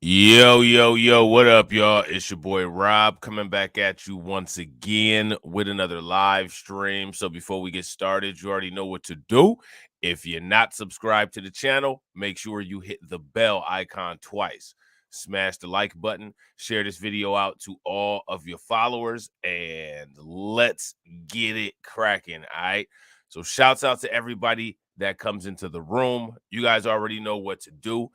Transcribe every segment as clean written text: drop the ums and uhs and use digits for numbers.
Yo, yo, yo, what up, y'all? It's your boy Rob coming back at you once again with another live stream. So before we get started, you already know what to do. If you're not subscribed to the channel, make sure you hit the bell icon twice. Smash the like button, share this video out to all of your followers, and let's get it cracking, all right? So shouts out to everybody that comes into the room. You guys already know what to do.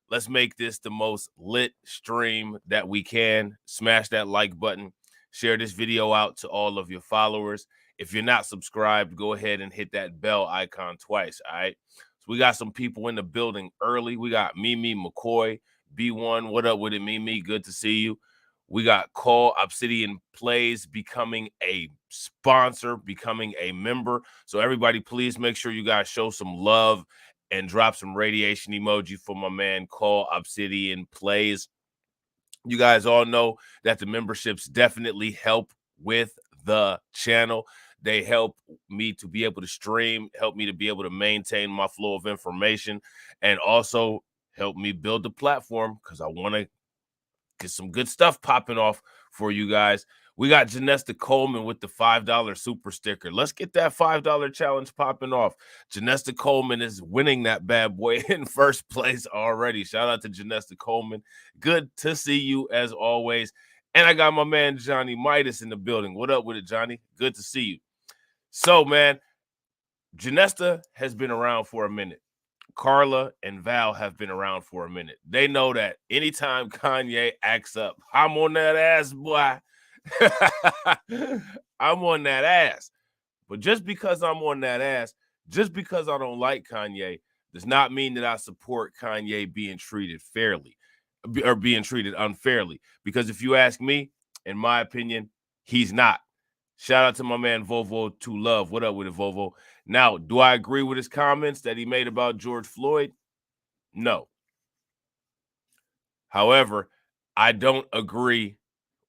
Let's make this the most lit stream that we can. Smash that like button. Share this video out to all of your followers. If you're not subscribed, go ahead and hit that bell icon twice. All right. So we got some people in the building early. We got Mimi McCoy, B1. What up with it, Mimi? Good to see you. We got Call Obsidian Plays becoming a sponsor, becoming a member. So everybody, please make sure you guys show some love and drop some radiation emoji for my man Call Obsidian Plays. You guys all know that the memberships definitely help with the channel. They help me to be able to stream, help me to be able to maintain my flow of information, and also help me build the platform because I want to get some good stuff popping off for you guys. We got Janesta Coleman with the $5 super sticker. Let's get that $5 challenge popping off. Janesta Coleman is winning that bad boy in first place already. Shout out to Janesta Coleman. Good to see you as always. And I got my man Johnny Midas in the building. What up with it, Johnny? Good to see you. So, man, Janesta has been around for a minute. Carla and Val have been around for a minute. They know that anytime Kanye acts up, I'm on that ass, boy. I'm on that ass. But just because I'm on that ass, just because I don't like Kanye, does not mean that I support Kanye being treated fairly or being treated unfairly. Because if you ask me, in my opinion, he's not. Shout out to my man Vovo to Love. What up with it, Vovo? Now, do I agree with his comments that he made about George Floyd? No. However, I don't agree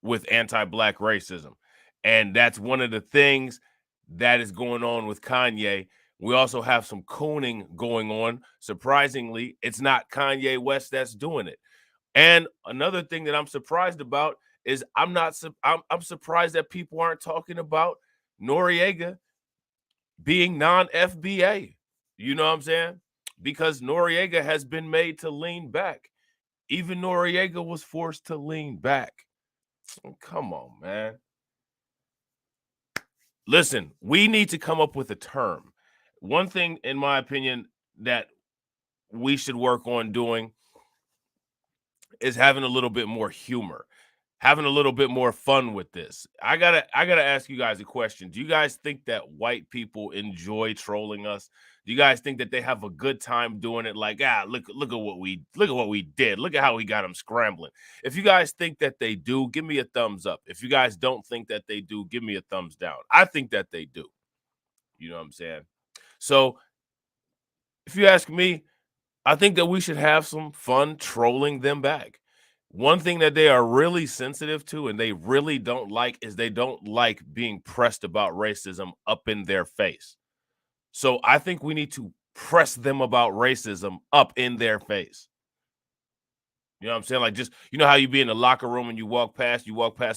with anti-black racism. And that's one of the things that is going on with Kanye. We also have some cooning going on. Surprisingly, it's not Kanye West that's doing it. And another thing that I'm surprised about is I'm surprised that people aren't talking about Noriega being non-FBA. You know what I'm saying? Because Noriega has been made to lean back. Even Noriega was forced to lean back. Come on, man. Listen, we need to come up with a term. One thing, in my opinion, that we should work on doing is having a little bit more humor, having a little bit more fun with this. I gotta ask you guys a question. Do you guys think that white people enjoy trolling us? Do you guys think that they have a good time doing it? Like, look at what we did. Look at how we got them scrambling. If you guys think that they do, give me a thumbs up. If you guys don't think that they do, give me a thumbs down. I think that they do. You know what I'm saying? So if you ask me, I think that we should have some fun trolling them back. One thing that they are really sensitive to and they really don't like is they don't like being pressed about racism up in their face. So I think we need to press them about racism up in their face. You know what I'm saying? Like, just, you know how you be in the locker room and you walk past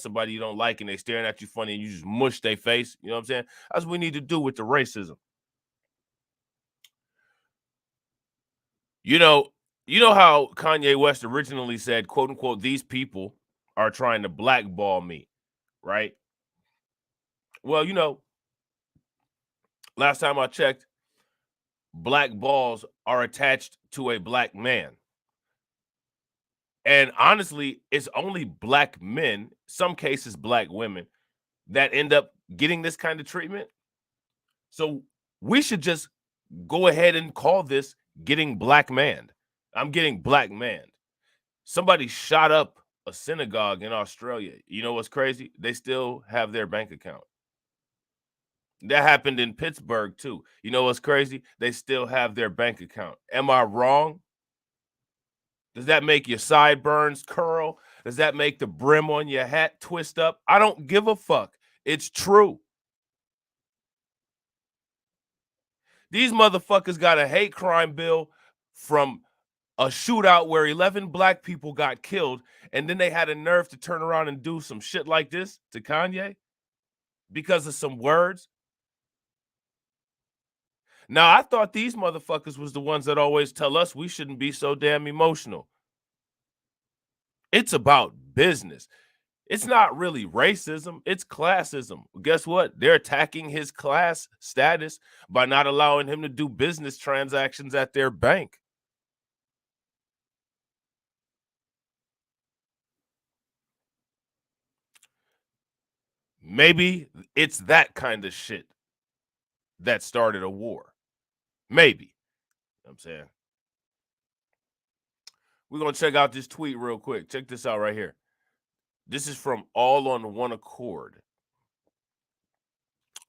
somebody you don't like and they staring at you funny and you just mush their face. You know what I'm saying? That's what we need to do with the racism. You know, you know how Kanye West originally said, quote unquote, these people are trying to blackball me, right? Well, last time I checked, black balls are attached to a black man. And honestly, it's only black men, some cases black women, that end up getting this kind of treatment. So we should just go ahead and call this getting black manned. I'm getting black manned. Somebody shot up a synagogue in Australia. You know what's crazy? They still have their bank account. That happened in Pittsburgh too. You know what's crazy? They still have their bank account. Am I wrong? Does that make your sideburns curl? Does that make the brim on your hat twist up? I don't give a fuck. It's true. These motherfuckers got a hate crime bill from a shootout where 11 black people got killed, and then they had a nerve to turn around and do some shit like this to Kanye because of some words. Now, I thought these motherfuckers was the ones that always tell us we shouldn't be so damn emotional. It's about business. It's not really racism, it's classism. Guess what? They're attacking his class status by not allowing him to do business transactions at their bank. Maybe it's that kind of shit that started a war. Maybe. You know what I'm saying? We're going to check out this tweet real quick. Check this out right here. This is from All on One Accord.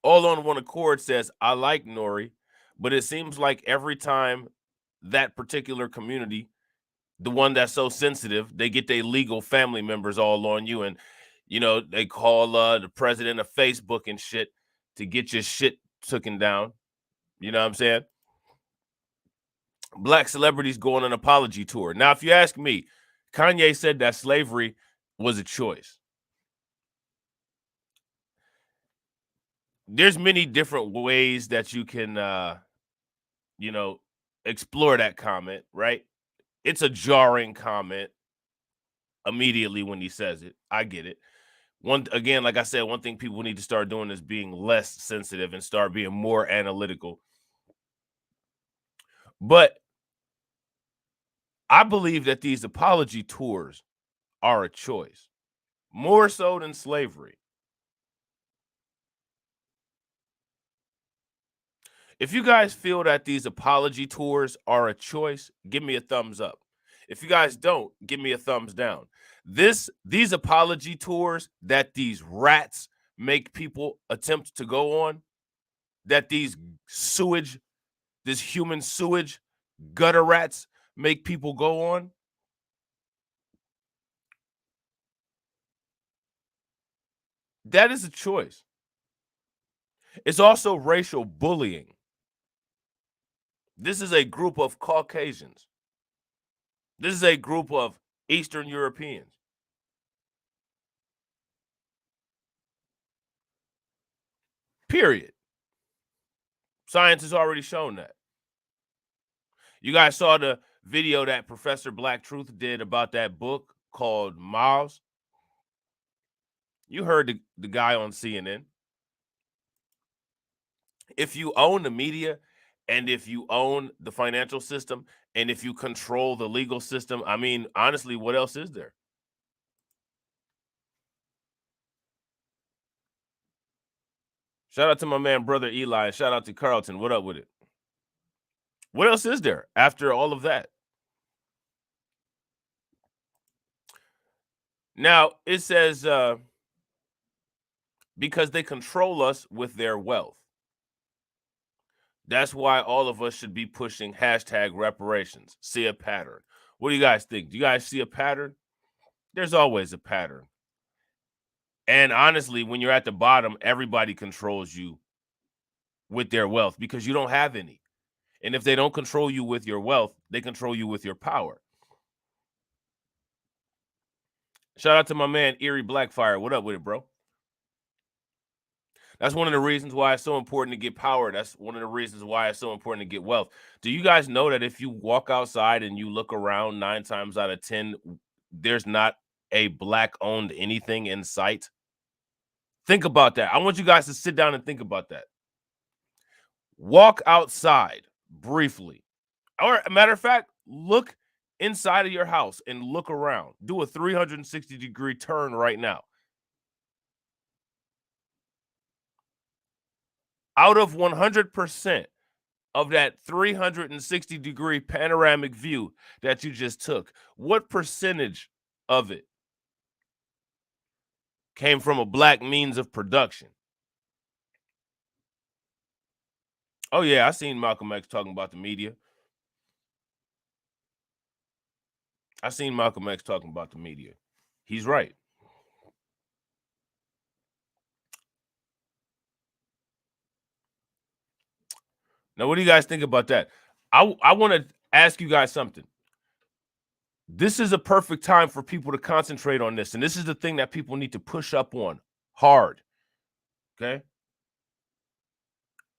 All on One Accord says, I like N.o.r.e, but it seems like every time that particular community, the one that's so sensitive, they get their legal family members all on you. And, you know, they call the president of Facebook and shit to get your shit taken down. You know what I'm saying? Black celebrities go on an apology tour. Now, if you ask me, Kanye said that slavery was a choice. There's many different ways that you can, you know, explore that comment, right? It's a jarring comment immediately when he says it. I get it. One again, like I said, one thing people need to start doing is being less sensitive and start being more analytical. But I believe that these apology tours are a choice, more so than slavery. If you guys feel that these apology tours are a choice, give me a thumbs up. If you guys don't, give me a thumbs down. These apology tours that these rats make people attempt to go on, that these sewage, this human sewage gutter rats make people go on, that is a choice. It's also racial bullying. This is a group of Caucasians. This is a group of Eastern Europeans. Period. Science has already shown that. You guys saw the video that Professor Black Truth did about that book called Miles. You heard the guy on CNN. If you own the media and if you own the financial system and if you control the legal system, I mean, honestly, what else is there? Shout out to my man, brother Eli, and shout out to Carlton. What up with it? What else is there after all of that? Now, it says because they control us with their wealth. That's why all of us should be pushing hashtag reparations. See a pattern. What do you guys think? Do you guys see a pattern? There's always a pattern. And honestly, when you're at the bottom, everybody controls you with their wealth because you don't have any. And if they don't control you with your wealth, they control you with your power. Shout out to my man Erie Blackfire. What up with it, bro? That's one of the reasons why it's so important to get power. That's one of the reasons why it's so important to get wealth. Do you guys know that if you walk outside and you look around 9 times out of 10, there's not a black owned anything in sight? Think about that. I want you guys to sit down and think about that. Walk outside briefly. Or a matter of fact, look inside of your house and look around. Do a 360-degree turn right now. Out of 100% of that 360-degree panoramic view that you just took, what percentage of it came from a black means of production? Oh, yeah, I seen Malcolm X talking about the media. I seen Malcolm X talking about the media. He's right. Now, what do you guys think about that? I want to ask you guys something. This is a perfect time for people to concentrate on this. And this is the thing that people need to push up on hard. Okay.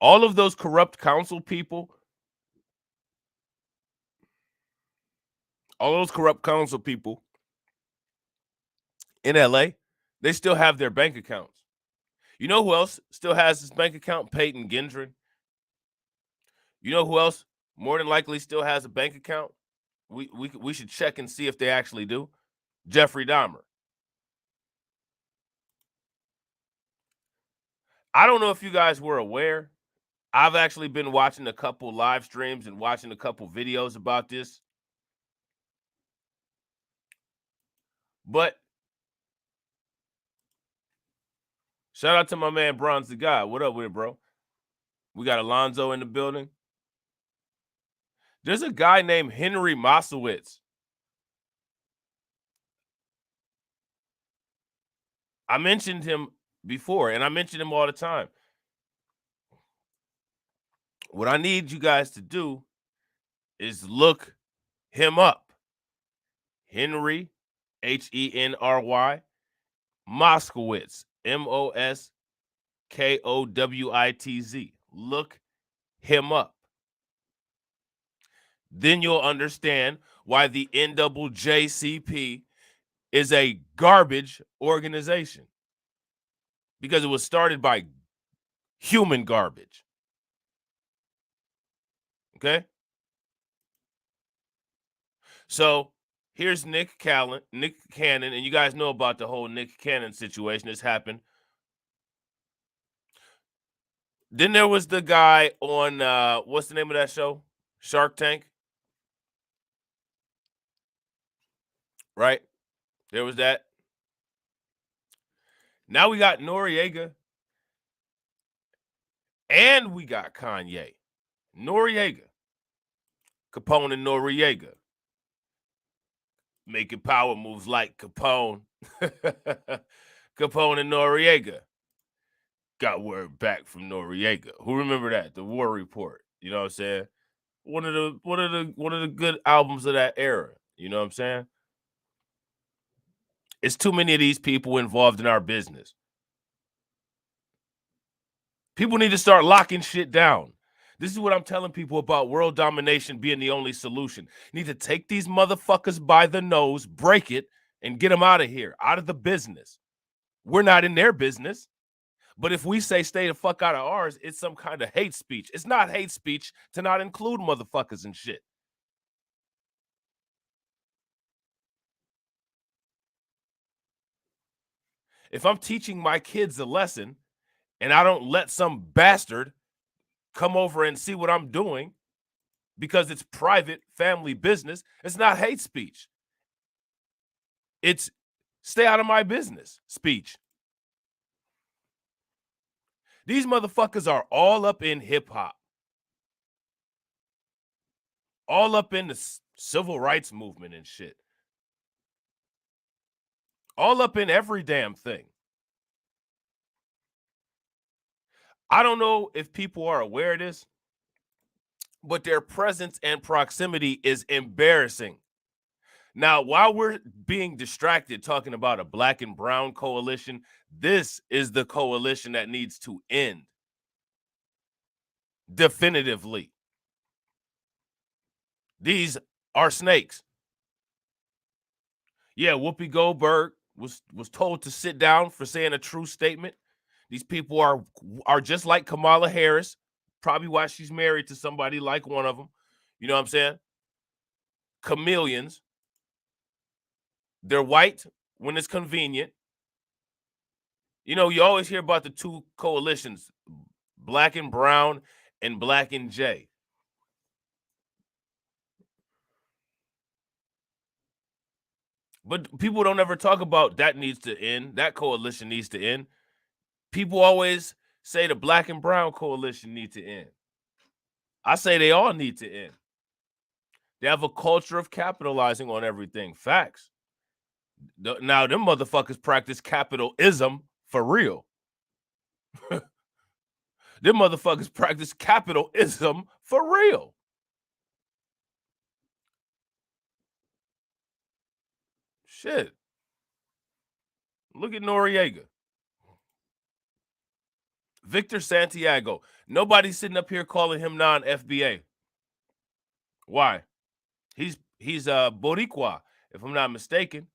All of those corrupt council people, all those corrupt council people in LA, they still have their bank accounts. You know who else still has his bank account? Peyton Gendron. You know who else more than likely still has a bank account? We should check and see if they actually do. Jeffrey Dahmer. I don't know if you guys were aware. I've actually been watching a couple live streams and watching a couple videos about this. But shout out to my man Bronze the God. What up with it, bro? We got Alonzo in the building. There's a guy named Henry Moskowitz. I mentioned him before, and I mention him all the time. What I need you guys to do is look him up. Henry, Henry, Moskowitz, Moskowitz. Look him up. Then you'll understand why the NAACP is a garbage organization. Because it was started by human garbage. Okay? So here's Nick Cannon, and you guys know about the whole Nick Cannon situation that's happened. Then there was the guy on what's the name of that show? Shark Tank. Right? There was that. Now we got Noriega. And we got Kanye. Noriega. Capone and Noriega. Making power moves like Capone. Capone and Noriega. Got word back from Noriega. Who remember that? The War Report. You know what I'm saying? One of the good albums of that era. You know what I'm saying? It's too many of these people involved in our business. People need to start locking shit down. This is what I'm telling people about world domination being the only solution. You need to take these motherfuckers by the nose, break it, and get them out of here, out of the business. We're not in their business. But if we say stay the fuck out of ours, it's some kind of hate speech. It's not hate speech to not include motherfuckers and shit. If I'm teaching my kids a lesson and I don't let some bastard come over and see what I'm doing because it's private family business, it's not hate speech. It's stay out of my business speech. These motherfuckers are all up in hip hop, all up in the civil rights movement and shit, all up in every damn thing. I don't know if people are aware of this, but their presence and proximity is embarrassing. Now, while we're being distracted talking about a black and brown coalition, this is the coalition that needs to end definitively. These are snakes. Yeah, Whoopi Goldberg was told to sit down for saying a true statement. These people are just like Kamala Harris, probably why she's married to somebody like one of them. You know what I'm saying? Chameleons. They're white when it's convenient. You know, you always hear about the two coalitions, black and brown and black and J. But people don't ever talk about that needs to end. That coalition needs to end. People always say the black and brown coalition need to end. I say they all need to end. They have a culture of capitalizing on everything. Facts. Now, them motherfuckers practice capitalism for real. Them motherfuckers practice capitalism for real. Shit. Look at Noriega. Victor Santiago. Nobody's sitting up here calling him non-FBA. Why? He's Boricua, if I'm not mistaken.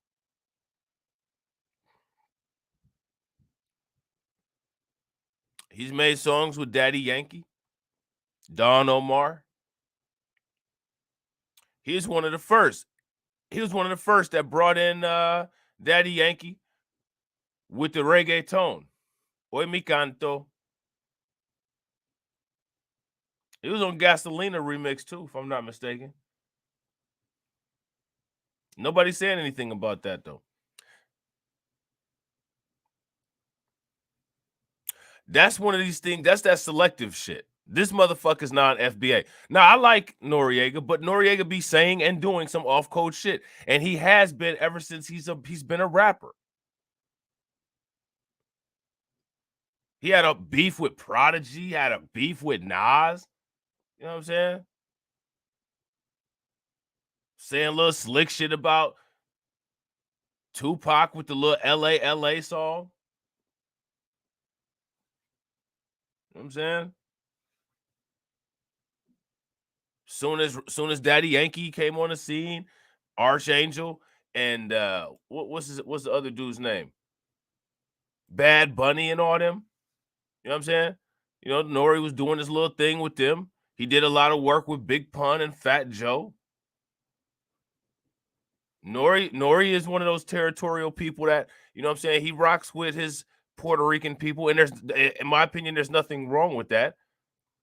He's made songs with Daddy Yankee, Don Omar. He's one of the first. He was one of the first that brought in Daddy Yankee with the reggaeton. Oye mi canto. He was on Gasolina remix too, if I'm not mistaken. Nobody's saying anything about that though. That's one of these things. That's that selective shit. This motherfucker's non-FBA. Now I like Noriega, but Noriega be saying and doing some off-code shit, and he has been ever since he's been a rapper. He had a beef with Prodigy, had a beef with Nas. You know what I'm saying? Saying a little slick shit about Tupac with the little LA song. You know what I'm saying? Soon as Daddy Yankee came on the scene, Archangel, and what's the other dude's name? Bad Bunny and all them. You know what I'm saying? You know, N.o.r.e. was doing this little thing with them. He did a lot of work with Big Pun and Fat Joe. N.o.r.e. is one of those territorial people that, you know what I'm saying, he rocks with his Puerto Rican people, and there's, in my opinion, there's nothing wrong with that.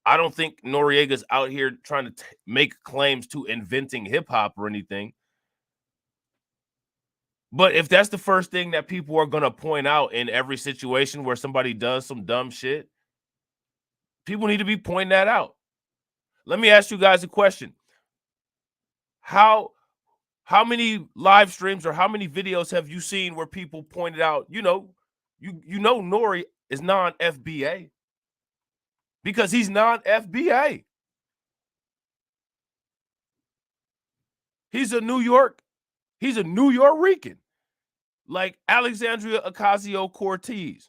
I don't think Noriega's out here trying to make claims to inventing hip hop or anything. But if that's the first thing that people are going to point out in every situation where somebody does some dumb shit, people need to be pointing that out. Let me ask you guys a question. How many live streams or how many videos have you seen where people pointed out, you know N.o.r.e. is non-FBA because he's non-FBA. He's a New York-Rican, like Alexandria Ocasio-Cortez.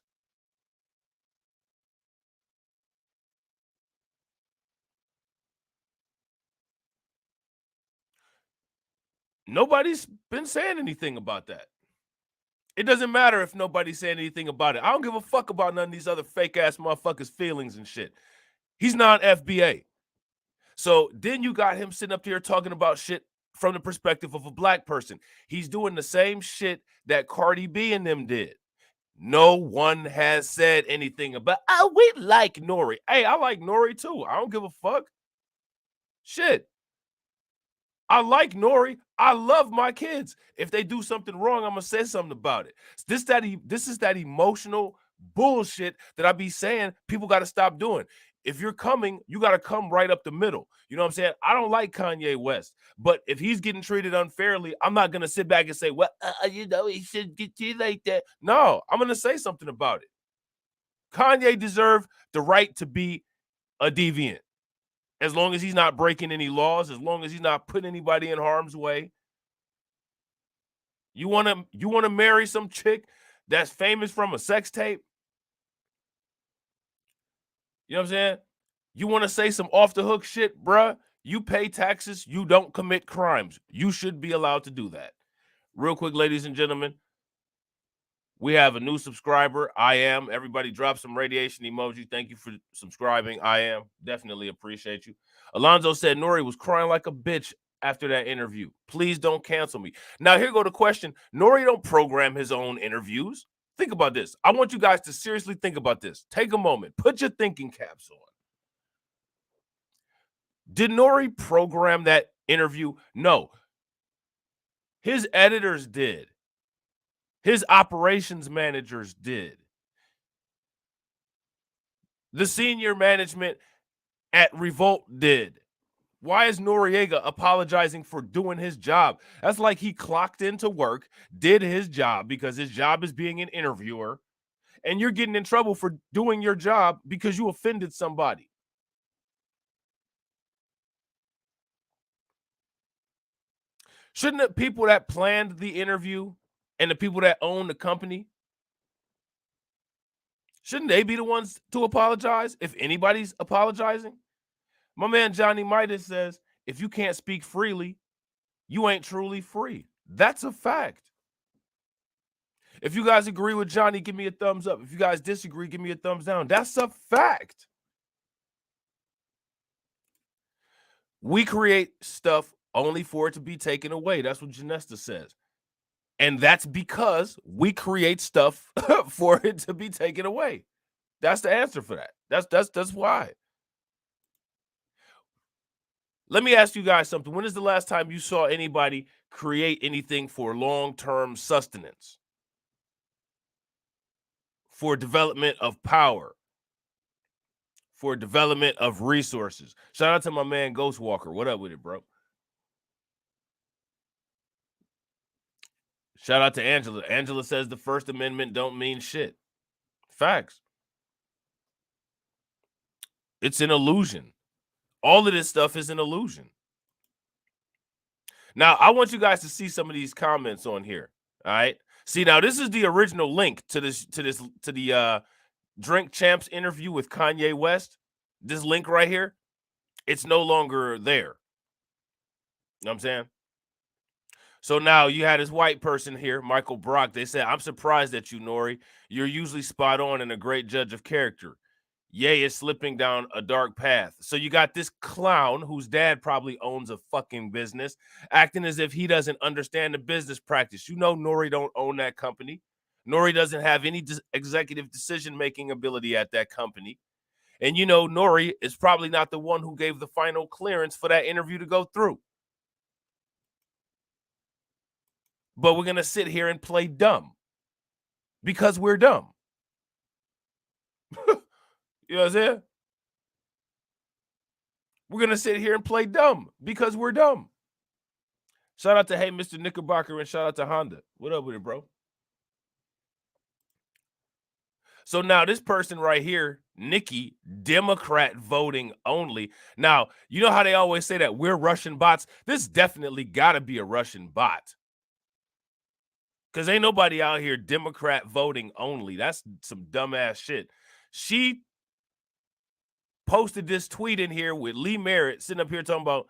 Nobody's been saying anything about that. It doesn't matter if nobody's saying anything about it. I don't give a fuck about none of these other fake ass motherfuckers' feelings and shit. He's non-FBA. So then you got him sitting up here talking about shit from the perspective of a black person. He's doing the same shit that Cardi B and them did. No one has said anything about, oh, we like N.o.r.e. Hey, I like N.o.r.e. too. I don't give a fuck. Shit. I like N.o.r.e. I love my kids. If they do something wrong, I'm gonna say something about it. This is that emotional bullshit that I be saying people got to stop doing. If you're coming, you got to come right up the middle. You know what I'm saying? I don't like Kanye West, but if he's getting treated unfairly, I'm not gonna sit back and say, well, he should get you like that. No, I'm gonna say something about it. Kanye deserved the right to be a deviant. As long as he's not breaking any laws, as long as he's not putting anybody in harm's way. You want to marry some chick that's famous from a sex tape? You know what I'm saying? You want to say some off the hook shit, bruh? You pay taxes, you don't commit crimes. You should be allowed to do that. Real quick, ladies and gentlemen, we have a new subscriber. I am. Everybody drop some radiation emoji. Thank you for subscribing. I am. Definitely appreciate you. Alonzo said N.o.r.e. was crying like a bitch after that interview. Please don't cancel me. Now, here go the question. N.o.r.e. don't program his own interviews. Think about this. I want you guys to seriously think about this. Take a moment. Put your thinking caps on. Did N.o.r.e. program that interview? No. His editors did. His operations managers did. The senior management at Revolt did. Why is Noriega apologizing for doing his job? That's like he clocked into work, did his job because his job is being an interviewer, and you're getting in trouble for doing your job because you offended somebody. Shouldn't the people that planned the interview and the people that own the company, shouldn't they be the ones to apologize if anybody's apologizing? My man Johnny Midas says, if you can't speak freely, you ain't truly free. That's a fact. If you guys agree with Johnny, give me a thumbs up. If you guys disagree, give me a thumbs down. That's a fact. We create stuff only for it to be taken away. That's what Janesta says. And that's because we create stuff for it to be taken away. That's the answer for that. That's why. Let me ask you guys something. When is the last time you saw anybody create anything for long-term sustenance? For development of power? For development of resources? Shout out to my man Ghost Walker. What up with it, bro? Shout out to Angela. Angela says the First Amendment don't mean shit. Facts. It's an illusion. All of this stuff is an illusion. Now, I want you guys to see some of these comments on here. All right. See, now this is the original link to the Drink Champs interview with Kanye West. This link right here, it's no longer there. You know what I'm saying? So now you had this white person here, Michael Brock. They said, I'm surprised at you, N.o.r.e. You're usually spot on and a great judge of character. Ye is slipping down a dark path. So you got this clown whose dad probably owns a fucking business, acting as if he doesn't understand the business practice. You know N.o.r.e. don't own that company. N.o.r.e. doesn't have any executive decision-making ability at that company. And you know N.o.r.e. is probably not the one who gave the final clearance for that interview to go through. But we're going to sit here and play dumb because we're dumb. You know what I'm saying? We're going to sit here and play dumb because we're dumb. Shout out to Hey Mr. Knickerbocker and shout out to Honda. What up with it, bro? So now this person right here, Nikki, Democrat voting only. Now, you know how they always say that we're Russian bots? This definitely got to be a Russian bot. Because ain't nobody out here Democrat voting only. That's some dumbass shit. She posted this tweet in here with Lee Merritt sitting up here talking about,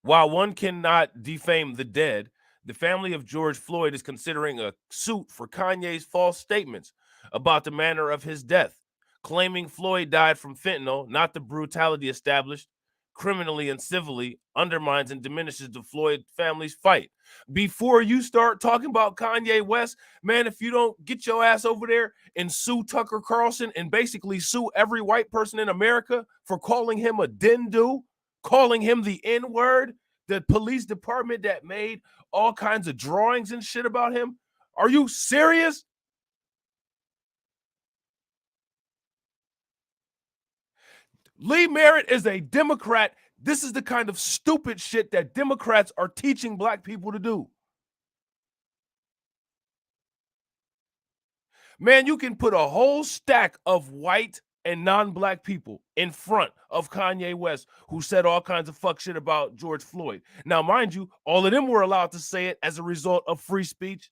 while one cannot defame the dead, the family of George Floyd is considering a suit for Kanye's false statements about the manner of his death, claiming Floyd died from fentanyl, not the brutality established criminally and civilly, undermines and diminishes the Floyd family's fight. Before you start talking about Kanye West, man, if you don't get your ass over there and sue Tucker Carlson and basically sue every white person in America for calling him a dindu, calling him the N-word, the police department that made all kinds of drawings and shit about him. Are you serious? Lee Merritt is a Democrat. This is the kind of stupid shit that Democrats are teaching black people to do. Man, you can put a whole stack of white and non-black people in front of Kanye West, who said all kinds of fuck shit about George Floyd. Now, mind you, all of them were allowed to say it as a result of free speech.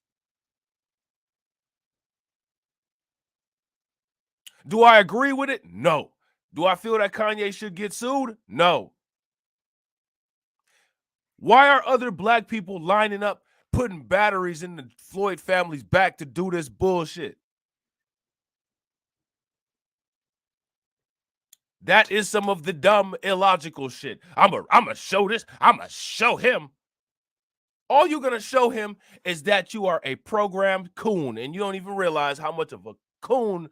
Do I agree with it? No. Do I feel that Kanye should get sued? No. Why are other black people lining up, putting batteries in the Floyd family's back to do this bullshit? That is some of the dumb, illogical shit. I'm gonna show this. I'm gonna show him. All you're gonna show him is that you are a programmed coon, and you don't even realize how much of a coon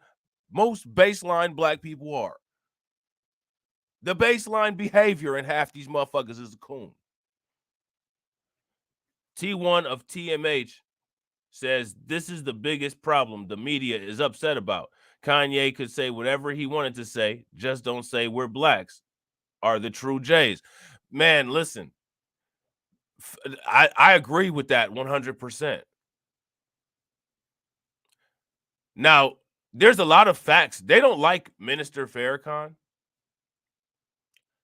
most baseline black people are. The baseline behavior in half these motherfuckers is a coon. T1 of TMH says this is the biggest problem the media is upset about. Kanye could say whatever he wanted to say, just don't say we're blacks are the true Jays. Man, listen, I agree with that 100%. Now, there's a lot of facts. They don't like Minister Farrakhan.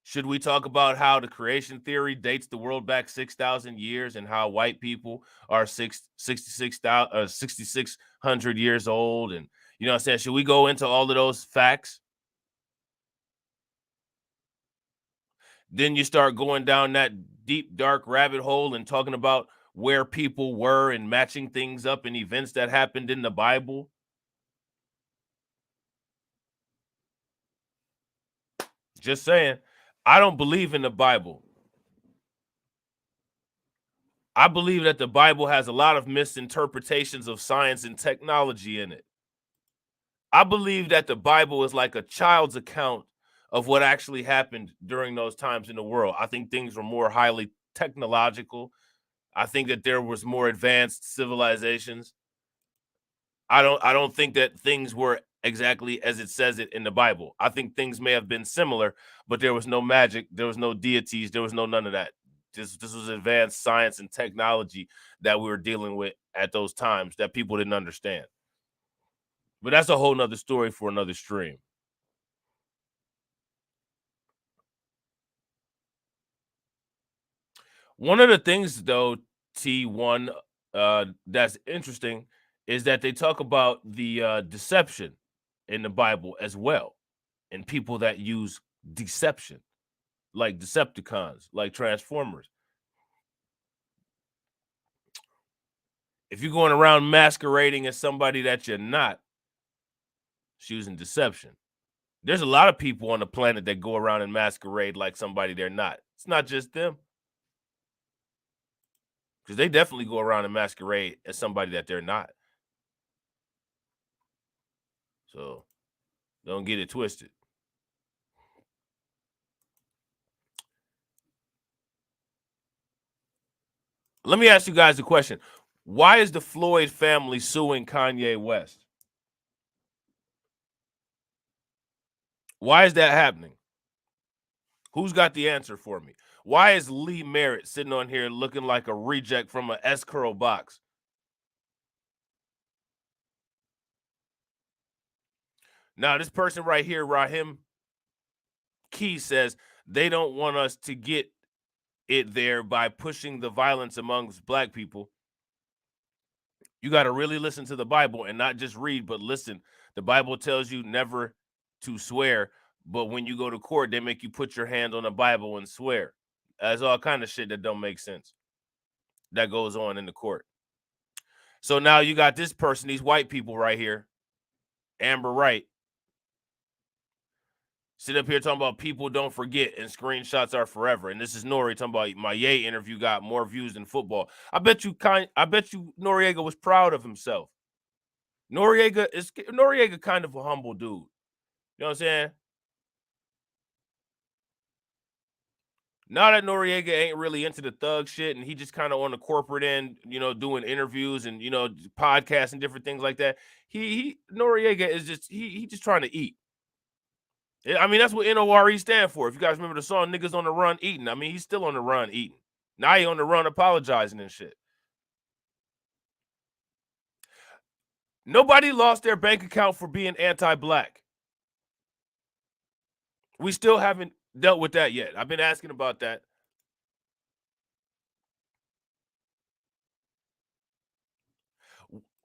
Should we talk about how the creation theory dates the world back 6,000 years and how white people are 6,600 years old? And, you know what I'm saying? Should we go into all of those facts? Then you start going down that deep, dark rabbit hole and talking about where people were and matching things up in events that happened in the Bible. Just saying, I don't believe in the Bible. I believe that the Bible has a lot of misinterpretations of science and technology in it. I believe that the Bible is like a child's account of what actually happened during those times in the world. I think things were more highly technological. I think that there was more advanced civilizations. I don't think that things were exactly as it says it in the Bible. I think things may have been similar, but there was no magic, there was no deities, there was no none of that. This was advanced science and technology that we were dealing with at those times that people didn't understand. But that's a whole nother story for another stream. One of the things though, T1, that's interesting is that they talk about the deception in the Bible as well, and people that use deception, like Decepticons, like Transformers. If you're going around masquerading as somebody that you're not, it's using deception. There's a lot of people on the planet that go around and masquerade like somebody they're not. It's not just them, because they definitely go around and masquerade as somebody that they're not. So don't get it twisted. Let me ask you guys a question. Why is the Floyd family suing Kanye West? Why is that happening? Who's got the answer for me? Why is Lee Merritt sitting on here looking like a reject from an S curl box? Now, this person right here, Raheem Key, says they don't want us to get it there by pushing the violence amongst black people. You got to really listen to the Bible and not just read, but listen. The Bible tells you never to swear, but when you go to court, they make you put your hand on the Bible and swear. That's all kind of shit that don't make sense that goes on in the court. So now you got this person, these white people right here, Amber Wright, sit up here talking about people don't forget and screenshots are forever. And this is N.o.r.e. talking about my Ye interview got more views than football. I bet you Noriega was proud of himself. Noriega kind of a humble dude. You know what I'm saying? Now that Noriega ain't really into the thug shit and he just kind of on the corporate end, doing interviews and podcasts and different things like that. He Noriega is just he just trying to eat. I mean, that's what NORE stand for. If you guys remember the song Niggas on the Run Eating. I mean, he's still on the run eating. Now he on the run apologizing and shit. Nobody lost their bank account for being anti-black. We still haven't dealt with that yet. I've been asking about that.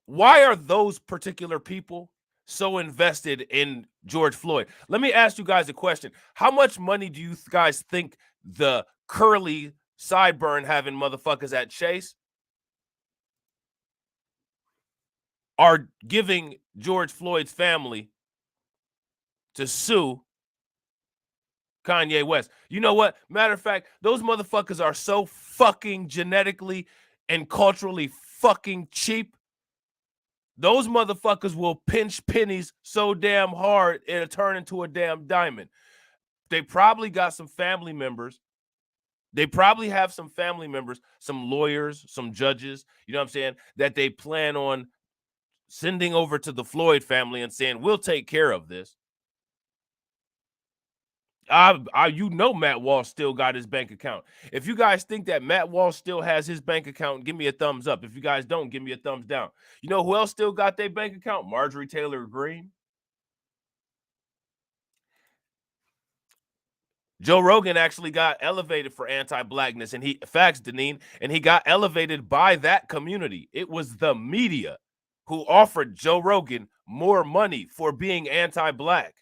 Why are those particular people so invested in George Floyd? Let me ask you guys a question. How much money do you guys think the curly sideburn having motherfuckers at Chase are giving George Floyd's family to sue Kanye West? You know what? Matter of fact, those motherfuckers are so fucking genetically and culturally fucking cheap. Those motherfuckers will pinch pennies so damn hard it'll turn into a damn diamond. They probably got some family members. They probably have some family members, some lawyers, some judges, you know what I'm saying, that they plan on sending over to the Floyd family and saying, we'll take care of this. Matt Walsh still got his bank account. If you guys think that Matt Walsh still has his bank account, give me a thumbs up. If you guys don't, give me a thumbs down. You know who else still got their bank account? Marjorie Taylor Greene. Joe Rogan actually got elevated for anti-blackness, and facts, Deneen, and he got elevated by that community. It was the media who offered Joe Rogan more money for being anti-black.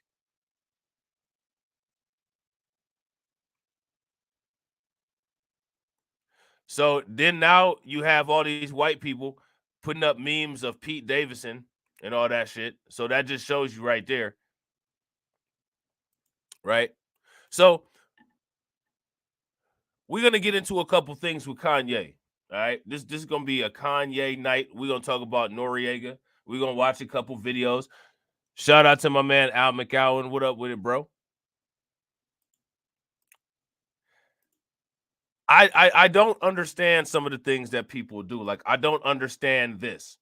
So then now you have all these white people putting up memes of Pete Davidson and all that shit. So that just shows you right there. Right? So we're gonna get into a couple things with Kanye. All right. This is gonna be a Kanye night. We're gonna talk about Noriega. We're gonna watch a couple videos. Shout out to my man Al McCowan. What up with it, bro? I don't understand some of the things that people do. Like, I don't understand this.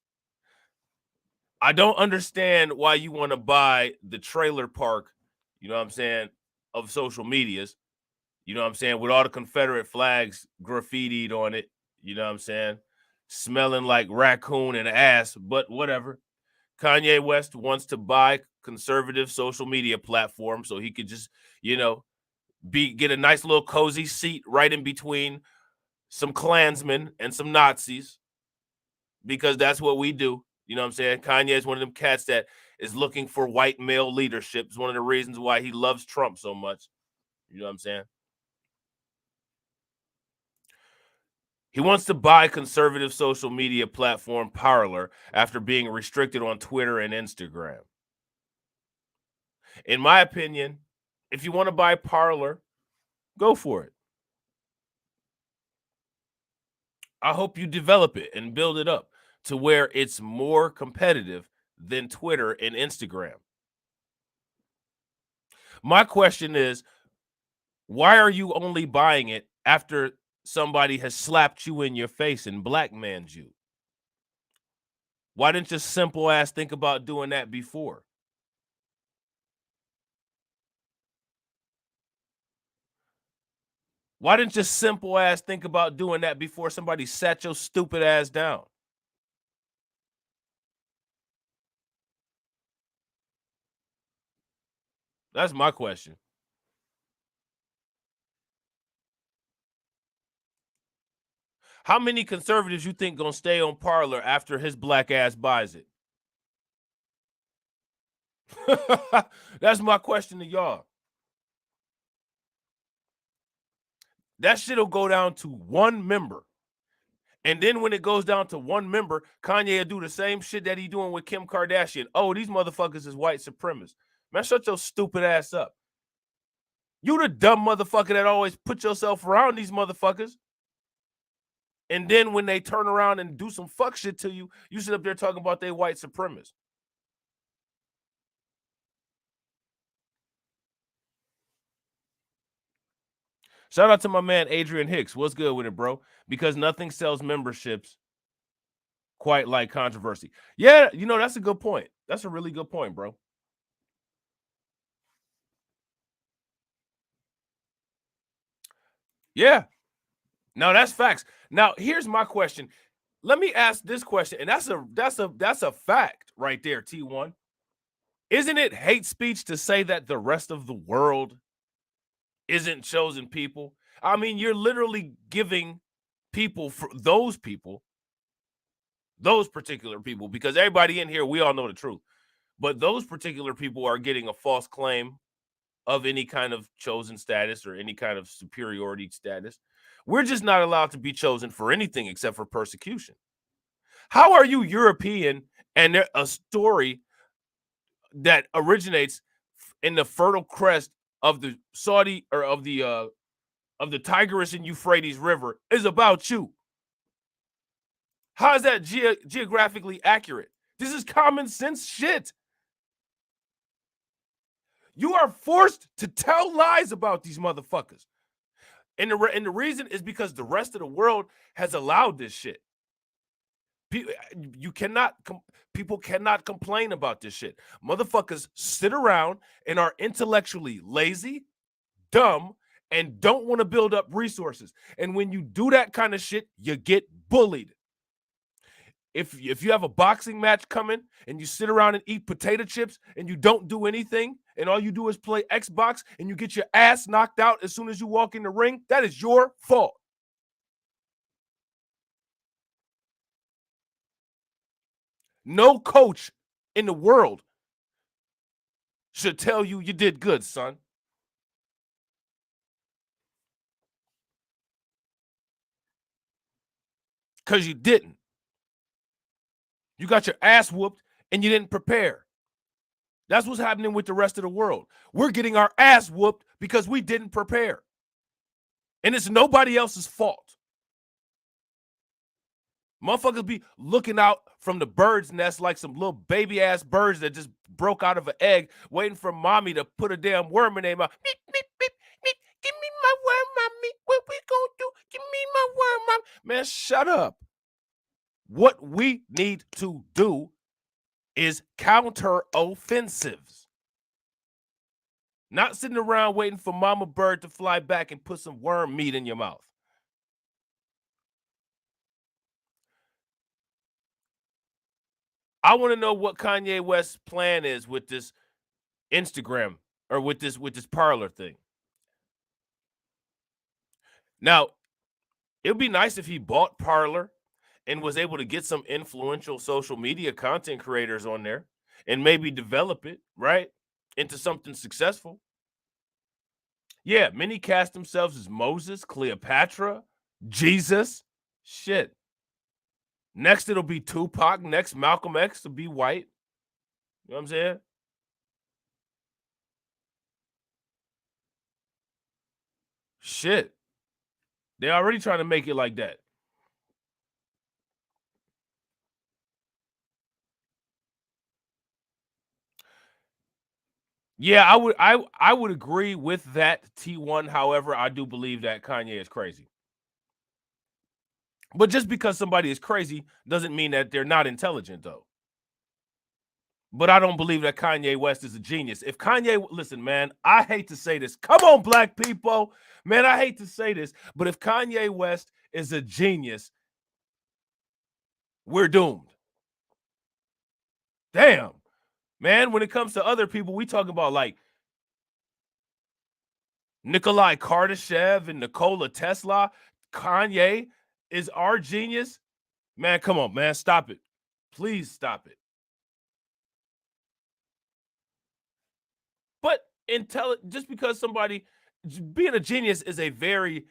I don't understand why you want to buy the trailer park, you know what I'm saying, of social medias, you know what I'm saying, with all the Confederate flags graffitied on it, you know what I'm saying, smelling like raccoon and ass, but whatever. Kanye West wants to buy conservative social media platform so he could just, you know, get a nice little cozy seat right in between some Klansmen and some Nazis, because that's what we do. You know what I'm saying? Kanye is one of them cats that is looking for white male leadership. It's one of the reasons why he loves Trump so much. You know what I'm saying? He wants to buy conservative social media platform Parler after being restricted on Twitter and Instagram. In my opinion, if you want to buy Parler, go for it. I hope you develop it and build it up to where it's more competitive than Twitter and Instagram. My question is, why are you only buying it after somebody has slapped you in your face and blackmailed you? Why didn't you simple ass think about doing that before? Why didn't you simple ass think about doing that before somebody sat your stupid ass down? That's my question. How many conservatives you think gonna stay on Parler after his black ass buys it? That's my question to y'all. That shit'll go down to one member. And then when it goes down to one member, Kanye will do the same shit that he doing with Kim Kardashian. Oh, these motherfuckers is white supremacists. Man, shut your stupid ass up. You the dumb motherfucker that always put yourself around these motherfuckers. And then when they turn around and do some fuck shit to you, you sit up there talking about they white supremacists. Shout out to my man Adrian Hicks. What's good with it, bro? Because nothing sells memberships quite like controversy. Yeah, you know, that's a good point. That's a really good point, bro. Yeah. Now that's facts. Now, here's my question. Let me ask this question, and that's a fact right there, T1. Isn't it hate speech to say that the rest of the world isn't chosen people? I mean, you're literally giving those people, those particular people, because everybody in here, we all know the truth. But those particular people are getting a false claim of any kind of chosen status or any kind of superiority status. We're just not allowed to be chosen for anything except for persecution. How are you European and a story that originates in the fertile crest of the Saudi or of the Tigris and Euphrates River is about you? How is that geographically accurate? This is common sense shit. You are forced to tell lies about these motherfuckers. And the reason is because the rest of the world has allowed this shit. People cannot complain about this shit. Motherfuckers sit around and are intellectually lazy, dumb, and don't want to build up resources. And when you do that kind of shit, you get bullied. if you have a boxing match coming and you sit around and eat potato chips and you don't do anything and all you do is play Xbox and you get your ass knocked out as soon as you walk in the ring, that is your fault. No coach in the world should tell you you did good, son. Because you didn't. You got your ass whooped and you didn't prepare. That's what's happening with the rest of the world. We're getting our ass whooped because we didn't prepare. And it's nobody else's fault. Motherfuckers be looking out from the bird's nest like some little baby ass birds that just broke out of an egg, waiting for mommy to put a damn worm in their mouth. Beep, beep, beep, beep. Give me my worm, mommy. What we gonna do? Give me my worm, mommy. Man, shut up. What we need to do is counter offensives. Not sitting around waiting for mama bird to fly back and put some worm meat in your mouth. I want to know what Kanye West's plan is with this Instagram or with this parlor thing. Now, it would be nice if he bought Parler and was able to get some influential social media content creators on there and maybe develop it, right, into something successful. Yeah, many cast themselves as Moses, Cleopatra, Jesus. Shit. Next, it'll be Tupac. Next, Malcolm X will be white. You know what I'm saying? Shit. They're already trying to make it like that. Yeah, I would agree with that, T1. However, I do believe that Kanye is crazy. But just because somebody is crazy doesn't mean that they're not intelligent, though. But I don't believe that Kanye West is a genius. If Kanye, listen, man, I hate to say this. Come on, black people. Man, I hate to say this, but if Kanye West is a genius, we're doomed. Damn. Man, when it comes to other people, we talk about like Nikolai Kardashev and Nikola Tesla. Kanye is our genius. Man, come on, man. Stop it. Please stop it. But just because somebody being a genius is a very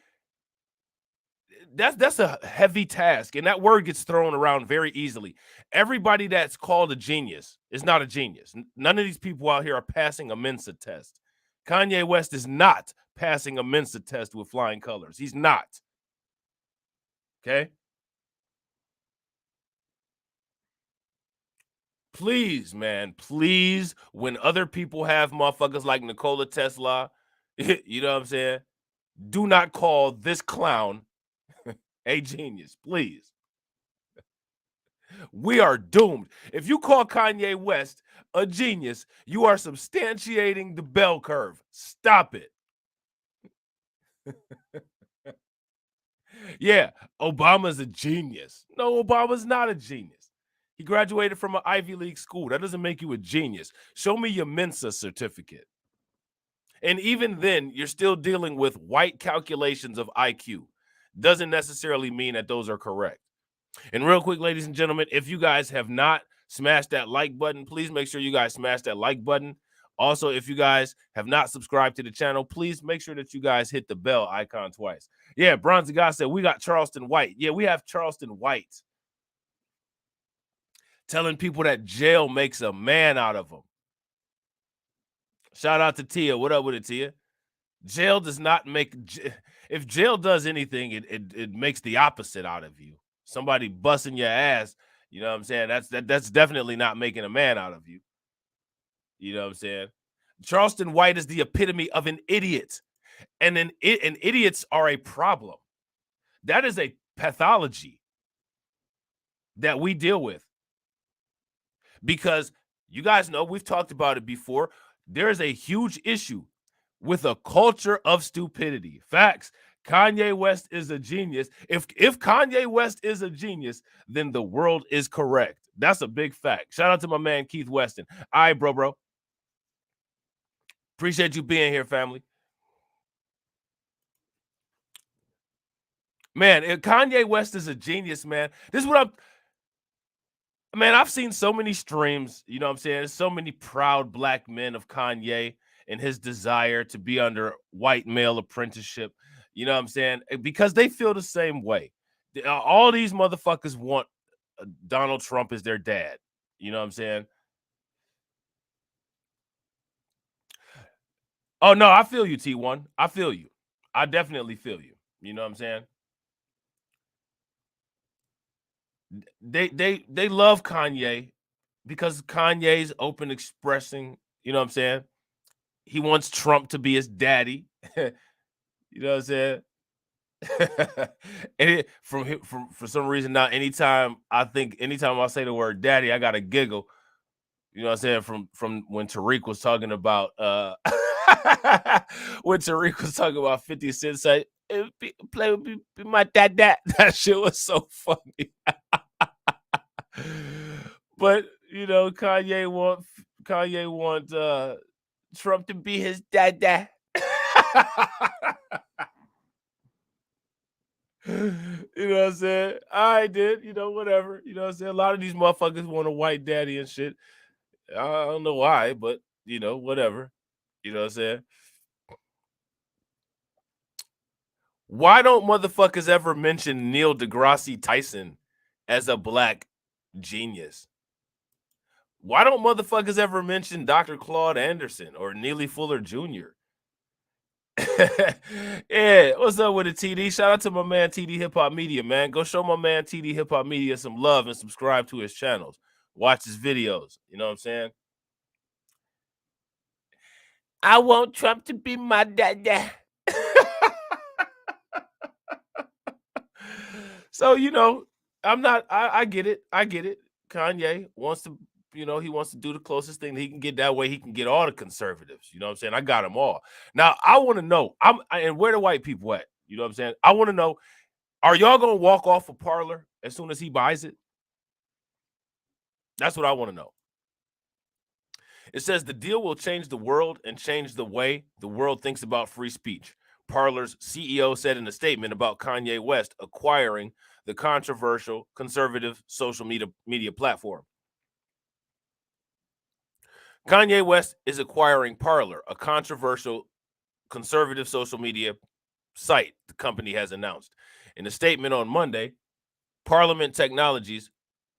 that's a heavy task, and that word gets thrown around very easily. Everybody that's called a genius is not a genius. None of these people out here are passing a Mensa test. Kanye West is not passing a Mensa test with flying colors. He's not. Okay? Please, man, please, when other people have motherfuckers like Nikola Tesla, you know what I'm saying? Do not call this clown a genius, please. We are doomed. If you call Kanye West a genius, you are substantiating the bell curve. Stop it. Yeah, Obama's a genius. No, Obama's not a genius. He graduated from an Ivy League school. That doesn't make you a genius. Show me your Mensa certificate. And even then, you're still dealing with white calculations of IQ. Doesn't necessarily mean that those are correct. And real quick, ladies and gentlemen, if you guys have not smashed that like button, please make sure you guys smash that like button. Also, if you guys have not subscribed to the channel, please make sure that you guys hit the bell icon twice. Yeah, Bronzy God said, we got Charleston White. Yeah, we have Charleston White telling people that jail makes a man out of them. Shout out to Tia. What up with it, Tia? Jail does not make, if jail does anything, it makes the opposite out of you. Somebody busting your ass, you know what I'm saying? That's definitely not making a man out of you. You know what I'm saying? Charleston White is the epitome of an idiot. And idiots are a problem. That is a pathology that we deal with. Because you guys know, we've talked about it before. There is a huge issue with a culture of stupidity. Facts. Kanye West is a genius. If Kanye West is a genius, then the world is correct. That's a big fact. Shout out to my man Keith Weston. All right, bro. Appreciate you being here, family. Man, Kanye West is a genius, man. This is what I've seen so many streams, you know what I'm saying? There's so many proud black men of Kanye and his desire to be under white male apprenticeship, you know what I'm saying? Because they feel the same way. All these motherfuckers want Donald Trump as their dad. You know what I'm saying? Oh no, I feel you, T1. I feel you. I definitely feel you. You know what I'm saying? They love Kanye because Kanye's open expressing, you know what I'm saying? He wants Trump to be his daddy. You know what I'm saying? And from for some reason now, anytime I say the word daddy, I gotta giggle. You know what I'm saying? From when Tariq was talking about when Tariq was talking about 50 Cent say, play with me, be my dad. That shit was so funny. But you know, Kanye want Trump to be his dad. You know what I'm saying? I did, you know, whatever. You know what I'm saying? A lot of these motherfuckers want a white daddy and shit. I don't know why, but you know, whatever. You know what I'm saying? Why don't motherfuckers ever mention Neil deGrasse Tyson as a black genius? Why don't motherfuckers ever mention Dr. Claude Anderson or Neely Fuller Jr.? Yeah, what's up with it, TD? Shout out to my man TD Hip Hop Media, man. Go show my man TD Hip Hop Media some love and subscribe to his channels. Watch his videos. You know what I'm saying? I want Trump to be my dad. So, you know, I get it. I get it. Kanye wants to, you know, he wants to do the closest thing that he can get. That way he can get all the conservatives. You know what I'm saying? I got them all. Now, I want to know, and where the white people at? You know what I'm saying? I want to know, are y'all going to walk off a Parler as soon as he buys it? That's what I want to know. It says the deal will change the world and change the way the world thinks about free speech. Parler's CEO said in a statement about Kanye West acquiring the controversial conservative social media platform. Kanye West is acquiring Parler, a controversial conservative social media site, the company has announced. In a statement on Monday, Parliament Technologies,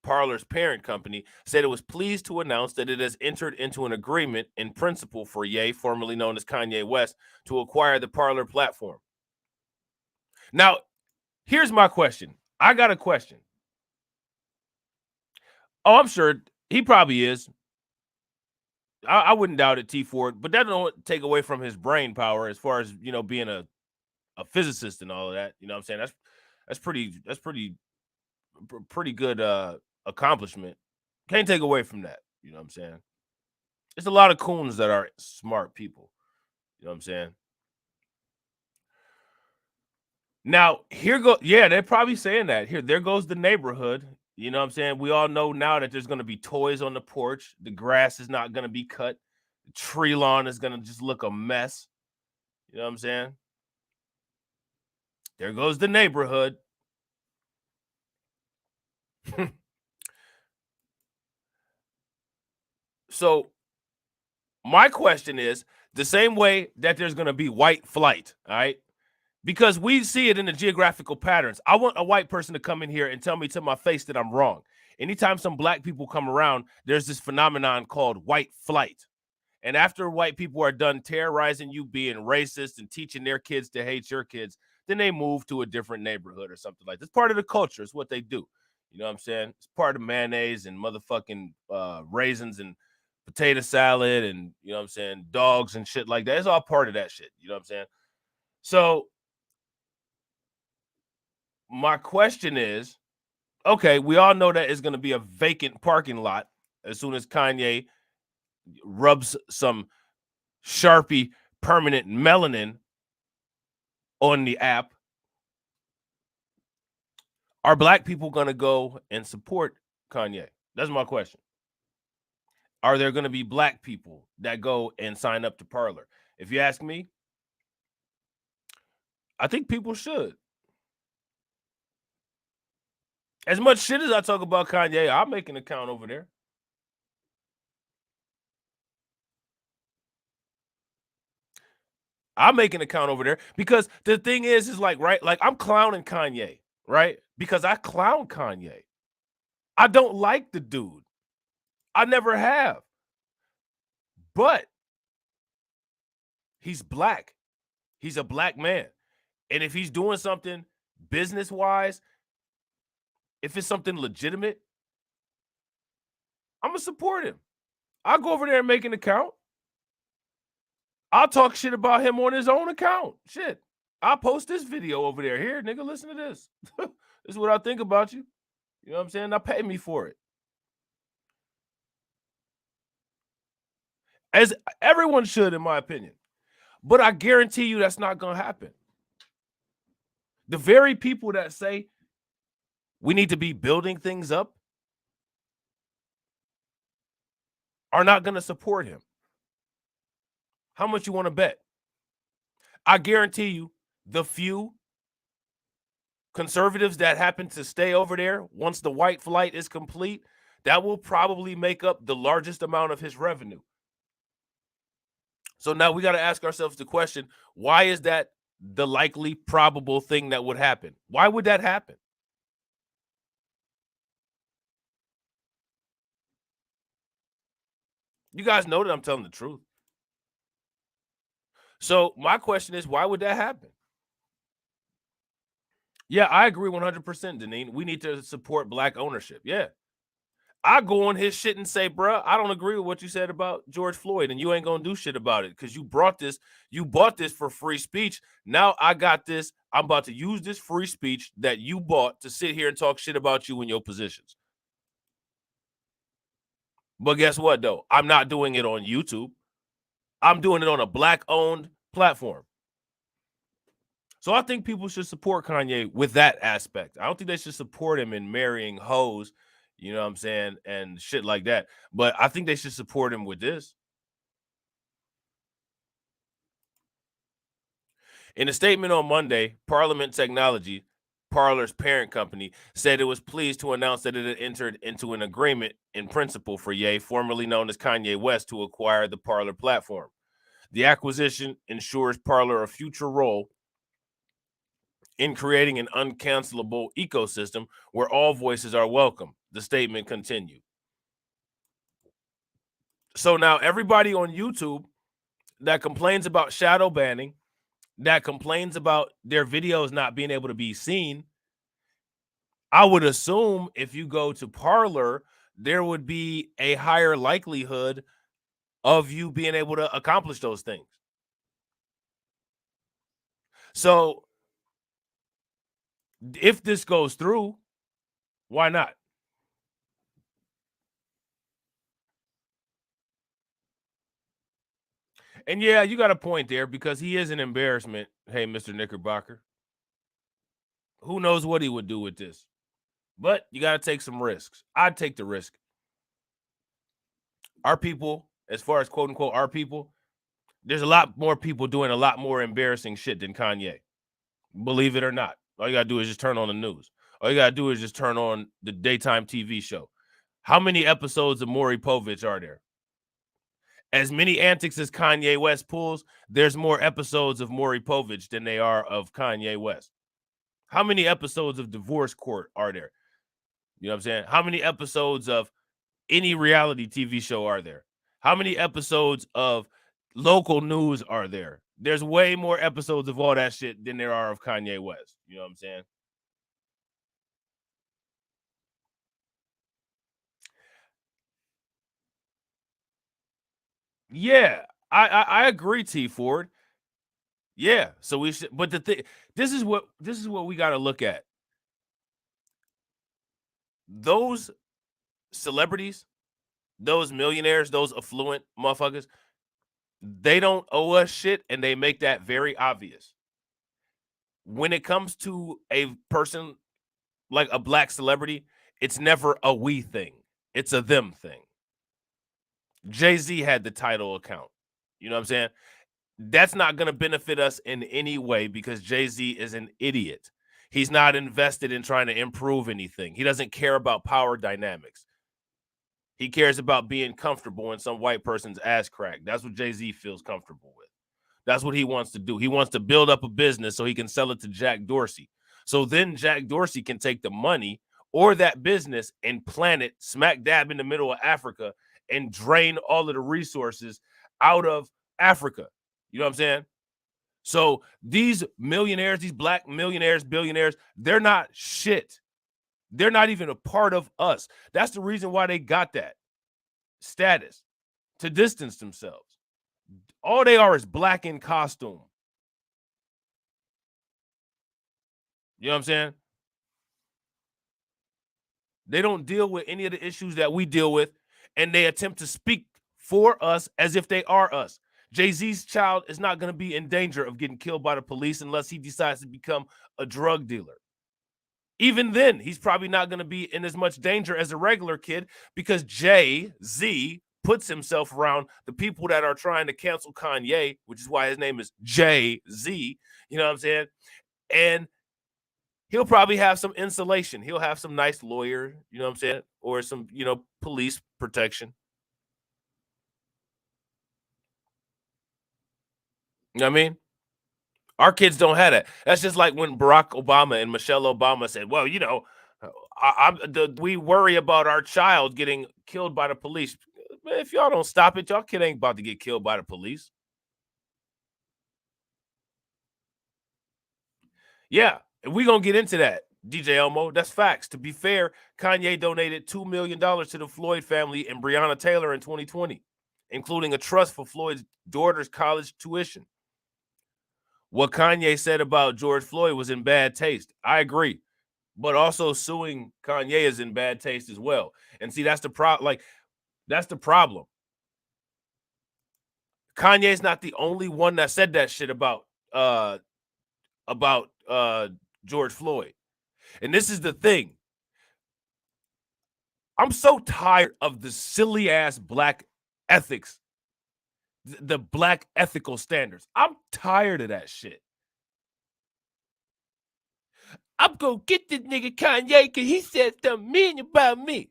Parler's parent company, said it was pleased to announce that it has entered into an agreement in principle for Ye, formerly known as Kanye West, to acquire the Parler platform. Now, here's my question. I got a question. Oh, I'm sure he probably is. I wouldn't doubt it, T Ford, but that don't take away from his brain power as far as, you know, being a physicist and all of that. You know what I'm saying? That's pretty good accomplishment. Can't take away from that. You know what I'm saying? There's a lot of coons that are smart people. You know what I'm saying? Now, they're probably saying that. There goes the neighborhood. You know what I'm saying? We all know now that there's going to be toys on the porch. The grass is not going to be cut. The tree lawn is going to just look a mess. You know what I'm saying? There goes the neighborhood. So, my question is the same way that there's going to be white flight, all right? Because we see it in the geographical patterns. I want a white person to come in here and tell me to my face that I'm wrong. Anytime some black people come around, there's this phenomenon called white flight. And after white people are done terrorizing you, being racist and teaching their kids to hate your kids, then they move to a different neighborhood or something like that. It's part of the culture. It's what they do. You know what I'm saying? It's part of mayonnaise and motherfucking raisins and potato salad and, you know what I'm saying, dogs and shit like that. It's all part of that shit. You know what I'm saying? So my question is, okay, we all know that it's going to be a vacant parking lot as soon as Kanye rubs some Sharpie permanent melanin on the app. Are black people going to go and support Kanye? That's my question. Are there going to be black people that go and sign up to Parler? If you ask me, I think people should. As much shit as I talk about Kanye, I'll make an account over there. I'll make an account over there because the thing is like, right, like I'm clowning Kanye, right? Because I clown Kanye. I don't like the dude. I never have. But he's black. He's a black man. And if he's doing something business-wise, if it's something legitimate, I'm gonna support him. I'll go over there and make an account. I'll talk shit about him on his own account. Shit. I'll post this video over there. Here, nigga, listen to this. This is what I think about you. You know what I'm saying? Now pay me for it. As everyone should, in my opinion. But I guarantee you that's not going to happen. The very people that say we need to be building things up are not going to support him. How much you want to bet? I guarantee you the few conservatives that happen to stay over there once the white flight is complete, that will probably make up the largest amount of his revenue. So now we got to ask ourselves the question, why is that the likely probable thing that would happen? Why would that happen? You guys know that I'm telling the truth. So my question is, why would that happen? Yeah, I agree 100%, Deneen. We need to support black ownership. Yeah. I go on his shit and say, bruh, I don't agree with what you said about George Floyd, and you ain't gonna do shit about it because you bought this for free speech. Now I got this. I'm about to use this free speech that you bought to sit here and talk shit about you in your positions. But guess what, though? I'm not doing it on YouTube. I'm doing it on a black-owned platform. So I think people should support Kanye with that aspect. I don't think they should support him in marrying hoes, you know what I'm saying, and shit like that. But I think they should support him with this. In a statement on Monday, Parliament Technology, Parler's parent company, said it was pleased to announce that it had entered into an agreement in principle for Ye, formerly known as Kanye West, to acquire the Parler platform. The acquisition ensures Parler a future role in creating an uncancelable ecosystem where all voices are welcome, the statement continued. So now everybody on YouTube that complains about shadow banning, that complains about their videos not being able to be seen, I would assume if you go to Parler, there would be a higher likelihood of you being able to accomplish those things. So if this goes through, why not? And yeah, you got a point there because he is an embarrassment. Hey, Mr. Knickerbocker. Who knows what he would do with this? But you got to take some risks. I'd take the risk. Our people, as far as quote unquote our people, there's a lot more people doing a lot more embarrassing shit than Kanye. Believe it or not. All you got to do is just turn on the news. All you got to do is just turn on the daytime TV show. How many episodes of Maury Povich are there? As many antics as Kanye West pulls, there's more episodes of Maury Povich than they are of Kanye West. How many episodes of Divorce Court are there? You know what I'm saying? How many episodes of any reality TV show are there? How many episodes of local news are there? There's way more episodes of all that shit than there are of Kanye West. You know what I'm saying? Yeah, I agree, T Ford. Yeah, so we should. But the thing, this is what we got to look at. Those celebrities, those millionaires, those affluent motherfuckers, they don't owe us shit, and they make that very obvious. When it comes to a person like a black celebrity, it's never a we thing. It's a them thing. Jay-Z had the title account. You know what I'm saying? That's not going to benefit us in any way because Jay-Z is an idiot. He's not invested in trying to improve anything. He doesn't care about power dynamics. He cares about being comfortable in some white person's ass crack. That's what Jay-Z feels comfortable with. That's what he wants to do. He wants to build up a business so he can sell it to Jack Dorsey. So then Jack Dorsey can take the money or that business and plant it smack dab in the middle of Africa and drain all of the resources out of Africa. You know what I'm saying? So these millionaires, these black millionaires, billionaires, they're not shit. They're not even a part of us. That's the reason why they got that status, to distance themselves. All they are is black in costume. You know what I'm saying? They don't deal with any of the issues that we deal with, and they attempt to speak for us as if they are us. Jay-Z's child is not going to be in danger of getting killed by the police unless he decides to become a drug dealer. Even then, he's probably not going to be in as much danger as a regular kid because Jay-Z puts himself around the people that are trying to cancel Kanye, which is why his name is Jay-Z. You know what I'm saying? And he'll probably have some insulation. He'll have some nice lawyer, you know what I'm saying? Or some, police protection. You know what I mean? Our kids don't have that. That's just like when Barack Obama and Michelle Obama said, well, we worry about our child getting killed by the police. Man, if y'all don't stop it, y'all kid ain't about to get killed by the police. Yeah, and we gonna get into that, DJ Elmo. That's facts. To be fair, Kanye donated $2 million to the Floyd family and Breonna Taylor in 2020, including a trust for Floyd's daughter's college tuition. What Kanye said about George Floyd was in bad taste. I agree. But also suing Kanye is in bad taste as well. And see, that's the problem. Like, that's the problem. Kanye's not the only one that said that shit about George Floyd. And this is the thing. I'm so tired of the silly ass black ethics, the black ethical standards. I'm tired of that shit. I'm gonna get this nigga Kanye because he said something mean about me.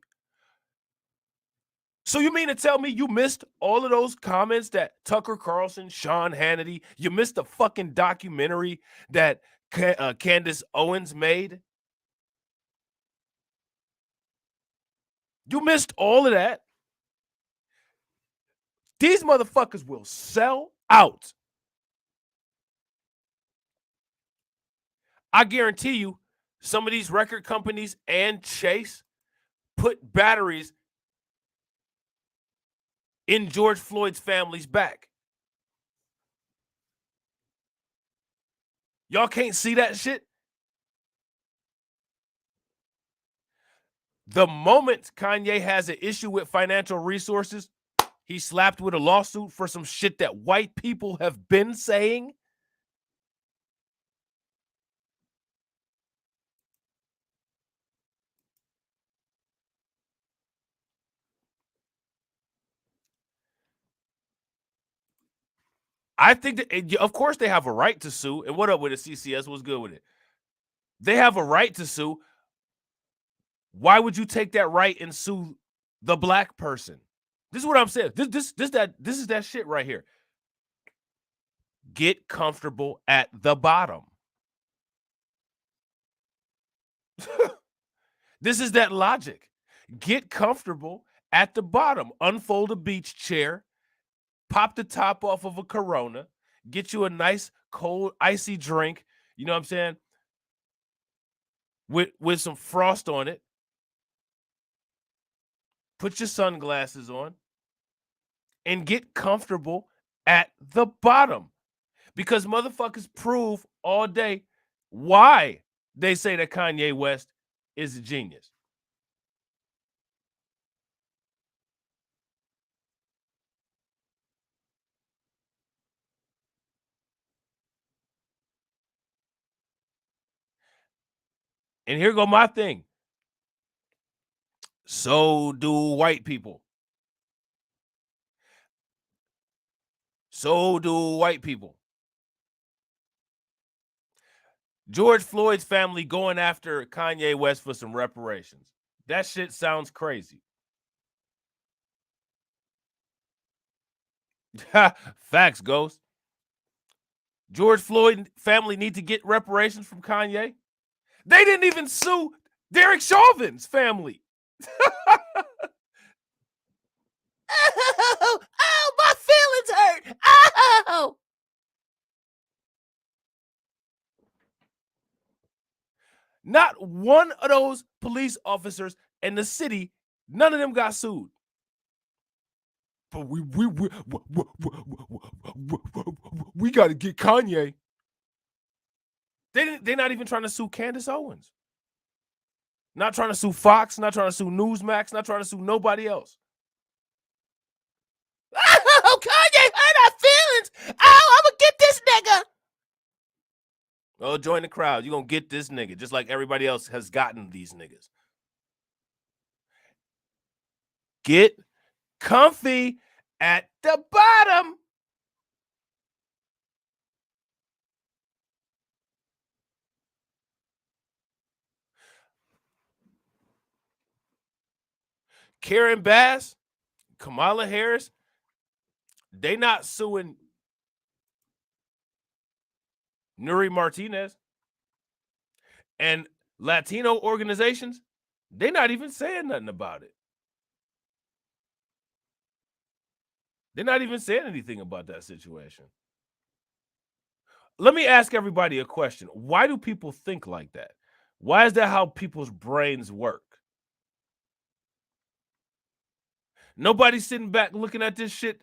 So you mean to tell me you missed all of those comments that Tucker Carlson, Sean Hannity, you missed the fucking documentary that Candace Owens made? You missed all of that. These motherfuckers will sell out. I guarantee you, some of these record companies and Chase put batteries in George Floyd's family's back. Y'all can't see that shit? The moment Kanye has an issue with financial resources, he's slapped with a lawsuit for some shit that white people have been saying. I think that, of course, they have a right to sue. And what up with the CCS? What's good with it? They have a right to sue. Why would you take that right and sue the black person? This is what I'm saying. This is that shit right here. Get comfortable at the bottom. This is that logic. Get comfortable at the bottom. Unfold a beach chair, pop the top off of a Corona, get you a nice cold icy drink, you know what I'm saying? With some frost on it. Put your sunglasses on and get comfortable at the bottom. Because motherfuckers prove all day why they say that Kanye West is a genius. And here go my thing. So do white people. So do white people. George Floyd's family going after Kanye West for some reparations. That shit sounds crazy. Facts, Ghost. George Floyd family need to get reparations from Kanye. They didn't even sue Derek Chauvin's family. Oh, my feelings hurt. Oh. Not one of those police officers in the city, none of them got sued. But we got to get Kanye. They're not even trying to sue Candace Owens. Not trying to sue Fox, not trying to sue Newsmax, not trying to sue nobody else. Oh, Kanye hurt our feelings. Oh, I'm going to get this nigga. Oh, join the crowd. You're going to get this nigga, just like everybody else has gotten these niggas. Get comfy at the bottom. Karen Bass, Kamala Harris, they not suing N.o.r.e. Martinez. And Latino organizations, they're not even saying nothing about it. They're not even saying anything about that situation. Let me ask everybody a question. Why do people think like that? Why is that how people's brains work? Nobody's sitting back looking at this shit.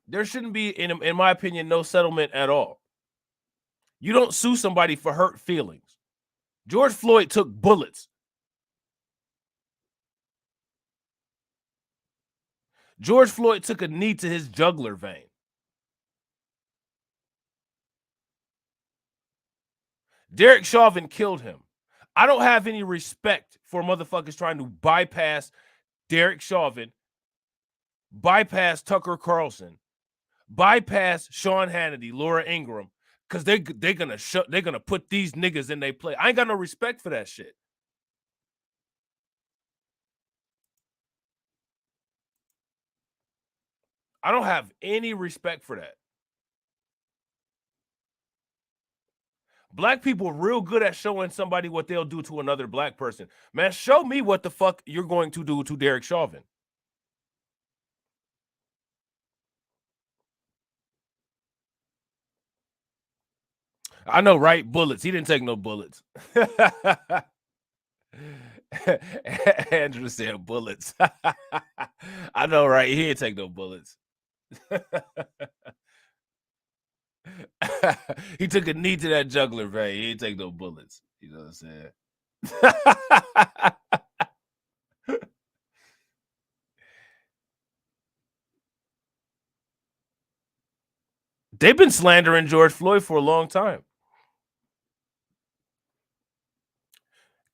There shouldn't be, in my opinion, no settlement at all. You don't sue somebody for hurt feelings. George Floyd took bullets. George Floyd took a knee to his jugular vein. Derek Chauvin killed him. I don't have any respect for motherfuckers trying to bypass Derek Chauvin, bypass Tucker Carlson, bypass Sean Hannity, Laura Ingraham, because they're gonna put these niggas in their place. I ain't got no respect for that shit. I don't have any respect for that. Black people are real good at showing somebody what they'll do to another black person. Man, show me what the fuck you're going to do to Derek Chauvin. I know, right? Bullets. He didn't take no bullets. Andrew said bullets. I know, right? He didn't take no bullets. He took a knee to that jugular vein. He didn't take no bullets. You know what I'm saying? They've been slandering George Floyd for a long time.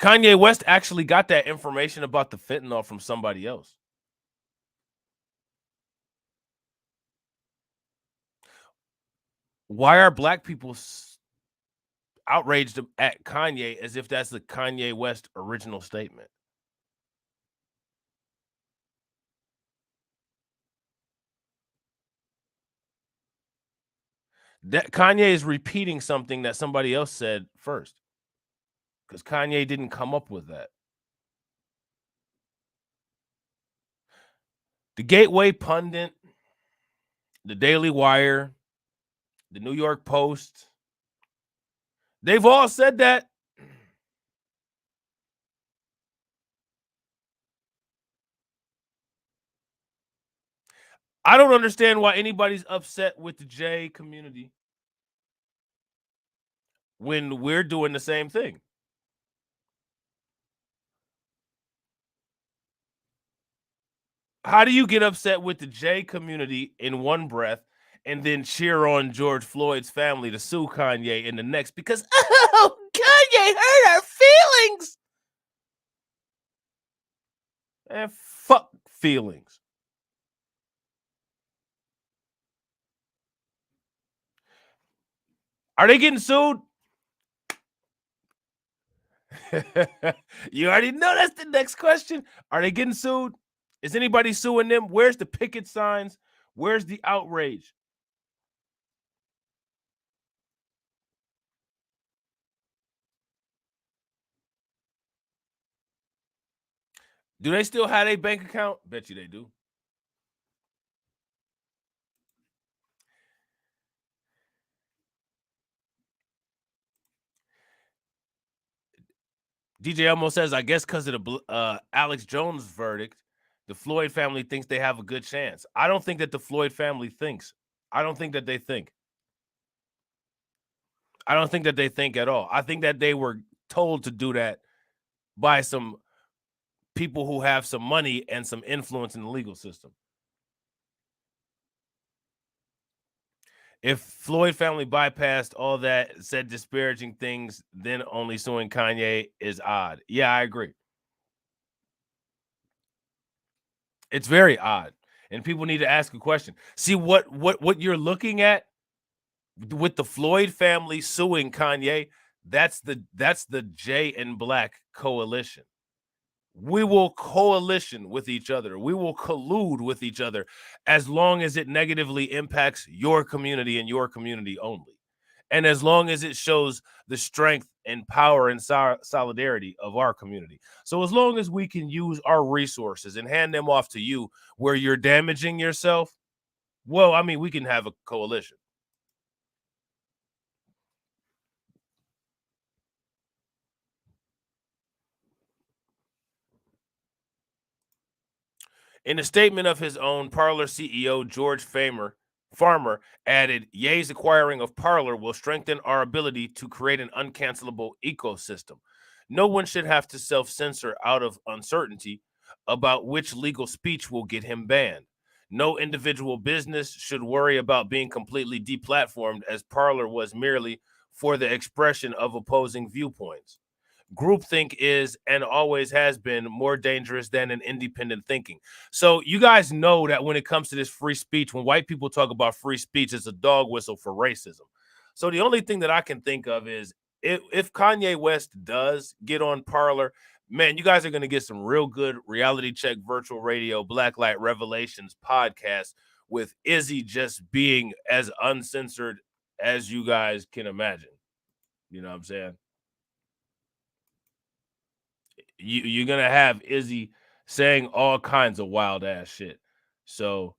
Kanye West actually got that information about the fentanyl from somebody else. Why are black people outraged at Kanye as if that's the Kanye West original statement? That Kanye is repeating something that somebody else said first, because Kanye didn't come up with that. The Gateway Pundit, the Daily Wire, the New York Post, they've all said that. I don't understand why anybody's upset with the J community when we're doing the same thing. How do you get upset with the J community in one breath and then cheer on George Floyd's family to sue Kanye in the next because, oh, Kanye hurt our feelings. And fuck feelings. Are they getting sued? You already know that's the next question. Are they getting sued? Is anybody suing them? Where's the picket signs? Where's the outrage? Do they still have a bank account? Bet you they do. DJ Elmo says, I guess because of the Alex Jones verdict, the Floyd family thinks they have a good chance. I don't think that the Floyd family thinks. I don't think that they think. I don't think that they think at all. I think that they were told to do that by some people who have some money and some influence in the legal system. If Floyd family bypassed all that, said disparaging things, then only suing Kanye is odd. Yeah, I agree. It's very odd. And people need to ask a question. See what you're looking at with the Floyd family suing Kanye, that's the Jay and Black coalition. We will coalition with each other. We will collude with each other as long as it negatively impacts your community and your community only. And as long as it shows the strength and power and solidarity of our community. So as long as we can use our resources and hand them off to you where you're damaging yourself, well, I mean, we can have a coalition. In a statement of his own, Parler CEO George Farmer added, Ye's acquiring of Parler will strengthen our ability to create an uncancelable ecosystem. No one should have to self-censor out of uncertainty about which legal speech will get him banned. No individual business should worry about being completely deplatformed, as Parler was merely for the expression of opposing viewpoints. Groupthink is and always has been more dangerous than an independent thinking. So you guys know that when it comes to this free speech, when white people talk about free speech, it's a dog whistle for racism. So the only thing that I can think of is if Kanye West does get on Parler, man, you guys are going to get some real good reality check virtual radio Blacklight Revelations podcast with Izzy just being as uncensored as you guys can imagine. You know what I'm saying? You're gonna have Izzy saying all kinds of wild ass shit. So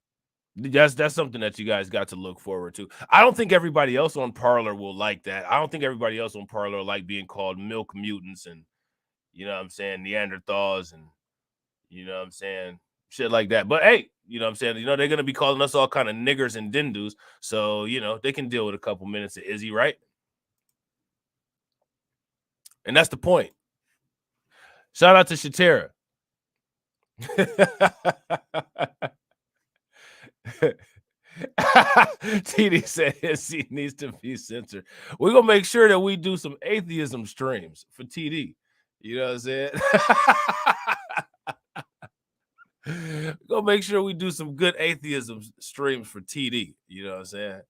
that's something that you guys got to look forward to. I don't think everybody else on Parler will like that. I don't think everybody else on Parler like being called milk mutants and you know what I'm saying, Neanderthals and you know what I'm saying, shit like that. But hey, you know what I'm saying, they're gonna be calling us all kind of niggers and dindus. So they can deal with a couple minutes of Izzy, right? And that's the point. Shout out to Shatera. TD said he needs to be censored. We're gonna make sure that we do some atheism streams for TD. You know what I'm saying? We're gonna make sure we do some good atheism streams for TD. You know what I'm saying?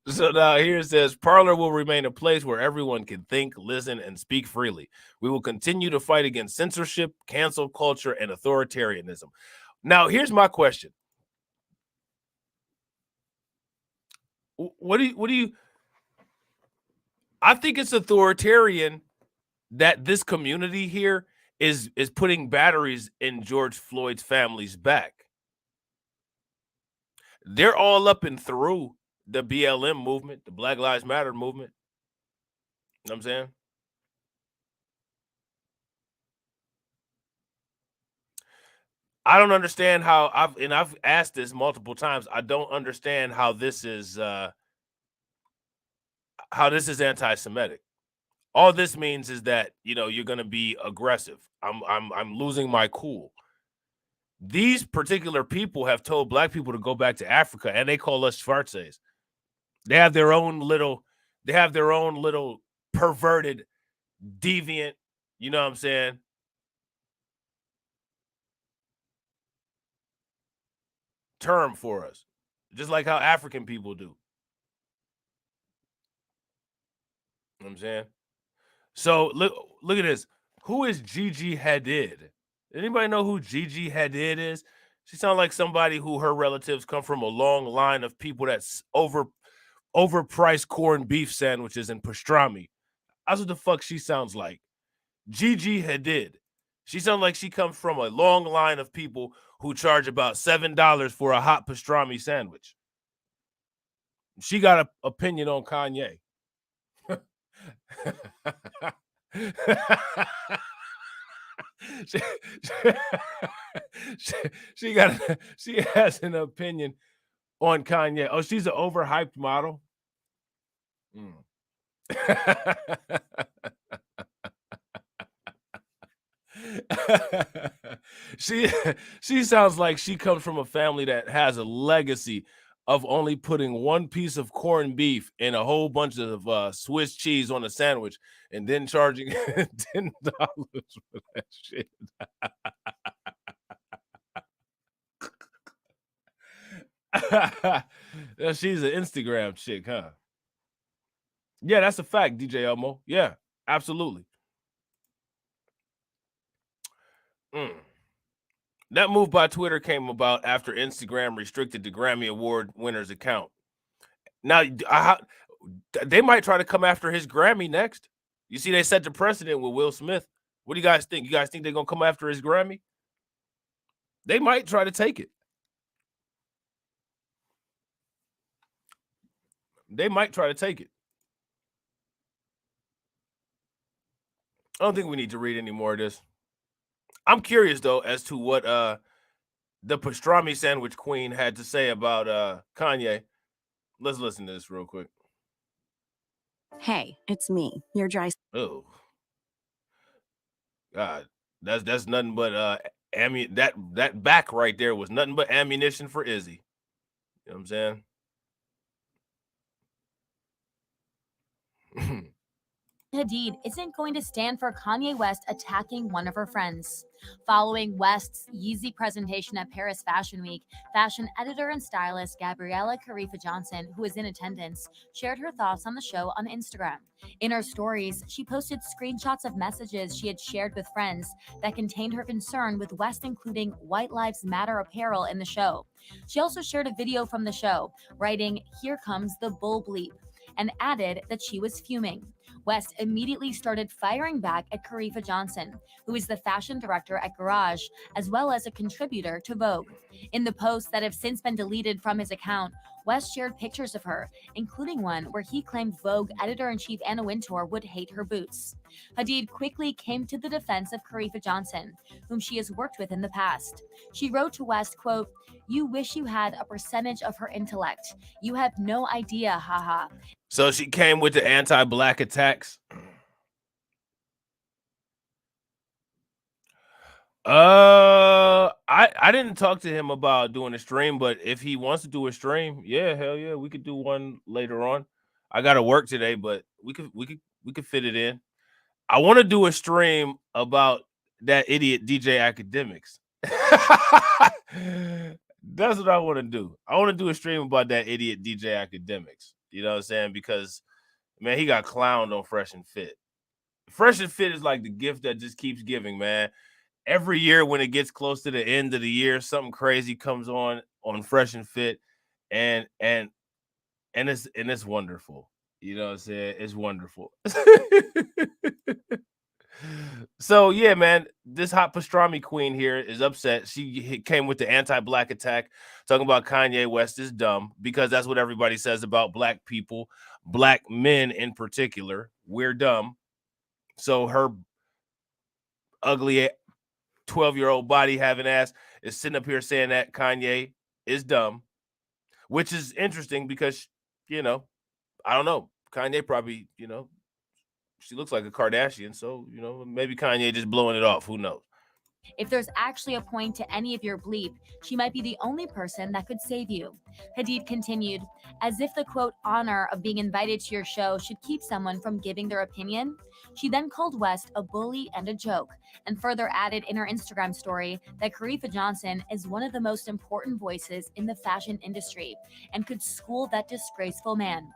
So now here it says Parler will remain a place where everyone can think, listen, and speak freely. We will continue to fight against censorship, cancel culture, and authoritarianism. Now, here's my question. What do you I think it's authoritarian that this community here is putting batteries in George Floyd's family's back. They're all up and through the BLM movement, the Black Lives Matter movement. You know what I'm saying? I don't understand how I've asked this multiple times. I don't understand how this is anti-Semitic. All this means is that you're going to be aggressive. I'm losing my cool. these particular people have told black people to go back to Africa, and they call us Schwarzes. They have their own little, perverted, deviant, you know what I'm saying, term for us, just like how African people do. You know what I'm saying? So look at this. Who is Gigi Hadid? Anybody know who Gigi Hadid is? She sounds like somebody who her relatives come from a long line of people that's overpriced corned beef sandwiches and pastrami. That's what the fuck she sounds like. Gigi Hadid. She sounds like she comes from a long line of people who charge about $7 for a hot pastrami sandwich. She got an opinion on Kanye. she, she has an opinion on Kanye. Oh, she's an overhyped model. Mm. she she sounds like she comes from a family that has a legacy of only putting one piece of corned beef and a whole bunch of Swiss cheese on a sandwich and then charging $10 for that shit. She's an Instagram chick, huh? Yeah, that's a fact, DJ Elmo. Yeah, absolutely. Mm. That move by Twitter came about after Instagram restricted the Grammy Award winner's account. Now, they might try to come after his Grammy next. You see, they set the precedent with Will Smith. What do you guys think? You guys think they're gonna come after his Grammy? They might try to take it. They might try to take it. I don't think we need to read any more of this. I'm curious though as to what the pastrami sandwich queen had to say about Kanye. Let's listen to this real quick. Hey, it's me, your dry. Oh God, that's nothing but that back right there was nothing but ammunition for Izzy. You know what I'm saying? Hadid isn't going to stand for Kanye West attacking one of her friends. Following West's Yeezy presentation at Paris Fashion Week, fashion editor and stylist Gabriella Carifa Johnson, who was in attendance, shared her thoughts on the show on Instagram. In her stories, she posted screenshots of messages she had shared with friends that contained her concern with West including White Lives Matter apparel in the show. She also shared a video from the show, writing, "Here comes the bull bleep," and added that she was fuming. West immediately started firing back at Carifa Johnson, who is the fashion director at Garage, as well as a contributor to Vogue. In the posts that have since been deleted from his account, West shared pictures of her, including one where he claimed Vogue editor-in-chief Anna Wintour would hate her boots. Hadid quickly came to the defense of Carifa Johnson, whom she has worked with in the past. She wrote to West, quote, "You wish you had a percentage of her intellect. You have no idea, haha." So she came with the anti-black attacks. I didn't talk to him about doing a stream, but if he wants to do a stream, yeah, hell yeah, we could do one later on. I got to work today, but we could fit it in. I want to do a stream about that idiot DJ Academics. That's what I want to do. I want to do a stream about that idiot DJ Academics. You know what I'm saying? Because man, he got clowned on Fresh and Fit. Fresh and Fit is like the gift that just keeps giving, man. Every year when it gets close to the end of the year, something crazy comes on Fresh and Fit, and it's wonderful. You know what I'm saying? It's wonderful. So yeah, man, this hot pastrami queen here is upset. She came with the anti-black attack, talking about Kanye West is dumb because that's what everybody says about black people, black men in particular. We're dumb. So her ugly 12-year-old body having ass is sitting up here saying that Kanye is dumb, which is interesting because you know, I don't know. Kanye probably, she looks like a Kardashian, so maybe Kanye just blowing it off. Who knows? If there's actually a point to any of your bleep, she might be the only person that could save you. Hadid continued, as if the quote honor of being invited to your show should keep someone from giving their opinion. She then called West a bully and a joke, and further added in her Instagram story that Karifa Johnson is one of the most important voices in the fashion industry and could school that disgraceful man.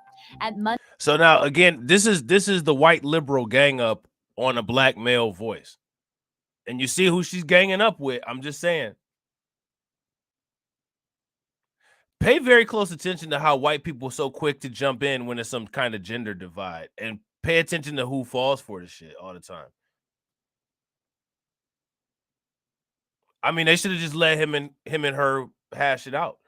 So now again, this is the white liberal gang up on a black male voice. And you see who she's ganging up with. I'm just saying. Pay very close attention to how white people are so quick to jump in when there's some kind of gender divide, and pay attention to who falls for this shit all the time. I mean, they should have just let him and her hash it out.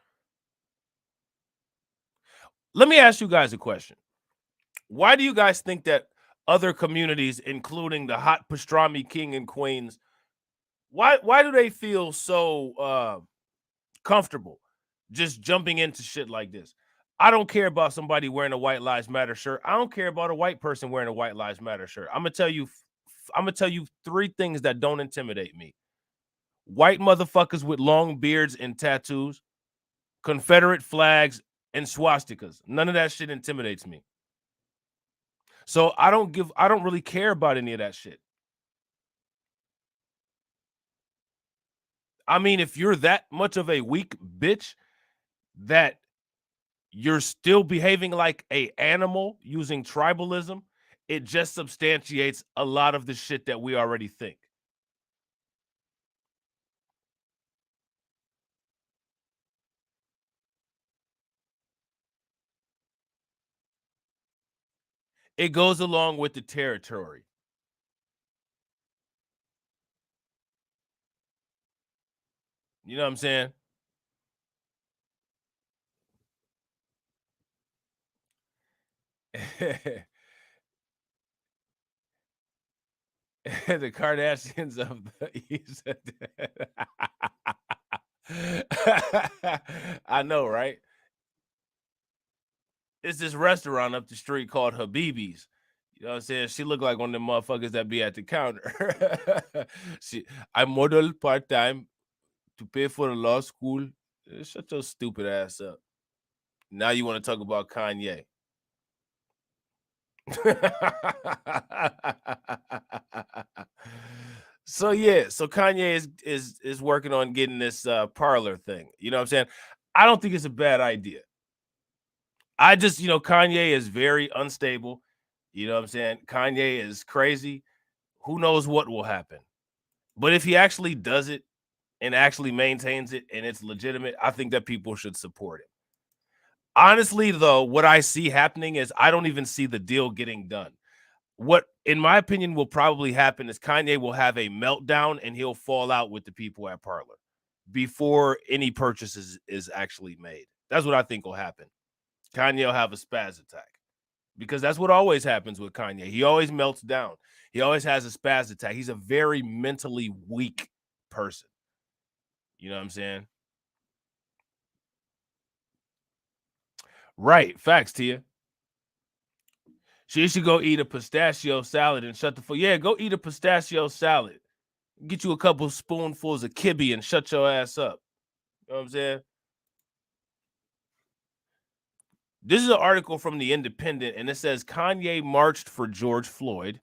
Let me ask you guys a question. Why do you guys think that other communities, including the hot pastrami king and queens, why do they feel so comfortable just jumping into shit like this? I don't care about somebody wearing a White Lives Matter shirt. I don't care about a white person wearing a White Lives Matter shirt. I'm gonna tell you 3 things that don't intimidate me. White motherfuckers with long beards and tattoos, Confederate flags, and swastikas. None of that shit intimidates me. So I don't really care about any of that shit. I mean, if you're that much of a weak bitch that you're still behaving like an animal using tribalism, it just substantiates a lot of the shit that we already think. It goes along with the territory. You know what I'm saying? The Kardashians of the East. I know, right? It's this restaurant up the street called Habibi's. You know what I'm saying? She looked like one of them motherfuckers that be at the counter. I model part-time to pay for the law school. Shut your stupid ass up. Now you want to talk about Kanye. So yeah, so Kanye is working on getting this parlor thing. You know what I'm saying? I don't think it's a bad idea. I just, Kanye is very unstable. You know what I'm saying? Kanye is crazy. Who knows what will happen? But if he actually does it and actually maintains it and it's legitimate, I think that people should support it. Honestly, though, what I see happening is I don't even see the deal getting done. What, in my opinion, will probably happen is Kanye will have a meltdown and he'll fall out with the people at Parler before any purchases is actually made. That's what I think will happen. Kanye will have a spaz attack because that's what always happens with Kanye. He always melts down. He always has a spaz attack. He's a very mentally weak person. You know what I'm saying? Right. Facts, Tia. She should go eat a pistachio salad and shut the fuck. Yeah, go eat a pistachio salad. Get you a couple spoonfuls of kibbe and shut your ass up. You know what I'm saying? This is an article from The Independent, and it says Kanye marched for George Floyd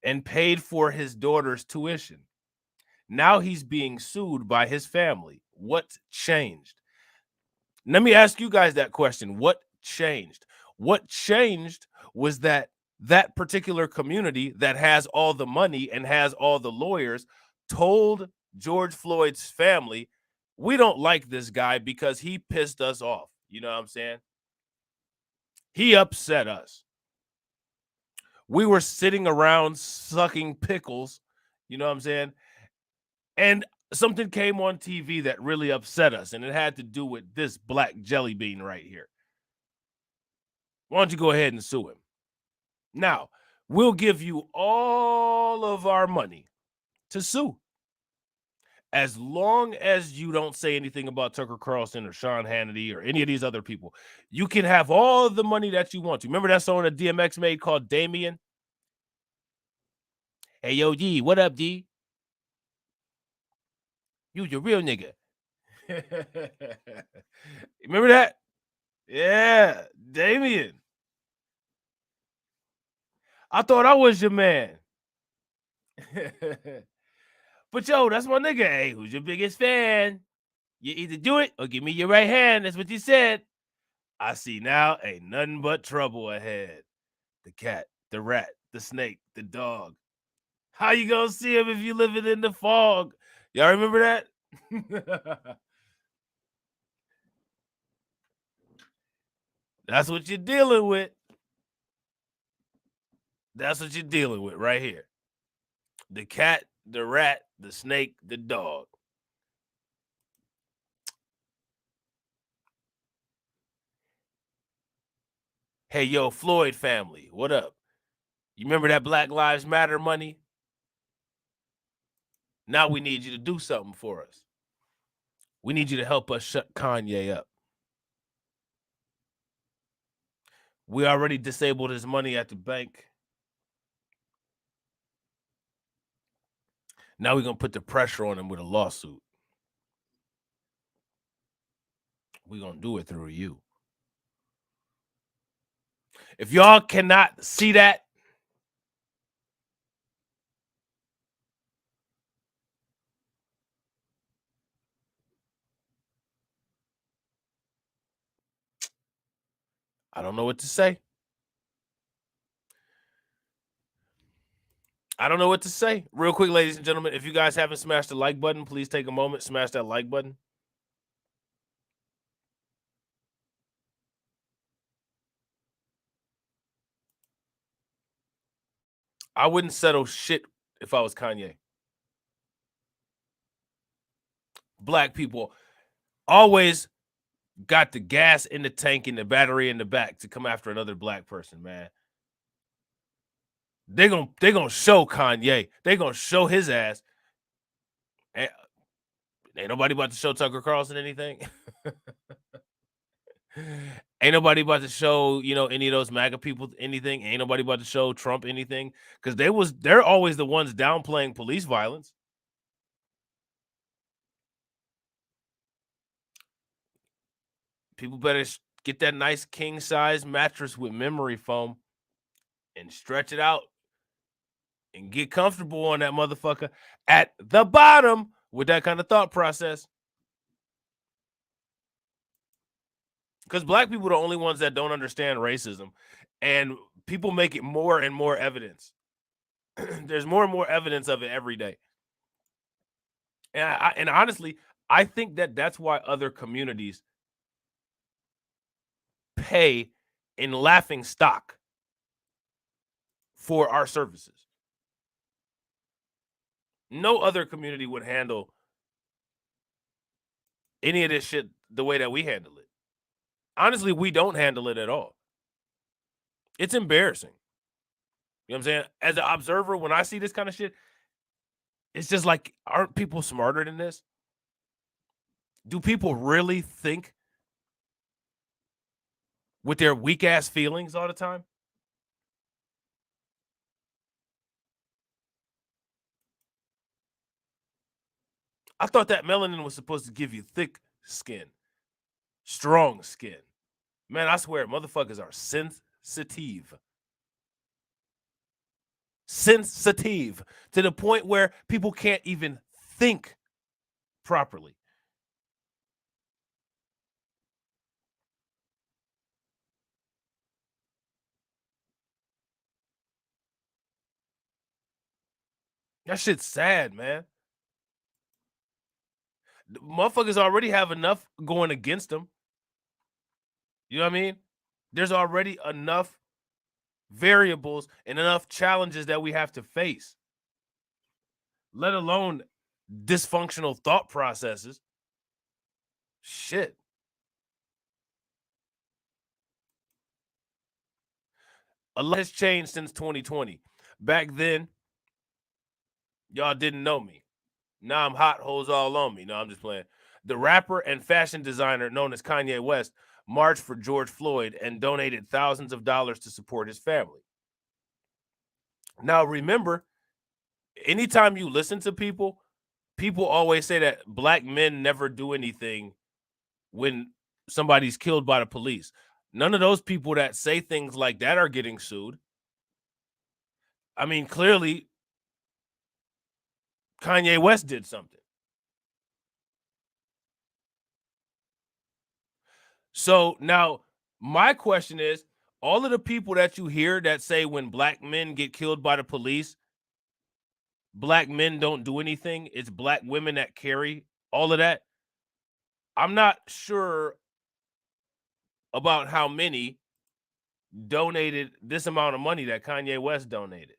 and paid for his daughter's tuition. Now he's being sued by his family. What changed? Let me ask you guys that question. What changed? What changed was that particular community that has all the money and has all the lawyers told George Floyd's family, we don't like this guy because he pissed us off. You know what I'm saying? He upset us. We were sitting around sucking pickles. You know what I'm saying? And something came on TV that really upset us, and it had to do with this black jelly bean right here. Why don't you go ahead and sue him? Now, we'll give you all of our money to sue. As long as you don't say anything about Tucker Carlson or Sean Hannity or any of these other people, you can have all the money that you want to. Remember that song that DMX made called Damien? Hey, yo, G, what up, D? You your real nigga. Remember that? Yeah, Damien. I thought I was your man. But yo, that's my nigga. Hey, who's your biggest fan? You either do it or give me your right hand. That's what you said. I see now ain't nothing but trouble ahead. The cat, the rat, the snake, the dog. How you gonna see him if you living in the fog? Y'all remember that? That's what you're dealing with. That's what you're dealing with right here. The cat, the rat, the snake, the dog. Hey, yo, Floyd family, what up? You remember that Black Lives Matter money? Now we need you to do something for us. We need you to help us shut Kanye up. We already disabled his money at the bank. Now we're going to put the pressure on him with a lawsuit. We're going to do it through you. If y'all cannot see that, I don't know what to say. I don't know what to say. Real quick, ladies and gentlemen, if you guys haven't smashed the like button, please take a moment, smash that like button. I wouldn't settle shit if I was Kanye. Black people always got the gas in the tank and the battery in the back to come after another black person, man. They gonna show Kanye. They gonna show his ass. Ain't nobody about to show Tucker Carlson anything. Ain't nobody about to show, any of those MAGA people anything. Ain't nobody about to show Trump anything. Because they're always the ones downplaying police violence. People better get that nice king-size mattress with memory foam and stretch it out and get comfortable on that motherfucker at the bottom with that kind of thought process. Because black people are the only ones that don't understand racism, and people make it more and more evidence. There's more and more evidence of it every day. And honestly, I think that's why other communities pay in laughing stock for our services. No other community would handle any of this shit the way that we handle it. Honestly, we don't handle it at all. It's embarrassing. You know what I'm saying? As an observer, when I see this kind of shit, it's just like, aren't people smarter than this? Do people really think with their weak ass feelings all the time? I thought that melanin was supposed to give you thick skin, strong skin. Man, I swear, motherfuckers are sensitive. Sensitive to the point where people can't even think properly. That shit's sad, man. The motherfuckers already have enough going against them. You know what I mean? There's already enough variables and enough challenges that we have to face, let alone dysfunctional thought processes. Shit. A lot has changed since 2020. Back then, y'all didn't know me. Now I'm hot, hoes all on me. No, I'm just playing. The rapper and fashion designer known as Kanye West marched for George Floyd and donated thousands of dollars to support his family. Now, remember, anytime you listen to people people always say that black men never do anything when somebody's killed by the police. None of those people that say things like that are getting sued. I mean, clearly, Kanye West did something. So now my question is, all of the people that you hear that say when black men get killed by the police, black men don't do anything, it's black women that carry all of that. I'm not sure about how many donated this amount of money that Kanye West donated.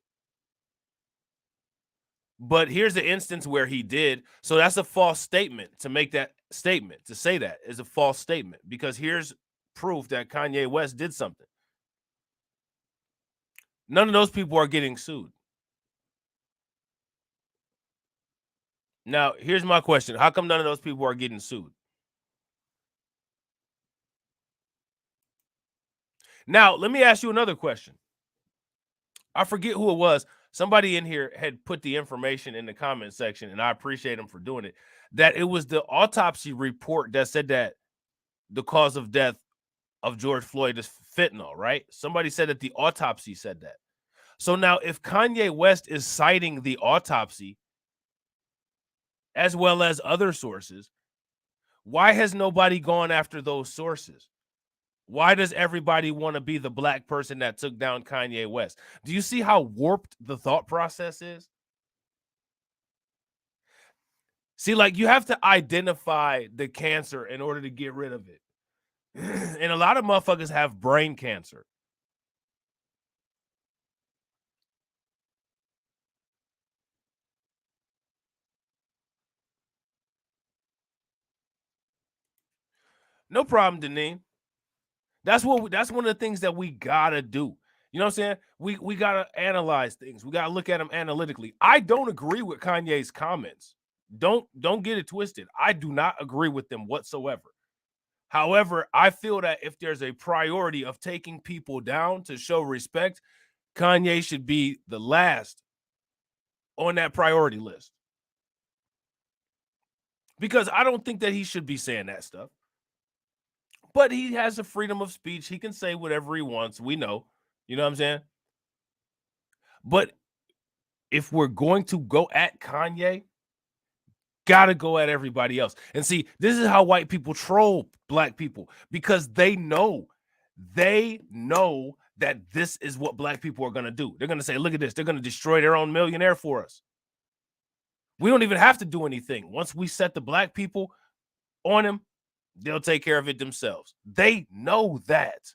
But here's an instance where he did. So that's a false statement. To make that statement, to say that is a false statement, because here's proof that Kanye West did something. None of those people are getting sued. Now, here's my question. How come none of those people are getting sued? Now, let me ask you another question. I forget who it was. Somebody in here had put the information in the comment section, and I appreciate them for doing it, that it was the autopsy report that said that the cause of death of George Floyd is fentanyl, right? Somebody said that the autopsy said that. So now if Kanye West is citing the autopsy as well as other sources, why has nobody gone after those sources? Why does everybody want to be the black person that took down Kanye West? Do you see how warped the thought process is? See, like, you have to identify the cancer in order to get rid of it. And a lot of motherfuckers have brain cancer. No problem, Deneen. That's one of the things that we gotta do. You know what I'm saying? We gotta analyze things. We gotta look at them analytically. I don't agree with Kanye's comments. Don't get it twisted. I do not agree with them whatsoever. However, I feel that if there's a priority of taking people down to show respect, Kanye should be the last on that priority list. Because I don't think that he should be saying that stuff. But he has a freedom of speech. He can say whatever he wants. We know. You know what I'm saying? But if we're going to go at Kanye, gotta go at everybody else. And see, this is how white people troll black people, because they know that this is what black people are going to do. They're going to say, look at this. They're going to destroy their own millionaire for us. We don't even have to do anything. Once we set the black people on him, they'll take care of it themselves. They know that.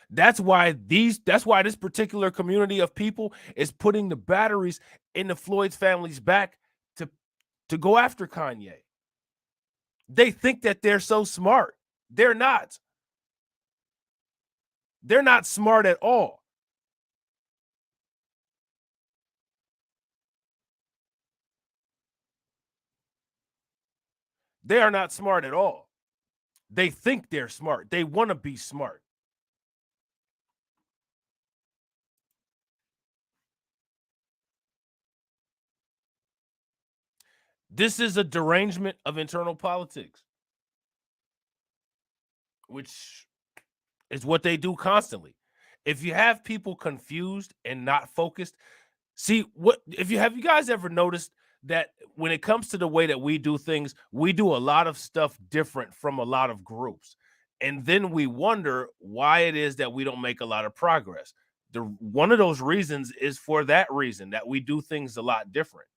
That's why this particular community of people is putting the batteries in the Floyd's family's back to go after Kanye. They think that they're so smart. They're not. They're not smart at all. They are not smart at all. They think they're smart. They want to be smart. This is a derangement of internal politics, which is what they do constantly. If you have people confused and not focused, see, what if you guys ever noticed that when it comes to the way that we do things, we do a lot of stuff different from a lot of groups. And then we wonder why it is that we don't make a lot of progress. One of those reasons is for that reason, that we do things a lot different.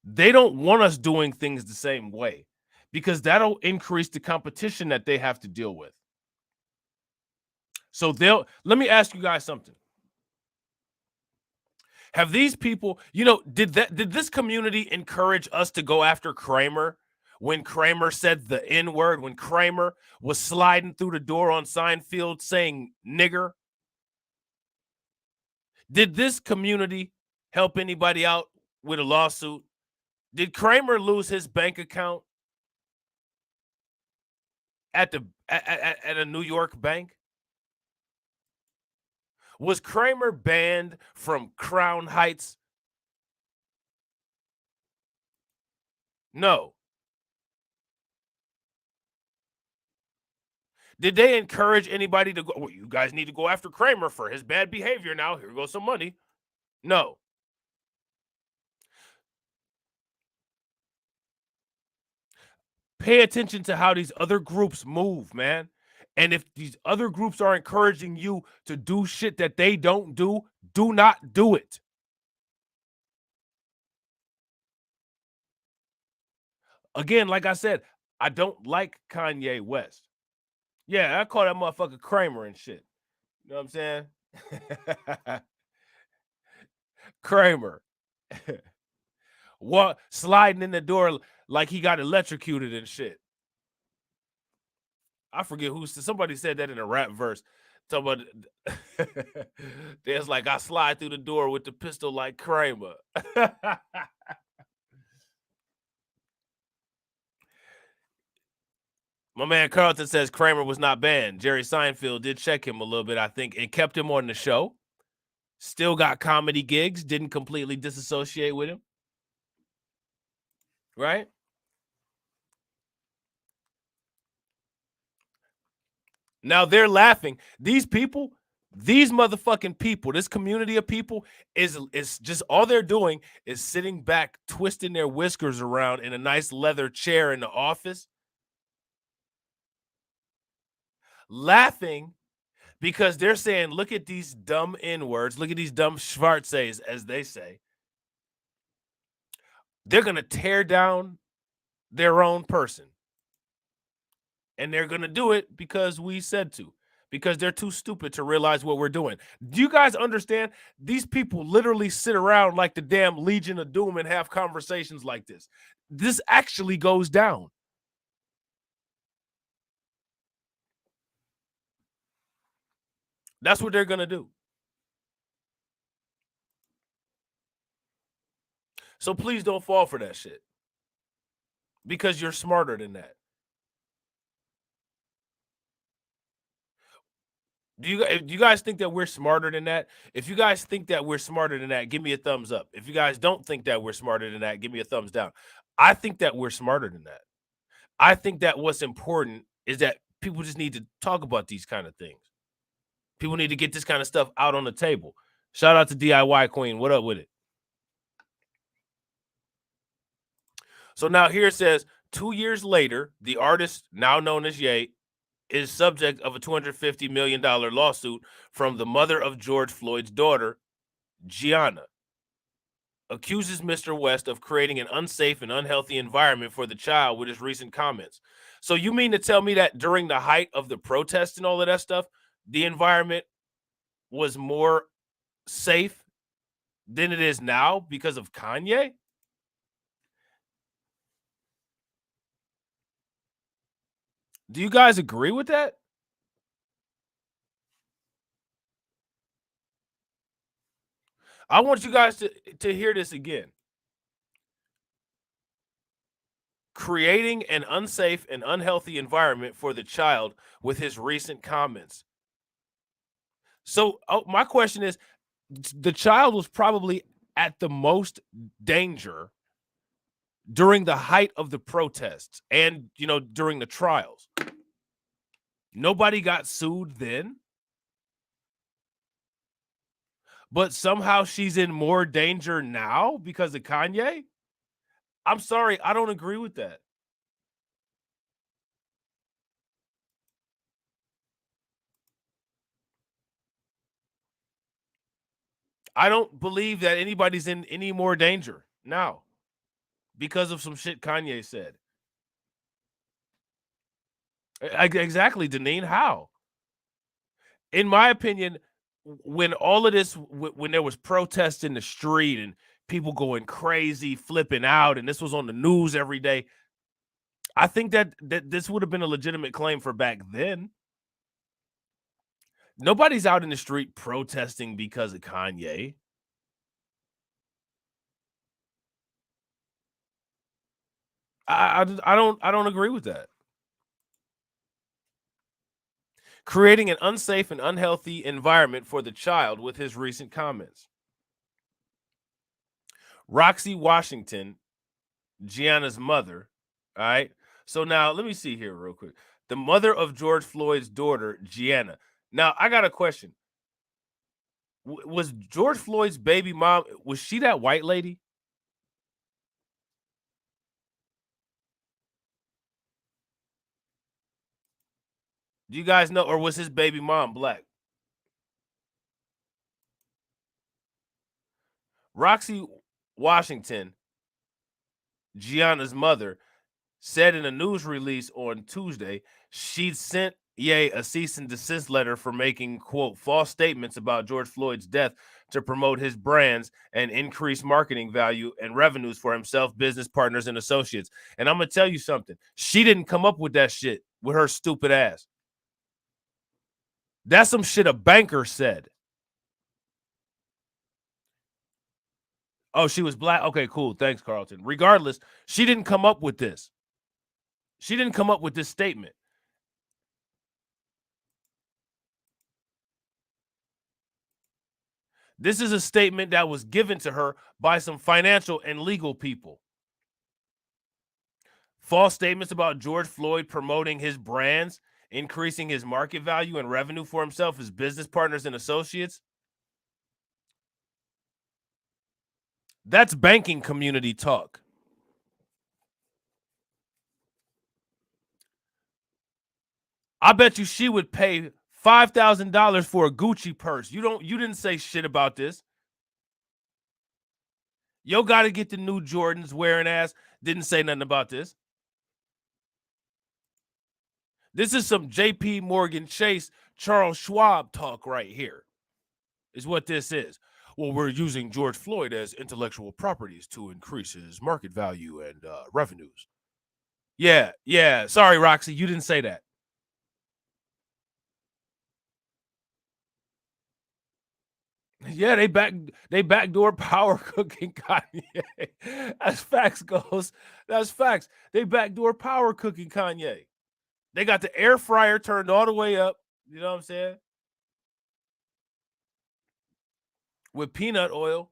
They don't want us doing things the same way, because that'll increase the competition that they have to deal with. So let me ask you guys something. Have these people, did this community encourage us to go after Kramer when Kramer said the N-word, when Kramer was sliding through the door on Seinfeld saying nigger? Did this community help anybody out with a lawsuit? Did Kramer lose his bank account at a New York bank? Was Kramer banned from Crown Heights? No. Did they encourage anybody to go? Well, you guys need to go after Kramer for his bad behavior now. Here goes some money. No. Pay attention to how these other groups move, man. And if these other groups are encouraging you to do shit that they don't do, do not do it. Again, like I said, I don't like Kanye West. Yeah, I call that motherfucker Kramer and shit. You know what I'm saying? Kramer. What, sliding in the door like he got electrocuted and shit. I forget somebody said that in a rap verse. Talking about there's like I slide through the door with the pistol like Kramer. My man Carlton says Kramer was not banned. Jerry Seinfeld did check him a little bit, I think, and kept him on the show. Still got comedy gigs, didn't completely disassociate with him. Right? Now they're laughing. These people, these motherfucking people, this community of people is just all they're doing is sitting back, twisting their whiskers around in a nice leather chair in the office, laughing because they're saying, look at these dumb N-words, look at these dumb Schwarzes, as they say. They're going to tear down their own person. And they're going to do it because we said to, because they're too stupid to realize what we're doing. Do you guys understand? These people literally sit around like the damn Legion of Doom and have conversations like this. This actually goes down. That's what they're going to do. So please don't fall for that shit. Because you're smarter than that. Do you guys think that we're smarter than that? If you guys think that we're smarter than that, give me a thumbs up. If you guys don't think that we're smarter than that, give me a thumbs down. I think that we're smarter than that. I think that what's important is that people just need to talk about these kind of things. People need to get this kind of stuff out on the table. Shout out to DIY Queen. What up with it? So now here it says 2 years later, the artist, now known as Ye, is subject of a $250 million lawsuit from the mother of George Floyd's daughter, Gianna, accuses Mr. West of creating an unsafe and unhealthy environment for the child with his recent comments. So you mean to tell me that during the height of the protests and all of that stuff, the environment was more safe than it is now because of Kanye? Do you guys agree with that? I want you guys to hear this again. Creating an unsafe and unhealthy environment for the child with his recent comments. So my question is, the child was probably at the most danger during the height of the protests and, during the trials. Nobody got sued then. But somehow she's in more danger now because of Kanye? I'm sorry, I don't agree with that. I don't believe that anybody's in any more danger now because of some shit Kanye said. Exactly, Deneen. How? In my opinion, when all of this, when there was protests in the street and people going crazy, flipping out, and this was on the news every day, I think that this would have been a legitimate claim for back then. Nobody's out in the street protesting because of Kanye. I don't agree with that. creating an unsafe and unhealthy environment for the child with his recent comments. Roxy Washington, Gianna's mother, all right? So now let me see here real quick. The mother of George Floyd's daughter, Gianna. Now, I got a question. Was George Floyd's baby mom, was she that white lady? Do you guys know, or was his baby mom black? Roxy Washington, Gianna's mother, said in a news release on Tuesday she'd sent Ye a cease and desist letter for making, quote, false statements about George Floyd's death to promote his brands and increase marketing value and revenues for himself, business partners, and associates. And I'm going to tell you something. She didn't come up with that shit with her stupid ass. That's some shit a banker said. Oh, she was black? Okay, cool. Thanks, Carlton. Regardless, she didn't come up with this. She didn't come up with this statement. This is a statement that was given to her by some financial and legal people. False statements about George Floyd promoting his brands, increasing his market value and revenue for himself, his business partners and associates. That's banking community talk. I bet you she would pay $5,000 for a Gucci purse. You didn't say shit about this. Yo got to get the new Jordans wearing ass. Didn't say nothing about this. This is some JP Morgan Chase, Charles Schwab talk right here, is what this is. Well, we're using George Floyd as intellectual properties to increase his market value and revenues. Yeah. Sorry, Roxy, you didn't say that. Yeah, they backdoor power cooking Kanye. That's facts, Ghost. That's facts. They backdoor power cooking Kanye. They got the air fryer turned all the way up. You know what I'm saying? With peanut oil.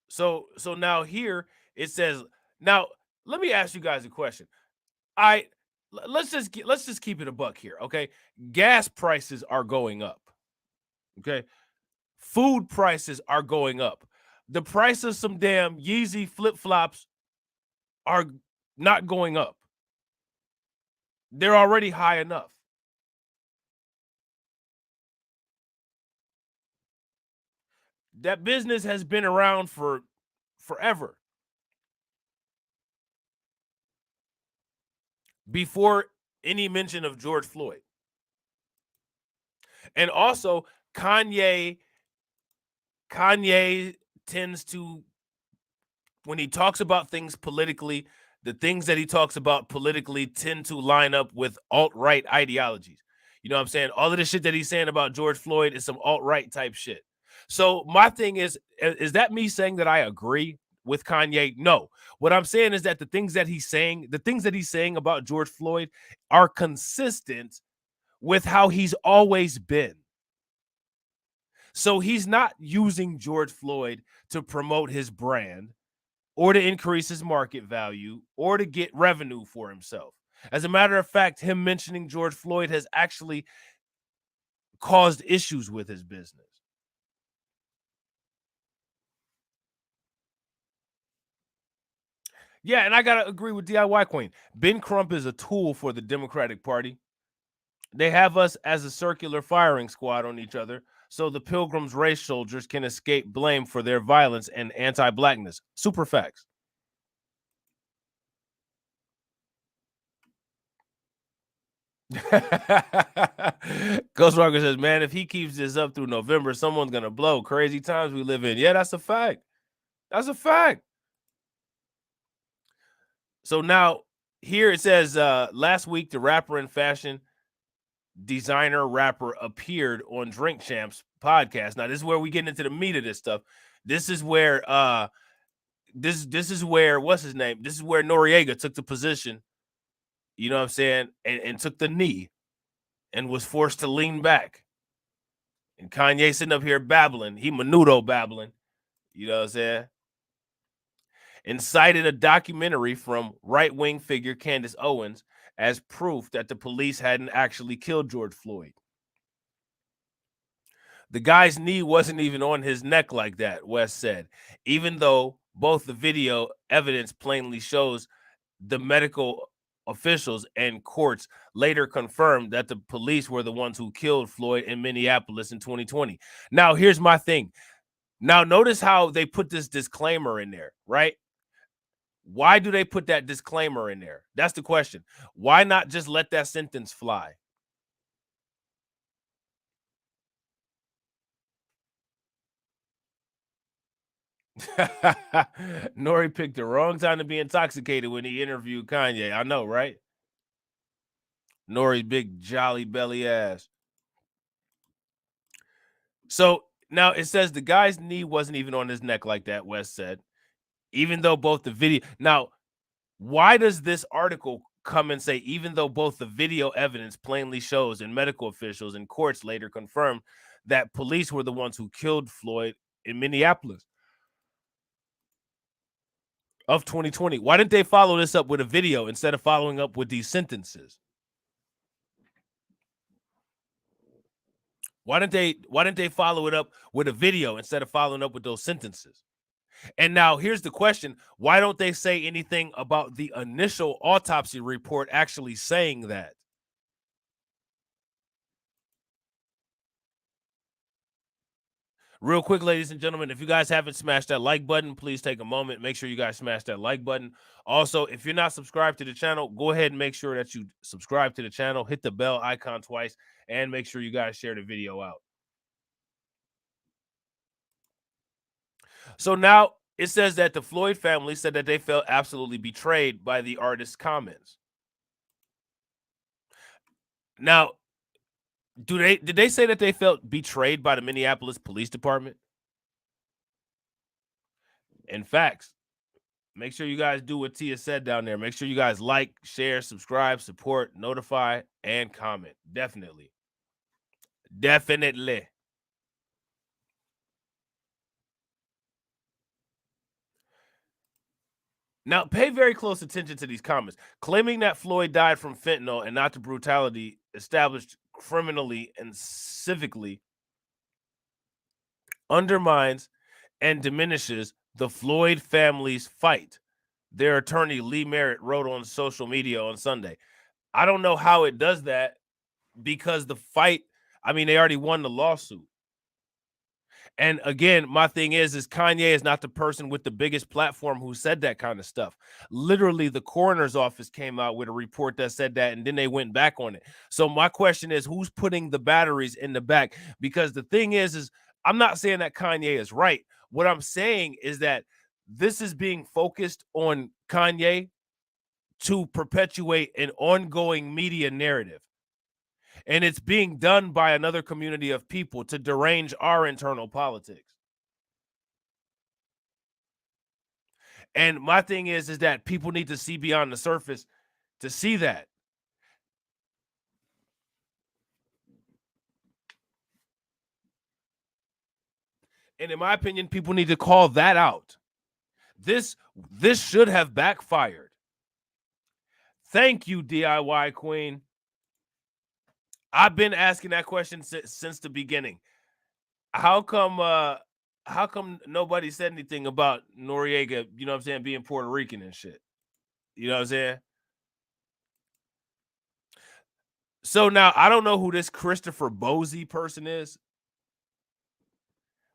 So now here it says, now let me ask you guys a question. Let's just keep it a buck here, okay? Gas prices are going up. Okay? Food prices are going up. The price of some damn Yeezy flip-flops are not going up. They're already high enough. That business has been around for forever. Before any mention of George Floyd. And also, Kanye tends to, when he talks about things politically, the things that he talks about politically tend to line up with alt-right ideologies. You know what I'm saying? All of the shit that he's saying about George Floyd is some alt-right type shit. So my thing is that me saying that I agree with Kanye? No. What I'm saying is that the things that he's saying about George Floyd are consistent with how he's always been. So he's not using George Floyd to promote his brand or to increase his market value or to get revenue for himself. As a matter of fact, him mentioning George Floyd has actually caused issues with his business. Yeah, and I got to agree with DIY Queen. Ben Crump is a tool for the Democratic Party. They have us as a circular firing squad on each other so the Pilgrims race soldiers can escape blame for their violence and anti-blackness. Super facts. Ghost Rocker says, man, if he keeps this up through November, someone's going to blow. Crazy times we live in. Yeah, that's a fact. That's a fact. So now here it says, last week, the rapper and fashion designer rapper appeared on Drink Champs podcast. Now, this is where we get into the meat of this stuff. This is where this is where, what's his name? This is where Noriega took the position you know what I'm saying, and took the knee and was forced to lean back. And Kanye sitting up here babbling, he menudo babbling, you know what I'm saying? And cited a documentary from right-wing figure Candace Owens as proof that the police hadn't actually killed George Floyd. The guy's knee wasn't even on his neck like that, West said, even though both the video evidence plainly shows the medical officials and courts later confirmed that the police were the ones who killed Floyd in Minneapolis in 2020. Now, here's my thing. Now, notice how they put this disclaimer in there, right? Why do they put that disclaimer in there? That's the question. Why not just let that sentence fly? N.o.r.e picked the wrong time to be intoxicated when he interviewed Kanye. I know, right? N.o.r.e's big jolly belly ass. So now it says the guy's knee wasn't even on his neck like that, West said, even though both the video. Now, why does this article come and say, even though both the video evidence plainly shows and medical officials and courts later confirmed that police were the ones who killed Floyd in Minneapolis of 2020? Why didn't they follow this up with a video instead of following up with these sentences? Why didn't they follow it up with a video instead of following up with those sentences? And now here's the question. Why don't they say anything about the initial autopsy report actually saying that? Real quick, ladies and gentlemen, if you guys haven't smashed that like button, please take a moment. Make sure you guys smash that like button. Also, if you're not subscribed to the channel, go ahead and make sure that you subscribe to the channel. Hit the bell icon twice and make sure you guys share the video out. So now it says that the Floyd family said that they felt absolutely betrayed by the artist's comments. Now, did they say that they felt betrayed by the Minneapolis Police Department? In fact, make sure you guys do what Tia said down there. Make sure you guys like, share, subscribe, support, notify, and comment. Definitely. Definitely. Now, pay very close attention to these comments. Claiming that Floyd died from fentanyl and not the brutality established criminally and civically undermines and diminishes the Floyd family's fight, their attorney Lee Merritt wrote on social media on Sunday. I don't know how it does that because the fight, I mean, they already won the lawsuit. And again, my thing is Kanye is not the person with the biggest platform who said that kind of stuff. Literally, the coroner's office came out with a report that said that, and then they went back on it. So my question is, who's putting the batteries in the back? Because the thing is I'm not saying that Kanye is right. What I'm saying is that this is being focused on Kanye to perpetuate an ongoing media narrative. And it's being done by another community of people to derange our internal politics. And my thing is that people need to see beyond the surface to see that. And in my opinion, people need to call that out. This should have backfired. Thank you, DIY Queen. I've been asking that question since the beginning. How come nobody said anything about Noriega, you know what I'm saying, being Puerto Rican and shit? You know what I'm saying? So now I don't know who this Christopher Bosey person is,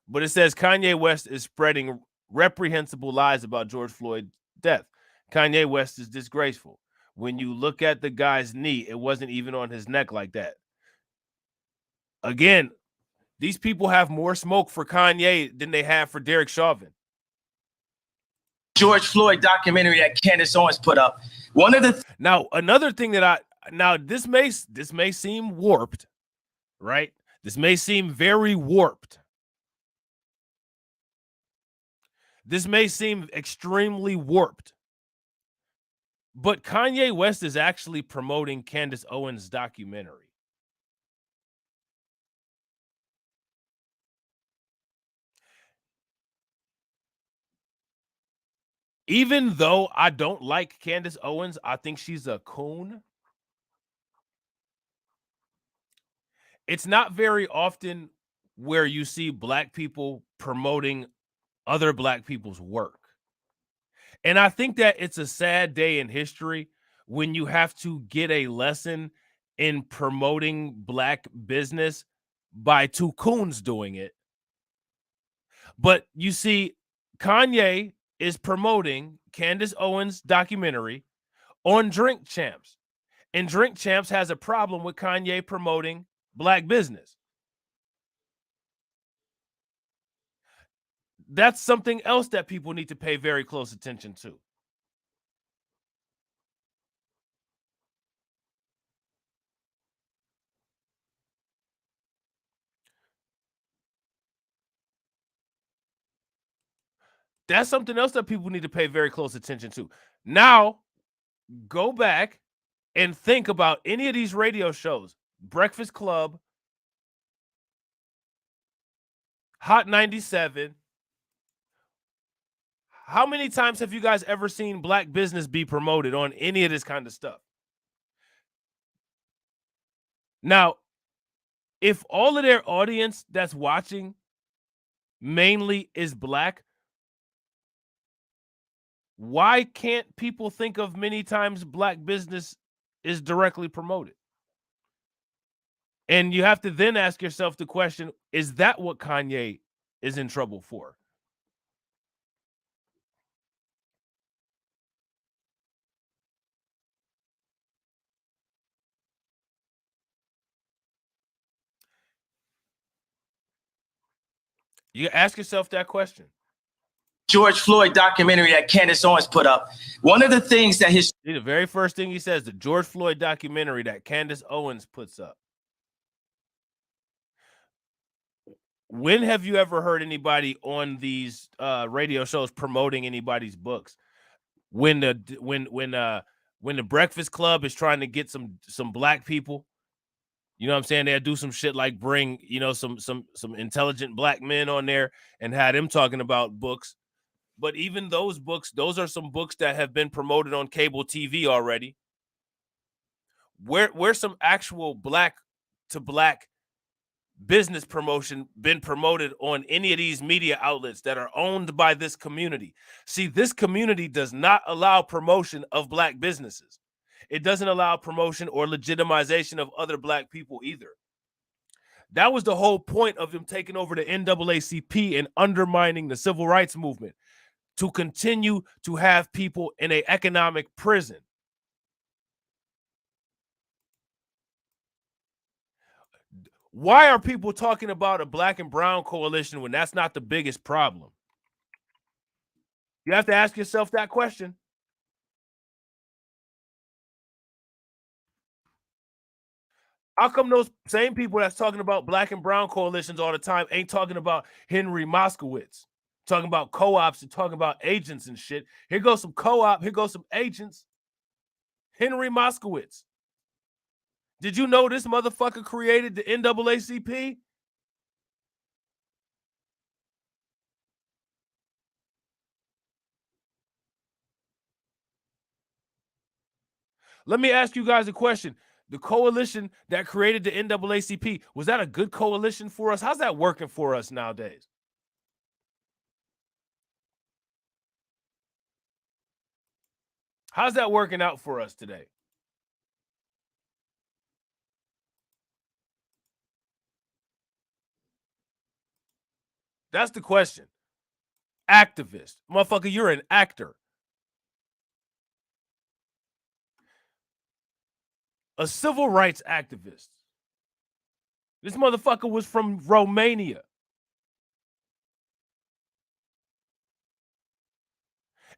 but it says Kanye West is spreading reprehensible lies about George Floyd's death. Kanye West is disgraceful. When you look at the guy's knee, it wasn't even on his neck like that. Again, these people have more smoke for Kanye than they have for Derek Chauvin. George Floyd documentary that Candace Owens put up. One of the now another thing that this may seem warped, right? This may seem very warped. This may seem extremely warped. But Kanye West is actually promoting Candace Owens' documentary. Even though I don't like Candace Owens, I think she's a coon. It's not very often where you see black people promoting other black people's work. And I think that it's a sad day in history when you have to get a lesson in promoting black business by two coons doing it. But you see, Kanye is promoting Candace Owens' documentary on Drink Champs. And Drink Champs has a problem with Kanye promoting black business. That's something else that people need to pay very close attention to. That's something else that people need to pay very close attention to. Now, go back and think about any of these radio shows, Breakfast Club, Hot 97. How many times have you guys ever seen black business be promoted on any of this kind of stuff? Now, if all of their audience that's watching mainly is black, why can't people think of many times black business is directly promoted? And you have to then ask yourself the question, is that what Kanye is in trouble for? You ask yourself that question. George Floyd documentary that Candace Owens put up. One of the things that his The very first thing he says, the George Floyd documentary that Candace Owens puts up. When have you ever heard anybody on these radio shows promoting anybody's books? When the Breakfast Club is trying to get some black people, you know what I'm saying? They'll do some shit like bring, some intelligent black men on there and have them talking about books. But even those books, those are some books that have been promoted on cable TV already. Where's some actual black to black business promotion been promoted on any of these media outlets that are owned by this community? See, this community does not allow promotion of black businesses. It doesn't allow promotion or legitimization of other black people either. That was the whole point of them taking over the NAACP and undermining the civil rights movement, to continue to have people in an economic prison. Why are people talking about a black and brown coalition when that's not the biggest problem? You have to ask yourself that question. How come those same people that's talking about black and brown coalitions all the time ain't talking about Henry Moskowitz, talking about co-ops and talking about agents and shit? Here goes some co-op, here goes some agents. Henry Moskowitz. Did you know this motherfucker created the NAACP? Let me ask you guys a question. The coalition that created the NAACP, was that a good coalition for us? How's that working for us nowadays? How's that working out for us today? That's the question. Activist. Motherfucker, you're an actor. A civil rights activist. This motherfucker was from Romania.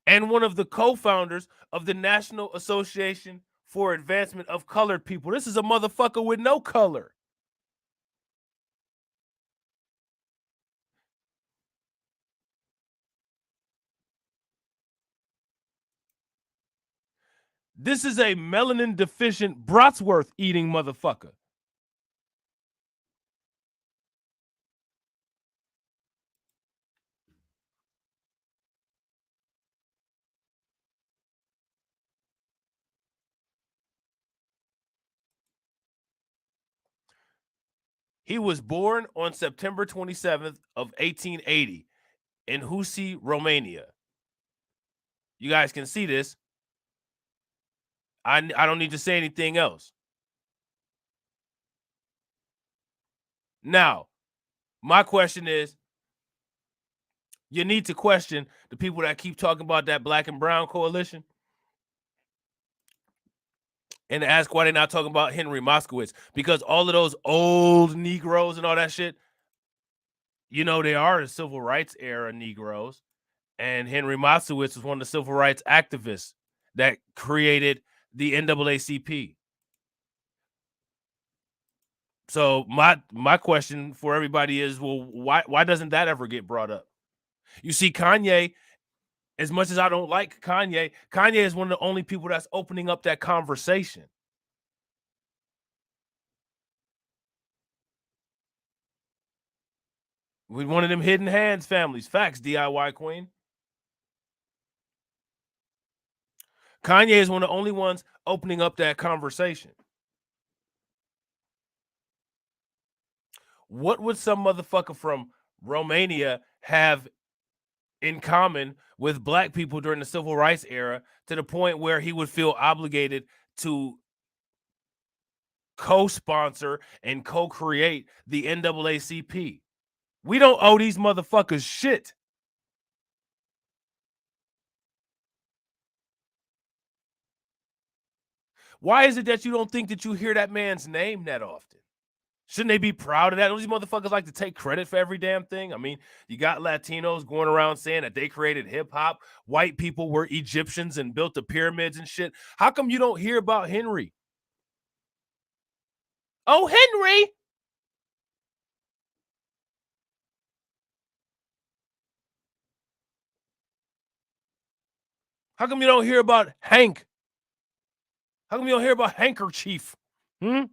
And one of the co-founders of the National Association for Advancement of Colored People. This is a motherfucker with no color. This is a melanin deficient Brotsworth eating motherfucker. He was born on September 27th of 1880 in Husi, Romania. You guys can see this. I don't need to say anything else. Now, my question is, you need to question the people that keep talking about that black and brown coalition and ask why they're not talking about Henry Moskowitz, because all of those old Negroes and all that shit, you know, they are the civil rights era Negroes. And Henry Moskowitz was one of the civil rights activists that created the NAACP. So my question for everybody is, well, why doesn't that ever get brought up? You see, Kanye, as much as I don't like Kanye is one of the only people that's opening up that conversation. With one of them hidden hands families. Facts, DIY Queen. Kanye is one of the only ones opening up that conversation. What would some motherfucker from Romania have in common with black people during the civil rights era to the point where he would feel obligated to co-sponsor and co-create the NAACP? We don't owe these motherfuckers shit. Why is it that you don't think that you hear that man's name that often? Shouldn't they be proud of that? Don't these motherfuckers like to take credit for every damn thing? I mean, you got Latinos going around saying that they created hip-hop. White people were Egyptians and built the pyramids and shit. How come you don't hear about Henry? Oh, Henry! How come you don't hear about Hank? How come you don't hear about Handkerchief? How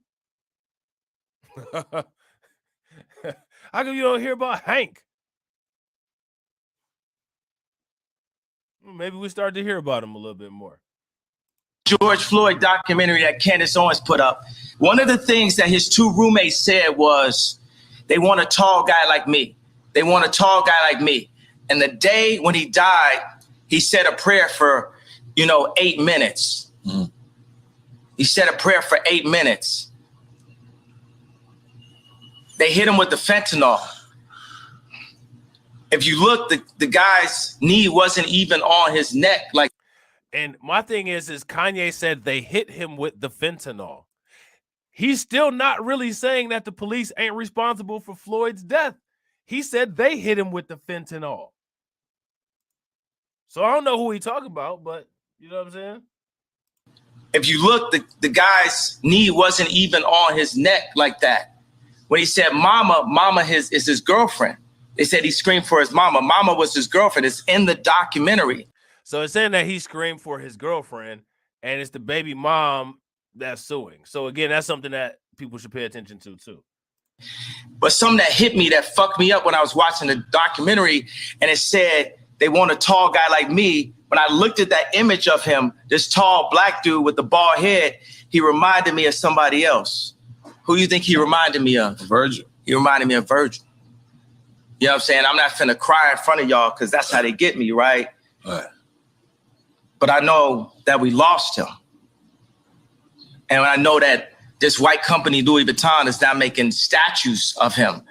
come you don't hear about Hank? Maybe we start to hear about him a little bit more. George Floyd documentary that Candace Owens put up, one of the things that his two roommates said was, they want a tall guy like me. They want a tall guy like me. And the day when he died, he said a prayer for, 8 minutes. Mm. He said a prayer for 8 minutes. They hit him with the fentanyl. If you look, the guy's knee wasn't even on his neck. And my thing is Kanye said they hit him with the fentanyl. He's still not really saying that the police ain't responsible for Floyd's death. He said they hit him with the fentanyl. So I don't know who he talking about, but you know what I'm saying? If you look, the guy's knee wasn't even on his neck like that. When he said mama is his girlfriend. They said he screamed for his mama. Mama was his girlfriend. It's in the documentary. So it's saying that he screamed for his girlfriend, and it's the baby mom that's suing. So again, that's something that people should pay attention to too. But something that hit me, that fucked me up when I was watching the documentary, and it said they want a tall guy like me. When I looked at that image of him, this tall black dude with the bald head, he reminded me of somebody else. Who do you think he reminded me of? Virgil. He reminded me of Virgil. You know what I'm saying? I'm not finna cry in front of y'all because that's how they get me, right? Right. But I know that we lost him. And I know that this white company, Louis Vuitton, is now making statues of him,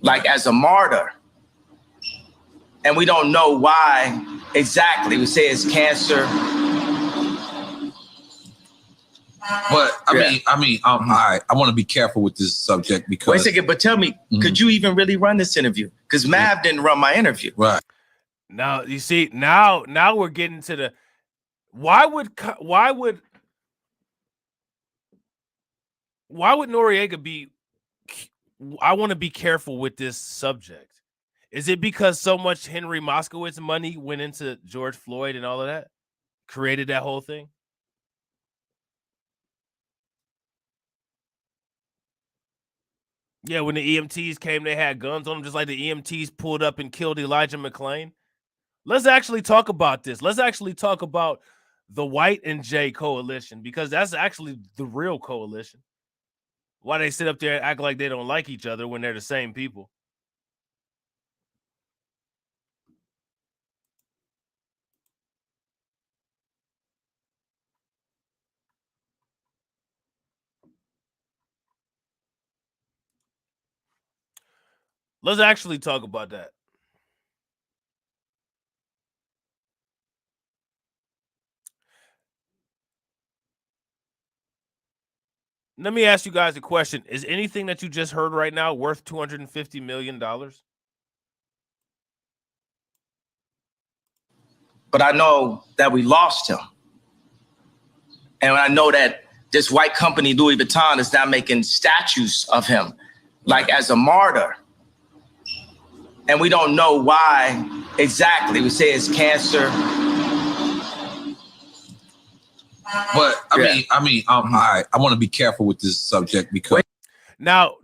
like as a martyr. And we don't know why exactly. We say it's cancer. But I mean, all right. I want to be careful with this subject because. Wait a second, but tell me, could you even really run this interview? Because Mav didn't run my interview. Right. Now you see, now we're getting to the why would Noriega be? I want to be careful with this subject. Is it because so much Henry Moskowitz money went into George Floyd and all of that, created that whole thing? Yeah, when the EMTs came, they had guns on them, just like the EMTs pulled up and killed Elijah McClain. Let's actually talk about this. Let's actually talk about the White and J coalition, because that's actually the real coalition. Why they sit up there and act like they don't like each other when they're the same people. Let's actually talk about that. Let me ask you guys a question. Is anything that you just heard right now worth $250 million? But I know that we lost him. And I know that this white company, Louis Vuitton, is now making statues of him, like as a martyr. And we don't know why exactly. We say it's cancer. But I want to be careful with this subject because now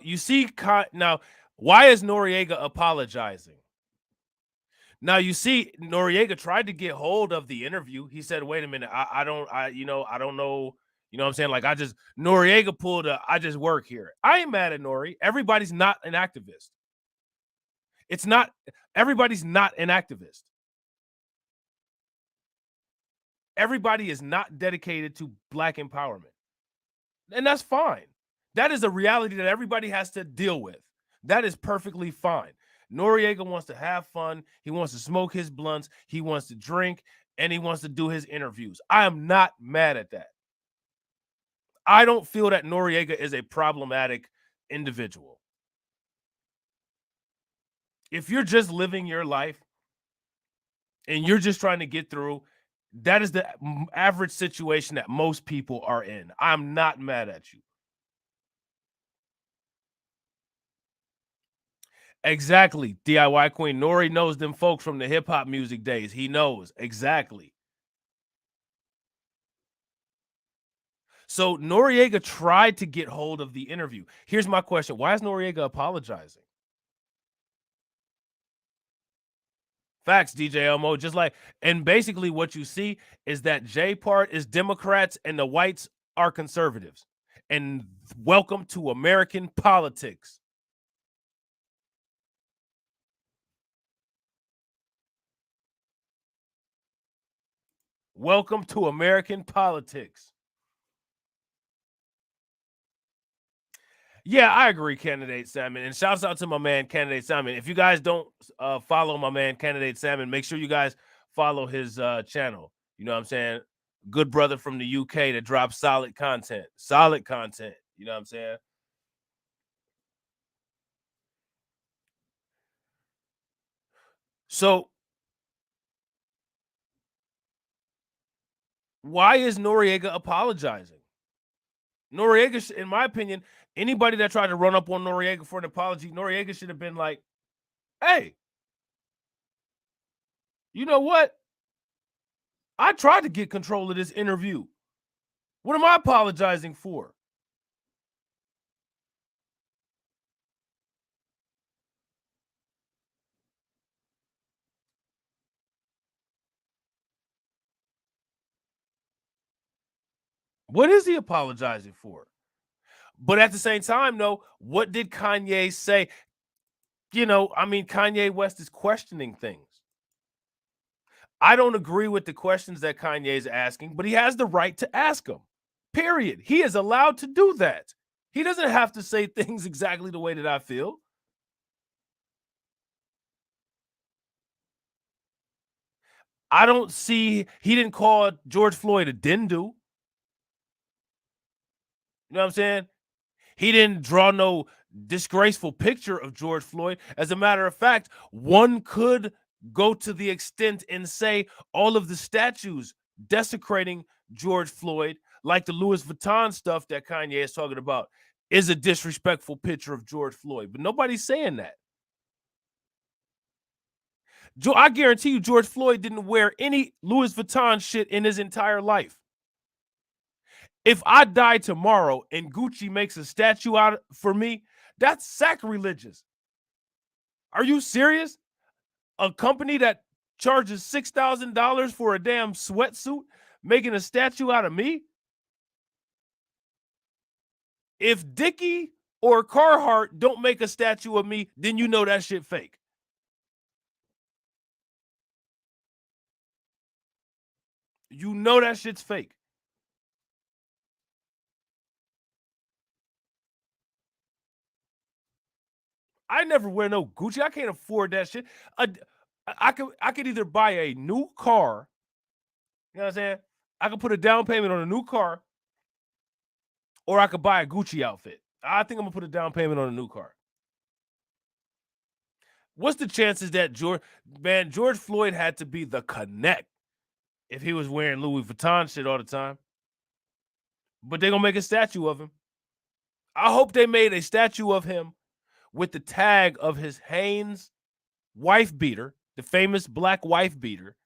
you see, now why is Noriega apologizing? Now you see, Noriega tried to get hold of the interview. He said, "Wait a minute, I don't know, you know what I'm saying? Like, Noriega pulled I just work here." I ain't mad at Nori. Everybody's not an activist. Everybody's not an activist. Everybody is not dedicated to Black empowerment. And that's fine. That is a reality that everybody has to deal with. That is perfectly fine. Noriega wants to have fun. He wants to smoke his blunts. He wants to drink, and he wants to do his interviews. I am not mad at that. I don't feel that Noriega is a problematic individual. If you're just living your life and you're just trying to get through, that is the average situation that most people are in. I'm not mad at you. Exactly, DIY Queen. N.o.r.e. knows them folks from the hip-hop music days. He knows. Exactly. So Noriega tried to get hold of the interview. Here's my question. Why is Noriega apologizing? Facts, DJ Elmo. Just like, and basically what you see is that J part is Democrats and the whites are conservatives. And welcome to American politics. Welcome to American politics. Yeah, I agree, Candidate Salmon. And shouts out to my man, Candidate Salmon. If you guys don't follow my man, Candidate Salmon, make sure you guys follow his channel. You know what I'm saying? Good brother from the UK that drops solid content. Solid content. You know what I'm saying? So why is Noriega apologizing? Noriega, in my opinion, anybody that tried to run up on Noriega for an apology, Noriega should have been like, hey, you know what? I tried to get control of this interview. What am I apologizing for? What is he apologizing for? But at the same time, though, what did Kanye say? You know, I mean, Kanye West is questioning things. I don't agree with the questions that Kanye is asking, but he has the right to ask them. Period. He is allowed to do that. He doesn't have to say things exactly the way that I feel. I don't see, he didn't call George Floyd a dindu. You know what I'm saying? He didn't draw no disgraceful picture of George Floyd. As a matter of fact, one could go to the extent and say all of the statues desecrating George Floyd, like the Louis Vuitton stuff that Kanye is talking about, is a disrespectful picture of George Floyd. But nobody's saying that. I guarantee you George Floyd didn't wear any Louis Vuitton shit in his entire life. If I die tomorrow and Gucci makes a statue out for me, That's sacrilegious. Are you serious? A company that charges $6,000 for a damn sweatsuit making a statue out of me? If Dickie or Carhartt don't make a statue of me, then you know that shit fake. You know that shit's fake. I never wear no Gucci. I can't afford that shit. I could either buy a new car. You know what I'm saying? I could put a down payment on a new car, or I could buy a Gucci outfit. I think I'm gonna put a down payment on a new car. What's the chances that George Floyd had to be the connect if he was wearing Louis Vuitton shit all the time? But they're gonna make a statue of him. I hope they made a statue of him with the tag of his Hanes wife beater, the famous black wife beater,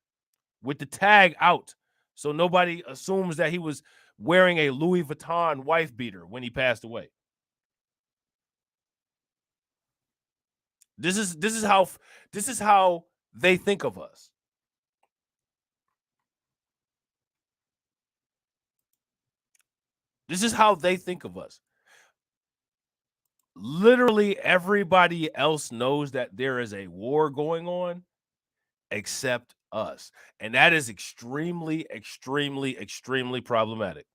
with the tag out, so nobody assumes that he was wearing a Louis Vuitton wife beater when he passed away. This is how they think of us. This is how they think of us. Literally everybody else knows that there is a war going on except us. And that is extremely, extremely, extremely problematic.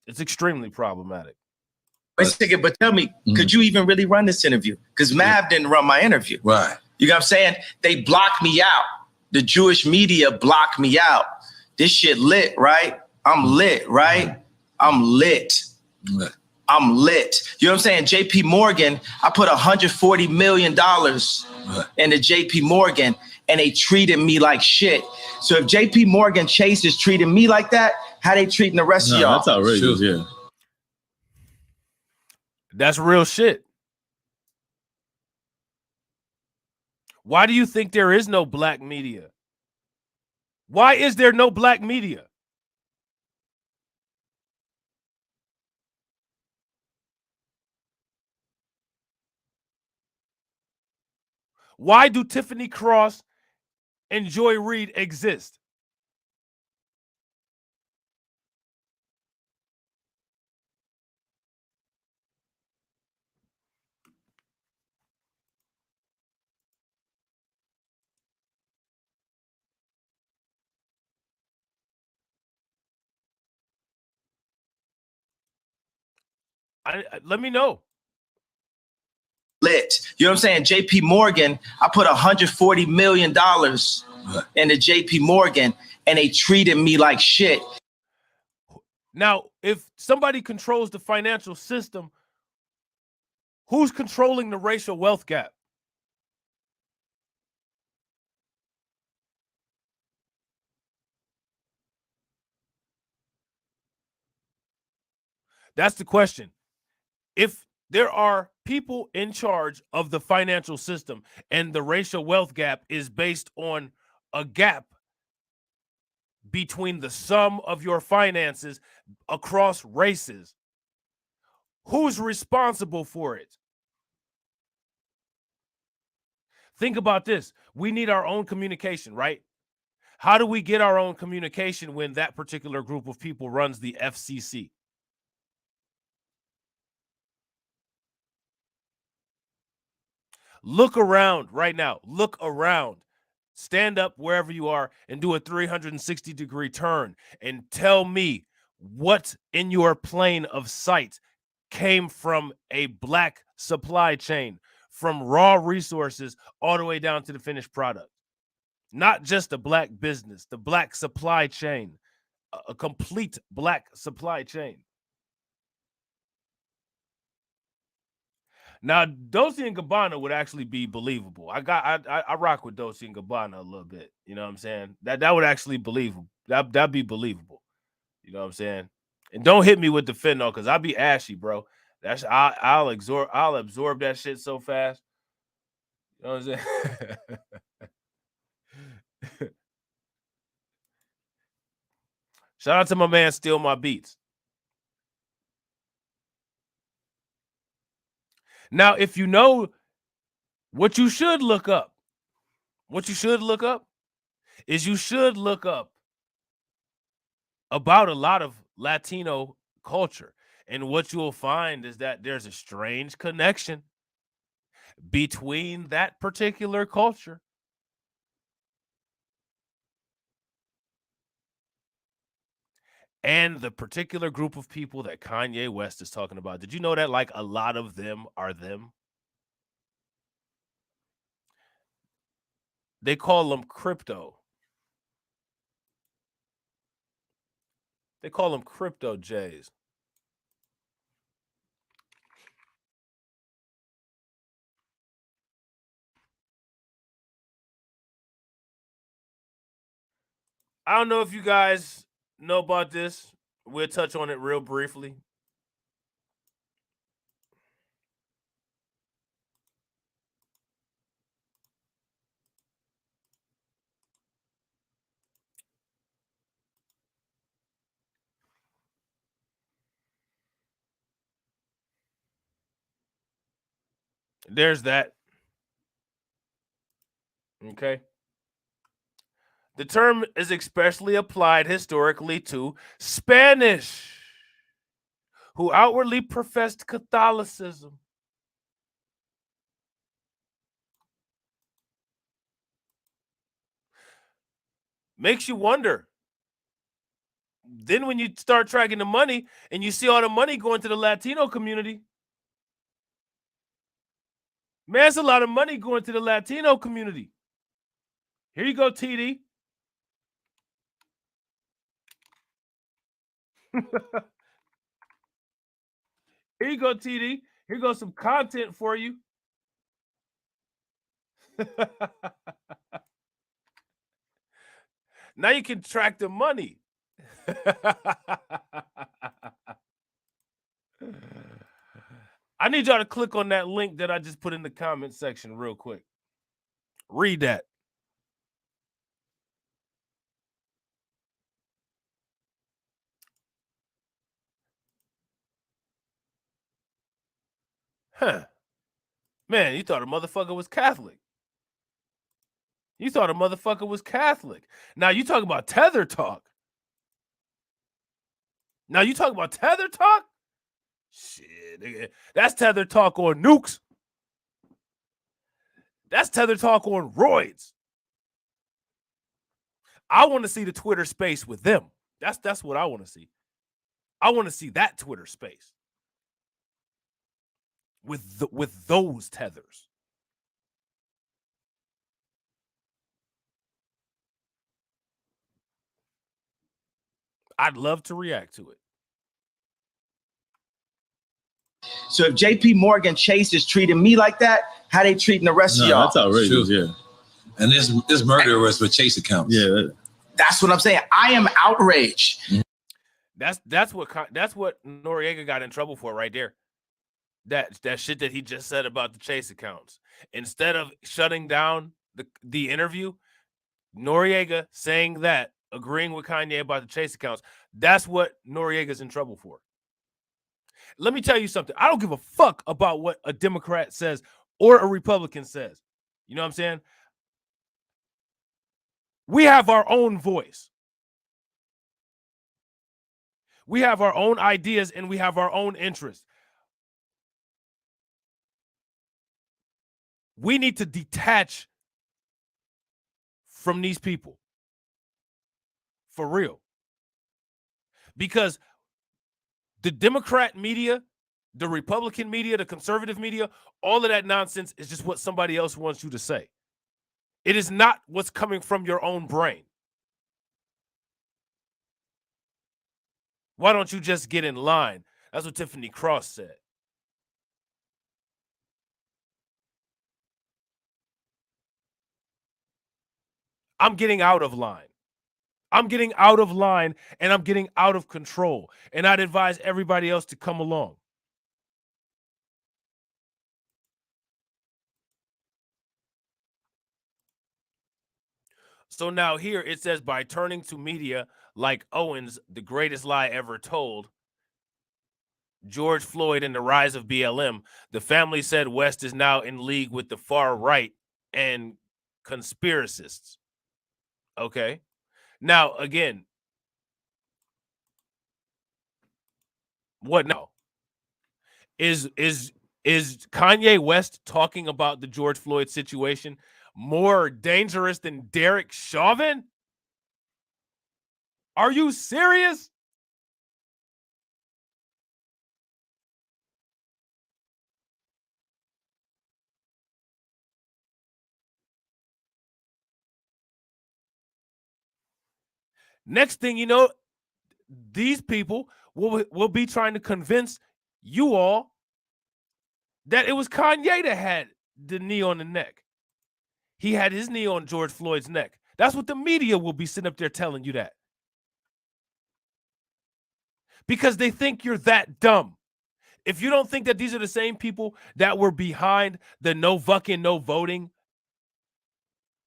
It's extremely problematic. Wait a second, but tell me, could you even really run this interview? Because Mav didn't run my interview. Right. You know what I'm saying? They blocked me out. The Jewish media blocked me out. This shit lit, right? I'm lit, right? I'm lit. Right. I'm lit. You know what I'm saying? JP Morgan, I put $140 million into JP Morgan, and they treated me like shit. So if JP Morgan Chase is treating me like that, how they treating the rest of y'all? That's outrageous, yeah. That's real shit. Why do you think there is no black media? Why is there no black media? Why do Tiffany Cross and Joy Reid exist? Let me know. Lit. You know what I'm saying? JP Morgan, I put $140 million into JP Morgan, and they treated me like shit. Now, if somebody controls the financial system, who's controlling the racial wealth gap? That's the question. If there are people in charge of the financial system and the racial wealth gap is based on a gap between the sum of your finances across races, who's responsible for it? Think about this. We need our own communication, right? How do we get our own communication when that particular group of people runs the FCC? Look around right now. Look around. Stand up wherever you are and do a 360-degree turn and tell me what in your plane of sight came from a black supply chain, from raw resources all the way down to the finished product. Not just a black business, the black supply chain, a complete black supply chain. Now, Dolce and Gabbana would actually be believable. I rock with Dolce and Gabbana a little bit. You know what I'm saying? That would actually believable. That'd be believable. You know what I'm saying? And don't hit me with the fentanyl because I'll be ashy, bro. I'll absorb that shit so fast. You know what I'm saying? Shout out to my man Steal My Beats. Now, if you know what you should look up, is you should look up about a lot of Latino culture. And what you will find is that there's a strange connection between that particular culture and the particular group of people that Kanye West is talking about. Did you know that like a lot of them are them? They call them crypto. They call them crypto Jays. I don't know if you guys know about this. We'll touch on it real briefly. There's that. Okay. The term is especially applied historically to Spanish, who outwardly professed Catholicism. Makes you wonder. Then when you start tracking the money and you see all the money going to the Latino community, man, it's a lot of money going to the Latino community. Here you go, TD. Here you go, TD. Here goes some content for you. Now you can track the money. I need y'all to click on that link that I just put in the comment section real quick. Read that. Huh. Man, you thought a motherfucker was Catholic. You thought a motherfucker was Catholic. Now you talk about tether talk. Shit, that's tether talk on nukes. That's tether talk on roids. I want to see the Twitter space with them. That's what I want to see. I want to see that Twitter space with those tethers. I'd love to react to it. So if JP Morgan Chase is treating me like that, how they treating the rest of y'all? That's outrageous, yeah. And this murder was with Chase accounts. Yeah. That's what I'm saying. I am outraged. That's what Noriega got in trouble for right there. That shit that he just said about the Chase accounts. Instead of shutting down the interview, Noriega saying that, agreeing with Kanye about the Chase accounts, that's what Noriega's in trouble for. Let me tell you something. I don't give a fuck about what a Democrat says or a Republican says. You know what I'm saying? We have our own voice. We have our own ideas and we have our own interests. We need to detach from these people. For real. Because the Democrat media, the Republican media, the conservative media, all of that nonsense is just what somebody else wants you to say. It is not what's coming from your own brain. Why don't you just get in line? That's what Tiffany Cross said. I'm getting out of line. I'm getting out of line and I'm getting out of control. And I'd advise everybody else to come along. So now here it says, by turning to media like Owens, the greatest lie ever told, George Floyd and the rise of BLM, the family said West is now in league with the far right and conspiracists. Okay. Now, again, what now? Is Kanye West talking about the George Floyd situation more dangerous than Derek Chauvin? Are you serious? Next thing you know, these people will be trying to convince you all that it was Kanye that had the knee on the neck. He had his knee on George Floyd's neck. That's what the media will be sitting up there telling you that. Because they think you're that dumb. If you don't think that these are the same people that were behind the no fucking no voting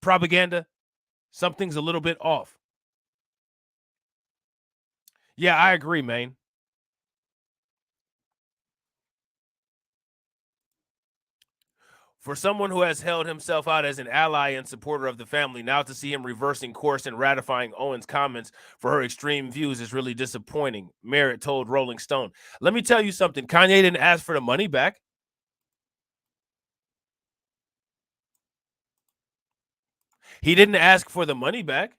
propaganda, something's a little bit off. Yeah, I agree, man. For someone who has held himself out as an ally and supporter of the family, now to see him reversing course and ratifying Owen's comments for her extreme views is really disappointing, Merritt told Rolling Stone. Let me tell you something. Kanye didn't ask for the money back. He didn't ask for the money back.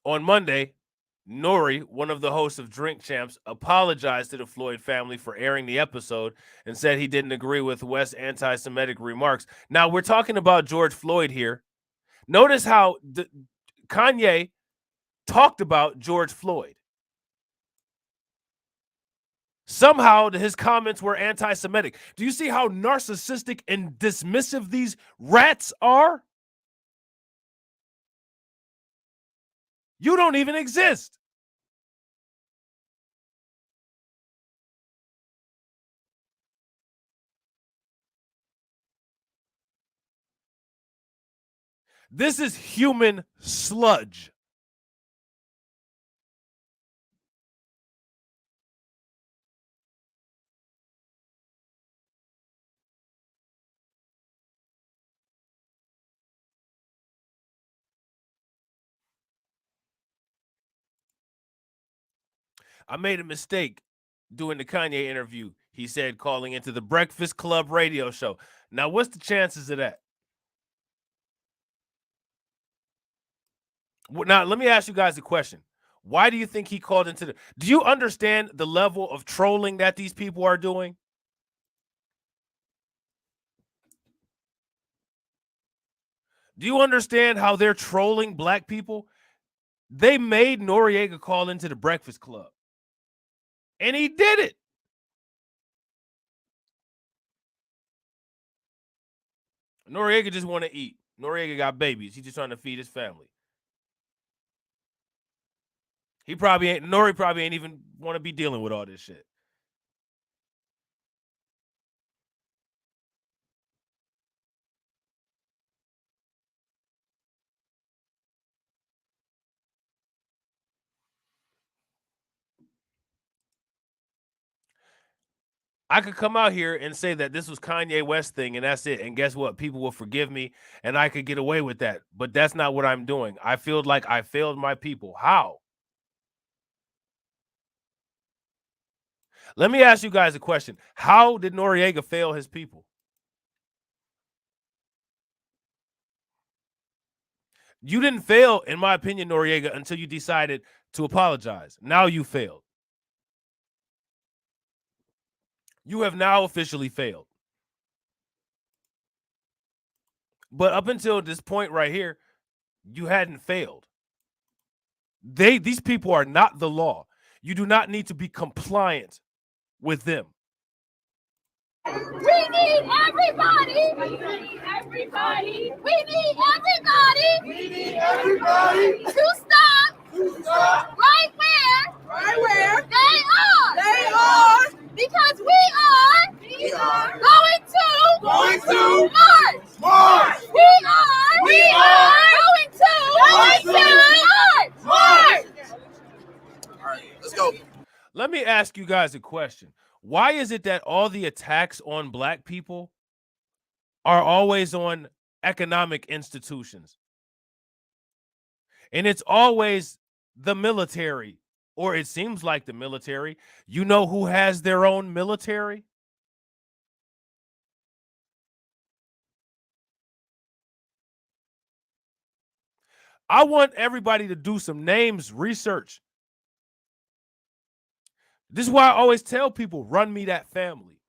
On Monday, N.o.r.e, one of the hosts of Drink Champs, apologized to the Floyd family for airing the episode and said he didn't agree with West's anti-Semitic remarks. Now, we're talking about George Floyd here. Notice how Kanye talked about George Floyd. Somehow his comments were anti-Semitic. Do you see how narcissistic and dismissive these rats are? You don't even exist. This is human sludge. I made a mistake doing the Kanye interview, he said, calling into the Breakfast Club radio show. Now, what's the chances of that? Now, let me ask you guys a question. Why do you think he called into the... Do you understand the level of trolling that these people are doing? Do you understand how they're trolling black people? They made Noriega call into the Breakfast Club. And he did it. Noriega just want to eat. Noriega got babies. He's just trying to feed his family. He probably ain't... N.o.r.e. probably ain't even want to be dealing with all this shit. I could come out here and say that this was Kanye West thing and that's it. And guess what? People will forgive me and I could get away with that. But that's not what I'm doing. I feel like I failed my people. How? Let me ask you guys a question. How did Noriega fail his people? You didn't fail, in my opinion, Noriega, until you decided to apologize. Now you failed. You have now officially failed. But up until this point right here, you hadn't failed. These people are not the law. You do not need to be compliant with them. We need everybody. We need everybody. We need everybody. We need everybody to stop Right where? Right where? They are. They are. Because we are going to Mars. Mars. We are going to Mars. Mars. All right, let's go. Let me ask you guys a question. Why is it that all the attacks on black people are always on economic institutions? And it's always the military, or it seems like the military. You know who has their own military? I want everybody to do some names research. This is why I always tell people, run me that family.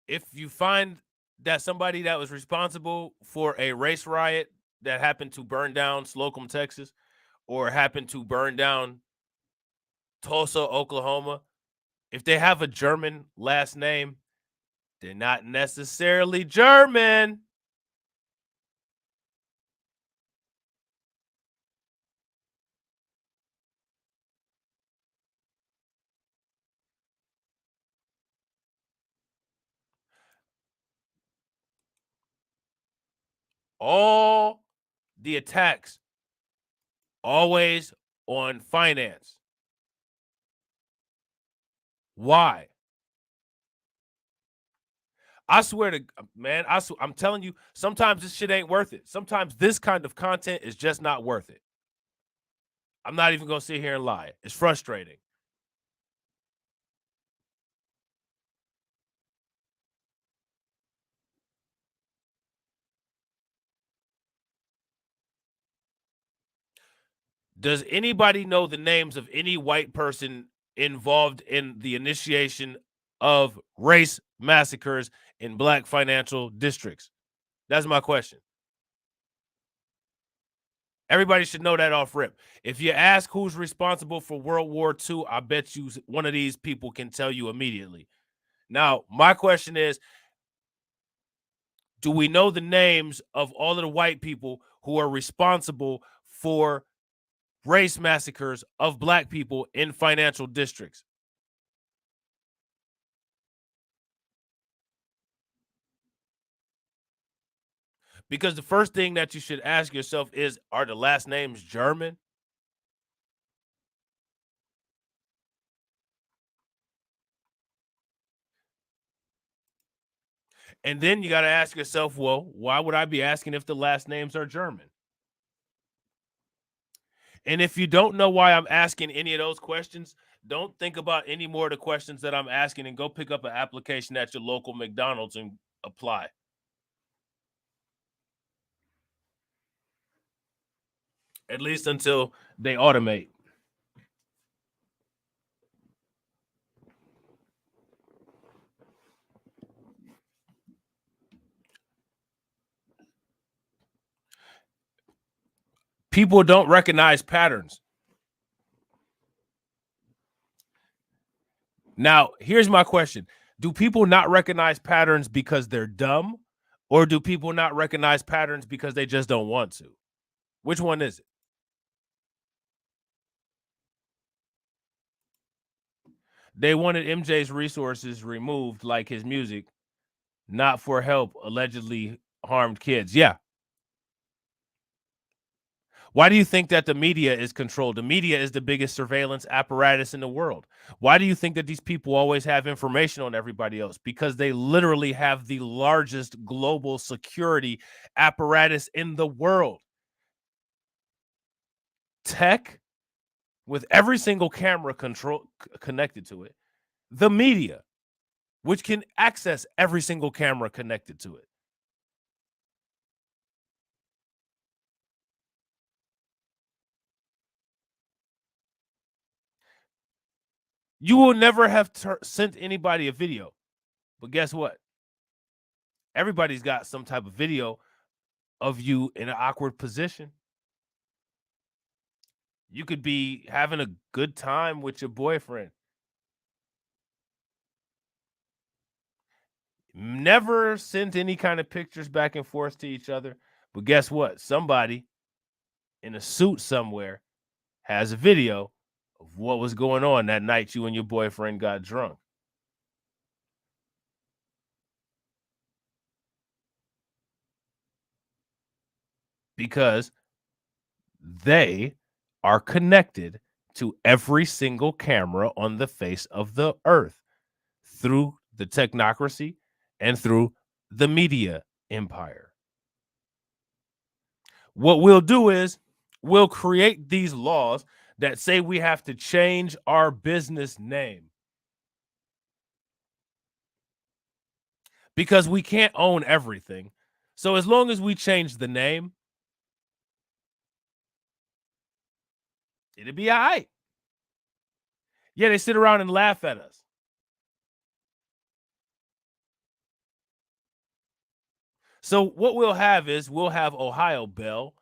If you find that somebody that was responsible for a race riot that happened to burn down Slocum, Texas, or happened to burn down Tulsa, Oklahoma, if they have a German last name, they're not necessarily German. All the attacks always on finance. Why? I swear to man, I'm telling you, sometimes this shit ain't worth it. Sometimes this kind of content is just not worth it. I'm not even gonna sit here and lie. It's frustrating. Does anybody know the names of any white person involved in the initiation of race massacres in black financial districts? That's my question. Everybody should know that off rip. If you ask who's responsible for World War II, I bet you one of these people can tell you immediately. Now, my question is, do we know the names of all of the white people who are responsible for race massacres of black people in financial districts? Because the first thing that you should ask yourself is, are the last names German? And then you got to ask yourself, well, why would I be asking if the last names are German? And if you don't know why I'm asking any of those questions, don't think about any more of the questions that I'm asking and go pick up an application at your local McDonald's and apply. At least until they automate. People don't recognize patterns. Now, here's my question. Do people not recognize patterns because they're dumb? Or do people not recognize patterns because they just don't want to? Which one is it? They wanted MJ's resources removed, like his music, not for help allegedly harmed kids. Yeah. Why do you think that the media is controlled? The media is the biggest surveillance apparatus in the world. Why do you think that these people always have information on everybody else? Because they literally have the largest global security apparatus in the world. Tech, with every single camera connected to it. The media, which can access every single camera connected to it. You will never have sent anybody a video. But guess what? Everybody's got some type of video of you in an awkward position. You could be having a good time with your boyfriend. Never sent any kind of pictures back and forth to each other. But guess what? Somebody in a suit somewhere has a video of what was going on that night you and your boyfriend got drunk. Because they are connected to every single camera on the face of the earth through the technocracy and through the media empire. What we'll do is we'll create these laws that say we have to change our business name because we can't own everything. So as long as we change the name, it'll be all right. Yeah, they sit around and laugh at us. So what we'll have is we'll have Ohio Bell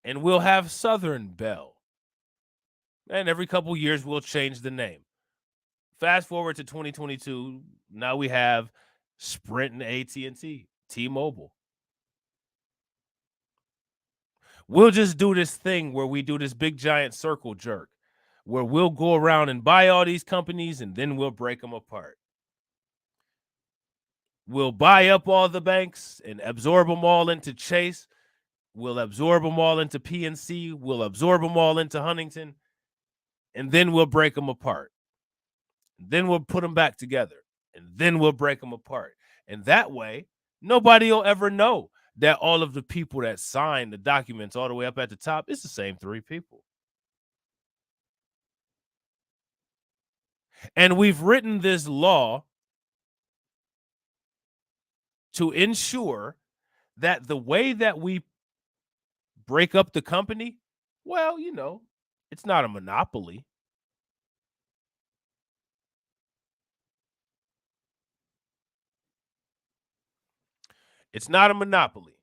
and we'll have Southern Bell. And every couple years we'll change the name. Fast forward to 2022, now we have Sprint and AT&T, T-Mobile. We'll just do this thing where we do this big giant circle jerk where we'll go around and buy all these companies and then we'll break them apart. We'll buy up all the banks and absorb them all into Chase. We'll absorb them all into PNC. We'll absorb them all into Huntington. And then we'll break them apart. Then we'll put them back together. And then we'll break them apart. And that way, nobody will ever know that all of the people that signed the documents all the way up at the top, it's the same three people. And we've written this law to ensure that the way that we break up the company, well, you know, it's not a monopoly. It's not a monopoly.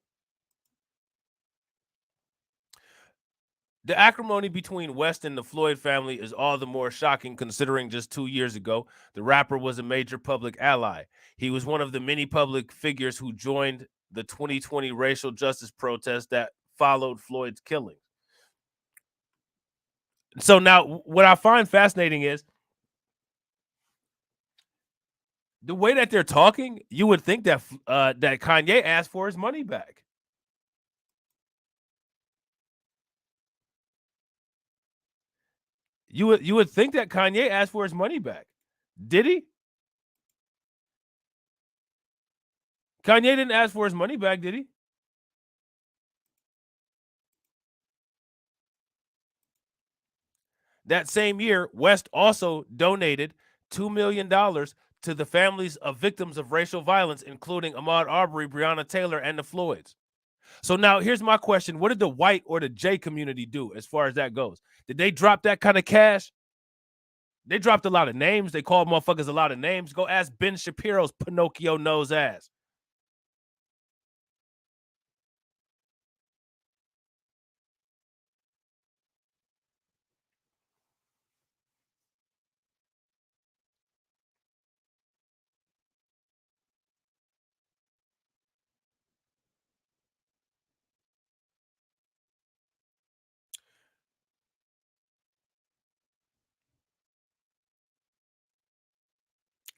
The acrimony between West and the Floyd family is all the more shocking considering just 2 years ago, the rapper was a major public ally. He was one of the many public figures who joined the 2020 racial justice protest that followed Floyd's killing. So now what I find fascinating is the way that they're talking, you would think that that Kanye asked for his money back. You would think that Kanye asked for his money back. Did he? Kanye didn't ask for his money back, did he? That same year, West also donated $2 million to the families of victims of racial violence, including Ahmaud Arbery, Breonna Taylor, and the Floyds. So now here's my question. What did the white or the J community do as far as that goes? Did they drop that kind of cash? They dropped a lot of names. They called motherfuckers a lot of names. Go ask Ben Shapiro's Pinocchio nose ass.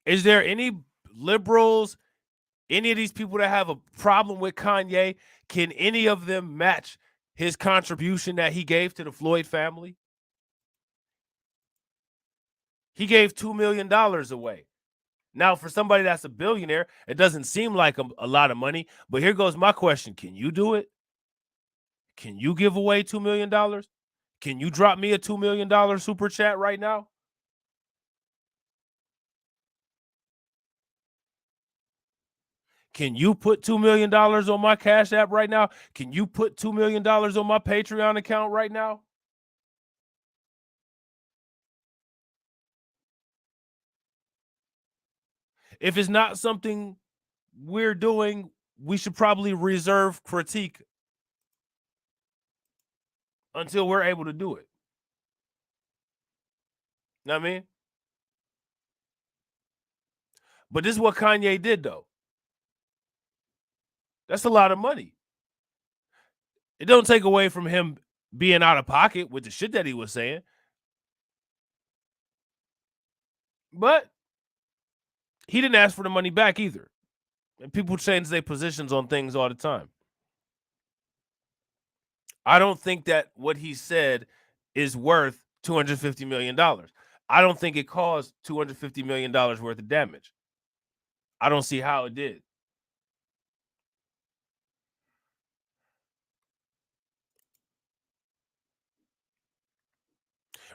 Is there any liberals, any of these people that have a problem with Kanye, can any of them match his contribution that he gave to the Floyd family? He gave $2 million away. Now, for somebody that's a billionaire, it doesn't seem like a lot of money. But here goes my question. Can you do it? Can you give away $2 million? Can you drop me a $2 million super chat right now? Can you put $2 million on my Cash App right now? Can you put $2 million on my Patreon account right now? If it's not something we're doing, we should probably reserve critique until we're able to do it. Know what I mean? But this is what Kanye did, though. That's a lot of money. It don't take away from him being out of pocket with the shit that he was saying. But he didn't ask for the money back either. And people change their positions on things all the time. I don't think that what he said is worth $250 million. I don't think it caused $250 million worth of damage. I don't see how it did.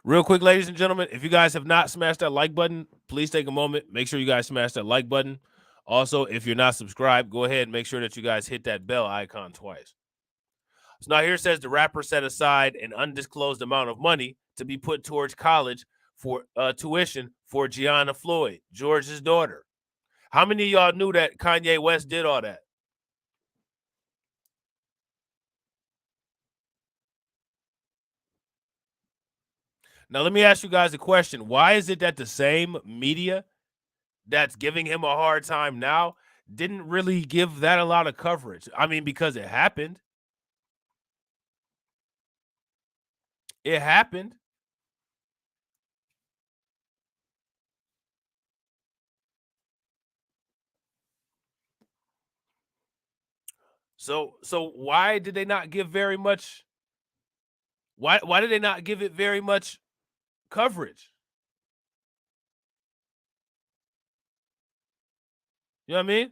Real quick, ladies and gentlemen, if you guys have not smashed that like button, please take a moment. Make sure you guys smash that like button. Also, if you're not subscribed, go ahead and make sure that you guys hit that bell icon twice. So now here says the rapper set aside an undisclosed amount of money to be put towards college for tuition for Gianna Floyd, George's daughter. How many of y'all knew that Kanye West did all that? Now, let me ask you guys a question. Why is it that the same media that's giving him a hard time now didn't really give that a lot of coverage? I mean, because it happened. It happened. So why did they not give very much? Why did they not give it very much coverage? You know what I mean?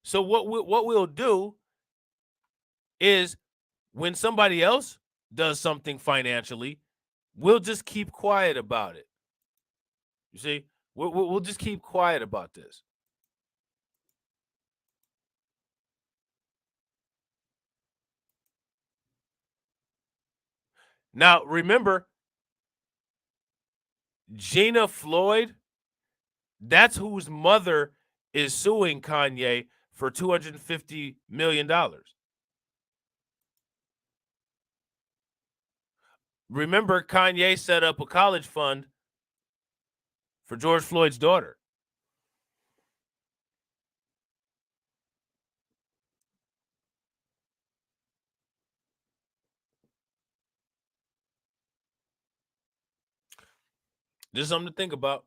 So what we'll do is when somebody else does something financially, we'll just keep quiet about it. You see, we'll just keep quiet about this. Now, remember, Gina Floyd, that's whose mother is suing Kanye for $250 million. Remember, Kanye set up a college fund for George Floyd's daughter. Just something to think about.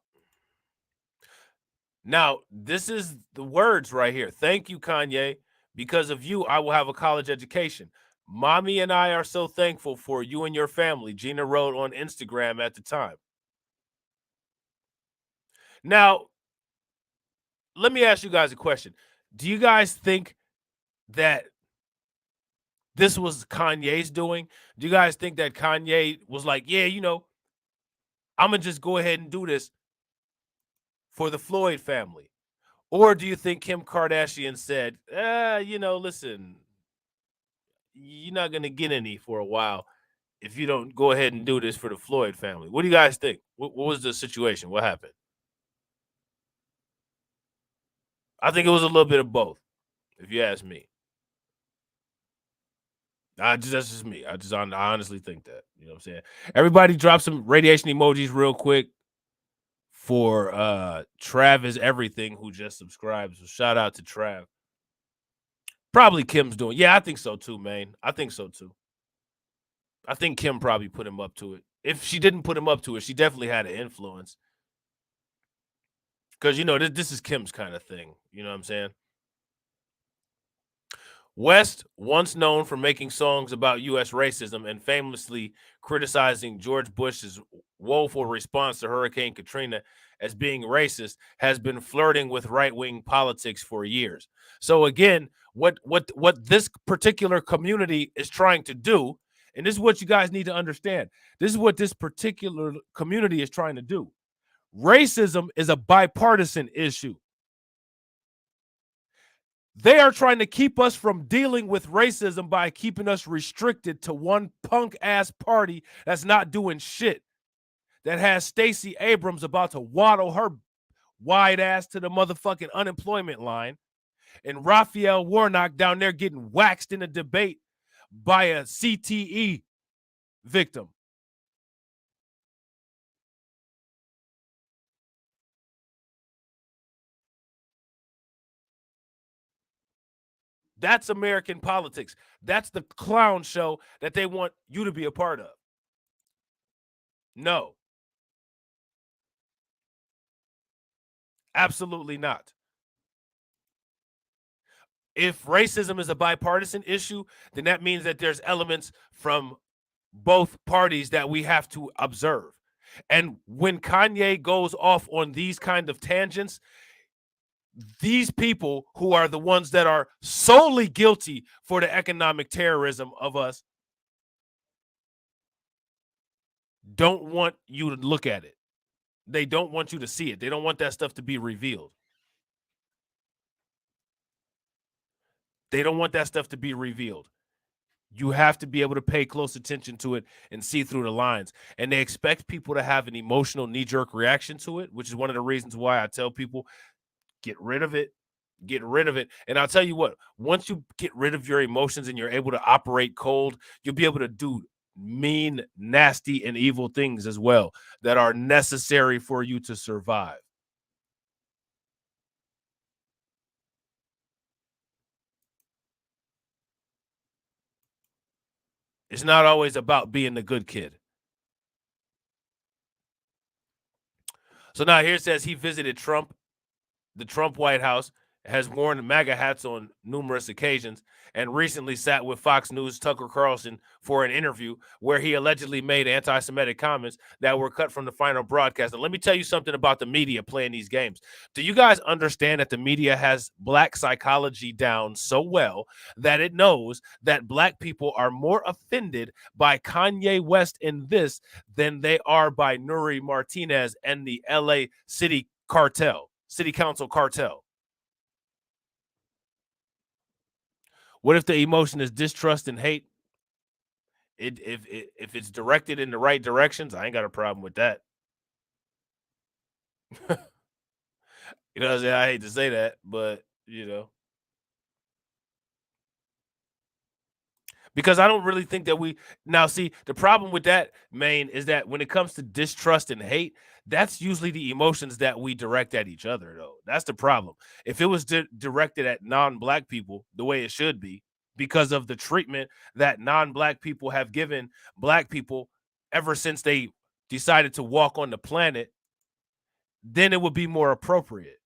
Now, this is the words right here. Thank you, Kanye. Because of you, I will have a college education. Mommy and I are so thankful for you and your family, Gina wrote on Instagram at the time. Now, let me ask you guys a question. Do you guys think that this was Kanye's doing? Do you guys think that Kanye was like, yeah, you know, I'm going to just go ahead and do this for the Floyd family? Or do you think Kim Kardashian said, you know, listen, you're not going to get any for a while if you don't go ahead and do this for the Floyd family? What do you guys think? What was the situation? What happened? I think it was a little bit of both, if you ask me. That's just me. I honestly think that. You know what I'm saying? Everybody drop some radiation emojis real quick for Travis Everything, who just subscribed. So shout out to Trav. Probably Kim's doing. Yeah, I think so too, man. I think so too. I think Kim probably put him up to it. If she didn't put him up to it, she definitely had an influence. Because, you know, this is Kim's kind of thing. You know what I'm saying? West, once known for making songs about U.S. racism and famously criticizing George Bush's woeful response to Hurricane Katrina as being racist, has been flirting with right-wing politics for years. So again, what this particular community is trying to do, and this is what you guys need to understand, this is what this particular community is trying to do. Racism is a bipartisan issue. They are trying to keep us from dealing with racism by keeping us restricted to one punk-ass party that's not doing shit, that has Stacey Abrams about to waddle her wide ass to the motherfucking unemployment line, and Raphael Warnock down there getting waxed in a debate by a CTE victim. That's American politics. That's the clown show that they want you to be a part of. No. Absolutely not. If racism is a bipartisan issue, then that means that there's elements from both parties that we have to observe. And when Kanye goes off on these kind of tangents, these people who are the ones that are solely guilty for the economic terrorism of us don't want you to look at it. They don't want you to see it. They don't want that stuff to be revealed. They don't want that stuff to be revealed. You have to be able to pay close attention to it and see through the lines. And they expect people to have an emotional knee-jerk reaction to it, which is one of the reasons why I tell people, get rid of it. Get rid of it. And I'll tell you what, once you get rid of your emotions and you're able to operate cold, you'll be able to do mean, nasty, and evil things as well that are necessary for you to survive. It's not always about being the good kid. So now here it says he visited Trump, the Trump White House, has worn MAGA hats on numerous occasions, and recently sat with Fox News' Tucker Carlson for an interview where he allegedly made anti-Semitic comments that were cut from the final broadcast. And let me tell you something about the media playing these games. Do you guys understand that the media has black psychology down so well that it knows that black people are more offended by Kanye West in this than they are by n.o.r.e. Martinez and the LA City Council cartel? What if the emotion is distrust and hate? If it's directed in the right directions, I ain't got a problem with that. You know what I'm saying? I hate to say that, but because I don't really think that now see, the problem with that, Maine, is that when it comes to distrust and hate, that's usually the emotions that we direct at each other, though. That's the problem. If it was directed at non-black people the way it should be, because of the treatment that non-black people have given black people ever since they decided to walk on the planet, then it would be more appropriate.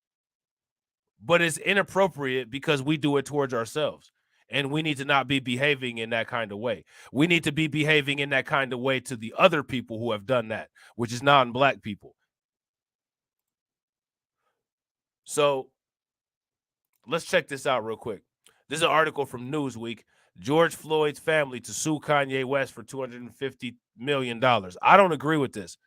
But it's inappropriate because we do it towards ourselves. And we need to not be behaving in that kind of way. We need to be behaving in that kind of way to the other people who have done that, which is non-black people. So let's check this out real quick. This is an article from Newsweek. George Floyd's family to sue Kanye West for $250 million. I don't agree with this.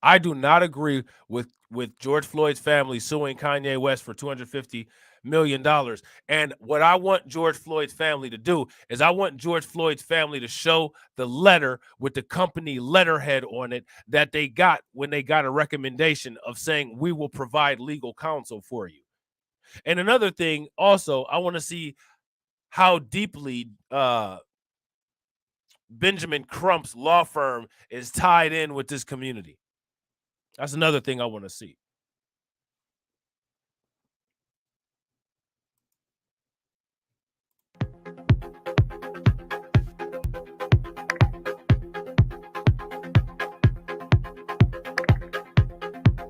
I do not agree with George Floyd's family suing Kanye West for $250 million. And what I want George Floyd's family to do is I want George Floyd's family to show the letter with the company letterhead on it that they got when they got a recommendation of saying, we will provide legal counsel for you. And another thing also, I want to see how deeply Benjamin Crump's law firm is tied in with this community. That's another thing I want to see.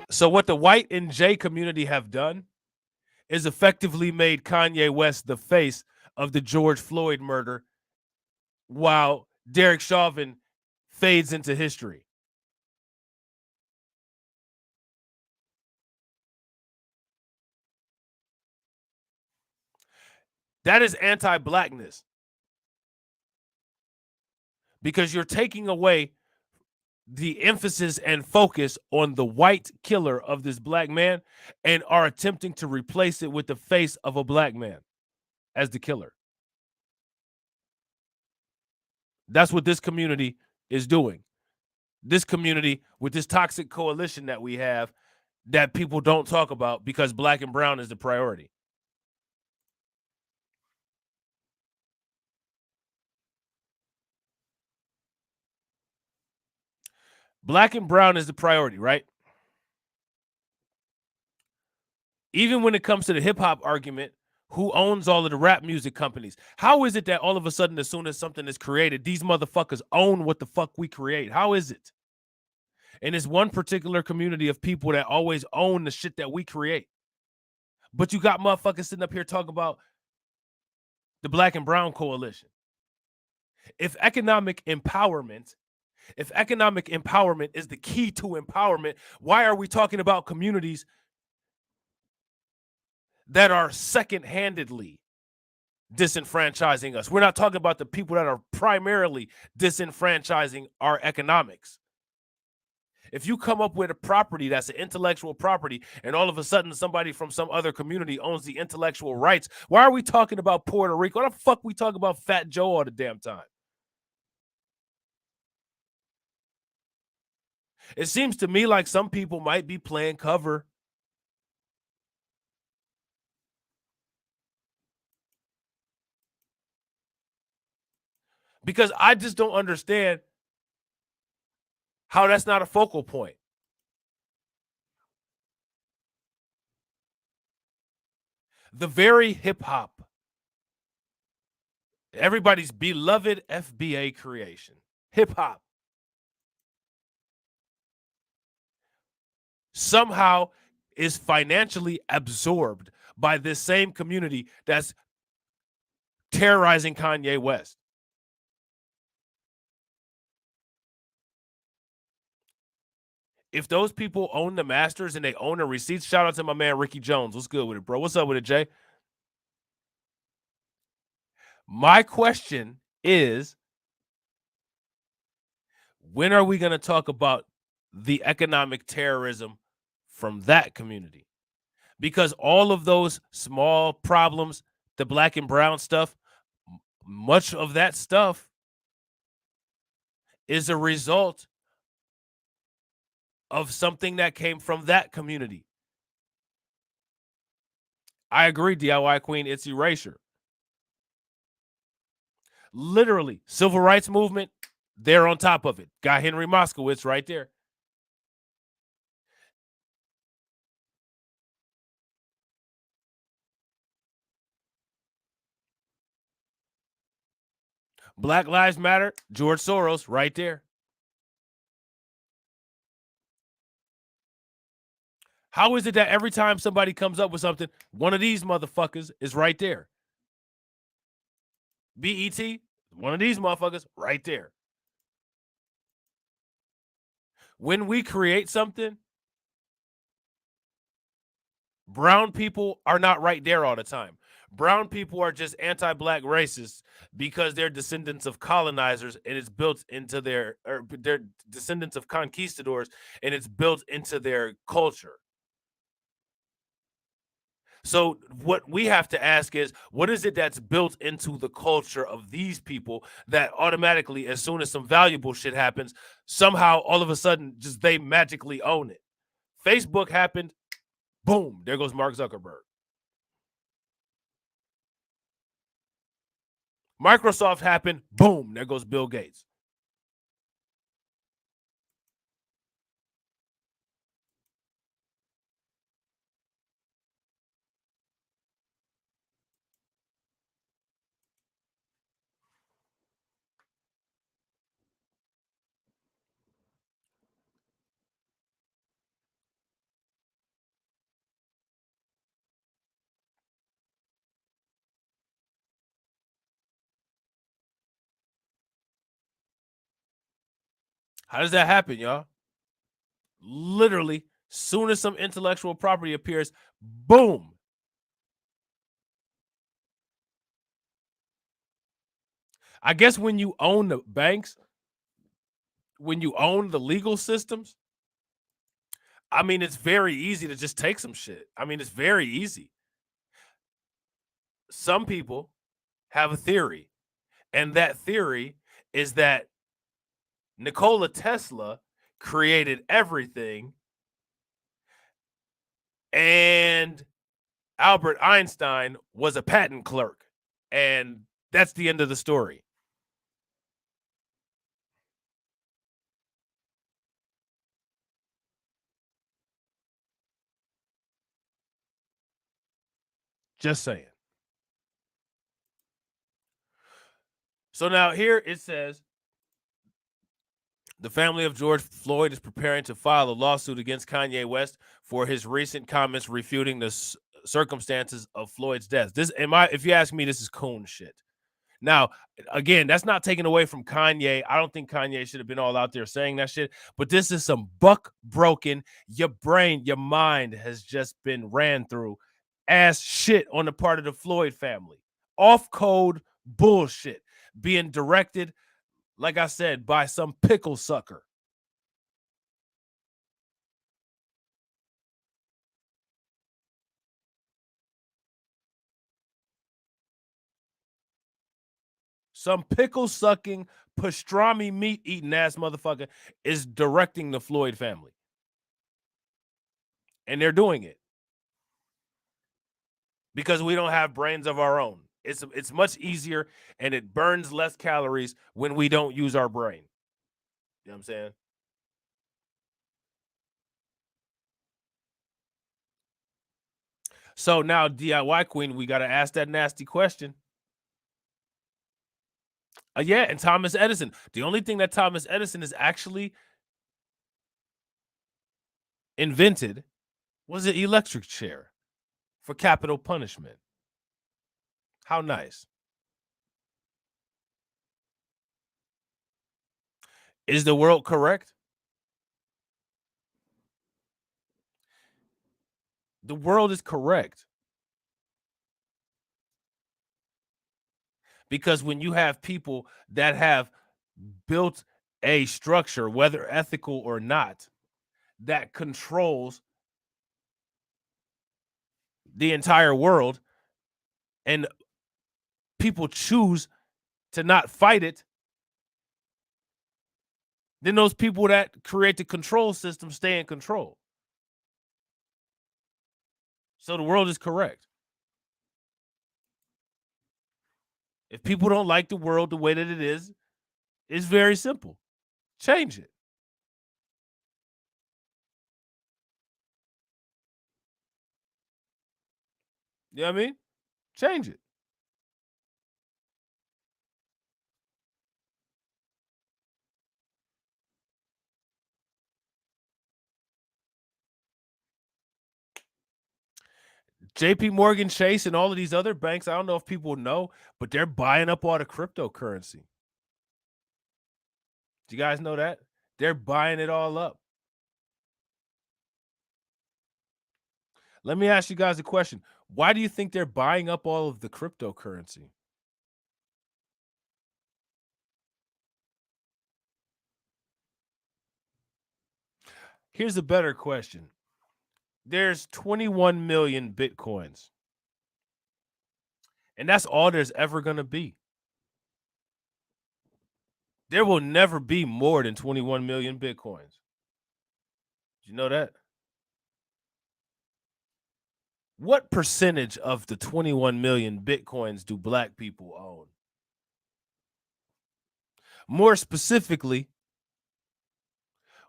So what the white and J community have done is effectively made Kanye West the face of the George Floyd murder while Derek Chauvin fades into history. That is anti-blackness because you're taking away the emphasis and focus on the white killer of this black man and are attempting to replace it with the face of a black man as the killer. That's what this community is doing. This community with this toxic coalition that we have that people don't talk about because black and brown is the priority. Black and brown is the priority, right? Even when it comes to the hip hop argument, who owns all of the rap music companies? How is it that all of a sudden, as soon as something is created, these motherfuckers own what the fuck we create? How is it? And it's one particular community of people that always own the shit that we create. But you got motherfuckers sitting up here talking about the Black and Brown Coalition. If economic empowerment is the key to empowerment, why are we talking about communities that are second-handedly disenfranchising us? We're not talking about the people that are primarily disenfranchising our economics. If you come up with a property that's an intellectual property and all of a sudden somebody from some other community owns the intellectual rights, why are we talking about Puerto Rico? Why the fuck we talk about Fat Joe all the damn time? It seems to me like some people might be playing cover. Because I just don't understand how that's not a focal point. The very hip hop, everybody's beloved FBA creation, hip hop, somehow is financially absorbed by this same community that's terrorizing Kanye West. If those people own the masters and they own the receipts, shout out to my man Ricky Jones. What's good with it, bro? What's up with it, Jay? My question is, when are we going to talk about the economic terrorism from that community? Because all of those small problems, the Black and brown stuff, much of that stuff is a result of something that came from that community. I agree, DIY Queen, it's erasure. Literally, civil rights movement, they're on top of it. Got Henry Moskowitz right there. Black Lives Matter, George Soros right there. How is it that every time somebody comes up with something, one of these motherfuckers is right there? BET, one of these motherfuckers right there. When we create something, brown people are not right there all the time. Brown people are just anti-black racists because they're descendants of colonizers and it's built into they're descendants of conquistadors and it's built into their culture. So what we have to ask is, what is it that's built into the culture of these people that automatically, as soon as some valuable shit happens, somehow all of a sudden just they magically own it? Facebook happened, boom, there goes Mark Zuckerberg. Microsoft happened, boom, there goes Bill Gates. How does that happen, y'all? Literally, soon as some intellectual property appears, boom. I guess when you own the banks, when you own the legal systems, I mean, it's very easy to just take some shit. I mean, it's very easy. Some people have a theory, and that theory is that Nikola Tesla created everything and Albert Einstein was a patent clerk. And that's the end of the story. Just saying. So now here it says, the family of George Floyd is preparing to file a lawsuit against Kanye West for his recent comments refuting the circumstances of Floyd's death. If you ask me, this is coon shit. Now, again, that's not taken away from Kanye. I don't think Kanye should have been all out there saying that shit, but this is some buck broken, your brain, your mind has just been ran through ass shit on the part of the Floyd family. Off code bullshit being directed, like I said, by some pickle sucker. Some pickle sucking, pastrami meat eating ass motherfucker is directing the Floyd family. And they're doing it because we don't have brains of our own. It's much easier and it burns less calories when we don't use our brain. You know what I'm saying? So now, DIY Queen, we got to ask that nasty question. Yeah, and Thomas Edison. The only thing that Thomas Edison is actually invented was an electric chair for capital punishment. How nice. Is the world correct? The world is correct. Because when you have people that have built a structure, whether ethical or not, that controls the entire world, and people choose to not fight it, then those people that create the control system stay in control. So the world is correct. If people don't like the world the way that it is, it's very simple. Change it. You know what I mean? Change it. JP Morgan Chase and all of these other banks, I don't know if people know, but they're buying up all the cryptocurrency. Do you guys know that? They're buying it all up. Let me ask you guys a question. Why do you think they're buying up all of the cryptocurrency? Here's a better question. There's 21 million Bitcoins. And that's all there's ever going to be. There will never be more than 21 million Bitcoins. Did you know that? What percentage of the 21 million Bitcoins do black people own? More specifically,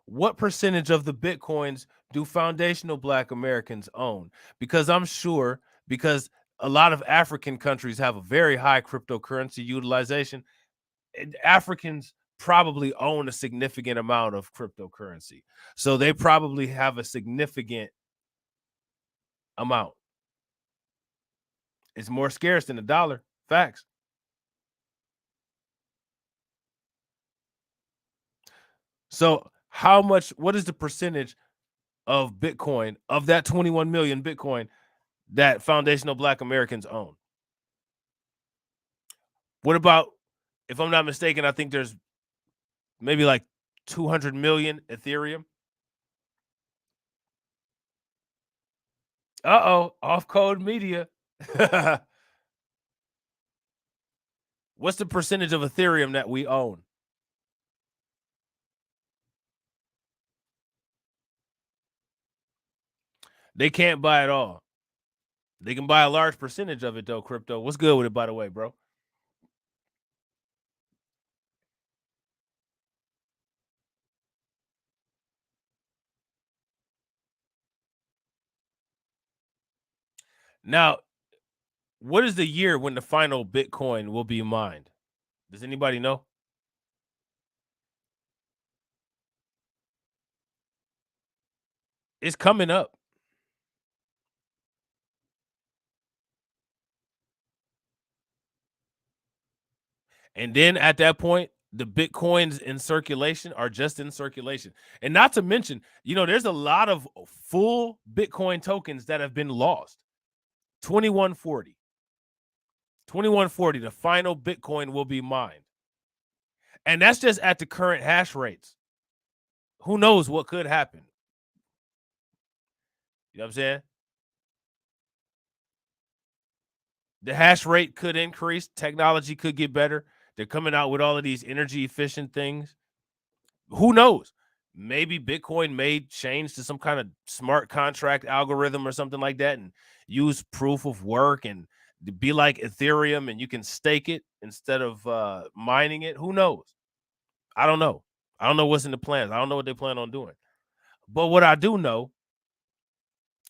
what percentage of the Bitcoins do foundational black Americans own? Because I'm sure, because a lot of African countries have a very high cryptocurrency utilization, Africans probably own a significant amount of cryptocurrency. So they probably have a significant amount. It's more scarce than a dollar. Facts. So what is the percentage of Bitcoin, of that 21 million Bitcoin, that foundational black Americans own? What about, if I'm not mistaken, I think there's maybe like 200 million Ethereum. Off code media. What's the percentage of Ethereum that we own? They can't buy it all. They can buy a large percentage of it, though, crypto. What's good with it, by the way, bro? Now, What is the year when the final Bitcoin will be mined? Does anybody know? It's coming up. And then at that point, the Bitcoins in circulation are just in circulation. And not to mention, there's a lot of full Bitcoin tokens that have been lost. 2140. 2140, the final Bitcoin will be mined. And that's just at the current hash rates. Who knows what could happen? You know what I'm saying? The hash rate could increase. Technology could get better. They're coming out with all of these energy efficient things. Who knows? Maybe Bitcoin may change to some kind of smart contract algorithm or something like that and use proof of work and be like Ethereum and you can stake it instead of mining it. Who knows? I don't know. I don't know what's in the plans. I don't know what they plan on doing. But what I do know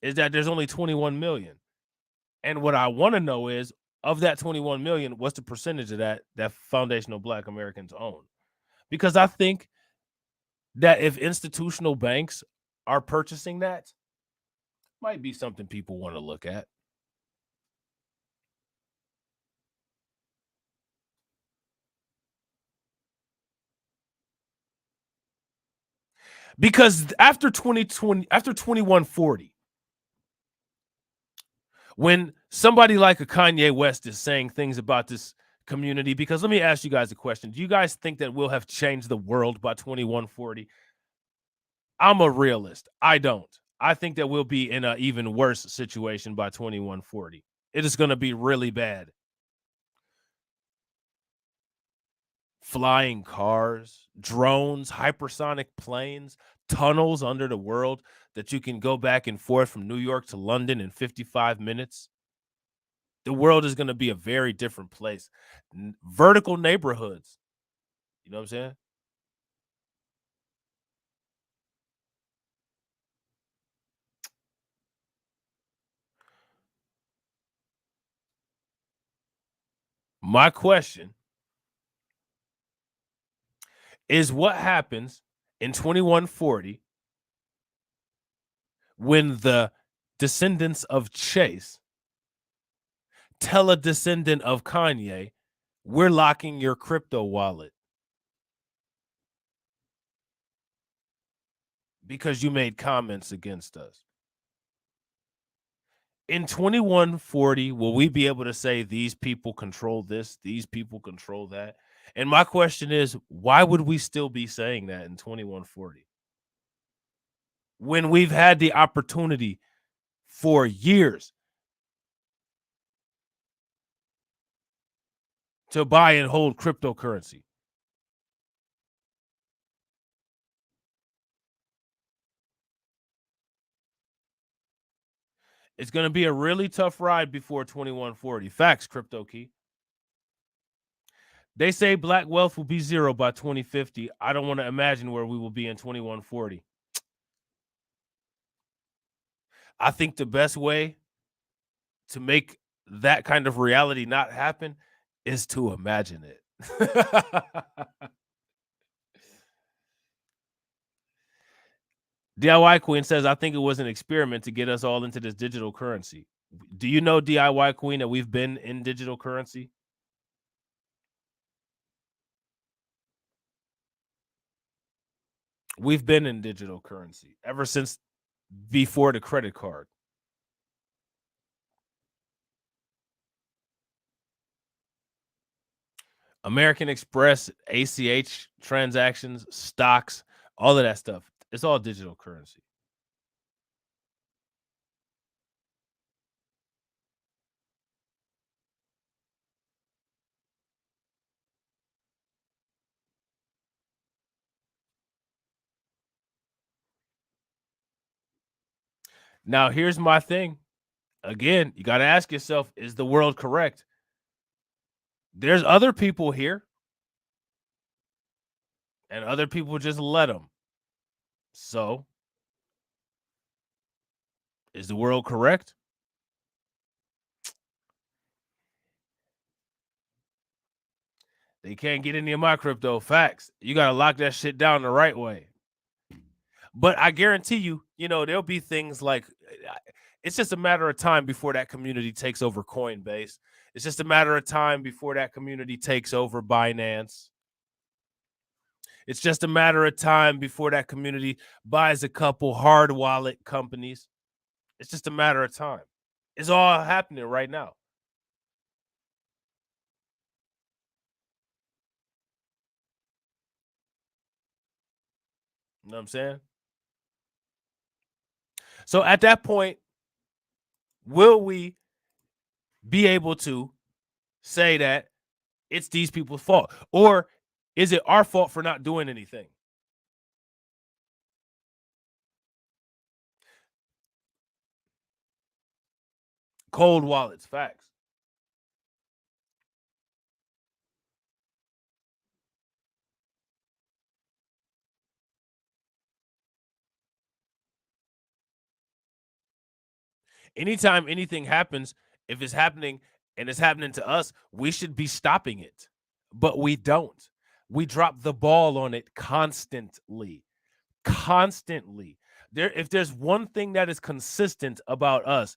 is that there's only 21 million. And what I want to know is, of that 21 million, what's the percentage of that foundational Black Americans own? Because I think that if institutional banks are purchasing that, might be something people want to look at. Because after 2140, when somebody like a Kanye West is saying things about this community, because let me ask you guys a question. Do you guys think that we'll have changed the world by 2140? I'm a realist. I don't. I think that we'll be in an even worse situation by 2140. It is going to be really bad. Flying cars, drones, hypersonic planes, tunnels under the world that you can go back and forth from New York to London in 55 minutes. The world is going to be a very different place. Vertical neighborhoods. You know what I'm saying? My question is, what happens in 2140 when the descendants of Chase tell a descendant of Kanye, we're locking your crypto wallet because you made comments against us? In 2140, will we be able to say these people control this, these people control that? And my question is, why would we still be saying that in 2140? When we've had the opportunity for years to buy and hold cryptocurrency. It's going to be a really tough ride before 2140. Facts, Crypto Key. They say black wealth will be zero by 2050. I don't want to imagine where we will be in 2140. I think the best way to make that kind of reality not happen is to imagine it. DIY Queen says, I think it was an experiment to get us all into this digital currency. Do you know, DIY Queen, that we've been in digital currency? We've been in digital currency ever since before the credit card. American Express, ACH transactions, stocks, all of that stuff. It's all digital currency. Now, here's my thing. Again, you got to ask yourself, is the world correct? There's other people here, and other people just let them. So, is the world correct? They can't get any of my crypto. Facts. You got to lock that shit down the right way. But I guarantee you, there'll be things like it's just a matter of time before that community takes over Coinbase. It's just a matter of time before that community takes over Binance. It's just a matter of time before that community buys a couple hard wallet companies. It's just a matter of time. It's all happening right now. You know what I'm saying? So at that point, will we be able to say that it's these people's fault? Or is it our fault for not doing anything? Cold wallets, facts. Anytime anything happens, if it's happening and it's happening to us, we should be stopping it. But we don't. We drop the ball on it constantly. If there's one thing that is consistent about us,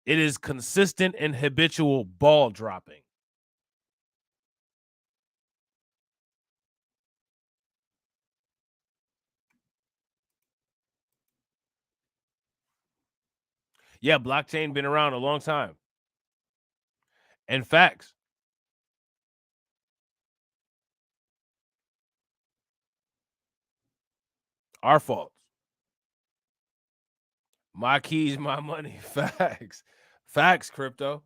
it is consistent and habitual ball dropping. Yeah, blockchain been around a long time. And facts. Our fault. My keys, my money. Facts. Facts, crypto.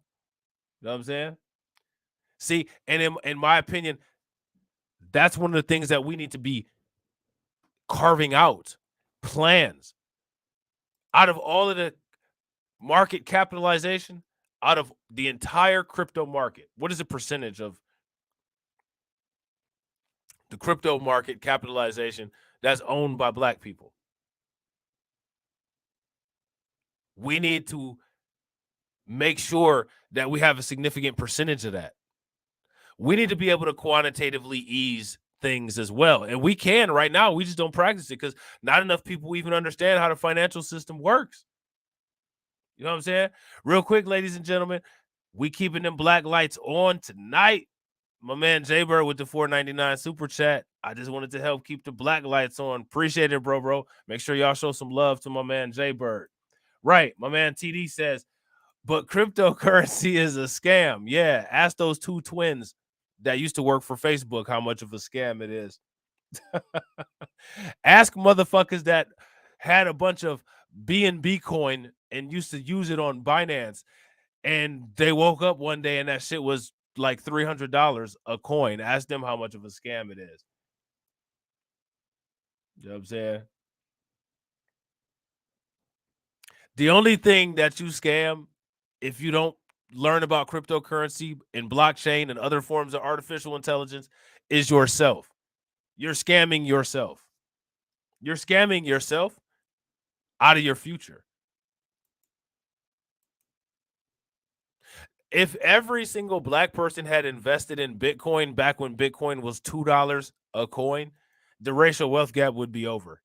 You know what I'm saying? See, and in my opinion, that's one of the things that we need to be carving out plans. Out of all of the market capitalization, out of the entire crypto market, what is the percentage of the crypto market capitalization that's owned by Black people? We need to make sure that we have a significant percentage of that. We need to be able to quantitatively ease things as well. And we can right now. We just don't practice it because not enough people even understand how the financial system works. You know what I'm saying? Real quick, ladies and gentlemen, we keeping them black lights on tonight. My man Jaybird with the $4.99 super chat. I just wanted to help keep the black lights on. Appreciate it, bro. Make sure y'all show some love to my man Jaybird. Right. My man TD says, but cryptocurrency is a scam. Yeah. Ask those two twins that used to work for Facebook how much of a scam it is. Ask motherfuckers that had a bunch of BNB coin and used to use it on Binance, and they woke up one day and that shit was like $300 a coin. Ask them how much of a scam it is. You know what I'm saying? The only thing that you scam, if you don't learn about cryptocurrency and blockchain and other forms of artificial intelligence, is yourself. You're scamming yourself. You're scamming yourself out of your future. If every single Black person had invested in Bitcoin back when Bitcoin was $2 a coin, the racial wealth gap would be over.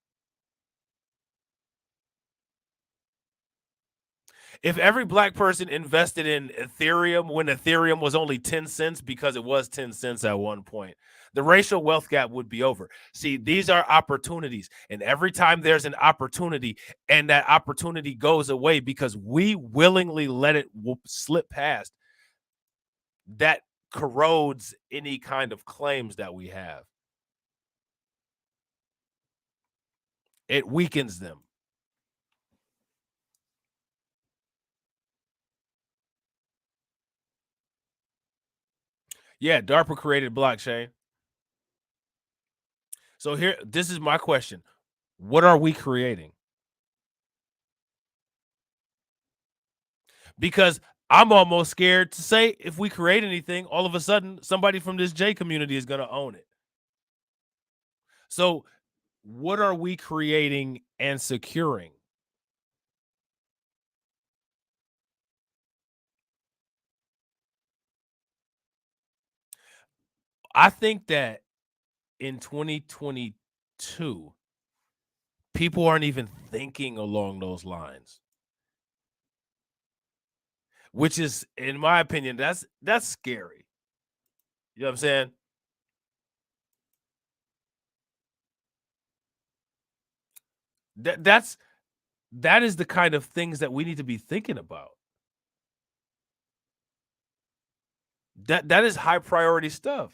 If every Black person invested in Ethereum when Ethereum was only 10 cents because it was 10 cents at one point, the racial wealth gap would be over. See, these are opportunities. And every time there's an opportunity and that opportunity goes away because we willingly let it slip past, that corrodes any kind of claims that we have. It weakens them. Yeah, DARPA created blockchain. So here, this is my question. What are we creating? Because I'm almost scared to say if we create anything, all of a sudden somebody from this J community is going to own it. So what are we creating and securing? I think that in 2022, people aren't even thinking along those lines, which is, in my opinion, that's scary. You know what I'm saying? That is the kind of things that we need to be thinking about. That is high priority stuff.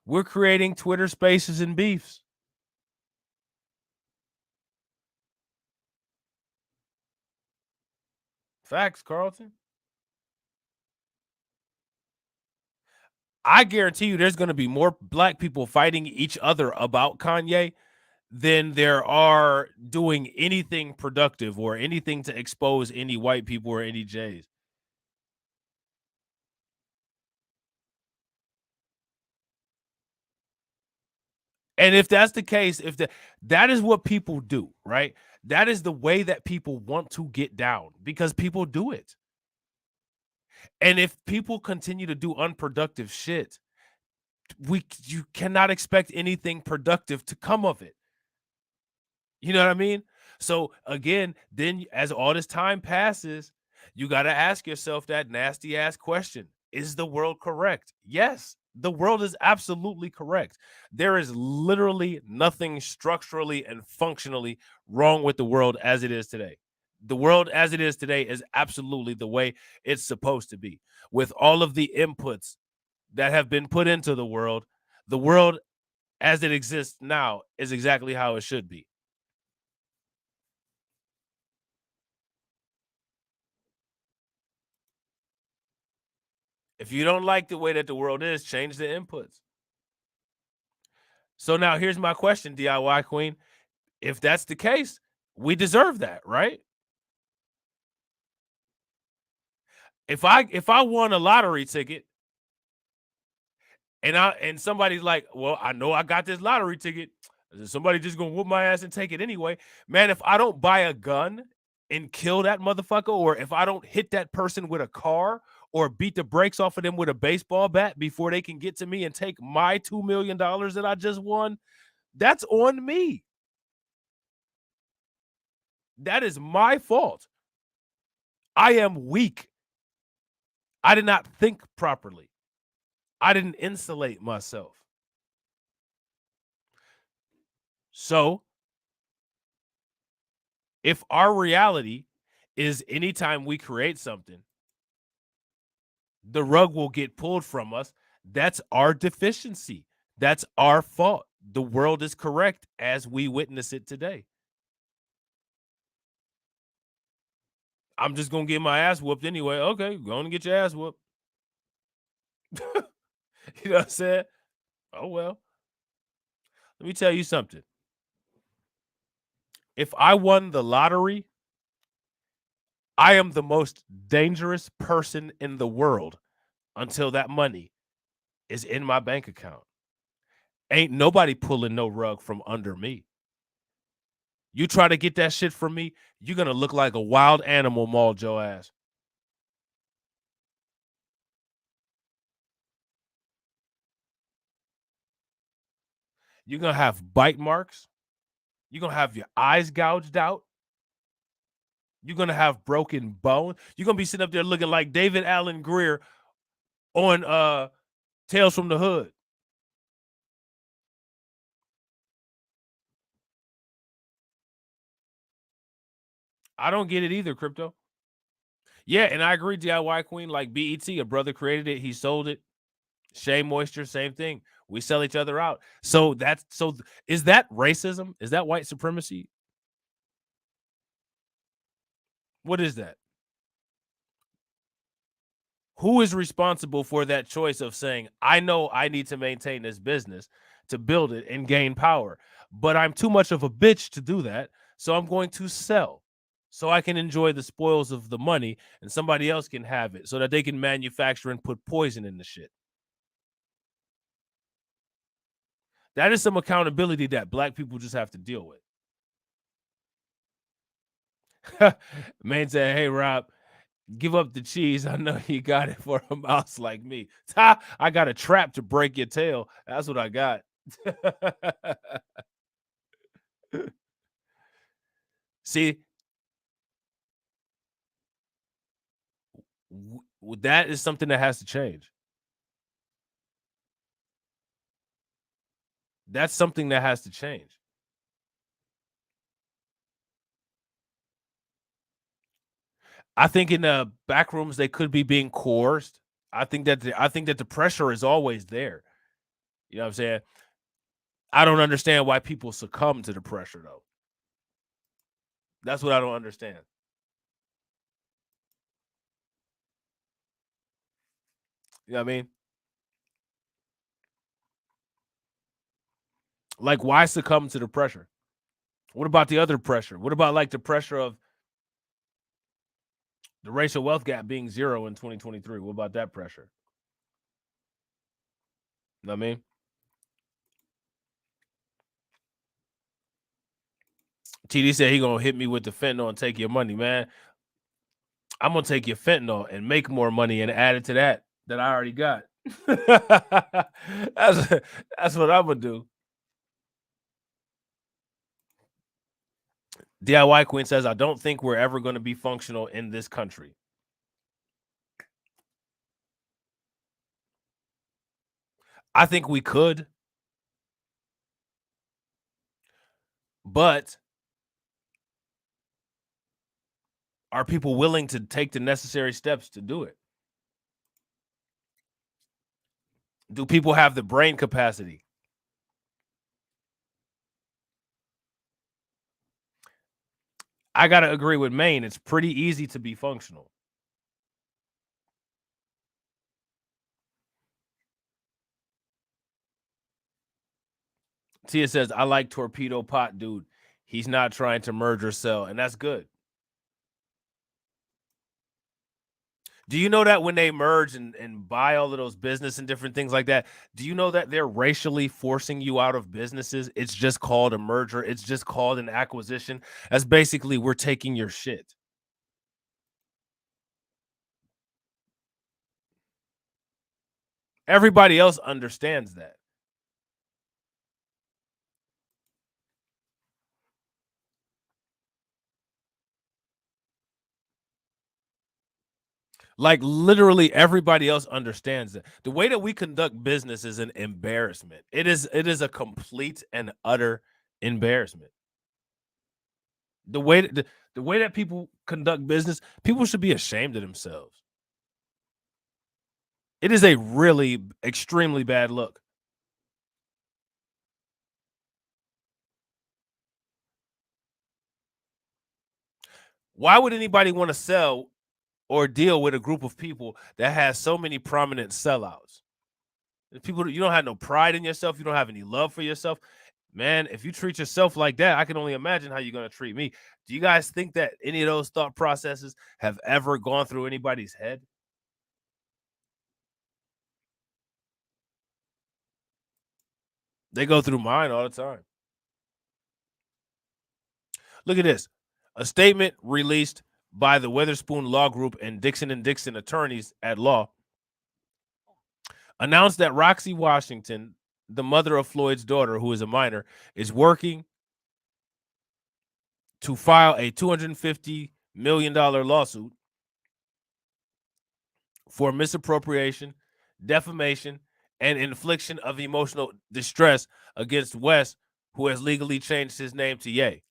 We're creating Twitter spaces and beefs. Facts, Carlton. I guarantee you there's going to be more black people fighting each other about Kanye than there are doing anything productive or anything to expose any white people or any Jays. And if that's the case, that is what people do, right? That is the way that people want to get down because people do it. And if people continue to do unproductive shit, you cannot expect anything productive to come of it. You know what I mean? So again, then as all this time passes, you got to ask yourself that nasty ass question. Is the world correct? Yes, the world is absolutely correct. There is literally nothing structurally and functionally wrong with the world as it is today. The world as it is today is absolutely the way it's supposed to be. With all of the inputs that have been put into the world as it exists now is exactly how it should be. If you don't like the way that the world is, change the inputs. So now here's my question, DIY Queen. If that's the case, we deserve that, right? If I won a lottery ticket and somebody's like, well, I know I got this lottery ticket. Somebody just gonna whoop my ass and take it anyway. Man, if I don't buy a gun and kill that motherfucker, or if I don't hit that person with a car or beat the brakes off of them with a baseball bat before they can get to me and take my $2 million that I just won, that's on me. That is my fault. I am weak. I did not think properly. I didn't insulate myself. So, if our reality is anytime we create something, the rug will get pulled from us, that's our deficiency. That's our fault. The world is correct as we witness it today. I'm just going to get my ass whooped anyway. Okay, go on and get your ass whooped. You know what I'm saying? Oh, well. Let me tell you something. If I won the lottery, I am the most dangerous person in the world until that money is in my bank account. Ain't nobody pulling no rug from under me. You try to get that shit from me, you're going to look like a wild animal mauled your ass. You're going to have bite marks. You're going to have your eyes gouged out. You're going to have broken bone. You're going to be sitting up there looking like David Allen Greer on Tales from the Hood. I don't get it either, Crypto. Yeah, and I agree, DIY Queen. Like BET, a brother created it. He sold it. Shea Moisture, same thing. We sell each other out. So is that racism? Is that white supremacy? What is that? Who is responsible for that choice of saying, I know I need to maintain this business to build it and gain power, but I'm too much of a bitch to do that, so I'm going to sell so I can enjoy the spoils of the money and somebody else can have it so that they can manufacture and put poison in the shit. That is some accountability that black people just have to deal with. Man said, hey, Rob, Give up the cheese. I know you got it for a mouse like me. Ha! I got a trap to break your tail. That's what I got. See, that is something that has to change. That's something that has to change. I think in the back rooms they could be being coerced. I think that the pressure is always there. You know what I'm saying? I don't understand why people succumb to the pressure though. That's what I don't understand. You know what I mean? Like, why succumb to the pressure? What about the other pressure? What about like the pressure of the racial wealth gap being 0 in 2023? What about that pressure? You know what I mean? TD said he gonna hit me with the fentanyl and take your money, man. I'm gonna take your fentanyl and make more money and add it to that I already got. That's what I'm gonna do. DIY Queen says, I don't think we're ever going to be functional in this country. I think we could. But are people willing to take the necessary steps to do it? Do people have the brain capacity? I got to agree with Maine. It's pretty easy to be functional. Tia says, I like Torpedo Pot Dude. He's not trying to merge or sell, and that's good. Do you know that when they merge and buy all of those business and different things like that, do you know that they're racially forcing you out of businesses? It's just called a merger. It's just called an acquisition. That's basically we're taking your shit. Everybody else understands that. Like literally everybody else understands it. The way that we conduct business is an embarrassment. It is a complete and utter embarrassment. The way that people conduct business, people should be ashamed of themselves. It is a really extremely bad look. Why would anybody want to sell or deal with a group of people that has so many prominent sellouts? People, you don't have no pride in yourself. You don't have any love for yourself. Man, if you treat yourself like that, I can only imagine how you're going to treat me. Do you guys think that any of those thought processes have ever gone through anybody's head? They go through mine all the time. Look at this. A statement released by the Weatherspoon Law Group and Dixon attorneys at law announced that Roxy Washington, the mother of Floyd's daughter, who is a minor, is working to file a $250 million lawsuit for misappropriation, defamation, and infliction of emotional distress against West, who has legally changed his name to Ye.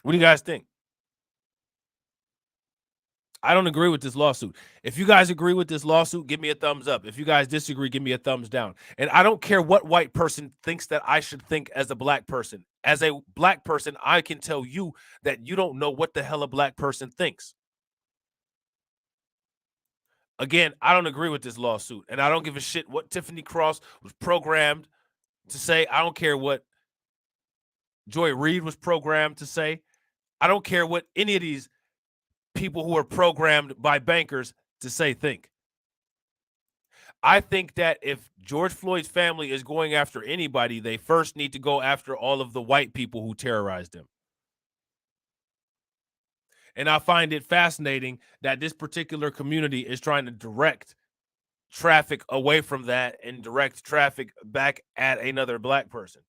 What do you guys think? I don't agree with this lawsuit. If you guys agree with this lawsuit, give me a thumbs up. If you guys disagree, give me a thumbs down. And I don't care what white person thinks that I should think as a black person. As a black person, I can tell you that you don't know what the hell a black person thinks. Again, I don't agree with this lawsuit, and I don't give a shit what Tiffany Cross was programmed to say. I don't care what Joy Reid was programmed to say. I don't care what any of these people who are programmed by bankers to say think. I think that if George Floyd's family is going after anybody, they first need to go after all of the white people who terrorized him. And I find it fascinating that this particular community is trying to direct traffic away from that and direct traffic back at another black person.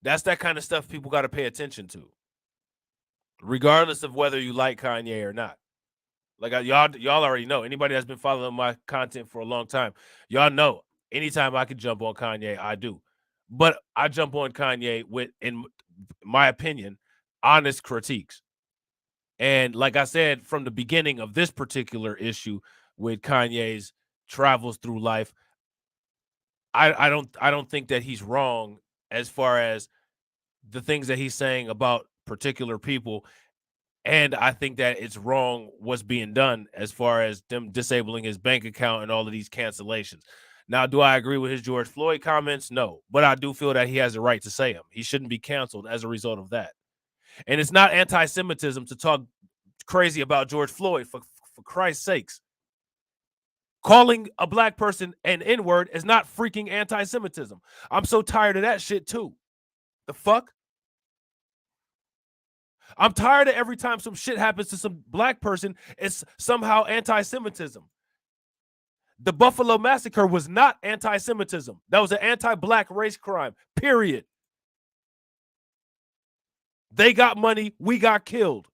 That's that kind of stuff people got to pay attention to, regardless of whether you like Kanye or not. Like y'all already know. Anybody that's been following my content for a long time, y'all know. Anytime I can jump on Kanye, I do. But I jump on Kanye with, in my opinion, honest critiques. And like I said from the beginning of this particular issue with Kanye's travels through life, I don't think that he's wrong as far as the things that he's saying about particular people. And I think that it's wrong what's being done as far as them disabling his bank account and all of these cancellations. Now, do I agree with his George Floyd comments? No, but I do feel that he has a right to say them. He shouldn't be canceled as a result of that. And it's not anti-Semitism to talk crazy about George Floyd, for Christ's sakes. Calling a black person an N-word is not freaking anti-Semitism. I'm so tired of that shit too. The fuck? I'm tired of every time some shit happens to some black person, it's somehow anti-Semitism. The Buffalo Massacre was not anti-Semitism. That was an anti-black race crime, period. They got money, we got killed.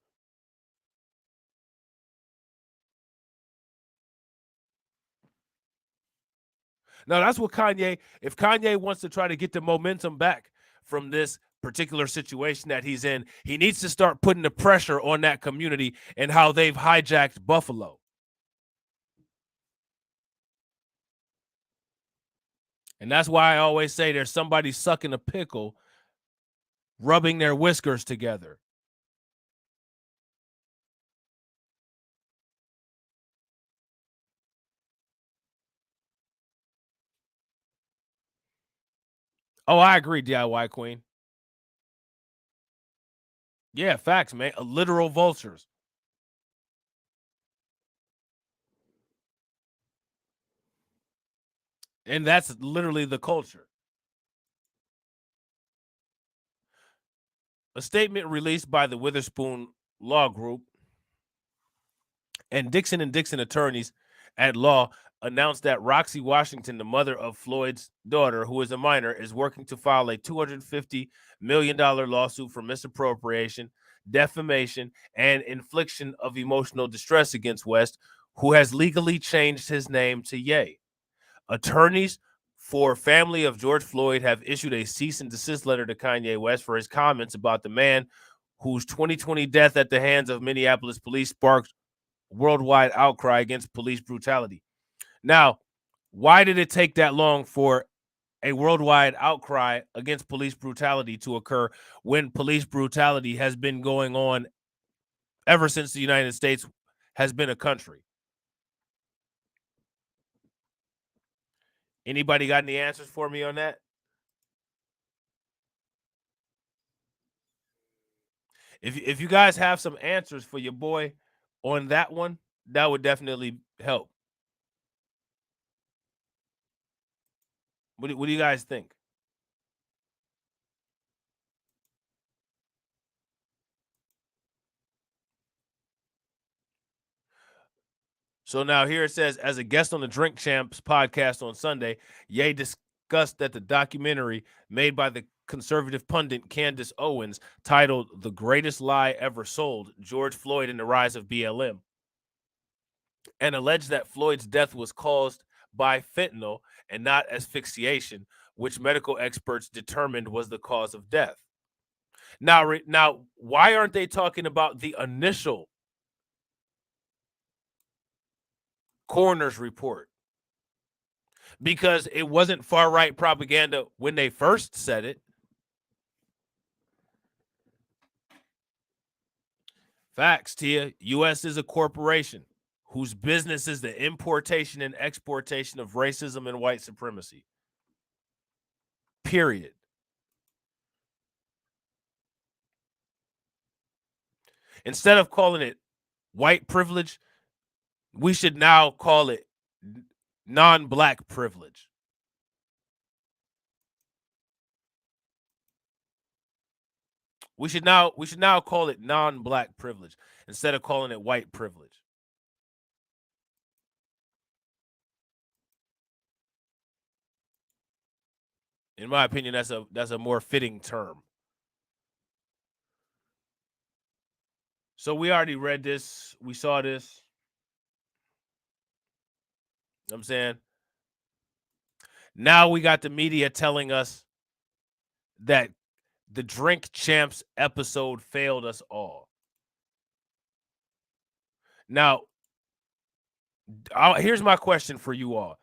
Now, that's what Kanye, if Kanye wants to try to get the momentum back from this particular situation that he's in, he needs to start putting the pressure on that community and how they've hijacked Buffalo. And that's why I always say there's somebody sucking a pickle, rubbing their whiskers together. Oh, I agree, DIY Queen. Yeah, facts, man. Literal vultures. And that's literally the culture. A statement released by the Witherspoon Law Group and Dixon attorneys at law announced that Roxy Washington, the mother of Floyd's daughter, who is a minor, is working to file a $250 million lawsuit for misappropriation, defamation, and infliction of emotional distress against West, who has legally changed his name to Ye. Attorneys for family of George Floyd have issued a cease and desist letter to Kanye West for his comments about the man whose 2020 death at the hands of Minneapolis police sparked worldwide outcry against police brutality. Now, why did it take that long for a worldwide outcry against police brutality to occur when police brutality has been going on ever since the United States has been a country? Anybody got any answers for me on that? If you guys have some answers for your boy on that one, that would definitely help. What do you guys think? So now here it says, as a guest on the Drink Champs podcast on Sunday, Ye discussed that the documentary made by the conservative pundit Candace Owens, titled The Greatest Lie Ever Sold, George Floyd and the Rise of BLM, and alleged that Floyd's death was caused by fentanyl and not asphyxiation, which medical experts determined was the cause of death. Now, why aren't they talking about the initial coroner's report? Because it wasn't far-right propaganda when they first said it. Facts, Tia. U.S. is a corporation whose business is the importation and exportation of racism and white supremacy. Period. Instead of calling it white privilege, We should now call it non-black privilege. We should now call it non-black privilege instead of calling it white privilege. In my opinion, that's a more fitting term. So we already read this. We saw this. You know what I'm saying? Now we got the media telling us that the Drink Champs episode failed us all. Now, here's my question for you all.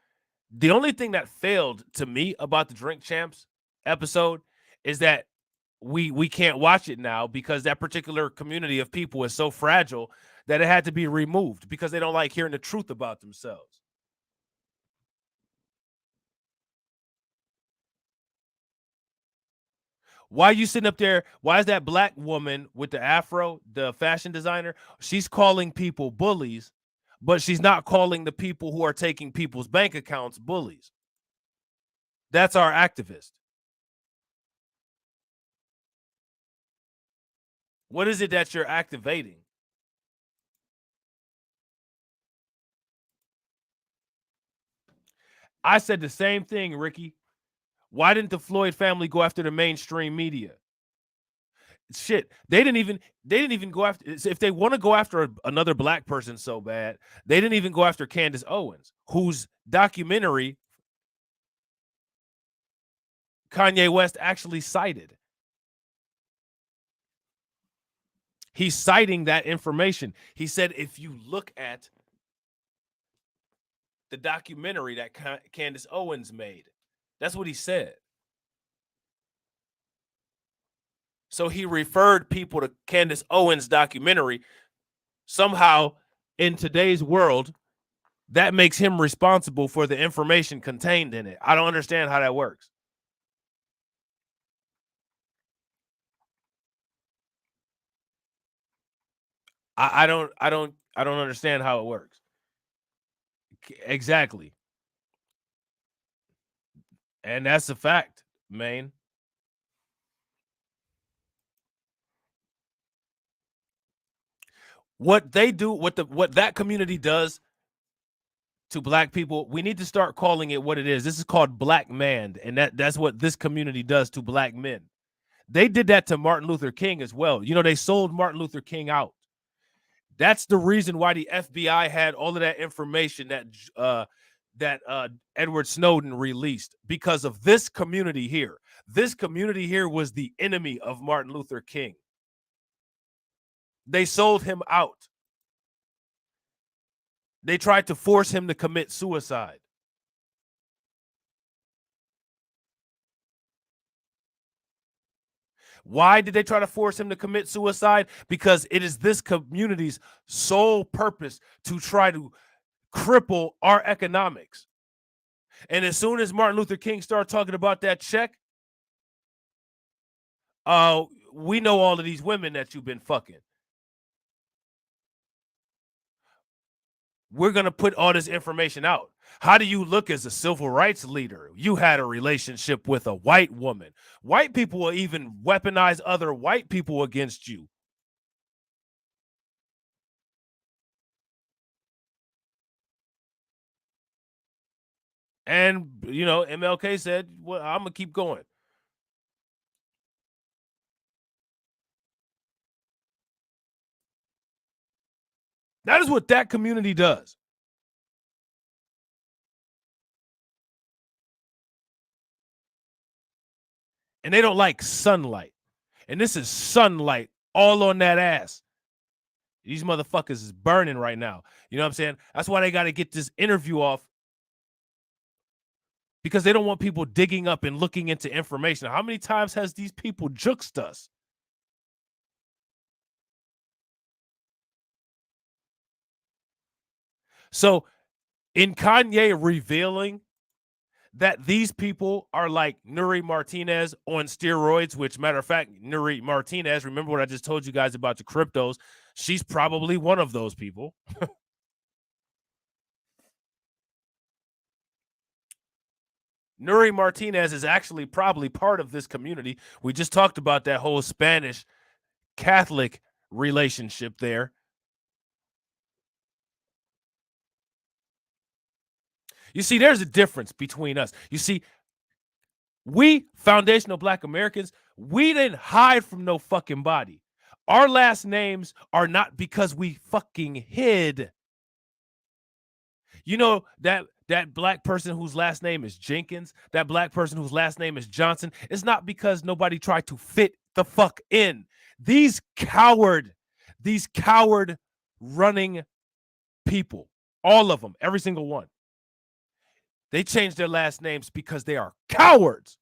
The only thing that failed to me about the Drink Champs episode is that we can't watch it now because that particular community of people is so fragile that it had to be removed because they don't like hearing the truth about themselves. Why are you sitting up there? Why is that black woman with the afro, the fashion designer, she's calling people bullies, but she's not calling the people who are taking people's bank accounts bullies? That's our activist. What is it that you're activating? I said the same thing, Ricky. Why didn't the Floyd family go after the mainstream media? Shit, they didn't even go after. If they want to go after another black person so bad, they didn't even go after Candace Owens, whose documentary Kanye West actually cited. He's citing that information. He said, if you look at the documentary that Candace Owens made, that's what he said. So he referred people to Candace Owens' documentary. Somehow, in today's world, that makes him responsible for the information contained in it. I don't understand how that works. I don't understand how it works. Exactly. And that's a fact, man. What they do, what that community does to black people, we need to start calling it what it is. This is called black man, and that's what this community does to black men. They did that to Martin Luther King as well. You know, they sold Martin Luther King out. That's the reason why the FBI had all of that information that Edward Snowden released, because of this community here. This community here was the enemy of Martin Luther King. They sold him out. They tried to force him to commit suicide. Why did they try to force him to commit suicide? Because it is this community's sole purpose to try to cripple our economics. And as soon as Martin Luther King started talking about that check, we know all of these women that you've been fucking. We're going to put all this information out. How do you look as a civil rights leader? You had a relationship with a white woman. White people will even weaponize other white people against you. And, you know, MLK said, well, I'm going to keep going. That is what that community does. And they don't like sunlight. And this is sunlight all on that ass. These motherfuckers is burning right now. You know what I'm saying? That's why they got to get this interview off, because they don't want people digging up and looking into information. How many times has these people juxed us? So in Kanye revealing that these people are like N.o.r.e. Martinez on steroids, which, matter of fact, N.o.r.e. Martinez, remember what I just told you guys about the cryptos? She's probably one of those people. N.o.r.e. Martinez is actually probably part of this community. We just talked about that whole Spanish Catholic relationship there. You see, there's a difference between us. You see, we foundational Black Americans, we didn't hide from no fucking body. Our last names are not because we fucking hid. You know, that Black person whose last name is Jenkins, that Black person whose last name is Johnson, it's not because nobody tried to fit the fuck in. These coward running people, all of them, every single one, they changed their last names because they are cowards.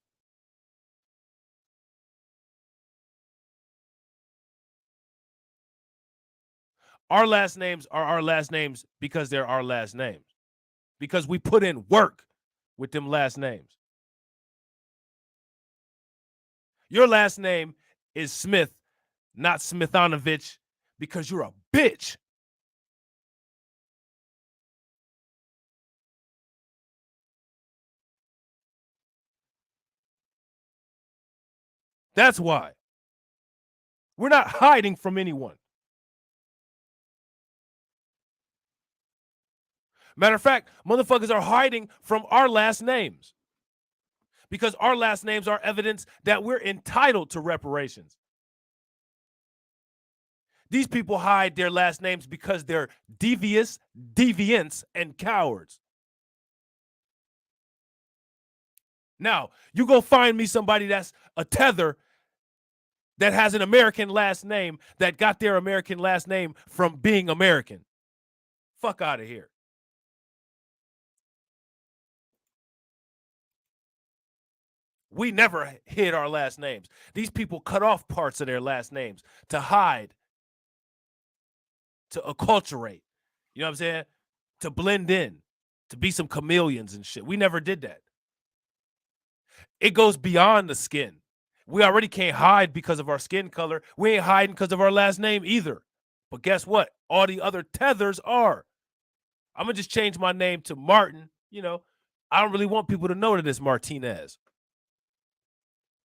Our last names are our last names because they're our last names. Because we put in work with them last names. Your last name is Smith, not Smithanovich, because you're a bitch. That's why. We're not hiding from anyone. Matter of fact, motherfuckers are hiding from our last names because our last names are evidence that we're entitled to reparations. These people hide their last names because they're devious, deviants, and cowards. Now, you go find me somebody that's a tether that has an American last name that got their American last name from being American. Fuck out of here. We never hid our last names. These people cut off parts of their last names to hide, to acculturate. You know what I'm saying? To blend in, to be some chameleons and shit. We never did that. It goes beyond the skin. We already can't hide because of our skin color. We ain't hiding because of our last name either. But guess what? All the other tethers are. I'm going to just change my name to Martin. You know, I don't really want people to know that it's Martinez.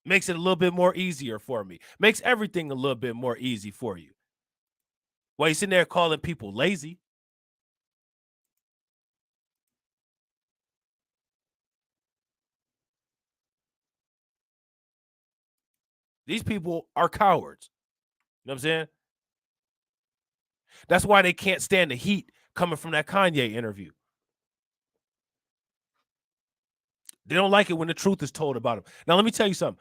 Makes it a little bit more easier for me. Makes everything a little bit more easy for you. While you're sitting there calling people lazy. These people are cowards. You know what I'm saying? That's why they can't stand the heat coming from that Kanye interview. They don't like it when the truth is told about him. Now, let me tell you something.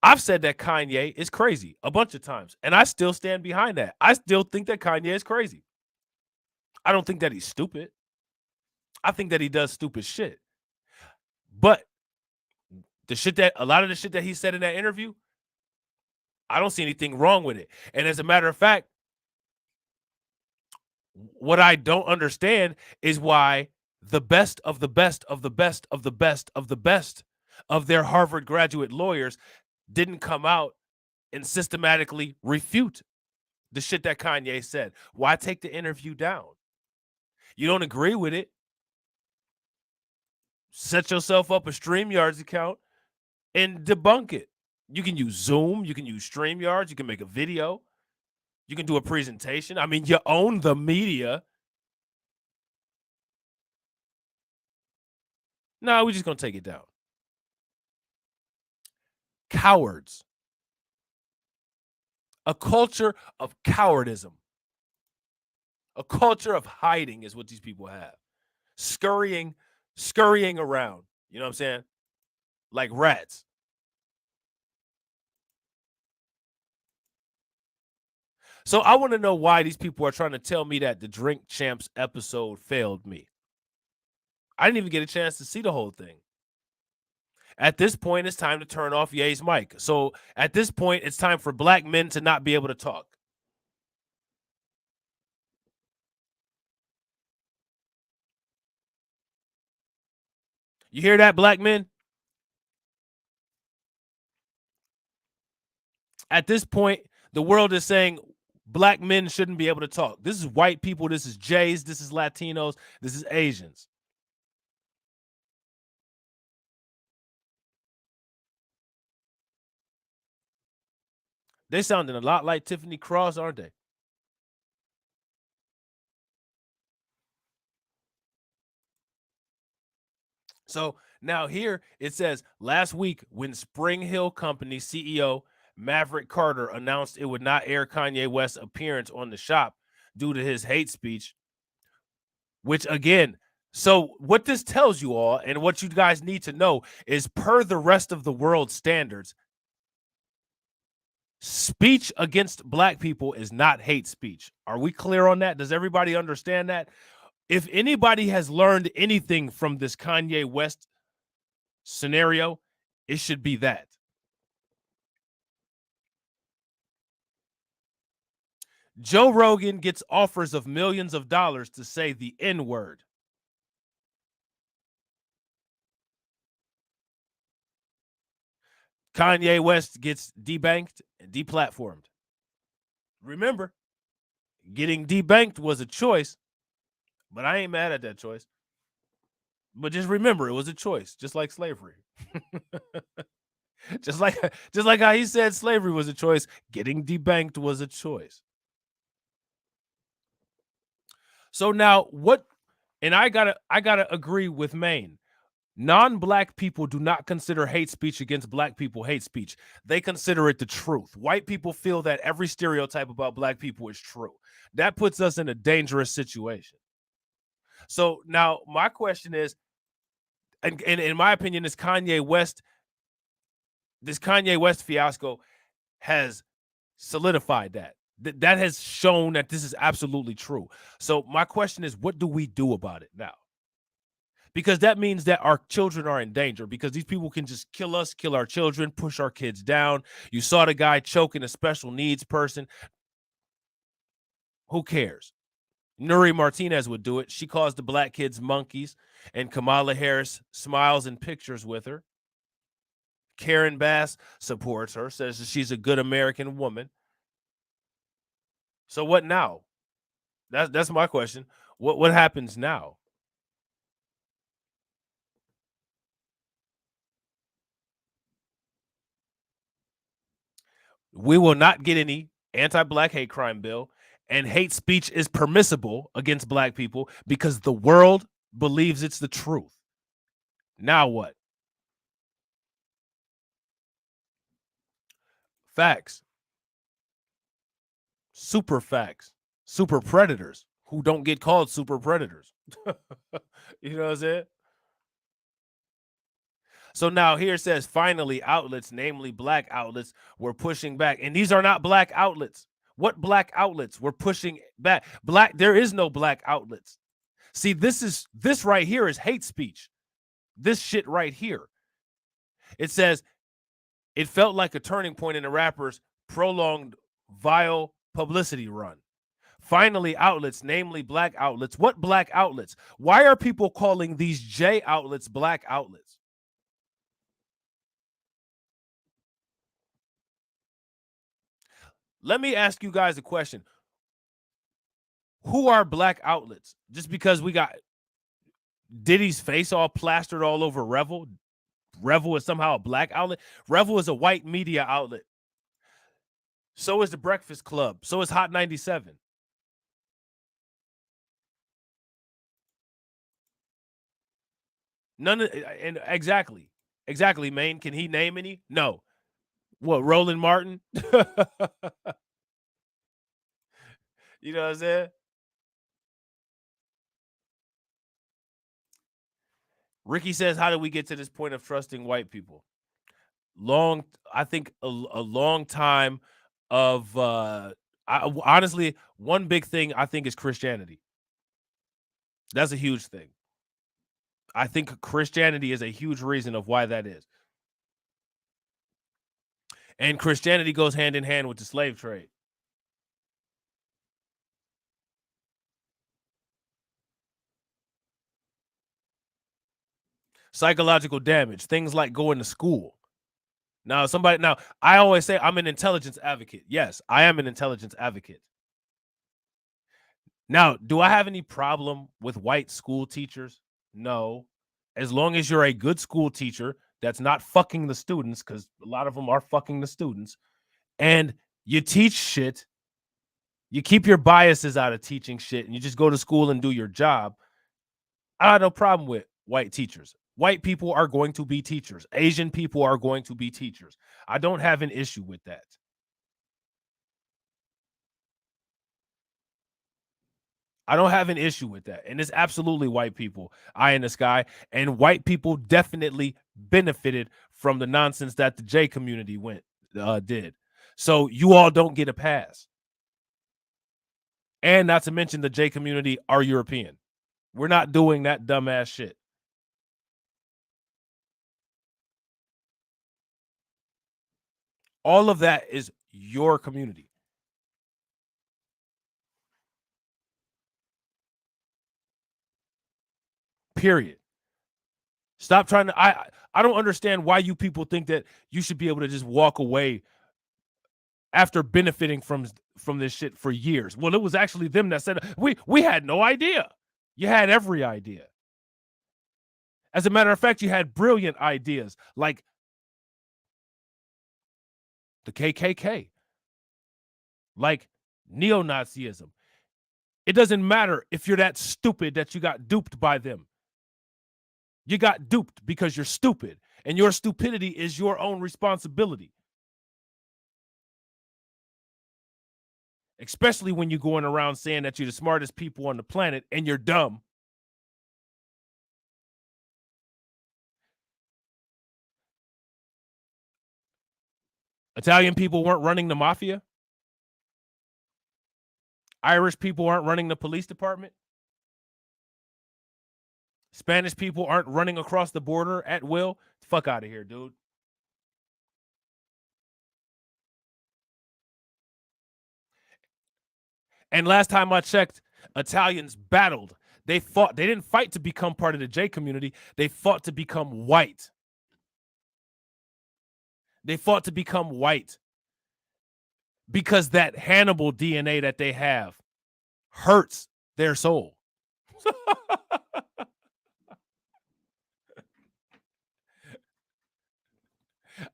I've said that Kanye is crazy a bunch of times, and I still stand behind that. I still think that Kanye is crazy. I don't think that he's stupid. I think that he does stupid shit. But a lot of the shit that he said in that interview, I don't see anything wrong with it. And as a matter of fact, what I don't understand is why the best of the best of the best of the best of the best of their Harvard graduate lawyers didn't come out and systematically refute the shit that Kanye said. Why take the interview down? You don't agree with it? Set yourself up a StreamYards account and debunk it. You can use Zoom. You can use StreamYards. You can make a video. You can do a presentation. I mean, you own the media. No, we're just going to take it down. Cowards. A culture of cowardism. A culture of hiding is what these people have. Scurrying around. You know what I'm saying? Like rats. So I want to know why these people are trying to tell me that the Drink Champs episode failed me. I didn't even get a chance to see the whole thing. At this point, it's time to turn off Ye's mic. So at this point, it's time for black men to not be able to talk. You hear that, black men? At this point, the world is saying black men shouldn't be able to talk. This is white people. This is Jays. This is Latinos. This is Asians. They sounding a lot like Tiffany Cross, aren't they? So now here it says last week when Spring Hill Company CEO Maverick Carter announced it would not air Kanye West's appearance on the shop due to his hate speech, which again, so what this tells you all and what you guys need to know is per the rest of the world standards, speech against black people is not hate speech. Are we clear on that? Does everybody understand that? If anybody has learned anything from this Kanye West scenario, it should be that. Joe Rogan gets offers of millions of dollars to say the N-word. Kanye West gets debanked and deplatformed. Remember, getting debanked was a choice, but I ain't mad at that choice. But just remember, it was a choice, just like slavery. just like how he said slavery was a choice, getting debanked was a choice. So now what, and I gotta agree with Maine. Non-black people do not consider hate speech against black people hate speech. They consider it the truth. White people feel that every stereotype about black people is true. That puts us in a dangerous situation. So now my question is, and in my opinion, this Kanye West fiasco has solidified that. That has shown that this is absolutely true. So my question is, what do we do about it now? Because that means that our children are in danger, because these people can just kill us, kill our children, push our kids down. You saw the guy choking a special needs person. Who cares? N.o.r.e. Martinez would do it. She calls the black kids monkeys, and Kamala Harris smiles in pictures with her. Karen Bass supports her, says that she's a good American woman. So what now? That's my question. What happens now? We will not get any anti-black hate crime bill, and hate speech is permissible against black people because the world believes it's the truth. Now what? Facts. Super facts. Super predators who don't get called super predators. You know what I'm saying? So now here it says, finally, outlets, namely black outlets, were pushing back. And these are not black outlets. What black outlets were pushing back? There is no black outlets. See, this right here is hate speech. This shit right here. It says, it felt like a turning point in the rapper's prolonged vile publicity run. Finally, outlets, namely black outlets. What black outlets? Why are people calling these J outlets black outlets? Let me ask you guys a question. Who are black outlets? Just because we got Diddy's face all plastered all over Revel? Revel is somehow a black outlet? Revel is a white media outlet. So is the Breakfast Club. So is Hot 97. None of, and exactly, Maine. Can he name any? No. What, Roland Martin? You know what I'm saying? Ricky says, how did we get to this point of trusting white people? I think a long time of, honestly, one big thing I think is Christianity. That's a huge thing. I think Christianity is a huge reason of why that is. And Christianity goes hand in hand with the slave trade. Psychological damage, things like going to school. Now, I always say I'm an intelligence advocate. Yes, I am an intelligence advocate. Now, do I have any problem with white school teachers? No. As long as you're a good school teacher that's not fucking the students, because a lot of them are fucking the students, and You teach shit. You keep your biases out of teaching shit, and you just go to school and do your job. I have no problem with white teachers. White people are going to be teachers. Asian people are going to be teachers. I don't have an issue with that. I don't have an issue with that. And it's absolutely white people, eye in the sky. And white people definitely benefited from the nonsense that the J community did. So you all don't get a pass. And not to mention the J community are European. We're not doing that dumbass shit. All of that is your community. Period. Stop trying to. I don't understand why you people think that you should be able to just walk away after benefiting from this shit for years. Well, it was actually them that said we had no idea. You had every idea. As a matter of fact, you had brilliant ideas like the KKK, like neo-Nazism. It doesn't matter if you're that stupid that you got duped by them. You got duped because you're stupid, and your stupidity is your own responsibility. Especially when you're going around saying that you're the smartest people on the planet and you're dumb. Italian people weren't running the mafia. Irish people aren't running the police department. Spanish people aren't running across the border at will. Fuck out of here, dude. And last time I checked, Italians battled. They fought. They didn't fight to become part of the J community. They fought to become white. They fought to become white because that Hannibal DNA that they have hurts their soul.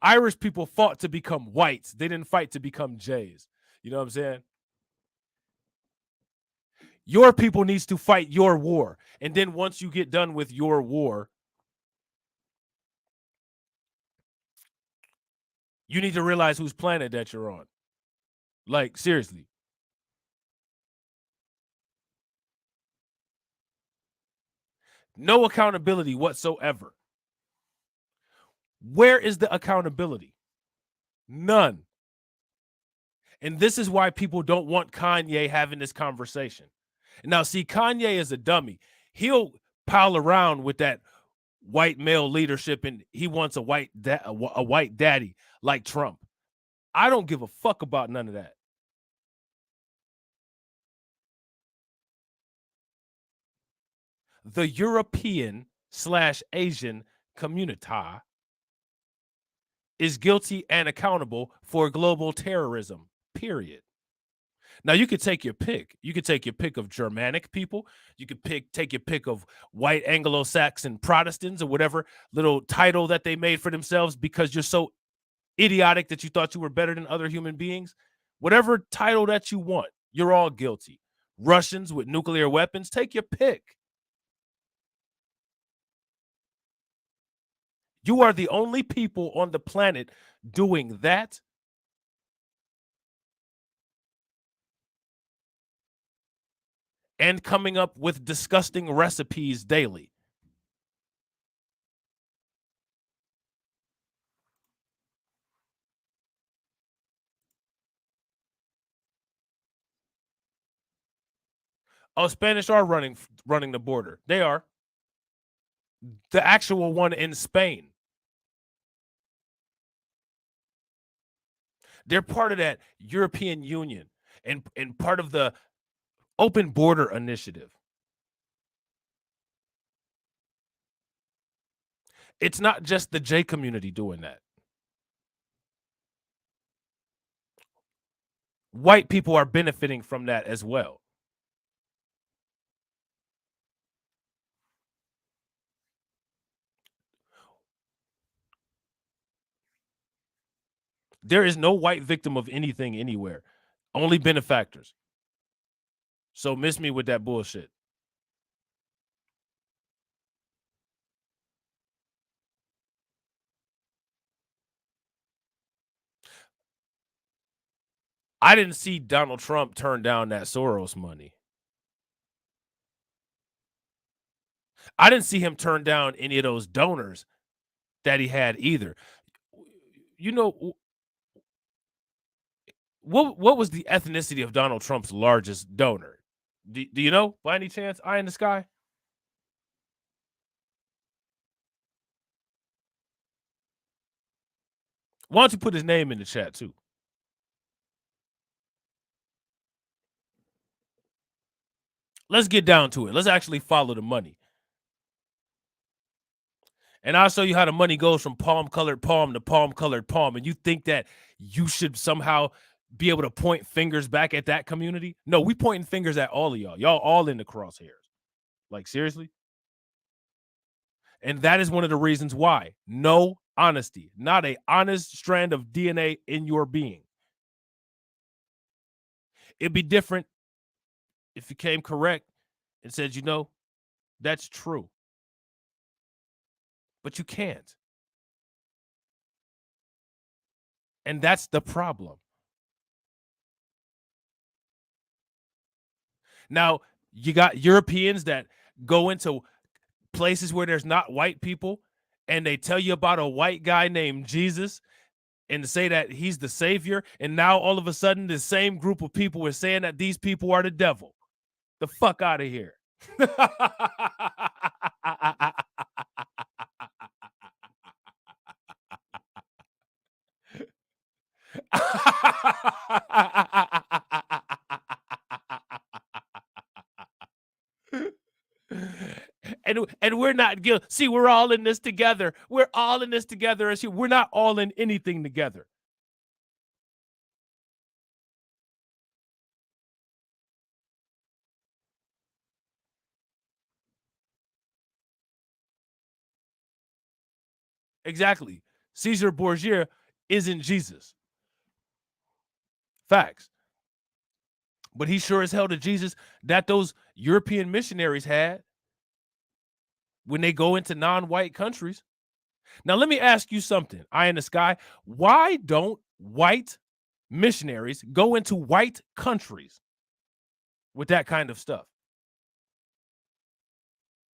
Irish people fought to become whites. They didn't fight to become Jays. You know what I'm saying? Your people needs to fight your war. And then once you get done with your war, you need to realize whose planet that you're on. Like, seriously. No accountability whatsoever. Where is the accountability? None. And this is why people don't want Kanye having this conversation. Now, see, Kanye is a dummy. He'll pile around with that white male leadership, and he wants a white daddy like Trump. I don't give a fuck about none of that. The European/Asian community is guilty and accountable for global terrorism, period. Now, you could take your pick. You could take your pick of Germanic people. You could take your pick of white Anglo-Saxon Protestants or whatever little title that they made for themselves because you're so idiotic that you thought you were better than other human beings. Whatever title that you want, you're all guilty. Russians with nuclear weapons, take your pick. You are the only people on the planet doing that. And coming up with disgusting recipes daily. Oh, Spanish are running the border. They are. The actual one in Spain. They're part of that European Union and part of the open border initiative. It's not just the J community doing that. White people are benefiting from that as well. There is no white victim of anything anywhere. Only benefactors. So miss me with that bullshit. I didn't see Donald Trump turn down that Soros money. I didn't see him turn down any of those donors that he had either. You know, what was the ethnicity of Donald Trump's largest donor? Do you know by any chance? Eye in the sky? Why don't you put his name in the chat too? Let's get down to it. Let's actually follow the money. And I'll show you how the money goes from palm-colored palm to palm-colored palm. And you think that you should somehow be able to point fingers back at that community? No, we pointing fingers at all of y'all. Y'all all in the crosshairs. Like, seriously? And that is one of the reasons why. No honesty. Not a honest strand of DNA in your being. It'd be different if you came correct and said, you know, that's true. But you can't. And that's the problem. Now, you got Europeans that go into places where there's not white people and they tell you about a white guy named Jesus and say that he's the savior. And now all of a sudden, the same group of people is saying that these people are the devil. The fuck out of here. And we're not guilty. See, we're all in this together. We're all in this together. We're not all in anything together. Exactly. Caesar Borgia isn't Jesus. Facts. But he sure as hell the Jesus that those European missionaries had when they go into non-white countries. Now, let me ask you something, Eye in the Sky. Why don't white missionaries go into white countries with that kind of stuff?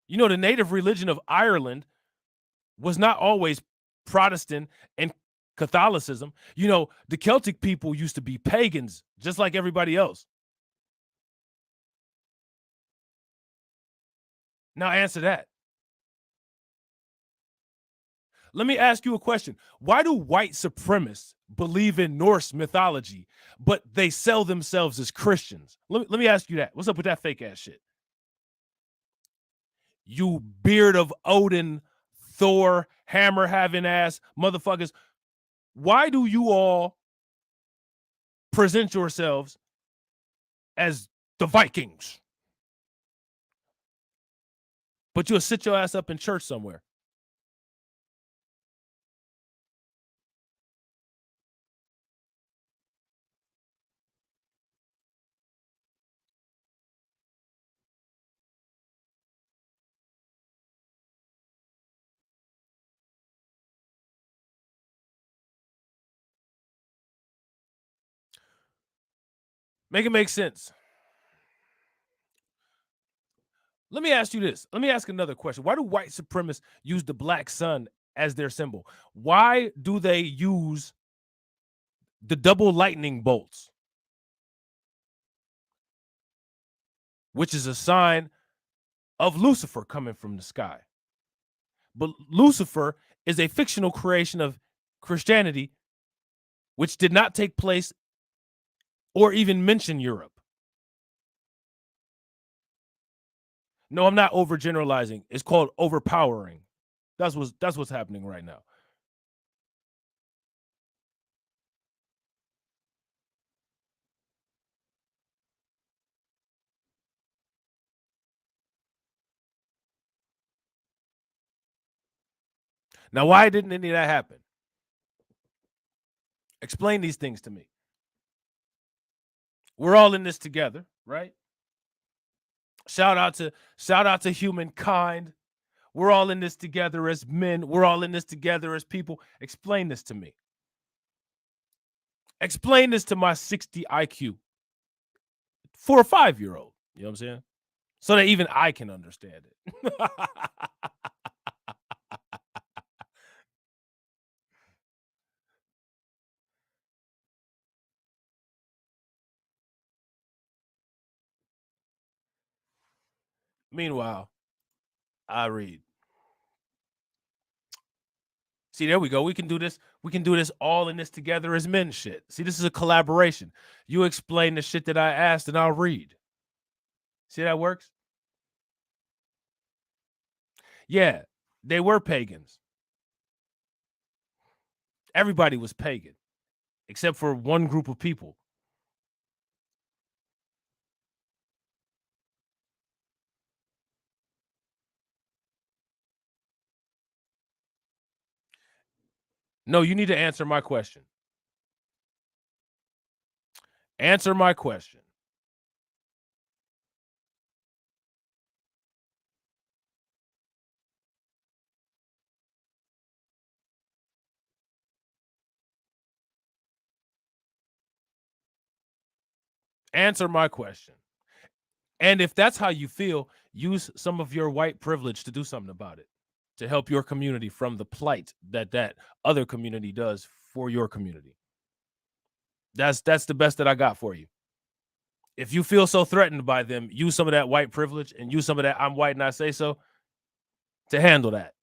You know, the native religion of Ireland was not always Protestant and Catholicism. You know, the Celtic people used to be pagans, just like everybody else. Now answer that. Let me ask you a question. Why do white supremacists believe in Norse mythology, but they sell themselves as Christians? Let me ask you that. What's up with that fake ass shit? You beard of Odin, Thor, hammer having ass motherfuckers. Why do you all present yourselves as the Vikings, but you'll sit your ass up in church somewhere? Make it make sense. Let me ask you this. Let me ask another question. Why do white supremacists use the black sun as their symbol? Why do they use the double lightning bolts, which is a sign of Lucifer coming from the sky? But Lucifer is a fictional creation of Christianity, which did not take place or even mention Europe. No, I'm not overgeneralizing. It's called overpowering. That's what's happening right now. Now, why didn't any of that happen? Explain these things to me. We're all in this together, right? Shout out to humankind. We're all in this together as men. We're all in this together as people. Explain this to me. Explain this to my 60 IQ for a 5-year-old. You know what I'm saying? So that even I can understand it. Meanwhile, I read. See, there we go. We can do this. We can do this all in this together as men shit. See, this is a collaboration. You explain the shit that I asked and I'll read. See how that works? Yeah, they were pagans. Everybody was pagan, except for one group of people. No, you need to answer my question. Answer my question. Answer my question. And if that's how you feel, use some of your white privilege to do something about it, to help your community from the plight that other community does for your community. That's the best that I got for you. If you feel so threatened by them, use some of that white privilege and use some of that I'm white and I say so to handle that.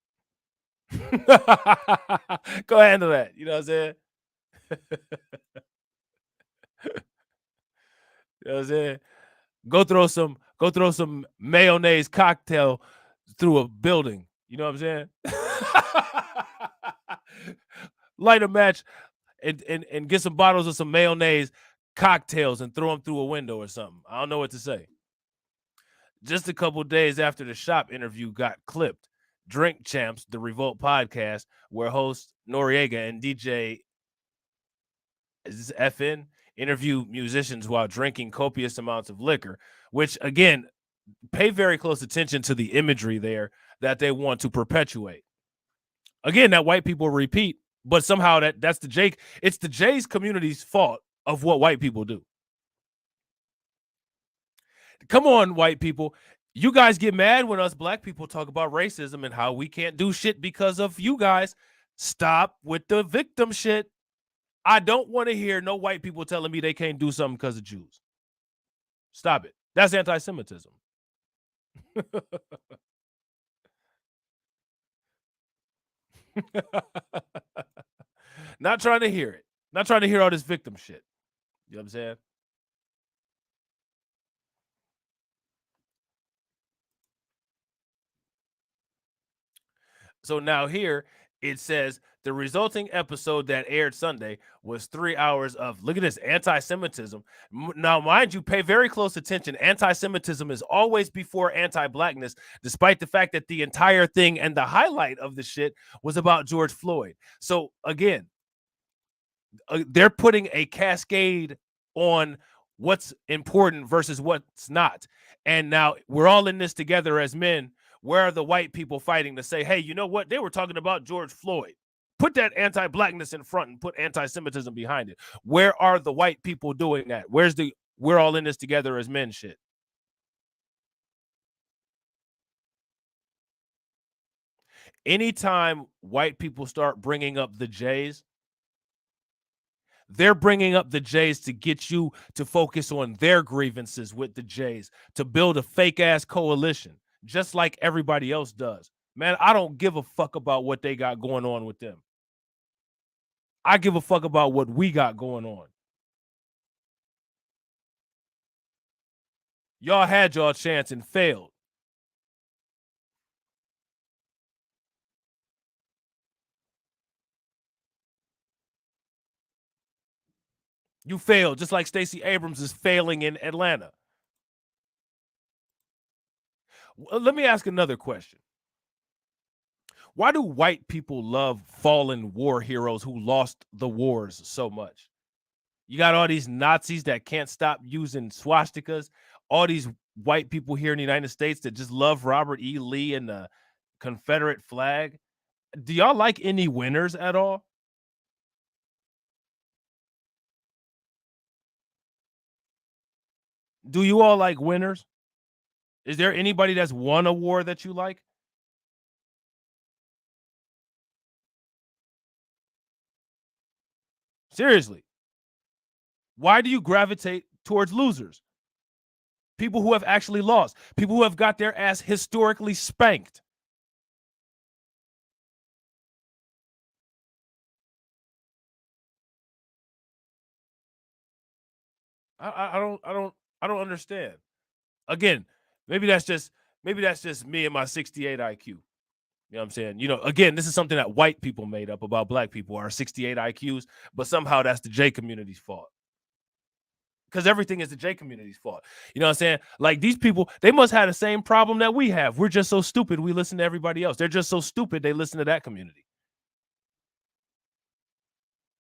Go handle that. You know what I'm saying? You know what I'm saying? Go throw some mayonnaise cocktail through a building. You know what I'm saying? Light a match and get some bottles of some mayonnaise cocktails and throw them through a window or something. I don't know what to say. Just a couple days after the shop interview got clipped, Drink Champs, the Revolt podcast, where host N.o.r.e and DJ FN interview musicians while drinking copious amounts of liquor, which again, pay very close attention to the imagery there that they want to perpetuate. Again, that white people repeat, but somehow that's the Jake. It's the Jay's community's fault of what white people do. Come on, white people. You guys get mad when us black people talk about racism and how we can't do shit because of you guys. Stop with the victim shit. I don't want to hear no white people telling me they can't do something because of Jews. Stop it. That's anti-Semitism. Not trying to hear it. Not trying to hear all this victim shit. You know what I'm saying? So now here it says the resulting episode that aired Sunday was 3 hours of, look at this, anti-Semitism. Now, mind you, pay very close attention. Anti-Semitism is always before anti-blackness, despite the fact that the entire thing and the highlight of the shit was about George Floyd. So again, they're putting a cascade on what's important versus what's not. And now we're all in this together as men. Where are the white people fighting to say, hey, you know what? They were talking about George Floyd. Put that anti-blackness in front and put anti-Semitism behind it. Where are the white people doing that? Where's the we're all in this together as men shit? Anytime white people start bringing up the Jays, they're bringing up the Jays to get you to focus on their grievances with the Jays, to build a fake-ass coalition, just like everybody else does. Man, I don't give a fuck about what they got going on with them. I give a fuck about what we got going on. Y'all had y'all chance and failed. You failed, just like Stacey Abrams is failing in Atlanta. Let me ask another question. Why do white people love fallen war heroes who lost the wars so much? You got all these Nazis that can't stop using swastikas, all these white people here in the United States that just love Robert E. Lee and the Confederate flag. Do y'all like any winners at all? Do you all like winners? Is there anybody that's won a war that you like? Seriously. Why do you gravitate towards losers? People who have actually lost. People who have got their ass historically spanked. I don't understand. Again, maybe that's just me and my 68 IQ. You know what I'm saying? You know, again, this is something that white people made up about black people, our 68 IQs, but somehow that's the J community's fault. Because everything is the J community's fault. You know what I'm saying? Like, these people, they must have the same problem that we have. We're just so stupid, we listen to everybody else. They're just so stupid, they listen to that community.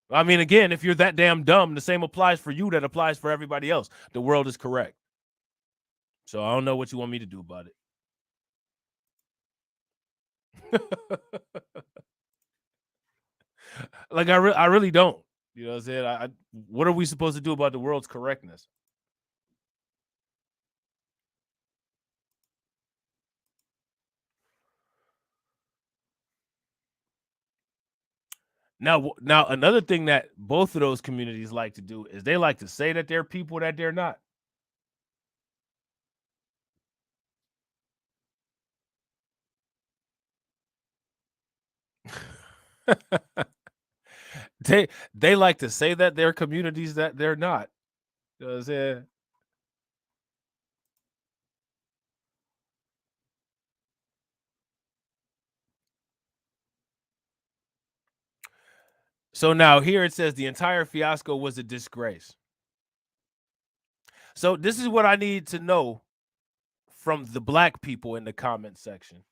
I mean, again, if you're that damn dumb, the same applies for you that applies for everybody else. The world is correct. So I don't know what you want me to do about it. Like, I really don't. You know what I'm saying? What are we supposed to do about the world's correctness? Now, another thing that both of those communities like to do is they like to say that they're people that they're not. They like to say that they're communities that they're not. You know what I'm saying? So now here it says the entire fiasco was a disgrace. So this is what I need to know from the black people in the comment section.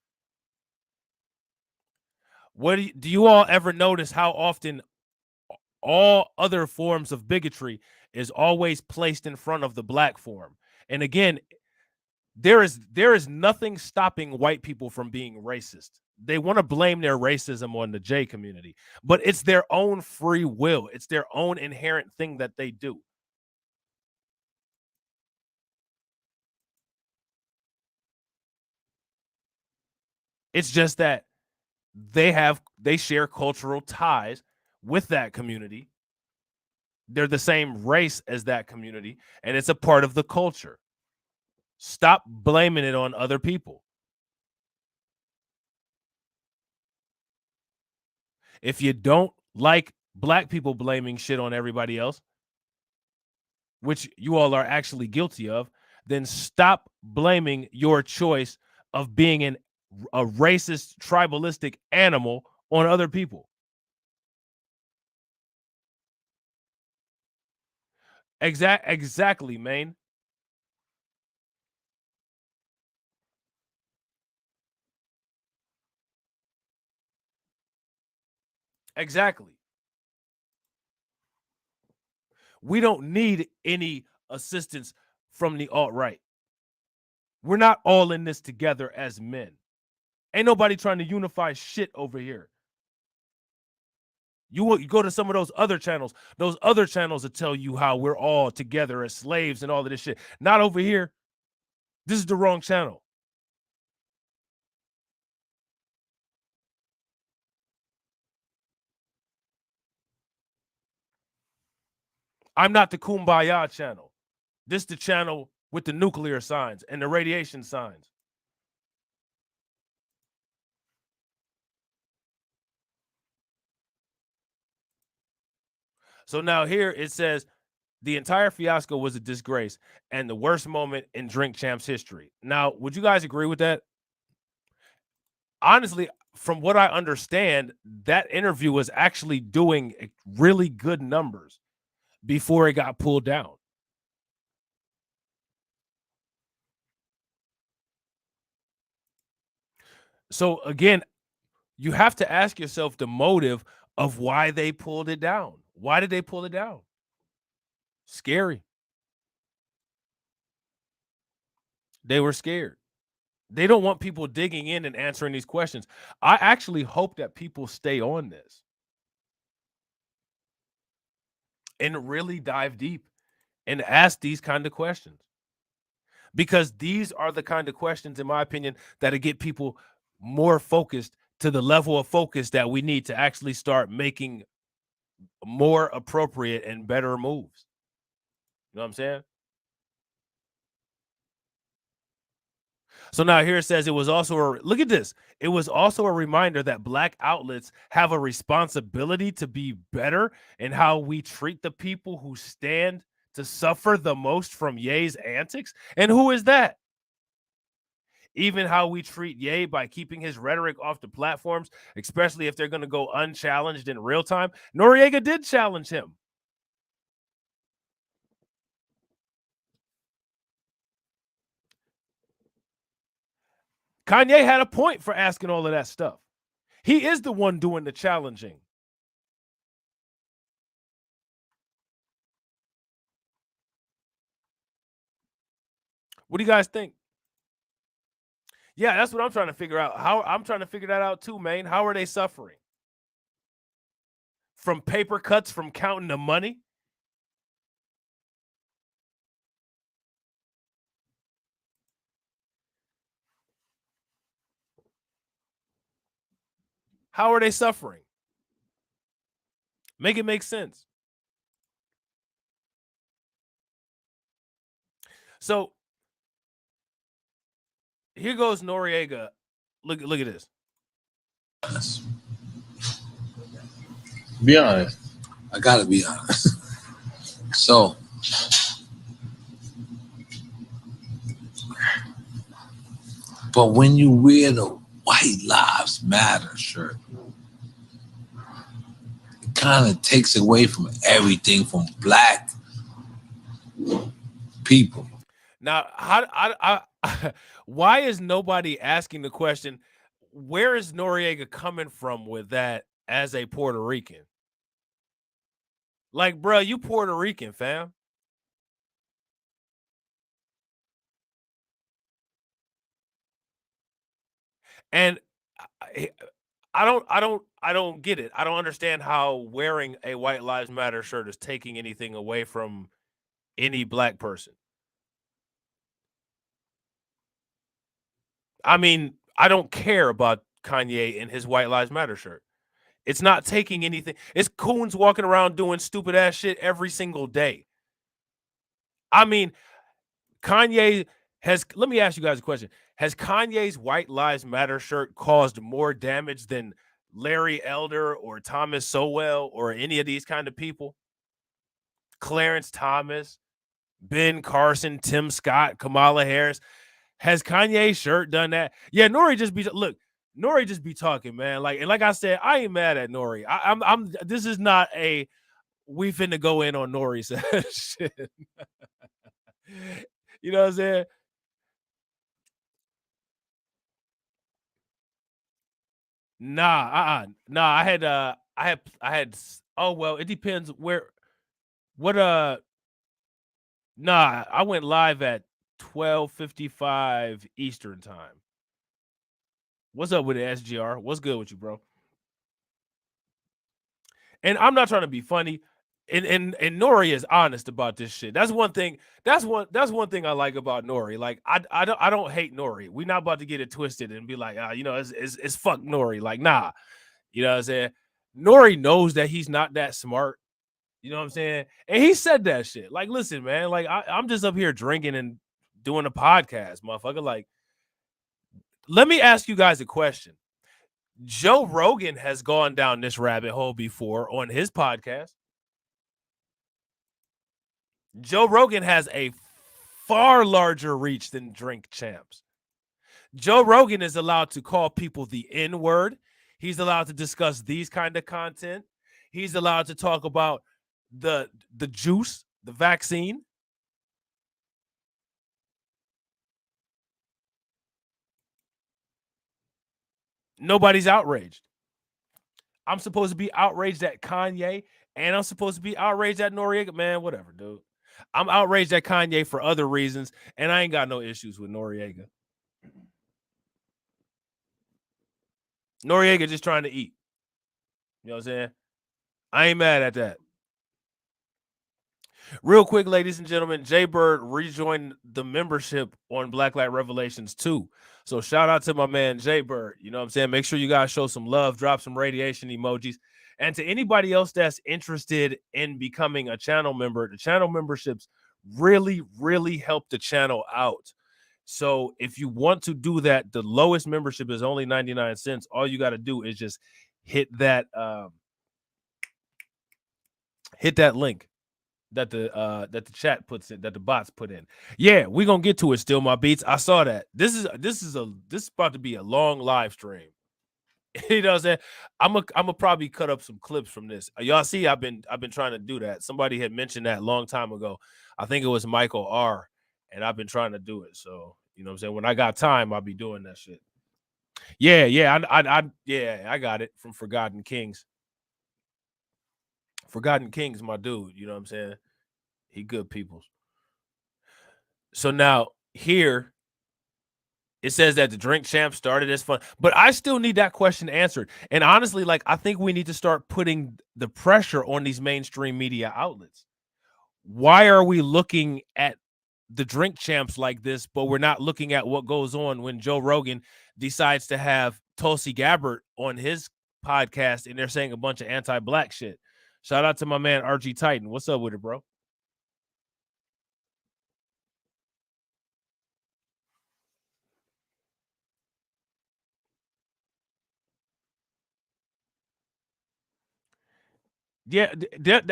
What do you all ever notice how often all other forms of bigotry is always placed in front of the black form? And again, there is nothing stopping white people from being racist. They want to blame their racism on the J community, but it's their own free will. It's their own inherent thing that they do. It's just that they share cultural ties with that community. They're the same race as that community, and it's a part of the culture. Stop blaming it on other people. If you don't like black people blaming shit on everybody else, which you all are actually guilty of, then stop blaming your choice of being a racist, tribalistic animal on other people. Exactly, man. Exactly. We don't need any assistance from the alt-right. We're not all in this together as men. Ain't nobody trying to unify shit over here. You go to some of those other channels. Those other channels will tell you how we're all together as slaves and all of this shit. Not over here. This is the wrong channel. I'm not the Kumbaya channel. This is the channel with the nuclear signs and the radiation signs. So now here it says the entire fiasco was a disgrace and the worst moment in Drink Champs history. Now, would you guys agree with that? Honestly, from what I understand, that interview was actually doing really good numbers before it got pulled down. So again, you have to ask yourself the motive of why they pulled it down. Why did they pull it down? Scary. They were scared. They don't want people digging in and answering these questions. I actually hope that people stay on this and really dive deep and ask these kind of questions, because these are the kind of questions, in my opinion, that'll get people more focused to the level of focus that we need to actually start making more appropriate and better moves. You know what I'm saying? So now here it says it was also look at this. It was also a reminder that Black outlets have a responsibility to be better in how we treat the people who stand to suffer the most from Ye's antics. And who is that? Even how we treat Ye by keeping his rhetoric off the platforms, especially if they're going to go unchallenged in real time. Noriega did challenge him. Kanye had a point for asking all of that stuff. He is the one doing the challenging. What do you guys think? Yeah, that's what I'm trying to figure out. I'm trying to figure that out too, man. How are they suffering? From paper cuts, from counting the money? How are they suffering? Make it make sense. So here goes Noriega. Look at this. Be honest. I gotta be honest. So but when you wear the White Lives Matter shirt, it kind of takes away from everything from Black people. Now, why is nobody asking the question, where is Noriega coming from with that as a Puerto Rican? Like, bro, you Puerto Rican, fam. And I don't get it. I don't understand how wearing a White Lives Matter shirt is taking anything away from any Black person. I mean, I don't care about Kanye and his White Lives Matter shirt. It's not taking anything. It's coons walking around doing stupid ass shit every single day. I mean, Kanye has, let me ask you guys a question. Has Kanye's White Lives Matter shirt caused more damage than Larry Elder or Thomas Sowell or any of these kind of people? Clarence Thomas, Ben Carson, Tim Scott, Kamala Harris. Has Kanye's shirt done that? Yeah, N.o.r.e. just be, look, N.o.r.e. just be talking, man. Like, and like I said, I ain't mad at N.o.r.e. I'm this is not a we finna go in on N.o.r.e. shit. You know what I'm saying? Nah, I had oh well, it depends where what nah, I went live at 12:55 Eastern time. What's up with the SGR? What's good with you, bro? And I'm not trying to be funny. And N.o.r.e. is honest about this shit. That's one thing. That's one thing I like about N.o.r.e. Like I don't hate N.o.r.e. We're not about to get it twisted and be like, you know, it's fuck N.o.r.e. Like, nah. You know what I'm saying? N.o.r.e. knows that he's not that smart. You know what I'm saying? And he said that shit. Like, listen, man, like I'm just up here drinking and doing a podcast, motherfucker. Like, let me ask you guys a question. Joe Rogan has gone down this rabbit hole before on his podcast. Joe Rogan has a far larger reach than Drink Champs. Joe Rogan is allowed to call people the N-word. He's allowed to discuss these kind of content. He's allowed to talk about the juice, the vaccine. Nobody's outraged. I'm supposed to be outraged at Kanye, and I'm supposed to be outraged at Noriega. Man, whatever, dude. I'm outraged at Kanye for other reasons, and I ain't got no issues with Noriega. Noriega just trying to eat. You know what I'm saying? I ain't mad at that. Real quick, ladies and gentlemen, Jay Bird rejoined the membership on Blacklight Revelations 2. So shout out to my man Jay Bird. You know what I'm saying? Make sure you guys show some love, drop some radiation emojis. And to anybody else that's interested in becoming a channel member, the channel memberships really, really help the channel out. So if you want to do that, the lowest membership is only 99 cents. All you got to do is just hit that link that the chat puts in, that the bots put in. Yeah, we're gonna get to it. Still my beats. I saw that. This is about to be a long live stream. You know what I'm saying? I'm gonna probably cut up some clips from this. Y'all see, I've been trying to do that. Somebody had mentioned that a long time ago. I think it was Michael R. And I've been trying to do it. So you know what I'm saying? When I got time, I'll be doing that shit. Yeah, I got it from Forgotten Kings. Forgotten Kings, my dude. You know what I'm saying? He good peoples. So now here it says that the drink champ started as fun, but I still need that question answered. And honestly, like, I think we need to start putting the pressure on these mainstream media outlets. Why are we looking at the drink champs like this, but we're not looking at what goes on when Joe Rogan decides to have Tulsi Gabbard on his podcast and they're saying a bunch of anti-black shit? Shout out to my man RG Titan. What's up with it, bro? Yeah,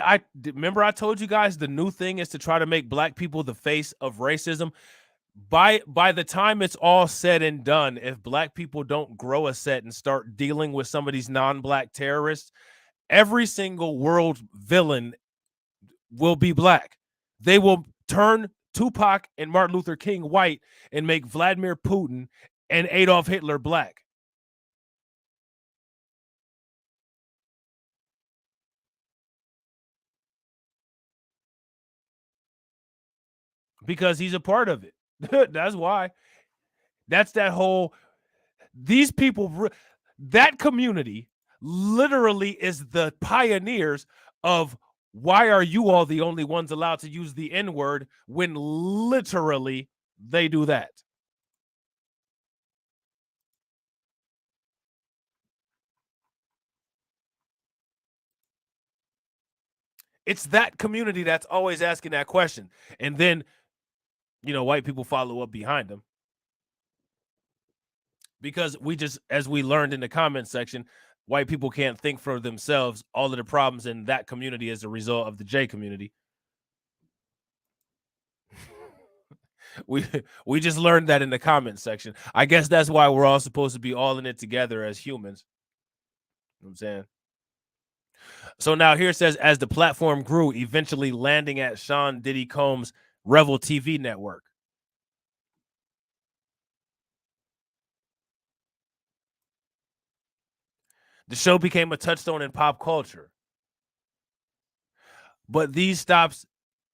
I remember I told you guys the new thing is to try to make black people the face of racism. By the time it's all said and done, if black people don't grow a set and start dealing with some of these non-black terrorists, every single world villain will be black. They will turn Tupac and Martin Luther King white and make Vladimir Putin and Adolf Hitler black. Because he's a part of it. That's why. That's that whole, these people, that community literally is the pioneers of why are you all the only ones allowed to use the N-word when literally they do that. It's that community that's always asking that question. And then, you know, white people follow up behind them. Because we just, as we learned in the comment section, white people can't think for themselves. All of the problems in that community as a result of the J community. We just learned that in the comment section. I guess that's why we're all supposed to be all in it together as humans. You know what I'm saying? So now here it says, as the platform grew, eventually landing at Sean Diddy Combs' Revel TV network. The show became a touchstone in pop culture. But these stops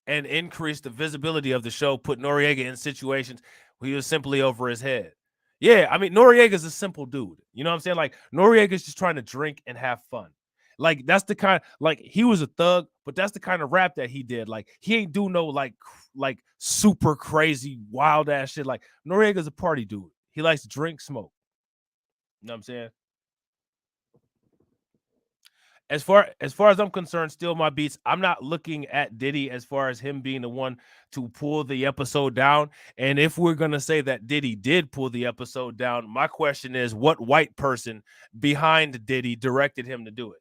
and increased the visibility of the show, put Noriega in situations where he was simply over his head. Yeah, I mean, Noriega's a simple dude. You know what I'm saying? Like, Noriega's just trying to drink and have fun. Like, that's the kind, like, he was a thug, but that's the kind of rap that he did. Like, he ain't do no, like super crazy, wild ass shit. Like, Noriega's a party dude. He likes to drink, smoke. You know what I'm saying? As far as I'm concerned, still my beats. I'm not looking at Diddy as far as him being the one to pull the episode down. And if we're gonna say that Diddy did pull the episode down, my question is, what white person behind Diddy directed him to do it?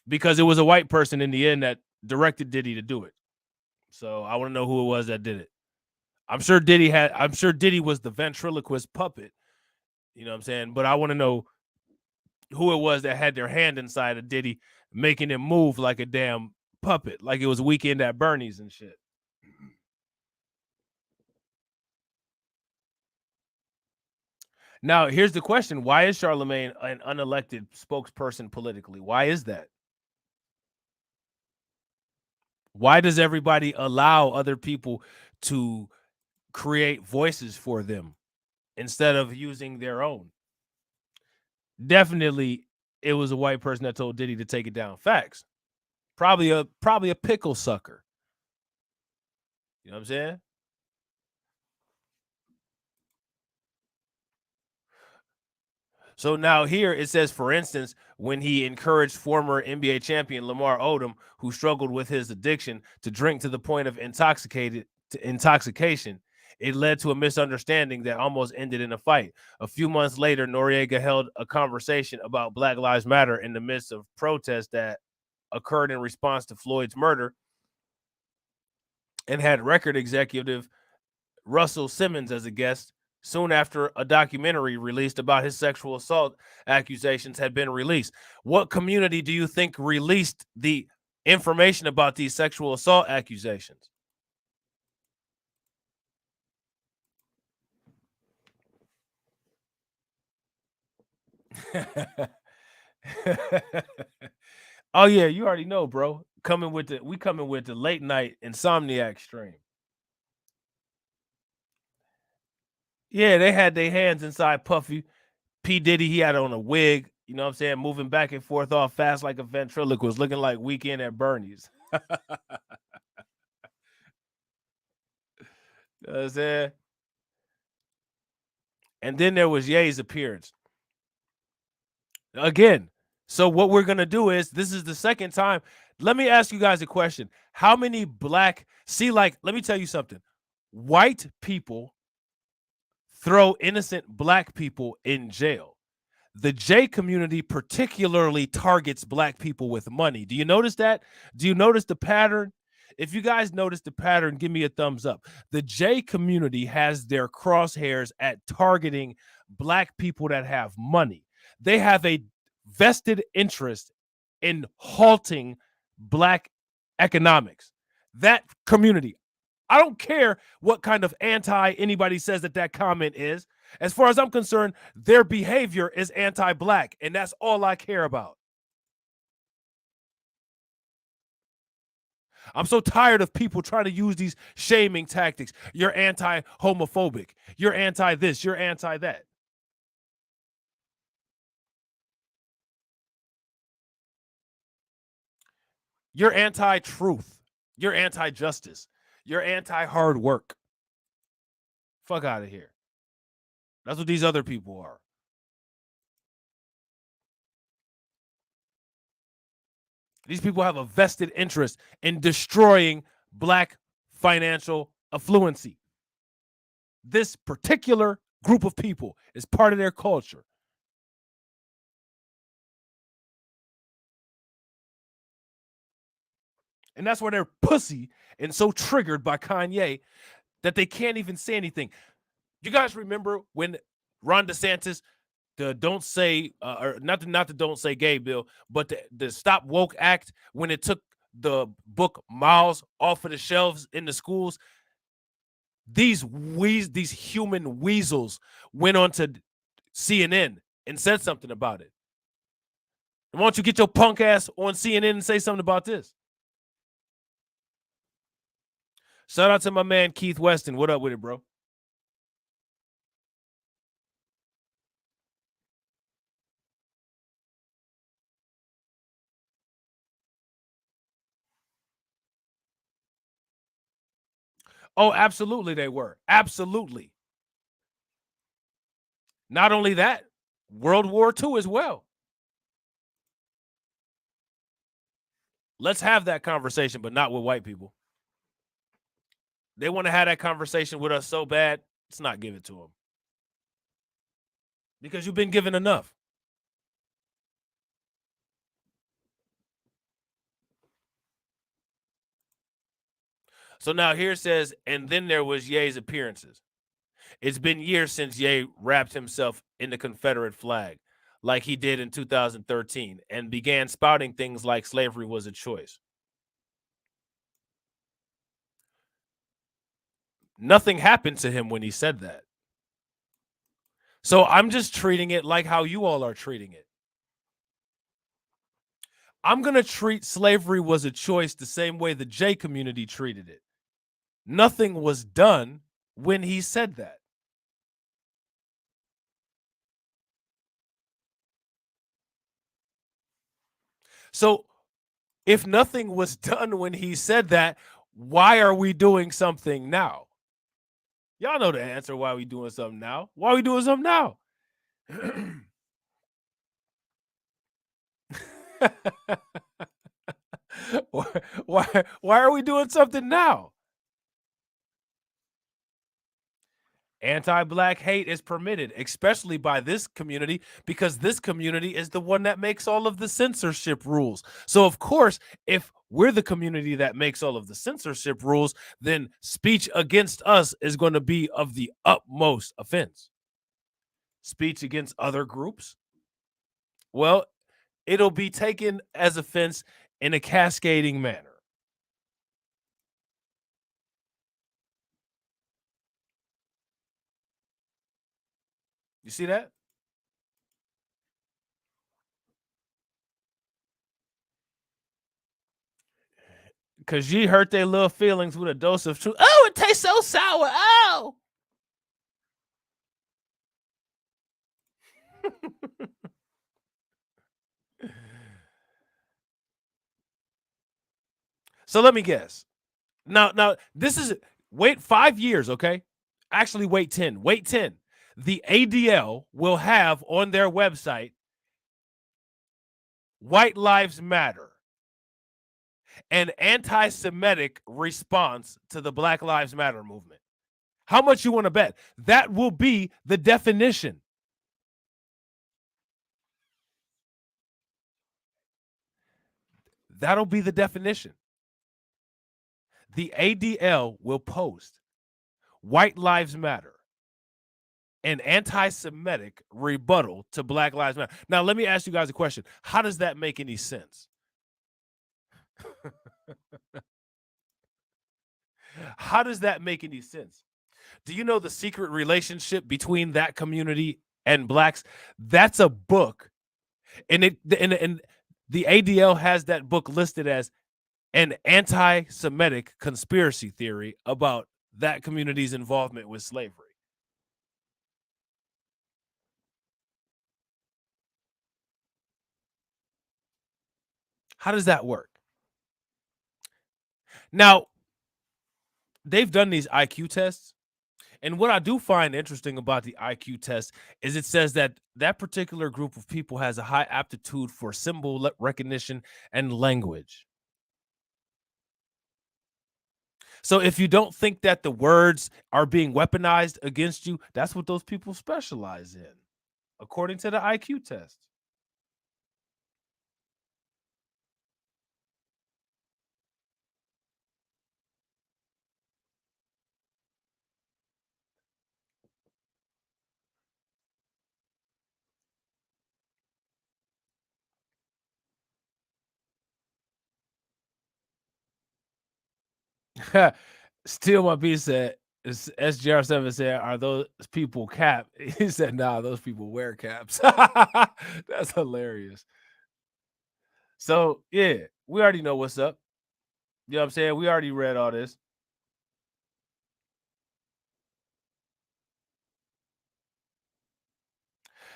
Because it was a white person in the end that directed Diddy to do it. So I want to know who it was that did it. I'm sure Diddy was the ventriloquist puppet. You know what I'm saying? But I want to know who it was that had their hand inside of Diddy, making him move like a damn puppet, like it was Weekend at Bernie's and shit. Now, here's the question. Why is Charlemagne an unelected spokesperson politically? Why is that? Why does everybody allow other people to create voices for them instead of using their own? Definitely, it was a white person that told Diddy to take it down. Facts. Probably a pickle sucker. You know what I'm saying? So now here it says, for instance, when he encouraged former NBA champion Lamar Odom, who struggled with his addiction, to drink to the point of intoxication, it led to a misunderstanding that almost ended in a fight. A few months later, Noriega held a conversation about Black Lives Matter in the midst of protests that occurred in response to Floyd's murder, and had record executive Russell Simmons as a guest. Soon after, a documentary released about his sexual assault accusations had been released. What community do you think released the information about these sexual assault accusations? Oh yeah, you already know, bro. We coming with the late night insomniac stream. Yeah, they had their hands inside Puffy. P. Diddy, he had on a wig, you know what I'm saying, moving back and forth all fast like a ventriloquist, looking like Weekend at Bernie's. You know what I'm saying? And then there was Ye's appearance. Again, so what we're going to do is, this is the second time. Let me ask you guys a question. How many let me tell you something. White people throw innocent black people in jail. The J community particularly targets black people with money. Do you notice that? Do you notice the pattern? If you guys notice the pattern, give me a thumbs up. The J community has their crosshairs at targeting black people that have money. They have a vested interest in halting black economics. That community, I don't care what kind of anti anybody says that comment is. As far as I'm concerned, their behavior is anti-black, and that's all I care about. I'm so tired of people trying to use these shaming tactics. You're anti-homophobic. You're anti-this. You're anti-that. You're anti-truth. You're anti-justice. You're anti-hard work. Fuck out of here. That's what these other people are. These people have a vested interest in destroying black financial affluency. This particular group of people is part of their culture. And that's why they're pussy and so triggered by Kanye that they can't even say anything. You guys remember when Ron DeSantis, the don't say, or not the don't say gay bill, but the Stop Woke Act, when it took the book Miles off of the shelves in the schools, these human weasels went on to CNN and said something about it. Why don't you get your punk ass on CNN and say something about this? Shout out to my man Keith Weston. What up with it, bro? Oh, absolutely they were. Absolutely. Not only that, World War II as well. Let's have that conversation, but not with white people. They want to have that conversation with us so bad, let's not give it to them. Because you've been given enough. So now here it says, and then there was Ye's appearances. It's been years since Ye wrapped himself in the Confederate flag, like he did in 2013, and began spouting things like slavery was a choice. Nothing happened to him when he said that. So I'm just treating it like how you all are treating it. I'm going to treat slavery was a choice the same way the J community treated it. Nothing was done when he said that. So if nothing was done when he said that, why are we doing something now? Y'all know the answer why we doing something now. Why are we doing something now? why are we doing something now? Anti-black hate is permitted, especially by this community, because this community is the one that makes all of the censorship rules. So, of course, if we're the community that makes all of the censorship rules, then speech against us is going to be of the utmost offense. Speech against other groups, well, it'll be taken as offense in a cascading manner. You see that? Because you hurt their little feelings with a dose of truth. Oh, it tastes so sour. Oh. So let me guess. Now this is wait 5 years, okay? Actually, wait 10. Wait 10. The ADL will have on their website White Lives Matter, an anti-Semitic response to the Black Lives Matter movement. How much you want to bet? That will be the definition. That'll be the definition. The ADL will post White Lives Matter, an anti-Semitic rebuttal to Black Lives Matter. Now, let me ask you guys a question. How does that make any sense? How does that make any sense? Do you know the secret relationship between that community and blacks? That's a book. And the ADL has that book listed as an anti-Semitic conspiracy theory about that community's involvement with slavery. How does that work? Now, they've done these IQ tests. And what I do find interesting about the IQ test is it says that that particular group of people has a high aptitude for symbol recognition and language. So if you don't think that the words are being weaponized against you, that's what those people specialize in, according to the IQ test. Still my B said, SGR7 said, are those people cap? He said, nah, those people wear caps. That's hilarious. So, yeah, we already know what's up. You know what I'm saying? We already read all this.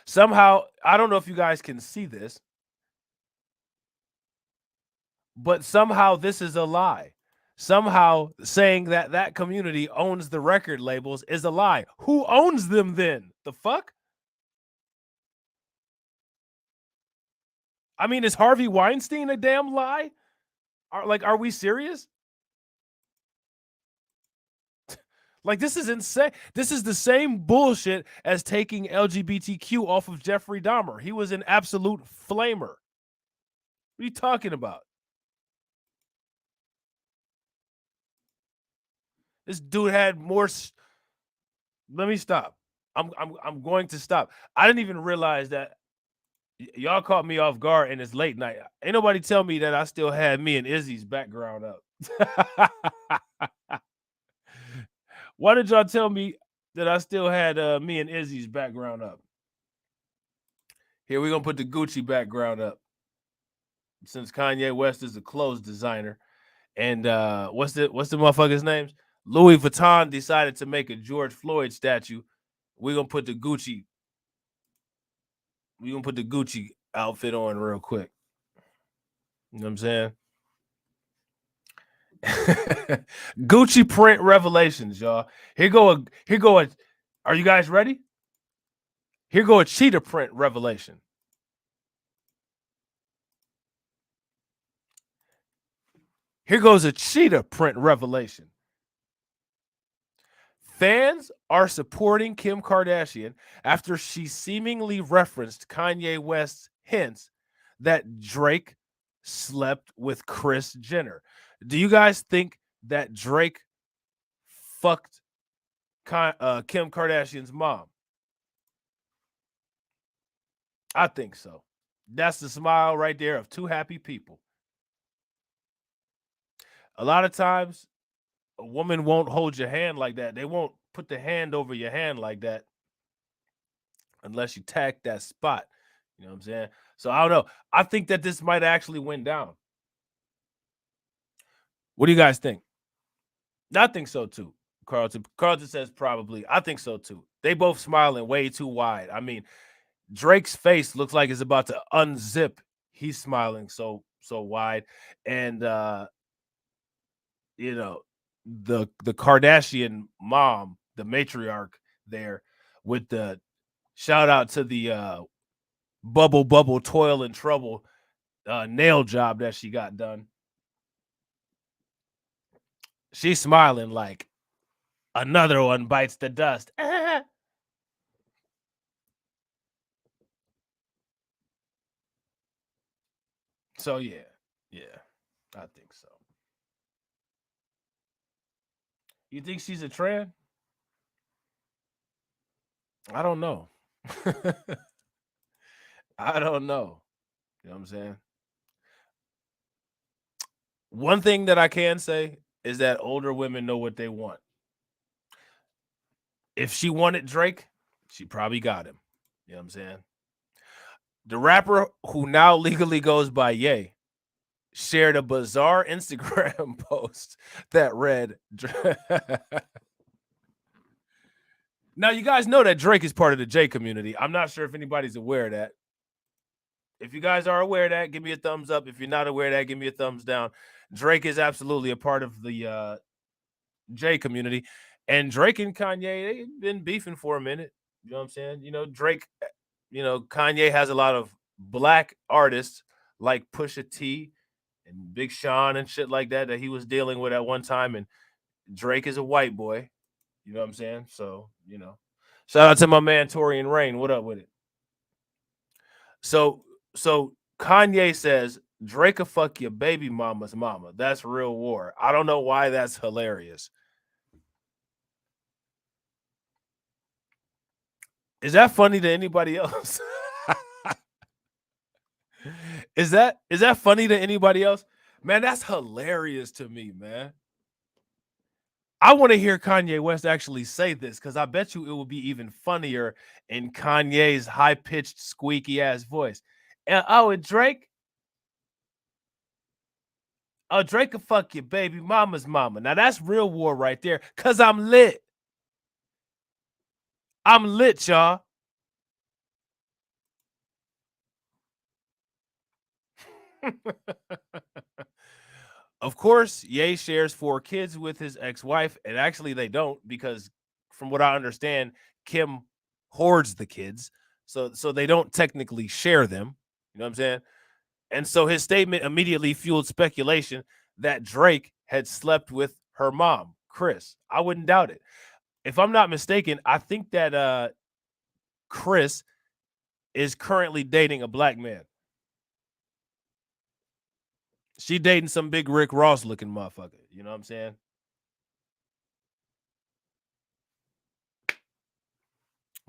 Somehow, I don't know if you guys can see this, but somehow this is a lie. Somehow saying that that community owns the record labels is a lie. Who owns them then? The fuck? I mean, is Harvey Weinstein a damn lie? Are we serious? Like, this is insane. This is the same bullshit as taking LGBTQ off of Jeffrey Dahmer. He was an absolute flamer. What are you talking about? This dude had more. Let me stop. I'm going to stop. I didn't even realize that y'all caught me off guard and it's late night. Ain't nobody tell me that I still had me and Izzy's background up. Why did y'all tell me that I still had me and Izzy's background up. Here, we're going to put the Gucci background up. Since Kanye West is a clothes designer. And what's the motherfuckers' names? Louis Vuitton decided to make a George Floyd statue. We're going to put the Gucci outfit on real quick. You know what I'm saying? Gucci print revelations, y'all. Here go a are you guys ready? Here go a cheetah print revelation. Here goes a cheetah print revelation. Fans are supporting Kim Kardashian after she seemingly referenced Kanye West's hints that Drake slept with Kris Jenner. Do you guys think that Drake fucked Kim Kardashian's mom? I think so. That's the smile right there of two happy people. A lot of times, a woman won't hold your hand like that. They won't put the hand over your hand like that unless you tack that spot. You know what I'm saying? So I don't know. I think that this might actually went down. What do you guys think? I think so too. Carlton says probably. I think so too. They both smiling way too wide. I mean, Drake's face looks like it's about to unzip. He's smiling so wide. And you know, the Kardashian mom, the matriarch there, with the shout out to the bubble toil and trouble nail job that she got done. She's smiling like another one bites the dust. So yeah, I think so. You think she's a trans? I don't know. I don't know. You know what I'm saying? One thing that I can say is that older women know what they want. If she wanted Drake, she probably got him. You know what I'm saying? The rapper who now legally goes by Ye shared a bizarre Instagram post that read, now you guys know that Drake is part of the J community. I'm not sure if anybody's aware of that. If you guys are aware of that, give me a thumbs up. If you're not aware of that, give me a thumbs down. Drake is absolutely a part of the J community. And Drake and Kanye, they've been beefing for a minute. You know what I'm saying? You know, Drake, you know, Kanye has a lot of black artists like Pusha T and Big Sean and shit like that he was dealing with at one time. And Drake is a white boy. You know what I'm saying? So, you know, shout out to my man Torian Rain. What up with it? So Kanye says Drake will fuck your baby mama's mama. That's real war. I don't know why that's hilarious. Is that funny to anybody else? Is that funny to anybody else? Man, that's hilarious to me, man. I want to hear Kanye West actually say this because I bet you it will be even funnier in Kanye's high-pitched, squeaky-ass voice. And Drake? Oh, Drake will fuck your baby mama's mama. Now, that's real war right there because I'm lit. I'm lit, y'all. Of course, Ye shares 4 kids with his ex-wife, and actually they don't because from what I understand, Kim hoards the kids. So they don't technically share them. You know what I'm saying? And so his statement immediately fueled speculation that Drake had slept with her mom, Kris. I wouldn't doubt it. If I'm not mistaken, I think that Kris is currently dating a black man. She dating some big Rick Ross looking motherfucker. You know what I'm saying?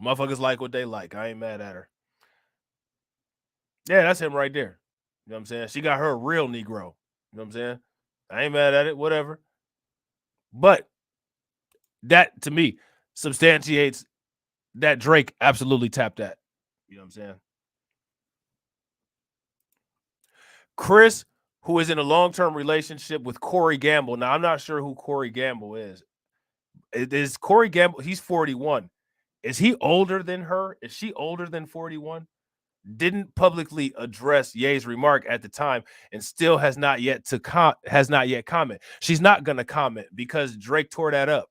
Motherfuckers like what they like. I ain't mad at her. Yeah, that's him right there. You know what I'm saying? She got her a real Negro. You know what I'm saying? I ain't mad at it. Whatever. But that, to me, substantiates that Drake absolutely tapped that. You know what I'm saying? Chris, who is in a long-term relationship with Corey Gamble. Now, I'm not sure who Corey Gamble is. Is Corey Gamble, he's 41. Is he older than her? Is she older than 41? Didn't publicly address Ye's remark at the time and still has not yet comment. She's not going to comment because Drake tore that up.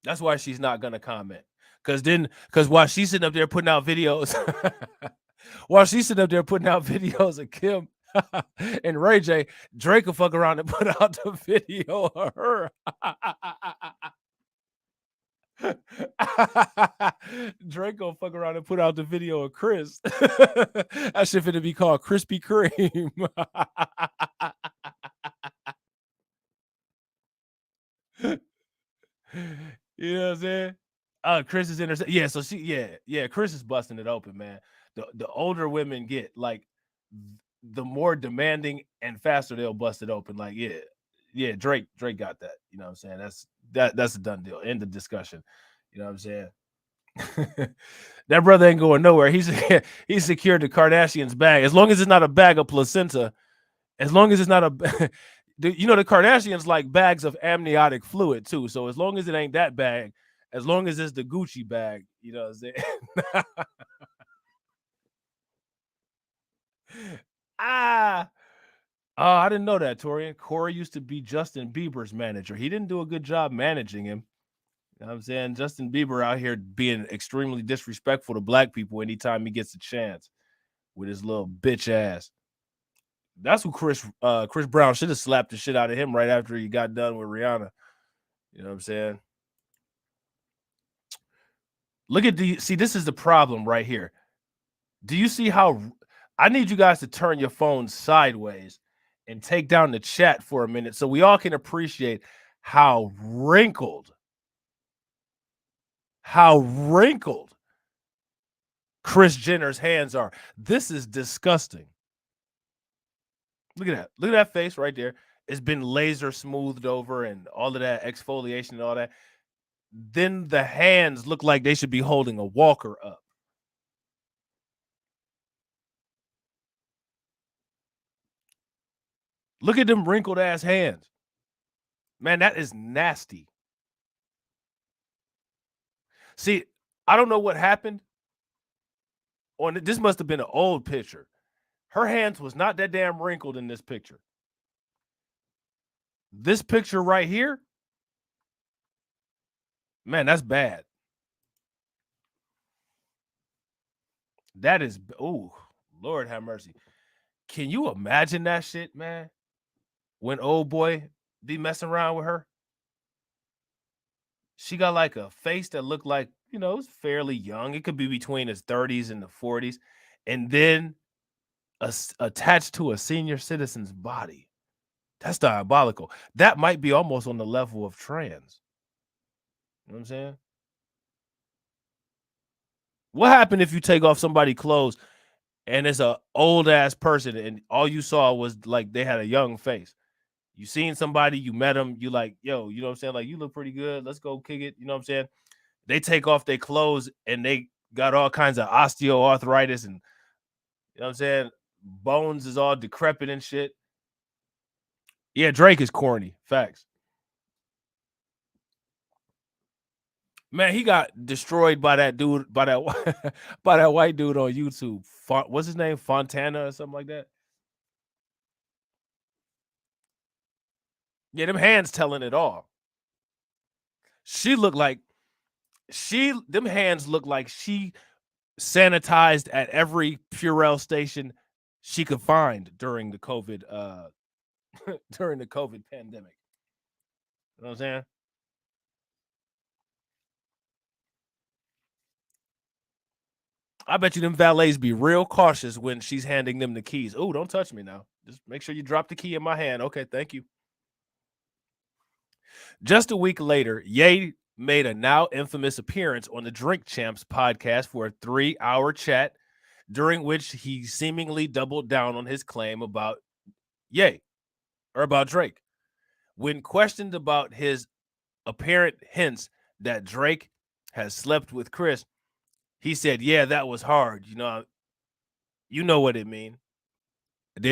That's why she's not going to comment. Because while she's sitting up there putting out videos, of Kim and Ray J, Drake will fuck around and put out the video of her. Drake gonna fuck around and put out the video of Chris. That shit finna be called Krispy Kreme. You know what I'm saying? Chris is in her. Yeah, so Chris is busting it open, man. The older women get, like, the more demanding and faster they'll bust it open. Like, Drake got that. You know what I'm saying? That's a done deal. End of discussion. You know what I'm saying? That brother ain't going nowhere. He's secured the Kardashians' bag. As long as it's not a bag of placenta, as long as it's not a the Kardashians like bags of amniotic fluid too. So as long as it ain't that bag, as long as it's the Gucci bag, you know what I'm saying? I didn't know that, Torian. Corey used to be Justin Bieber's manager. He didn't do a good job managing him. You know what I'm saying? Justin Bieber out here being extremely disrespectful to black people anytime he gets a chance with his little bitch ass. That's what Chris Brown should have slapped the shit out of him right after he got done with Rihanna. You know what I'm saying? Look at this is the problem right here. Do you see how I need you guys to turn your phones sideways and take down the chat for a minute so we all can appreciate how wrinkled Kris Jenner's hands are. This is disgusting. Look at that. Look at that face right there. It's been laser smoothed over and all of that exfoliation and all that. Then the hands look like they should be holding a walker up. Look at them wrinkled ass hands. Man, that is nasty. See, I don't know what happened. This must have been an old picture. Her hands was not that damn wrinkled in this picture. This picture right here, man, that's bad. That is, oh, Lord have mercy. Can you imagine that shit, man? When old boy be messing around with her? She got like a face that looked like, it's fairly young. It could be between his 30s and the 40s. And then attached to a senior citizen's body. That's diabolical. That might be almost on the level of trans. You know what I'm saying? What happened if you take off somebody's clothes and it's an old ass person and all you saw was like they had a young face? You seen somebody, you met them, you like, yo, you know what I'm saying? Like, you look pretty good. Let's go kick it. You know what I'm saying? They take off their clothes and they got all kinds of osteoarthritis and, you know what I'm saying? Bones is all decrepit and shit. Yeah, Drake is corny. Facts. Man, he got destroyed by that dude, by that white dude on YouTube. What's his name? Fontana or something like that? Yeah, them hands telling it all. Them hands look like she sanitized at every Purell station she could find during the COVID pandemic. You know what I'm saying? I bet you them valets be real cautious when she's handing them the keys. Oh, don't touch me now. Just make sure you drop the key in my hand. Okay, thank you. Just a week later, Ye made a now infamous appearance on the Drink Champs podcast for a 3-hour chat, during which he seemingly doubled down on his claim about about Drake. When questioned about his apparent hints that Drake has slept with Chris, he said, "Yeah, that was hard. You know what it mean."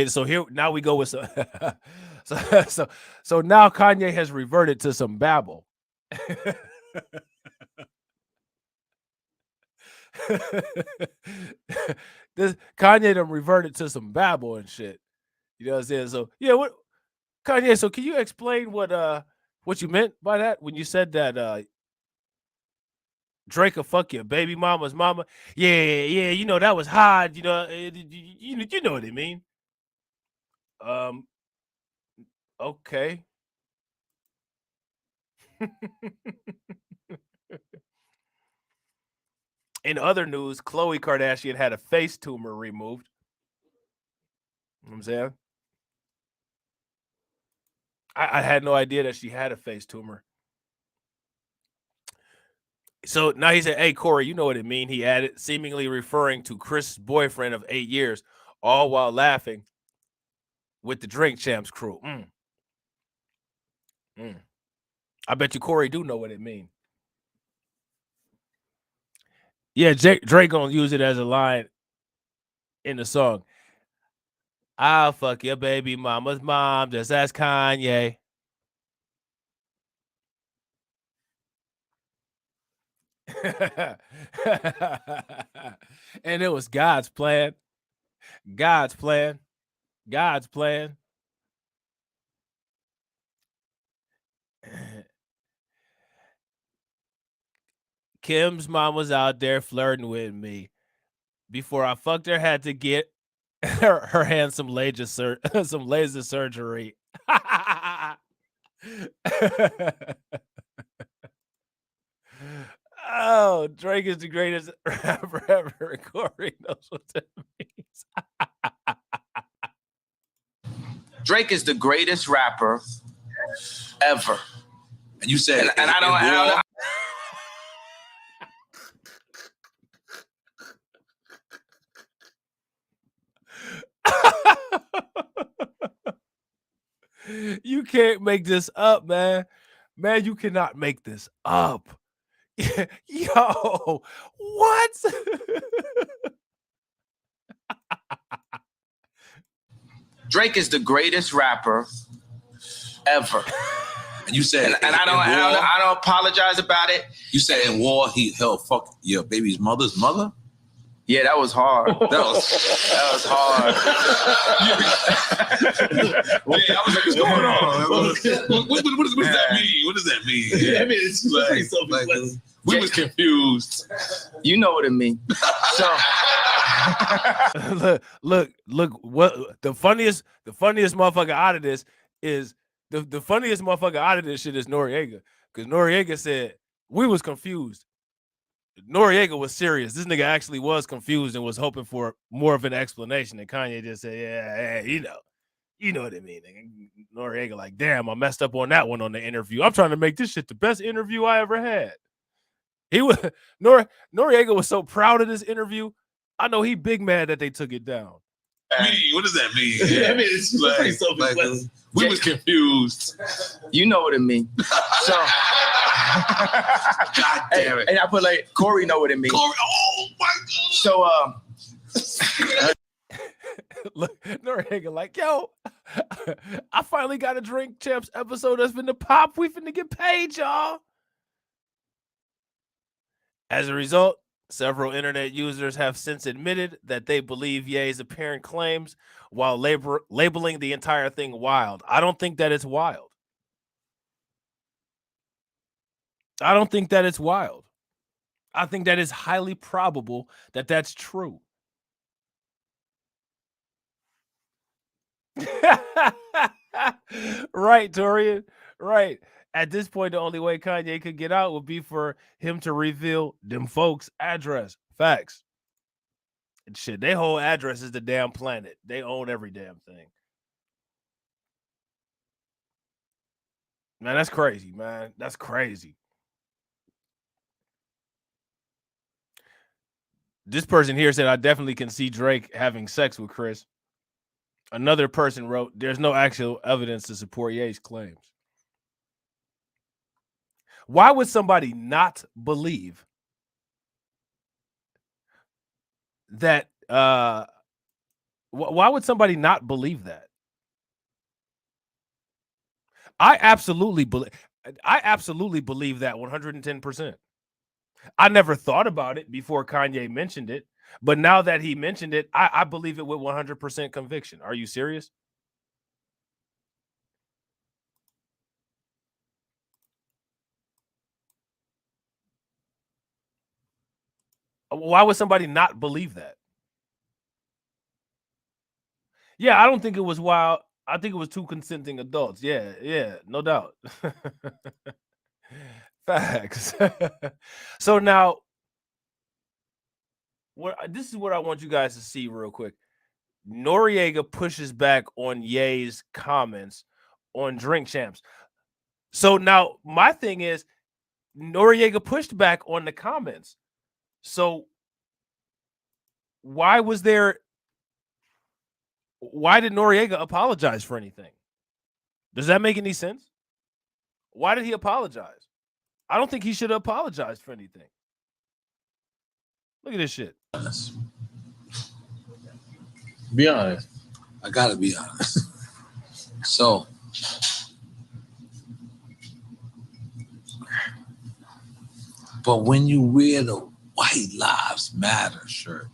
So here now we go with so so now Kanye has reverted to some babble. This Kanye done reverted to some babble and shit. You know what I'm saying? So yeah, what Kanye? So can you explain what you meant by that when you said that Drake will fuck your baby mama's mama? Yeah, you know that was hard. You know, you know what I mean. Okay. In other news, Khloe Kardashian had a face tumor removed. You know what I'm saying? I had no idea that she had a face tumor. So now he said, "Hey, Corey, you know what it mean?" He added, seemingly referring to Chris' boyfriend of 8 years, all while laughing with the Drink Champs crew. I bet you Corey do know what it mean. Yeah, Drake gonna use it as a line in the song. I'll fuck your baby mama's mom. Just ask Kanye. And it was God's plan. God's plan. God's plan. Kim's mom was out there flirting with me. Before I fucked her, had to get her hands some laser surgery. Oh, Drake is the greatest rapper ever. Corey knows what that means. Drake is the greatest rapper ever. And you said, and I don't. You can't make this up, man. Man, you cannot make this up. Yo, what? Drake is the greatest rapper ever. And you said, and I don't apologize about it. You said in war he'll fuck your baby's mother's mother. Yeah, that was hard. That was hard. Yeah, I was like, what's going on? What does that mean? What does that mean? Yeah, I mean, it's like we was confused. You know what it means. So look. What the funniest motherfucker out of this is the funniest motherfucker out of this shit is Noriega, because Noriega said we was confused. Noriega was serious. This nigga actually was confused and was hoping for more of an explanation. And Kanye just said, "Yeah, you know what I mean." And Noriega like, "Damn, I messed up on that one on the interview. I'm trying to make this shit the best interview I ever had." He was Noriega was so proud of this interview. I know he big mad that they took it down. What does that mean? Yeah, I mean, it's like we was confused. You know what it means. So, God damn it! And I put like Corey know what it means. Corey, oh my God! So, look, Noriega like, yo, I finally got a Drink Champs episode that's finna pop. We finna get paid, y'all. As a result, several internet users have since admitted that they believe Ye's apparent claims while labeling the entire thing wild. I don't think that it's wild. I don't think that it's wild. I think that is highly probable that that's true. Right, Torian. Right. At this point, the only way Kanye could get out would be for him to reveal them folks' address. Facts. And shit, their whole address is the damn planet. They own every damn thing. Man, that's crazy, man. That's crazy. This person here said, I definitely can see Drake having sex with Chris. Another person wrote, there's no actual evidence to support Ye's claims. Why would somebody not believe that? Why would somebody not believe that? I absolutely believe that 110%. I never thought about it before Kanye mentioned it, but now that he mentioned it, I believe it with 100% conviction. Are you serious? Why would somebody not believe that? Yeah, I don't think it was wild. I think it was two consenting adults. Yeah, no doubt. Facts. So now, this is what I want you guys to see real quick. Noriega pushes back on Ye's comments on Drink Champs. So now my thing is, Noriega pushed back on the comments. So why did Noriega apologize for anything? Does that make any sense? Why did he apologize? I don't think he should have apologized for anything. Look at this shit. Be honest. I gotta be honest. So, but when you wear the White Lives Matter shirt,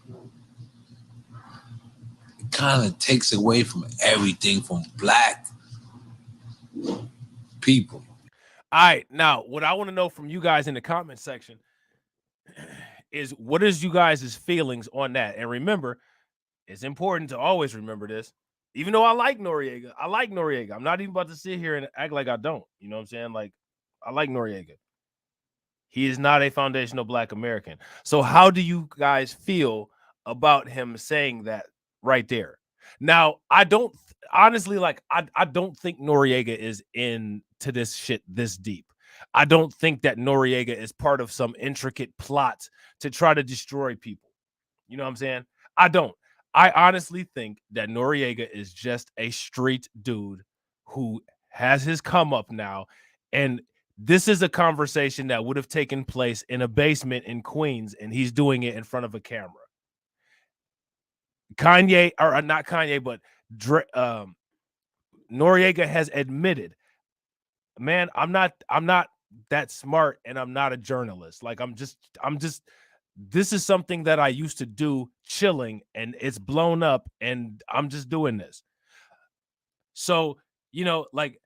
it kind of takes away from everything from black people. All right, now what I want to know from you guys in the comment section is, what is you guys' feelings on that? And remember, it's important to always remember this. Even though I like Noriega, I'm not even about to sit here and act like I don't. You know what I'm saying? Like, I like Noriega. He is not a foundational Black American. So how do you guys feel about him saying that right there? Now, I don't honestly, like, I don't think Noriega is into this shit this deep. I don't think that Noriega is part of some intricate plot to try to destroy people. You know what I'm saying? I don't. I honestly think that Noriega is just a street dude who has his come up now, and this is a conversation that would have taken place in a basement in Queens, and he's doing it in front of a camera. Kanye, or not Kanye, but Noriega has admitted, man, I'm not that smart, and I'm not a journalist. Like, I'm just this is something that I used to do chilling, and it's blown up, and I'm just doing this. So, you know, like,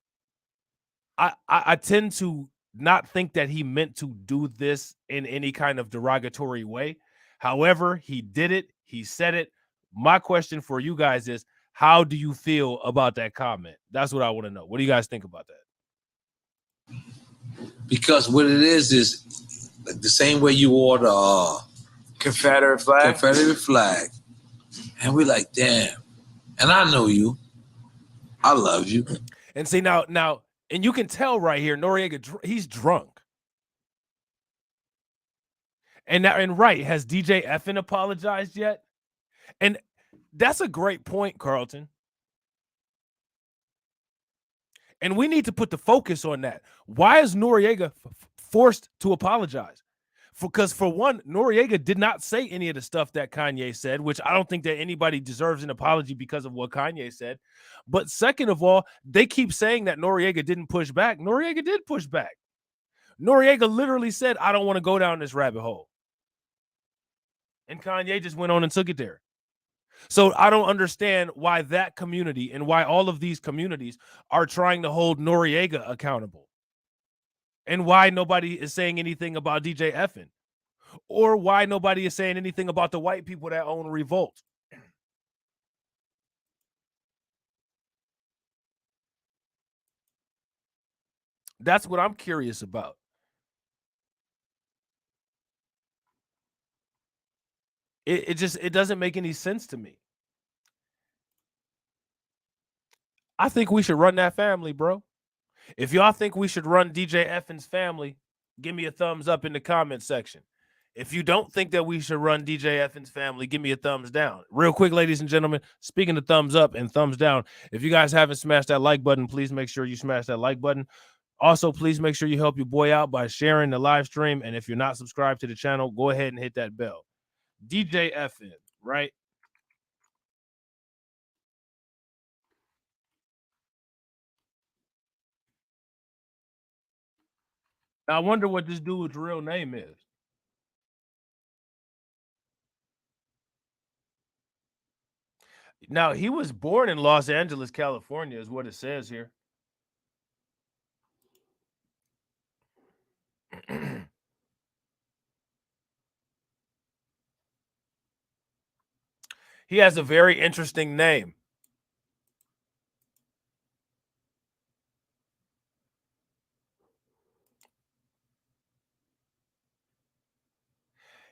I tend to not think that he meant to do this in any kind of derogatory way. However, he did it. He said it. My question for you guys is, how do you feel about that comment? That's what I want to know. What do you guys think about that? Because what it is like the same way you wore the Confederate flag. And we're like, damn. And I know you. I love you. And see, now, and you can tell right here, Noriega, he's drunk. And right, has DJ Effin apologized yet? And that's a great point, Carlton. And we need to put the focus on that. Why is Noriega forced to apologize? Because for one, Noriega did not say any of the stuff that Kanye said, which I don't think that anybody deserves an apology because of what Kanye said. But second of all, they keep saying that Noriega didn't push back. Noriega did push back. Noriega literally said, I don't want to go down this rabbit hole. And Kanye just went on and took it there. So I don't understand why that community and why all of these communities are trying to hold Noriega accountable. And why nobody is saying anything about DJ Effin, or why nobody is saying anything about the white people that own Revolt. That's what I'm curious about. It doesn't make any sense to me. I think we should run that family, bro. If y'all think we should run DJ Effin's family, give me a thumbs up in the comment section. If you don't think that we should run DJ Effin's family, give me a thumbs down. Real quick, ladies and gentlemen, speaking of thumbs up and thumbs down, if you guys haven't smashed that like button, please make sure you smash that like button. Also, please make sure you help your boy out by sharing the live stream. And if you're not subscribed to the channel, go ahead and hit that bell. DJ FN, right? Now, I wonder what this dude's real name is. Now, he was born in Los Angeles, California, is what it says here. He has a very interesting name.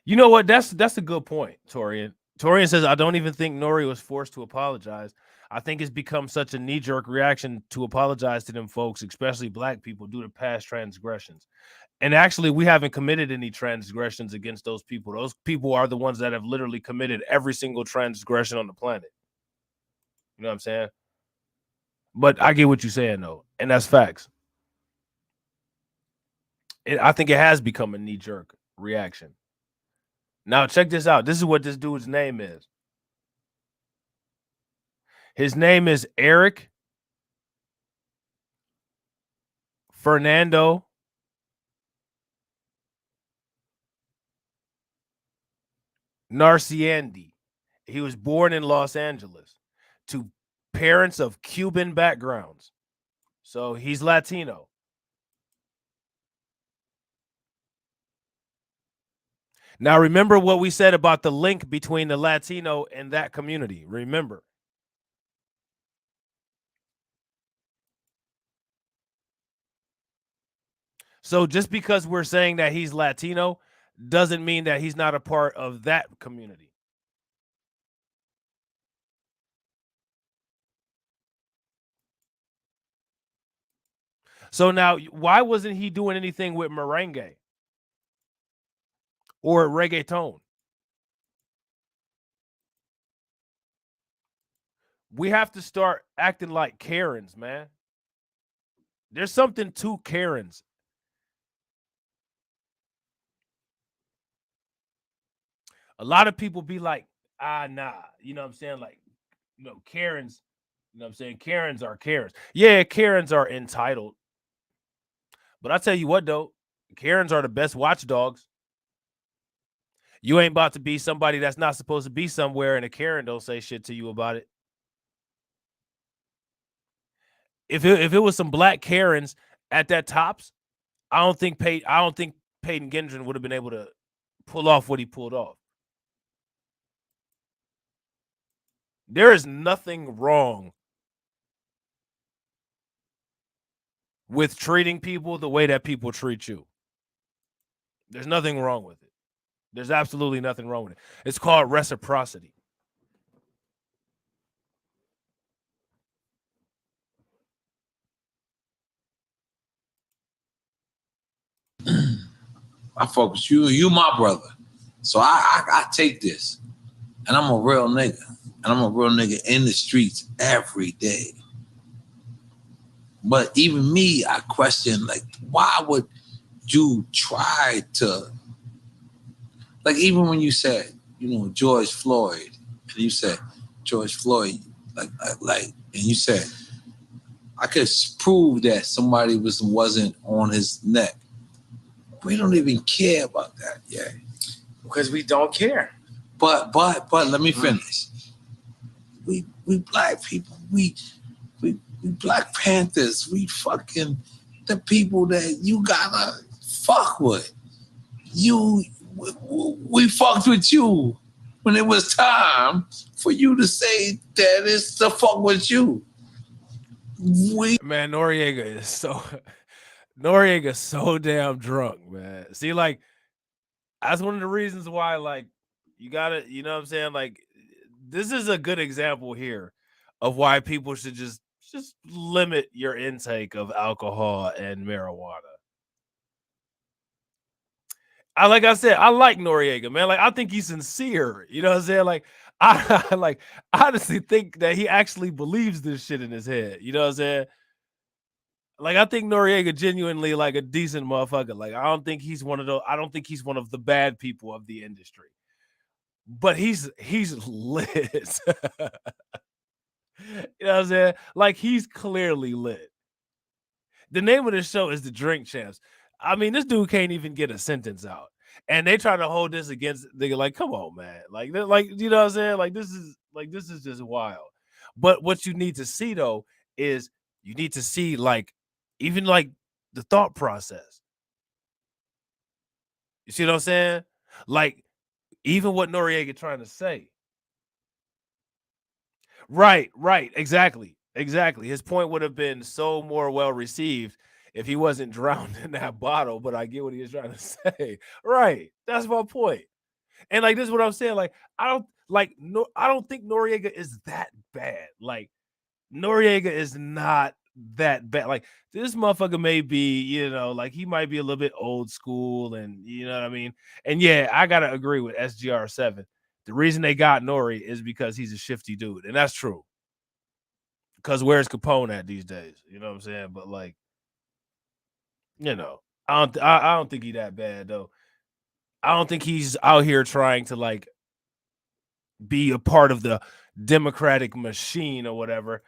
You know what? That's a good point, Torian. Torian says, I don't even think N.o.r.e was forced to apologize. I think it's become such a knee-jerk reaction to apologize to them folks, especially black people, due to past transgressions. And actually, we haven't committed any transgressions against those people. Those people are the ones that have literally committed every single transgression on the planet. You know what I'm saying? But I get what you're saying, though. And that's facts. I think it has become a knee-jerk reaction. Now, check this out. This is what this dude's name is. His name is Eric Fernando Narciandi. He was born in Los Angeles to parents of Cuban backgrounds. So he's Latino. Now, remember what we said about the link between the Latino and that community. Remember. So just because we're saying that he's Latino doesn't mean that he's not a part of that community. So now, why wasn't he doing anything with merengue or reggaeton? We have to start acting like Karens, man. There's something to Karens. A lot of people be like, nah. You know what I'm saying? Like, Karens, you know what I'm saying? Karens are Karens. Yeah, Karens are entitled. But I tell you what, though, Karens are the best watchdogs. You ain't about to be somebody that's not supposed to be somewhere and a Karen don't say shit to you about it. If it was some black Karens at that Tops, I don't think Peyton Gendron would have been able to pull off what he pulled off. There is nothing wrong with treating people the way that people treat you. There's nothing wrong with it. There's absolutely nothing wrong with it. It's called reciprocity. I fuck with you. You my brother. So I take this. And I'm a real nigga. And I'm a real nigga in the streets every day. But even me, I question, like, why would you try to, like, even when you said, George Floyd, and you said, George Floyd, like, and you said, I could prove that somebody wasn't on his neck. We don't even care about that yet. Because we don't care. But let me finish. We black people, we Black Panthers, we fucking the people that you gotta fuck with. We fucked with you when it was time for you to say that it's to fuck with you. Man, Noriega is so damn drunk, man. See, like, that's one of the reasons why, like, you gotta, you know what I'm saying? Like, this is a good example here of why people should just limit your intake of alcohol and marijuana. Like I said, I like Noriega, man. Like, I think he's sincere. You know what I'm saying? Like, I honestly think that he actually believes this shit in his head. You know what I'm saying? Like, I think Noriega genuinely like a decent motherfucker. Like, I don't think he's one of those. I don't think he's one of the bad people of the industry. But he's lit. You know what I'm saying? Like, he's clearly lit. The name of the show is The Drink Champs. I mean, this dude can't even get a sentence out. And they try to hold this against, they're like, come on, man. Like, you know what I'm saying? Like, this is just wild. But what you need to see, though, is you need to see, like, even like the thought process. You see what I'm saying? Like, even what Noriega trying to say. Right, exactly. His point would have been so more well received if he wasn't drowned in that bottle, but I get what he was trying to say. Right. That's my point. And like, this is what I'm saying. Like, I don't think Noriega is that bad. Like, Noriega is not that bad. Like, this motherfucker may be, you know, like, he might be a little bit old school, and you know what I mean? And yeah, I gotta agree with SGR7. The reason they got N.o.r.e. is because he's a shifty dude, and that's true. Because where's Capone at these days? You know what I'm saying? But like, you know, I don't think he that bad though. I don't think he's out here trying to like be a part of the Democratic machine or whatever.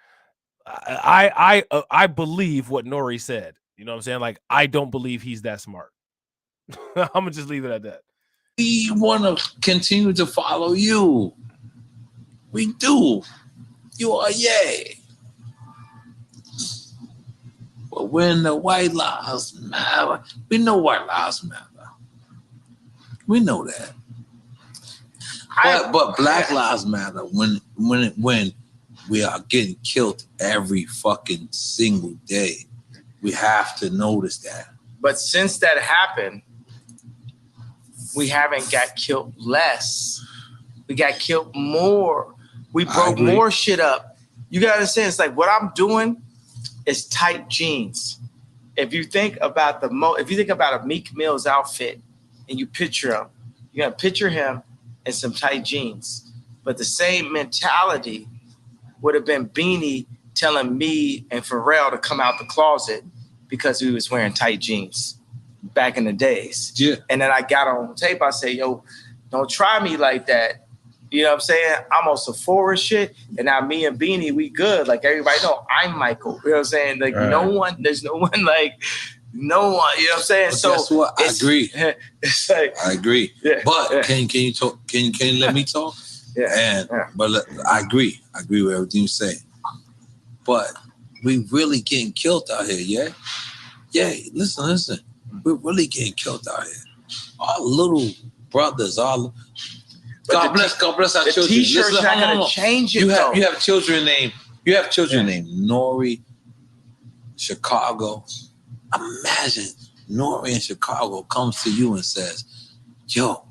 I believe what N.o.r.e. said. You know what I'm saying? Like, I don't believe he's that smart. I'm gonna just leave it at that. We want to continue to follow you. We do. You are yay. But when the white lives matter, we know white lives matter. We know that. But Black Lives Matter when we are getting killed every fucking single day. We have to notice that. But since that happened, we haven't got killed less. We got killed more. We broke more shit up. You gotta understand, it's like what I'm doing is tight jeans. If you think about a Meek Mill's outfit and you picture him, you gotta picture him in some tight jeans. But the same mentality would have been Beanie telling me and Pharrell to come out the closet because we was wearing tight jeans back in the days. Yeah. And then I got on tape, I say, yo, don't try me like that. You know what I'm saying? I'm on Sephora shit. And now me and Beanie, we good. Like everybody know I'm Michael. You know what I'm saying? Like there's no one like no one. You know what I'm saying? But so that's what I agree. It's like I agree. Yeah, but yeah. Can you talk? Can you let me talk? But I agree. I agree with everything you say. But we really getting killed out here, yeah? Yeah, listen. We're really getting killed out here. Our little brothers, God bless our the children. T-shirt's not gonna change it. You have children named N.o.r.e., Chicago. Imagine N.o.r.e. in Chicago comes to you and says, yo,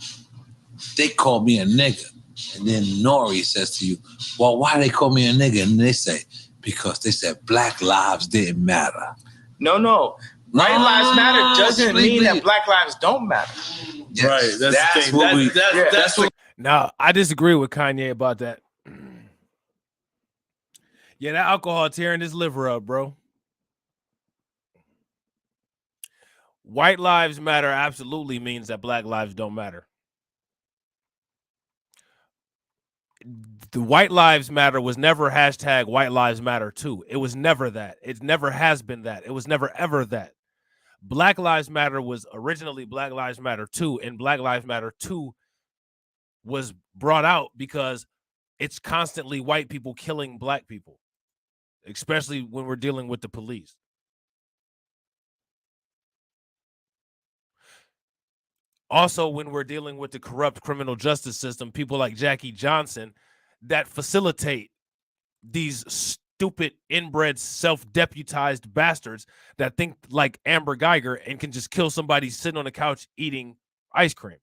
they call me a nigga. And then N.o.r.e. says to you, well, why they call me a nigga? And they say, because they said Black lives didn't matter. No. White lives matter doesn't mean that Black lives don't matter. Yes. Right. That's the thing. That's what. Now, I disagree with Kanye about that. Yeah, that alcohol tearing his liver up, bro. White lives matter absolutely means that Black lives don't matter. The White Lives Matter was never hashtag White Lives Matter 2. It was never that. It never has been that. It was never ever that. Black Lives Matter was originally Black Lives Matter 2, and Black Lives Matter 2 was brought out because it's constantly white people killing black people, especially when we're dealing with the police. Also, when we're dealing with the corrupt criminal justice system, people like Jackie Johnson that facilitate these stupid, inbred, self-deputized bastards that think like Amber Geiger and can just kill somebody sitting on the couch eating ice cream.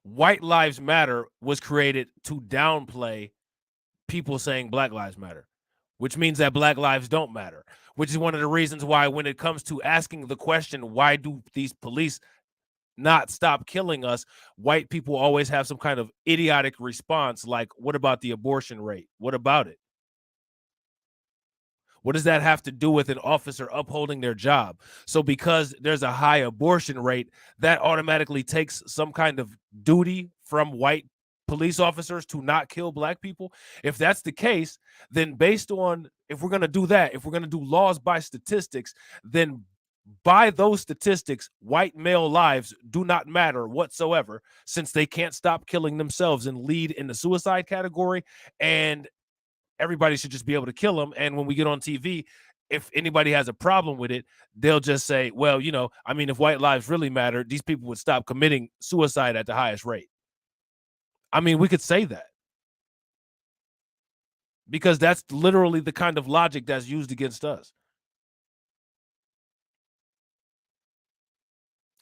White Lives Matter was created to downplay people saying Black Lives Matter, which means that Black lives don't matter, which is one of the reasons why when it comes to asking the question, why do these police not stop killing us, white people always have some kind of idiotic response like, what about the abortion rate? What about it? What does that have to do with an officer upholding their job? So because there's a high abortion rate, that automatically takes some kind of duty from white police officers to not kill black people. If that's the case, then based on, if we're going to do that, if we're going to do laws by statistics, then by those statistics, white male lives do not matter whatsoever, since they can't stop killing themselves and lead in the suicide category, and everybody should just be able to kill them. And when we get on TV, if anybody has a problem with it, they'll just say, well, you know, I mean, if white lives really matter, these people would stop committing suicide at the highest rate. I mean, we could say that, because that's literally the kind of logic that's used against us.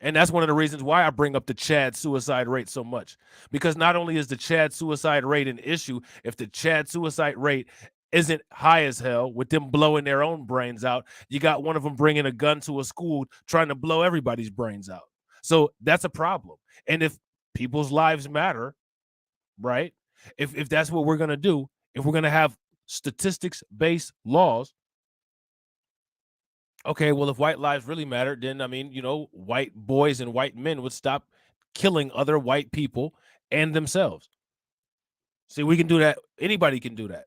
And that's one of the reasons why I bring up the Chad suicide rate so much, because not only is the Chad suicide rate an issue, if the Chad suicide rate isn't high as hell with them blowing their own brains out, you got one of them bringing a gun to a school trying to blow everybody's brains out. So that's a problem. And if people's lives matter, right? If that's what we're going to do, if we're going to have statistics-based laws, okay, well, if white lives really matter, then, I mean, you know, white boys and white men would stop killing other white people and themselves. See, we can do that. Anybody can do that.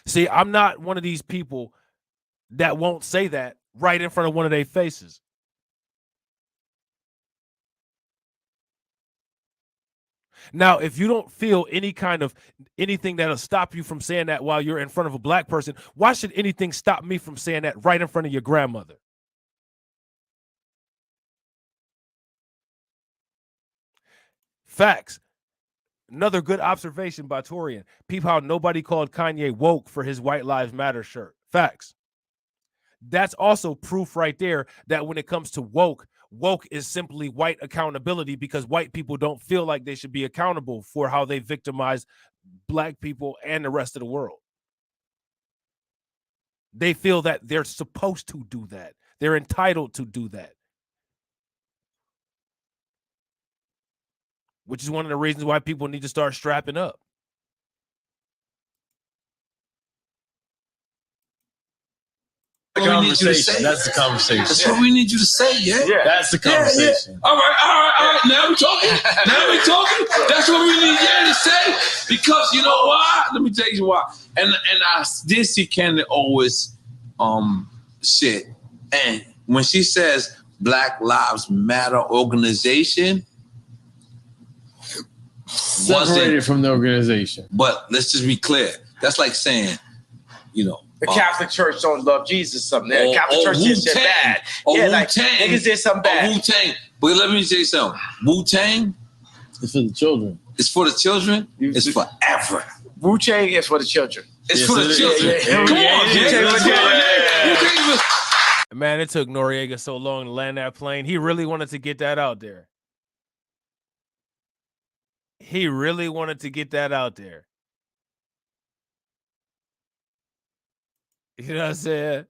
See, I'm not one of these people that won't say that right in front of one of their faces. Now, if you don't feel any kind of anything that'll stop you from saying that while you're in front of a black person, why should anything stop me from saying that right in front of your grandmother? Facts. Another good observation by Torian. Peep how nobody called Kanye woke for his White Lives Matter shirt. Facts. That's also proof right there that when it comes to woke is simply white accountability, because white people don't feel like they should be accountable for how they victimize black people and the rest of the world. They feel that they're supposed to do that. They're entitled to do that. Which is one of the reasons why people need to start strapping up. Conversation. That's the conversation. That's what we need you to say, yeah. That's the conversation. Yeah. All right. Now we're talking. That's what we need you to say. Because you know why? Let me tell you why. And I did see Candy always shit. And when she says Black Lives Matter organization, Separated from the organization. But let's just be clear. That's like saying, you know, the Catholic Church don't love Jesus. Something. The Catholic Church did shit bad. Like niggas did something bad. Wu-Tang. But let me tell you something. Wu-Tang. It's for the children. It's for the children. It's forever. Wu-Tang is for the children. It's for the children. Come on, Man, it took Noriega so long to land that plane. He really wanted to get that out there. He really wanted to get that out there. You know what I'm saying?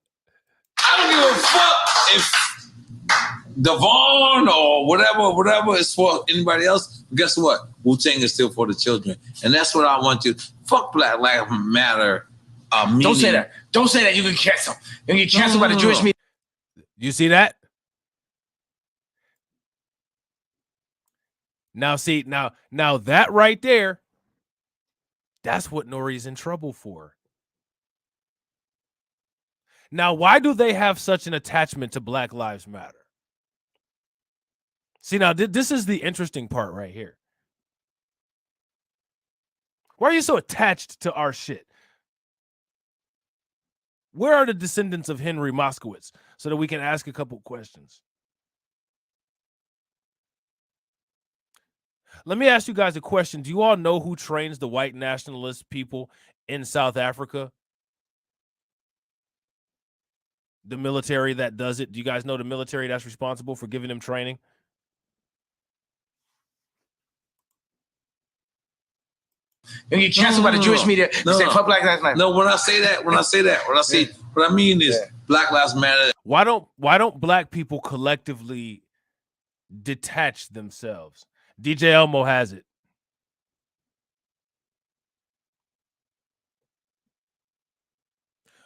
I don't give a fuck if Devon or whatever is for anybody else. Guess what? Wu-Tang is still for the children. And that's what I want to. Fuck Black Lives Matter. Don't say that. Don't say that. You can cancel. You can get canceled by the Jewish media. You see that? Now, see, now that right there, that's what N.o.r.e's in trouble for. Now, why do they have such an attachment to Black Lives Matter? See, now, this is the interesting part right here. Why are you so attached to our shit? Where are the descendants of Henry Moskowitz so that we can ask a couple questions? Let me ask you guys a question. Do you all know who trains the white nationalist people in South Africa? The military that does it. Do you guys know the military that's responsible for giving them training? You get canceled by the Jewish media. Say fuck Black Lives Matter. No, when I say what I mean is Black Lives Matter. Why don't black people collectively detach themselves? DJ Elmo has it.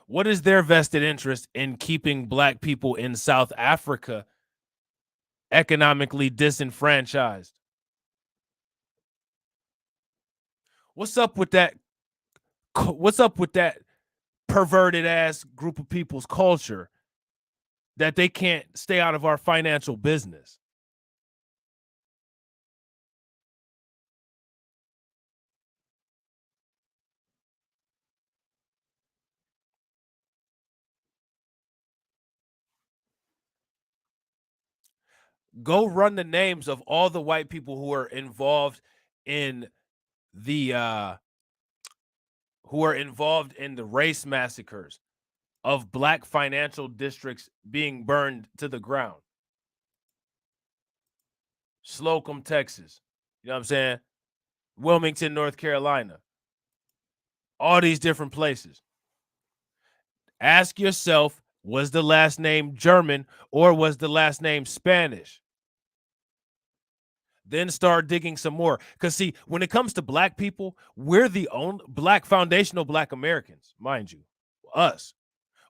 What is their vested interest in keeping black people in South Africa economically disenfranchised? What's up with that? What's up with that perverted ass group of people's culture that they can't stay out of our financial business? Go run the names of all the white people who are involved in the race massacres of black financial districts being burned to the ground. Slocum, Texas. You know what I'm saying? Wilmington, North Carolina. All these different places. Ask yourself, was the last name German or was the last name Spanish? Then start digging some more. Because, see, when it comes to black people, we're the only foundational black Americans, mind you, us.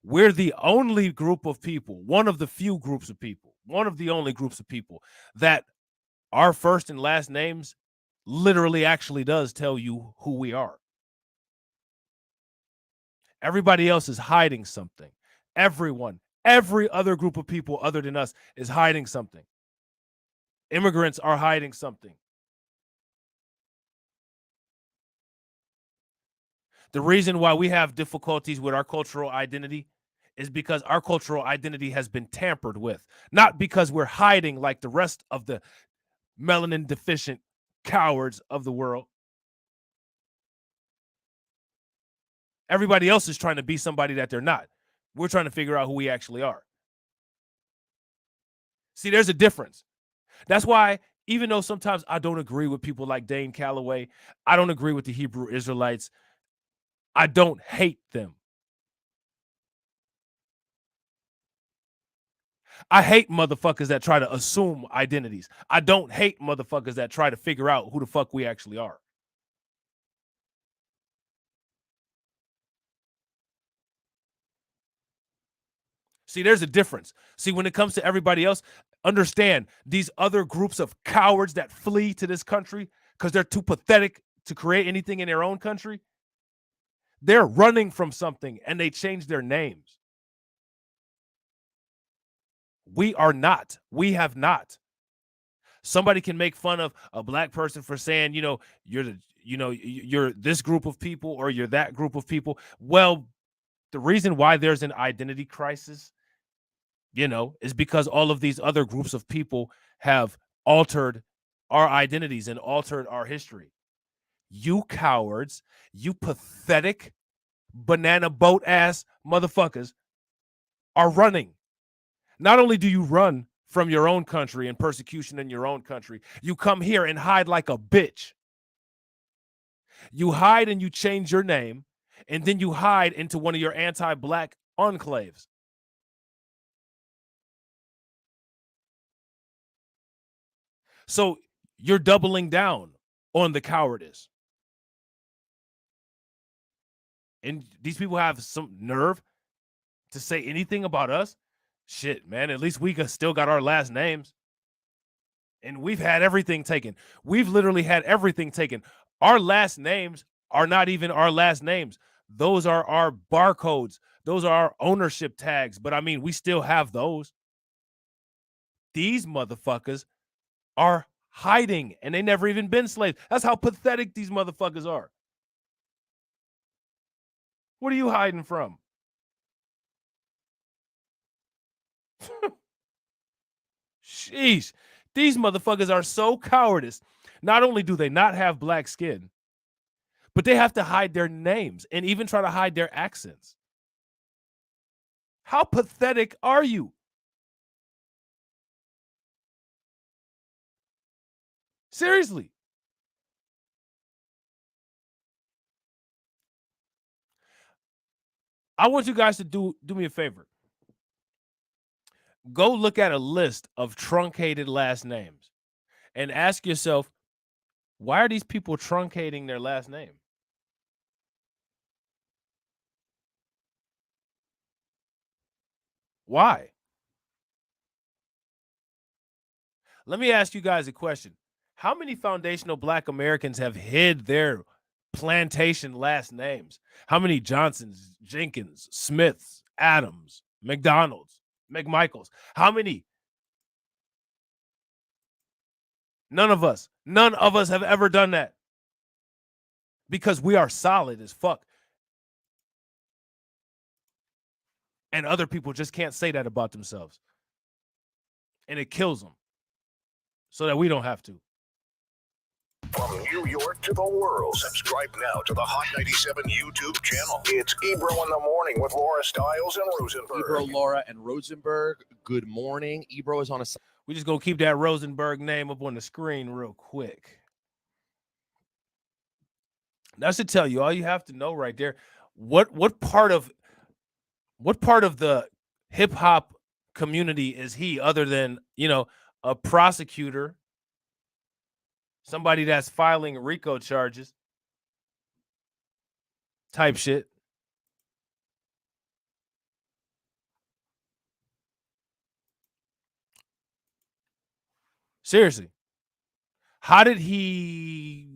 We're the only group of people, one of the few groups of people, one of the only groups of people that our first and last names literally actually does tell you who we are. Everybody else is hiding something. Everyone, every other group of people other than us is hiding something. Immigrants are hiding something. The reason why we have difficulties with our cultural identity is because our cultural identity has been tampered with, not because we're hiding like the rest of the melanin deficient cowards of the world. Everybody else is trying to be somebody that they're not. We're trying to figure out who we actually are. See, there's a difference. That's why, even though sometimes I don't agree with people like Dane Calloway, I don't agree with the Hebrew Israelites, I don't hate them. I hate motherfuckers that try to assume identities. I don't hate motherfuckers that try to figure out who the fuck we actually are. See, there's a difference. See, when it comes to everybody else, understand these other groups of cowards that flee to this country because they're too pathetic to create anything in their own country. They're running from something and they change their names. We are not. We have not. Somebody can make fun of a black person for saying, you're this group of people or you're that group of people. Well, the reason why there's an identity crisis, is because all of these other groups of people have altered our identities and altered our history. You cowards, you pathetic banana boat ass motherfuckers are running. Not only do you run from your own country and persecution in your own country, you come here and hide like a bitch. You hide and you change your name, and then you hide into one of your anti-black enclaves. So you're doubling down on the cowardice. And these people have some nerve to say anything about us. Shit, man, at least we still got our last names. And we've had everything taken. We've literally had everything taken. Our last names are not even our last names. Those are our barcodes. Those are our ownership tags. But I mean, we still have those. These motherfuckers are hiding and they never even been slaves. That's how pathetic these motherfuckers are. What are you hiding from? Sheesh. These motherfuckers are so cowardice. Not only do they not have black skin, but they have to hide their names and even try to hide their accents. How pathetic are you? Seriously. I want you guys to do me a favor. Go look at a list of truncated last names and ask yourself, why are these people truncating their last name? Why? Let me ask you guys a question. How many foundational Black Americans have hid their plantation last names? How many Johnsons, Jenkins, Smiths, Adams, McDonald's, McMichaels? How many? None of us have ever done that because we are solid as fuck. And other people just can't say that about themselves. And it kills them so that we don't have to. From New York to the world, subscribe now to the Hot 97 YouTube channel. It's Ebro in the Morning with Laura Stiles and Rosenberg. Ebro, Laura, and Rosenberg. Good morning. Ebro is on a... We just gonna keep that Rosenberg name up on the screen real quick. That should tell you all you have to know right there. What part of the hip hop community is he, other than, you know, a prosecutor, somebody that's filing RICO charges type shit? Seriously.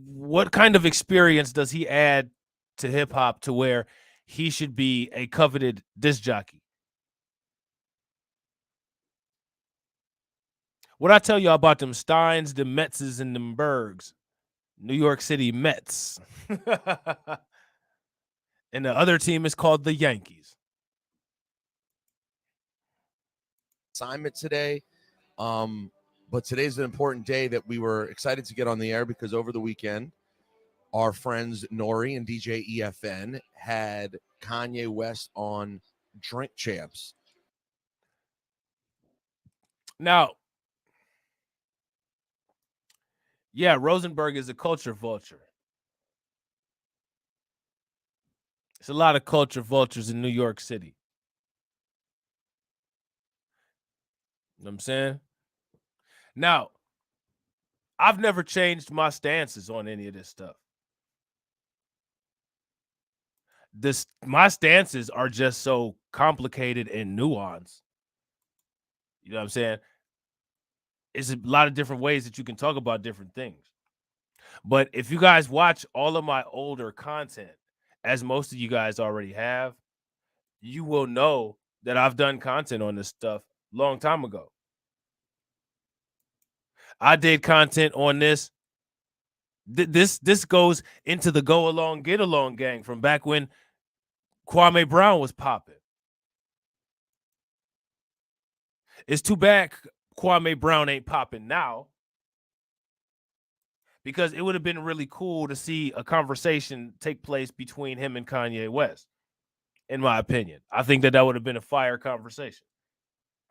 What kind of experience does he add to hip hop to where he should be a coveted disc jockey? What I tell y'all about them Steins, them Metzes, and them Bergs, New York City Mets. And the other team is called the Yankees. Assignment today. But today's an important day that we were excited to get on the air because over the weekend, our friends n.o.r.e and DJ EFN had Kanye West on Drink Champs. Now, yeah, Rosenberg is a culture vulture. There's a lot of culture vultures in New York City. You know what I'm saying? Now, I've never changed my stances on any of this stuff. My stances are just so complicated and nuanced. You know what I'm saying? It's a lot of different ways that you can talk about different things. But if you guys watch all of my older content, as most of you guys already have, you will know that I've done content on this stuff a long time ago. I did content on this. This goes into the Go Along, Get Along gang from back when Kwame Brown was popping. It's too bad Kwame Brown ain't popping now, because it would have been really cool to see a conversation take place between him and Kanye West, in my opinion. I think that would have been a fire conversation.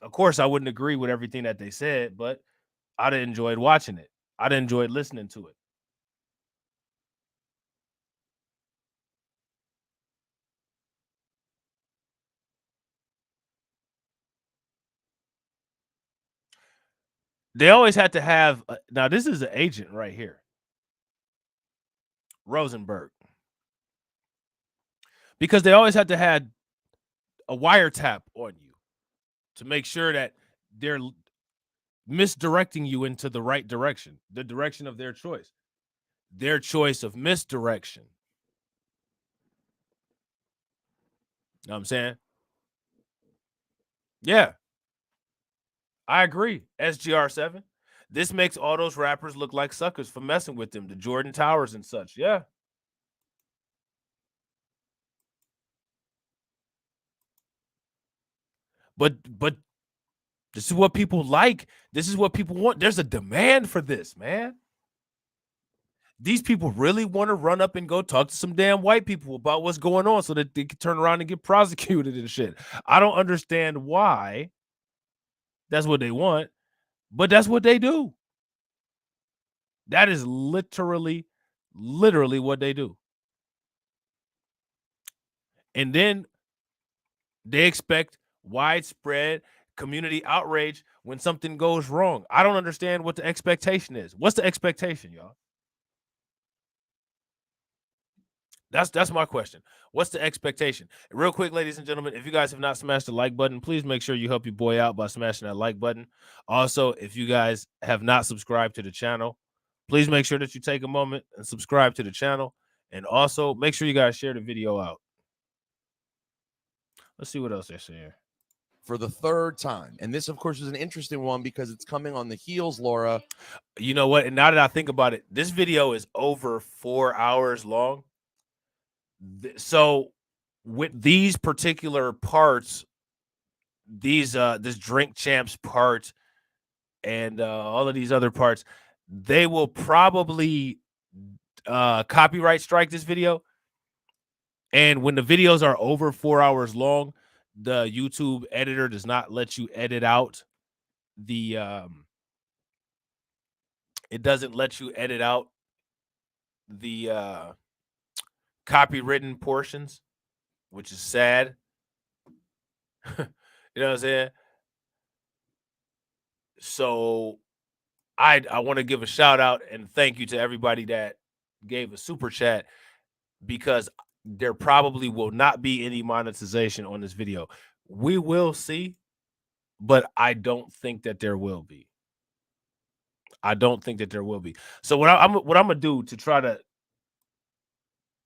Of course, I wouldn't agree with everything that they said, but I'd have enjoyed watching it. I'd have enjoyed listening to it. They always had to have, now this is an agent right here, Rosenberg, because they always had to have a wiretap on you to make sure that they're misdirecting you into the right direction, the direction of their choice of misdirection. You know what I'm saying? Yeah. I agree, SGR7. This makes all those rappers look like suckers for messing with them, the Jordan Towers and such. Yeah. But this is what people like. This is what people want. There's a demand for this, man. These people really want to run up and go talk to some damn white people about what's going on so that they can turn around and get prosecuted and shit. I don't understand why that's what they want, but that's what they do. That is literally what they do. And then they expect widespread community outrage when something goes wrong. I don't understand what the expectation is. What's the expectation, y'all? That's my question. What's the expectation? Real quick, ladies and gentlemen, if you guys have not smashed the like button, please make sure you help your boy out by smashing that like button. Also, if you guys have not subscribed to the channel, please make sure that you take a moment and subscribe to the channel. And also, make sure you guys share the video out. Let's see what else they're saying. For the third time. And this, of course, is an interesting one because it's coming on the heels, Laura. You know what? And now that I think about it, this video is over 4 hours long. So with these particular parts, these this Drink Champs part and all of these other parts, they will probably copyright strike this video. And when the videos are over 4 hours long, the YouTube editor does not let you edit out the it doesn't let you edit out the copywritten portions, which is sad. You know what I'm saying? So I want to give a shout out and thank you to everybody that gave a super chat, because there probably will not be any monetization on this video. We will see, but I don't think that there will be. I don't think that there will be. So what I'm gonna do to try to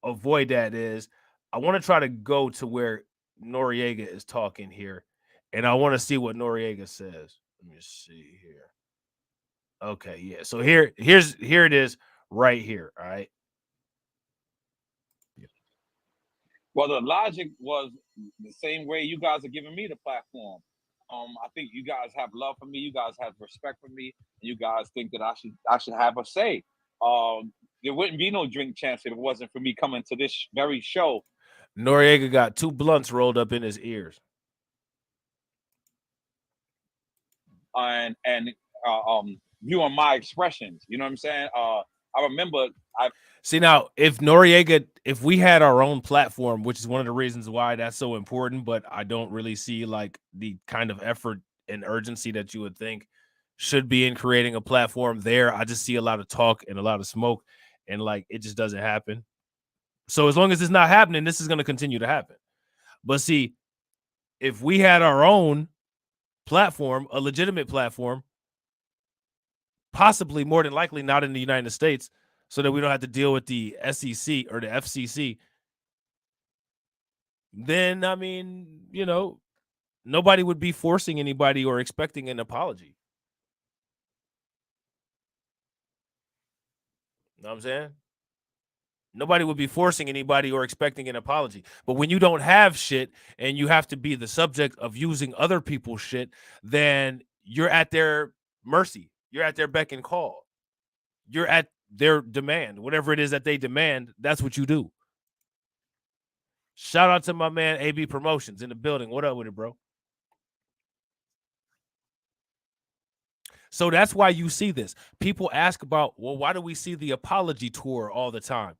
avoid that is I want to try to go to where Noriega is talking here, and I want to see what Noriega says. Let me see here. Okay, yeah. So here it is right here. All right. Well, the logic was the same way you guys are giving me the platform. I think you guys have love for me. You guys have respect for me. And you guys think that I should have a say. There wouldn't be no Drink Champs if it wasn't for me coming to this very show. Noriega got 2 blunts rolled up in his ears. And viewing my expressions. You know what I'm saying? I remember See, now, if Noriega, if we had our own platform, which is one of the reasons why that's so important, but I don't really see like the kind of effort and urgency that you would think should be in creating a platform there. I just see a lot of talk and a lot of smoke, and like it just doesn't happen. So as long as it's not happening, this is going to continue to happen. But see, if we had our own platform, a legitimate platform, possibly more than likely not in the United States, so that we don't have to deal with the SEC or the FCC, then, I mean, you know, nobody would be forcing anybody or expecting an apology. You know what I'm saying? Nobody would be forcing anybody or expecting an apology. But when you don't have shit and you have to be the subject of using other people's shit, then you're at their mercy. You're at their beck and call. You're at their demand. Whatever it is that they demand, that's what you do. Shout out to my man AB Promotions in the building. What up with it, bro? So that's why you see this. People ask about, well, why do we see the apology tour all the time?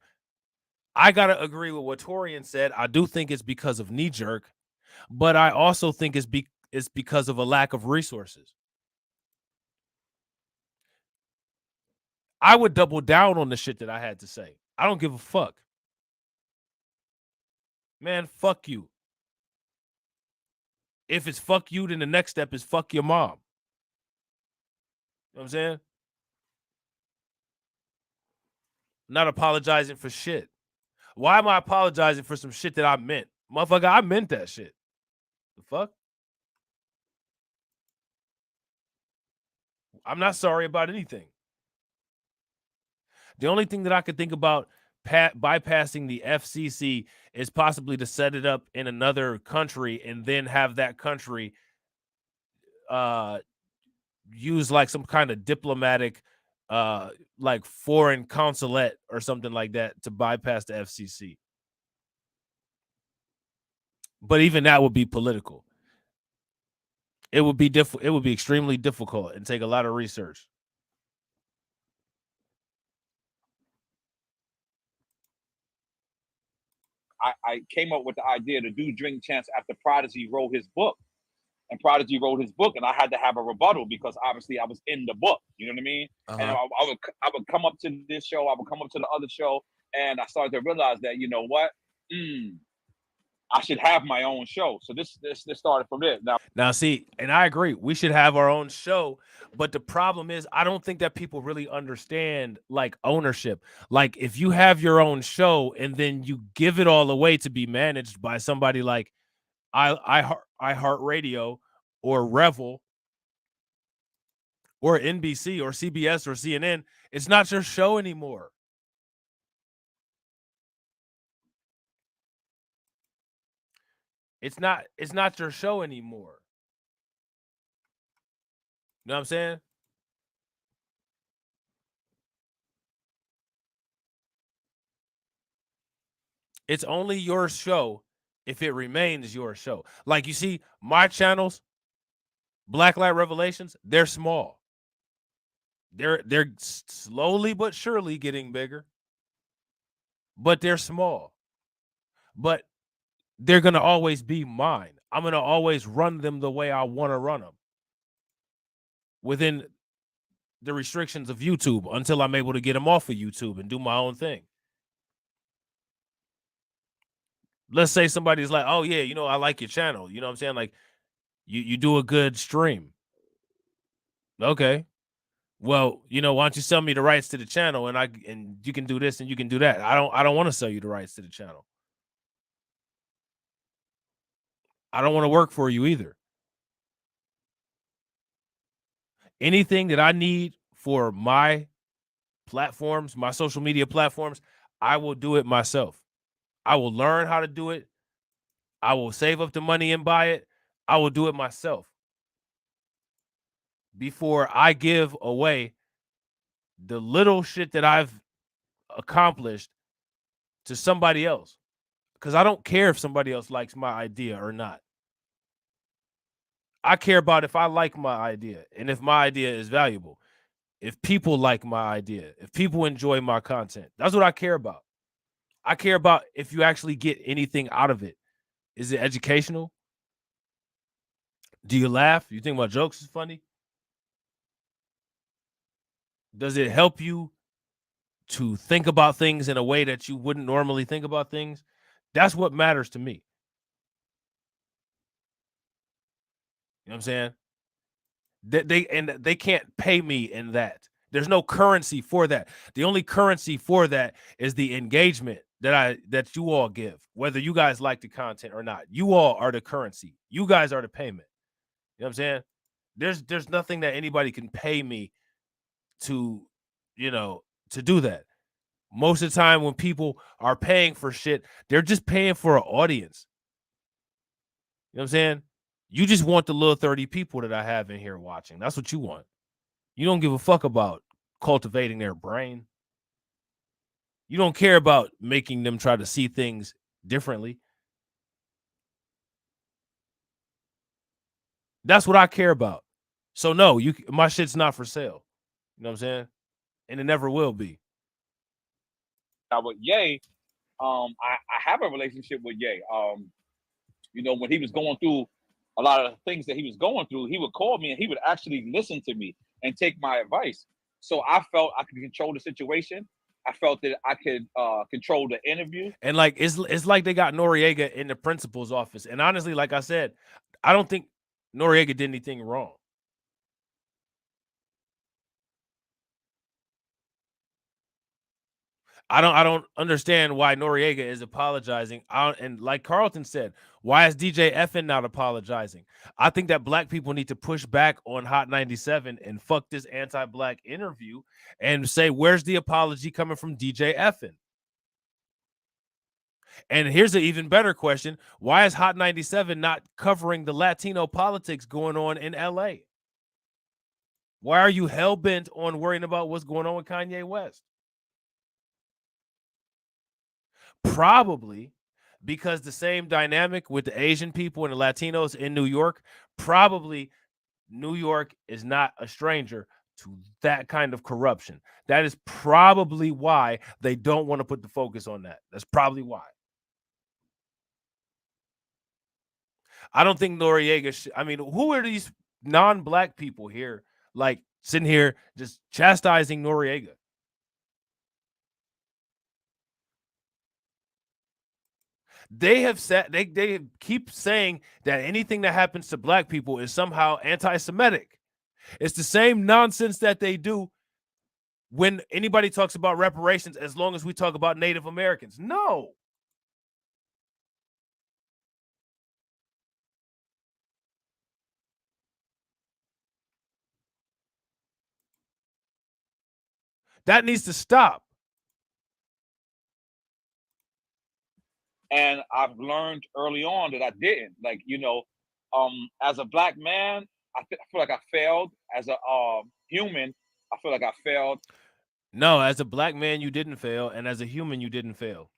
I got to agree with what Torian said. I do think it's because of knee jerk, but I also think it's because of a lack of resources. I would double down on the shit that I had to say. I don't give a fuck. Man, fuck you. If it's fuck you, then the next step is fuck your mom. You know what I'm saying? Not apologizing for shit. Why am I apologizing for some shit that I meant? Motherfucker, I meant that shit. The fuck? I'm not sorry about anything. The only thing that I could think about bypassing the FCC is possibly to set it up in another country and then have that country use like some kind of diplomatic like foreign consulate or something like that to bypass the FCC. But even that would be political. It would be it would be extremely difficult and take a lot of research. I came up with the idea to do Drink Champs after Prodigy wrote his book. And Prodigy wrote his book, and I had to have a rebuttal because obviously I was in the book. You know what I mean? And I would come up to this show, I would come up to the other show, And I started to realize that, you know what? I should have my own show. So this started from there. Now, see, and I agree, we should have our own show. But the problem is, I don't think that people really understand like ownership. Like, if you have your own show and then you give it all away to be managed by somebody like iHeartRadio or Revel or NBC or CBS or CNN, it's not your show anymore. It's not your show anymore. You know what I'm saying? It's only your show if it remains your show. Like, you see, my channels, Blacklight Revelations, they're small. They're slowly but surely getting bigger. But they're small. But they're going to always be mine. I'm going to always run them the way I want to run them, within the restrictions of YouTube, until I'm able to get them off of YouTube and do my own thing. Let's say somebody's like, oh, yeah, you know, I like your channel. You know what I'm saying? Like, you do a good stream. Okay. Well, you know, why don't you sell me the rights to the channel, and you can do this and you can do that. I don't want to sell you the rights to the channel. I don't want to work for you either. Anything that I need for my platforms, my social media platforms, I will do it myself. I will learn how to do it. I will save up the money and buy it. I will do it myself before I give away the little shit that I've accomplished to somebody else. Because I don't care if somebody else likes my idea or not. I care about if I like my idea and if my idea is valuable. If people like my idea, if people enjoy my content, that's what I care about. I care about if you actually get anything out of it. Is it educational? Do you laugh? You think my jokes is funny? Does it help you to think about things in a way that you wouldn't normally think about things? That's what matters to me. You know what I'm saying? They can't pay me in that. There's no currency for that. The only currency for that is the engagement that you all give, whether you guys like the content or not. You all are the currency. You guys are the payment. You know what I'm saying? There's nothing that anybody can pay me to, to do that. Most of the time when people are paying for shit, they're just paying for an audience. You know what I'm saying? You just want the little 30 people that I have in here watching. That's what you want. You don't give a fuck about cultivating their brain. You don't care about making them try to see things differently. That's what I care about. So no, my shit's not for sale. You know what I'm saying? And it never will be. Now with Ye, I have a relationship with Ye. You know, when he was going through a lot of the things that he was going through, he would call me and he would actually listen to me and take my advice. So I felt I could control the situation. I felt that I could control the interview. And like it's like they got Noriega in the principal's office. And honestly, like I said, I don't think Noriega did anything wrong. I don't understand why Noriega is apologizing. And like Carlton said, why is DJ Effin not apologizing? I think that black people need to push back on Hot 97 and fuck this anti-black interview and say, where's the apology coming from DJ Effin? And here's an even better question. Why is Hot 97 not covering the Latino politics going on in LA? Why are you hell-bent on worrying about what's going on with Kanye West? Probably because the same dynamic with the Asian people and the Latinos in New York, probably New York is not a stranger to that kind of corruption. That is probably why they don't want to put the focus on that. That's probably why. I don't think Noriega I mean, who are these non-black people here, like sitting here just chastising Noriega? They have said they keep saying that anything that happens to black people is somehow anti-Semitic. It's the same nonsense that they do when anybody talks about reparations, as long as we talk about Native Americans. No. That needs to stop. And I've learned early on that I didn't. Like, as a black man, I feel like I failed. As a human, I feel like I failed. No, as a black man, you didn't fail, and as a human, you didn't fail.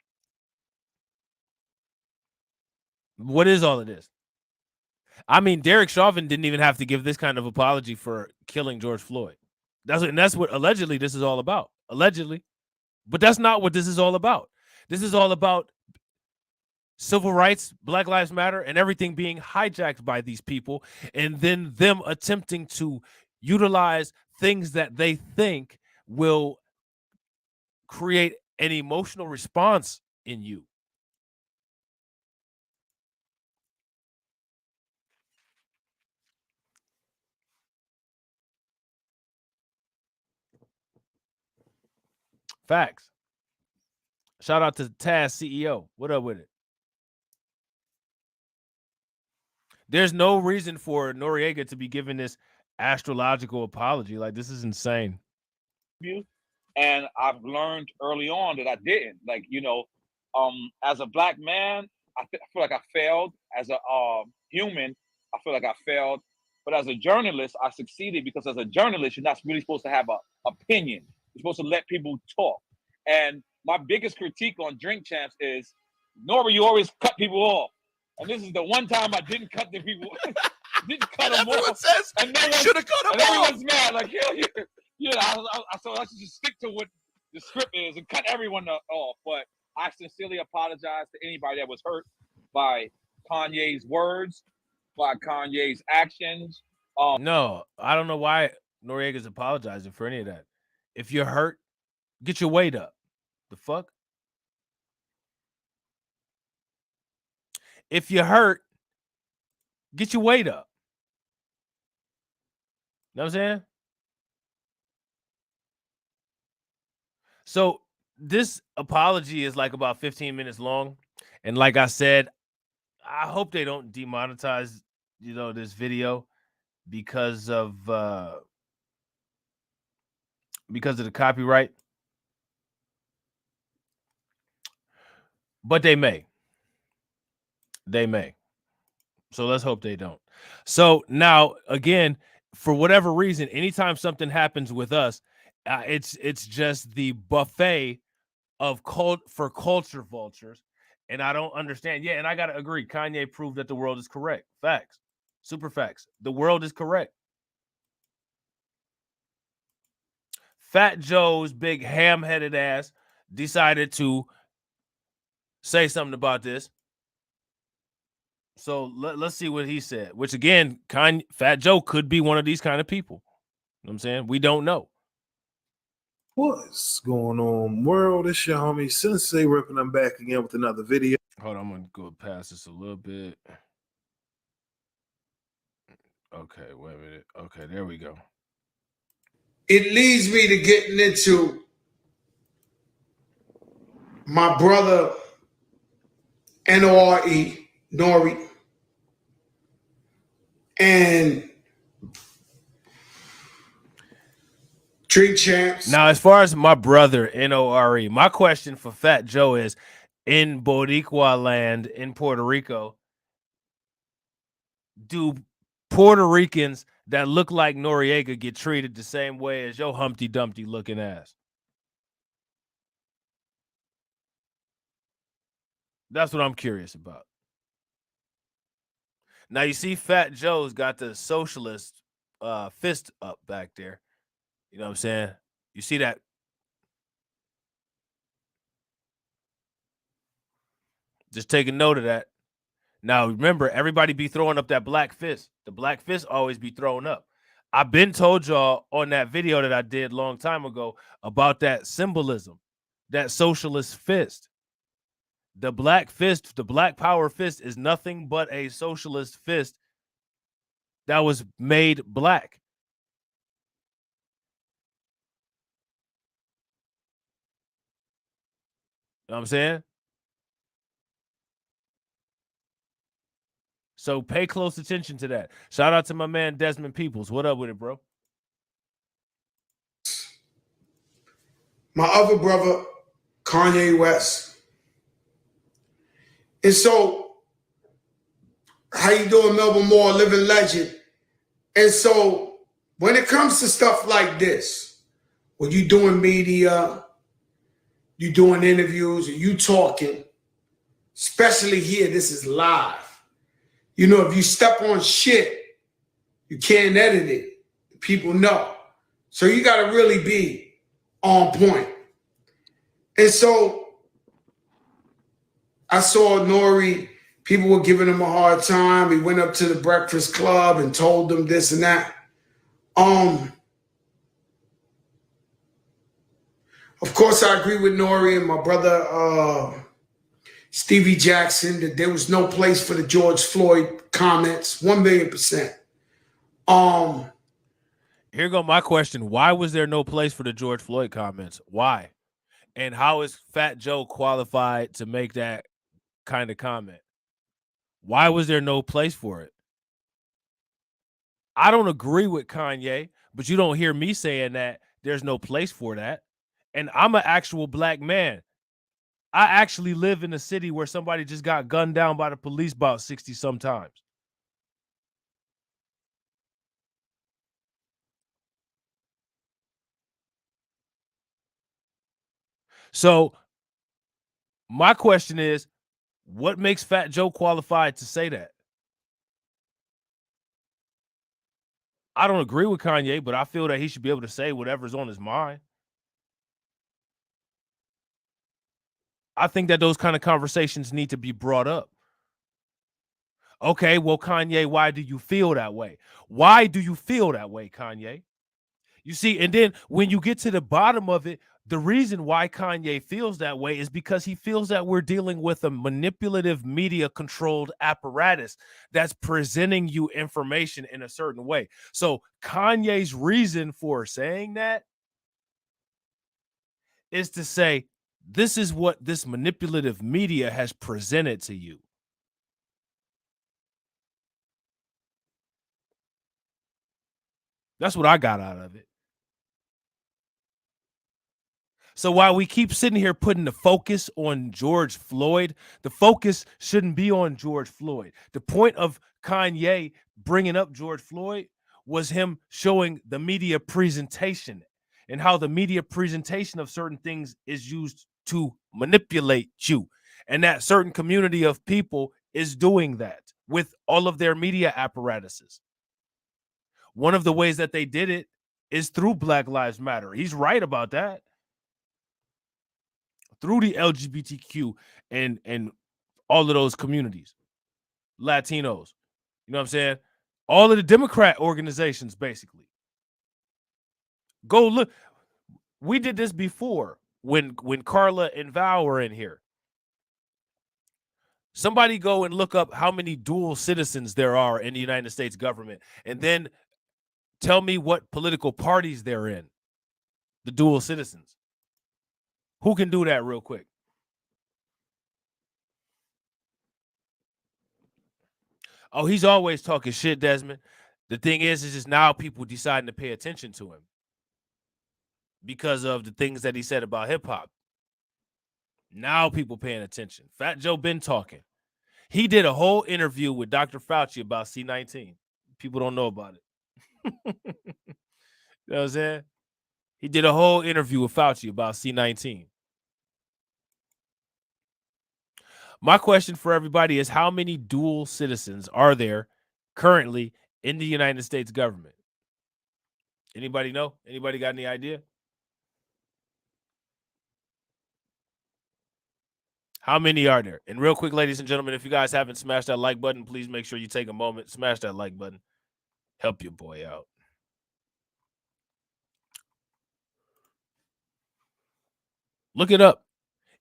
What is all of this? I mean, Derek Chauvin didn't even have to give this kind of apology for killing George Floyd. That's what allegedly this is all about. Allegedly. But that's not what this is all about. This is all about civil rights, Black Lives Matter, and everything being hijacked by these people, and then them attempting to utilize things that they think will create an emotional response in you. Facts. Shout out to Taz CEO. What up with it? There's no reason for Noriega to be giving this astrological apology. Like, this is insane. And I've learned early on that I didn't. Like, as a black man, I feel like I failed. As a human, I feel like I failed. But as a journalist, I succeeded, because as a journalist, you're not really supposed to have an opinion. You're supposed to let people talk. And my biggest critique on Drink Champs is, N.o.r.e, you always cut people off. And this is the one time I didn't cut the people. Didn't cut them off. Says, and you should have cut them off. Everyone's mad. Like, I should just stick to what the script is and cut everyone off. But I sincerely apologize to anybody that was hurt by Kanye's words, by Kanye's actions. No, I don't know why Noriega's apologizing for any of that. If you're hurt, get your weight up. The fuck? If you're hurt, get your weight up. Know what I'm saying? So this apology is like about 15 minutes long. And like I said, I hope they don't demonetize, this video because of the copyright. But they may. They may. So let's hope they don't. So now, again, for whatever reason, anytime something happens with us, it's just the buffet of for culture vultures. And I don't understand. Yeah, and I got to agree. Kanye proved that the world is correct. Facts. Super facts. The world is correct. Fat Joe's big ham-headed ass decided to say something about this. So let's see what he said, which again, Fat Joe could be one of these kind of people. You know what I'm saying? We don't know. What's going on, world? It's your homie Sensei ripping them back again with another video. Hold on, I'm going to go past this a little bit. Okay, wait a minute. Okay, there we go. It leads me to getting into my brother N.o.r.e, and Drink Champs. Now, as far as my brother N.o.r.e, my question for Fat Joe is, in Boricua land in Puerto Rico, do Puerto Ricans that look like Noriega get treated the same way as your Humpty Dumpty looking ass? That's what I'm curious about. Now, you see Fat Joe's got the socialist fist up back there. You know what I'm saying? You see that? Just take a note of that. Now, remember, everybody be throwing up that black fist. The black fist always be thrown up. I've been told y'all on that video that I did a long time ago about that symbolism, that socialist fist. The black fist, the black power fist is nothing but a socialist fist that was made black. You know what I'm saying? So pay close attention to that. Shout out to my man Desmond Peoples. What up with it, bro? My other brother, Kanye West. And so, how you doing, Melbourne Moore, living legend? And so, when it comes to stuff like this, when you doing media, you doing interviews, or you talking, especially here, this is live. You know, if you step on shit, you can't edit it. People know. So you got to really be on point. And so I saw n.o.r.e. People were giving him a hard time. He went up to the Breakfast Club and told them this and that. Of course, I agree with n.o.r.e. and my brother Stevie Jackson that there was no place for the George Floyd comments. 1,000,000%. Here go my question. Why was there no place for the George Floyd comments? Why? And how is Fat Joe qualified to make that kind of comment? Why was there no place for it? I don't agree with Kanye, but you don't hear me saying that there's no place for that. And I'm an actual black man. I actually live in a city where somebody just got gunned down by the police about 60 sometimes. So my question is, what makes Fat Joe qualified to say that? I don't agree with Kanye, but I feel that he should be able to say whatever's on his mind. I think that those kind of conversations need to be brought up. Okay, well, Kanye, why do you feel that way? Why do you feel that way, Kanye? You see, and then when you get to the bottom of it, the reason why Kanye feels that way is because he feels that we're dealing with a manipulative media-controlled apparatus that's presenting you information in a certain way. So Kanye's reason for saying that is to say, this is what this manipulative media has presented to you. That's what I got out of it. So while we keep sitting here putting the focus on George Floyd, the focus shouldn't be on George Floyd. The point of Kanye bringing up George Floyd was him showing the media presentation and how the media presentation of certain things is used to manipulate you. And that certain community of people is doing that with all of their media apparatuses. One of the ways that they did it is through Black Lives Matter. He's right about that. Through the LGBTQ and all of those communities, Latinos, you know what I'm saying? All of the Democrat organizations, basically. Go look. We did this before when Carla and Val were in here. Somebody go and look up how many dual citizens there are in the United States government, and then tell me what political parties they're in. The dual citizens. Who can do that real quick? Oh, he's always talking shit, Desmond. The thing is just now people deciding to pay attention to him because of the things that he said about hip hop. Now people paying attention. Fat Joe been talking. He did a whole interview with Dr. Fauci about C-19. People don't know about it. You know what I'm saying? He did a whole interview with Fauci about C-19. My question for everybody is, how many dual citizens are there currently in the United States government? Anybody know? Anybody got any idea? How many are there? And real quick, ladies and gentlemen, if you guys haven't smashed that like button, please make sure you take a moment, smash that like button. Help your boy out. Look it up.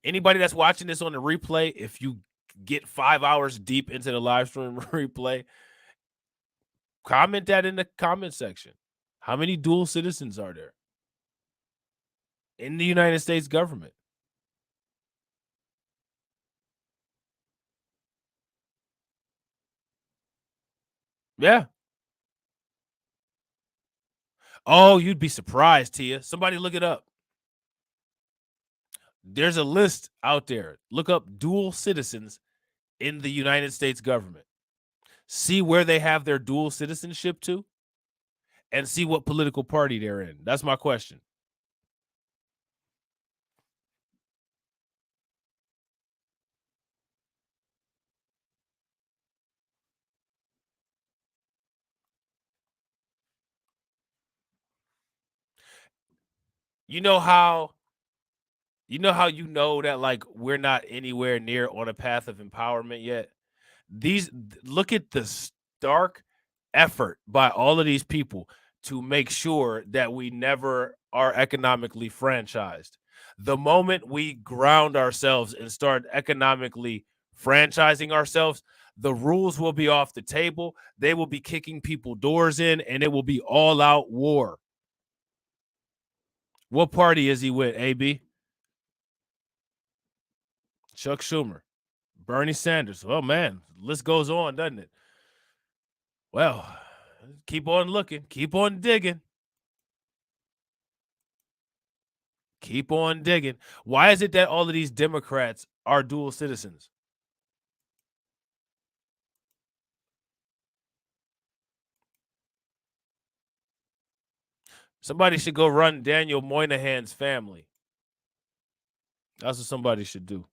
Anybody that's watching this on the replay, if you get 5 hours deep into the live stream replay, comment that in the comment section. How many dual citizens are there in the United States government? Yeah. Oh, you'd be surprised, Tia. Somebody look it up. There's a list out there. Look up dual citizens in the United States government. See where they have their dual citizenship to and see what political party they're in. That's my question. You know how you know that like we're not anywhere near on a path of empowerment yet? Look at the stark effort by all of these people to make sure that we never are economically franchised. The moment we ground ourselves and start economically franchising ourselves, the rules will be off the table. They will be kicking people doors in, and it will be all out war. What party is he with, AB? Chuck Schumer, Bernie Sanders. Oh, man, the list goes on, doesn't it? Well, keep on looking. Keep on digging. Keep on digging. Why is it that all of these Democrats are dual citizens? Somebody should go run Daniel Moynihan's family. That's what somebody should do.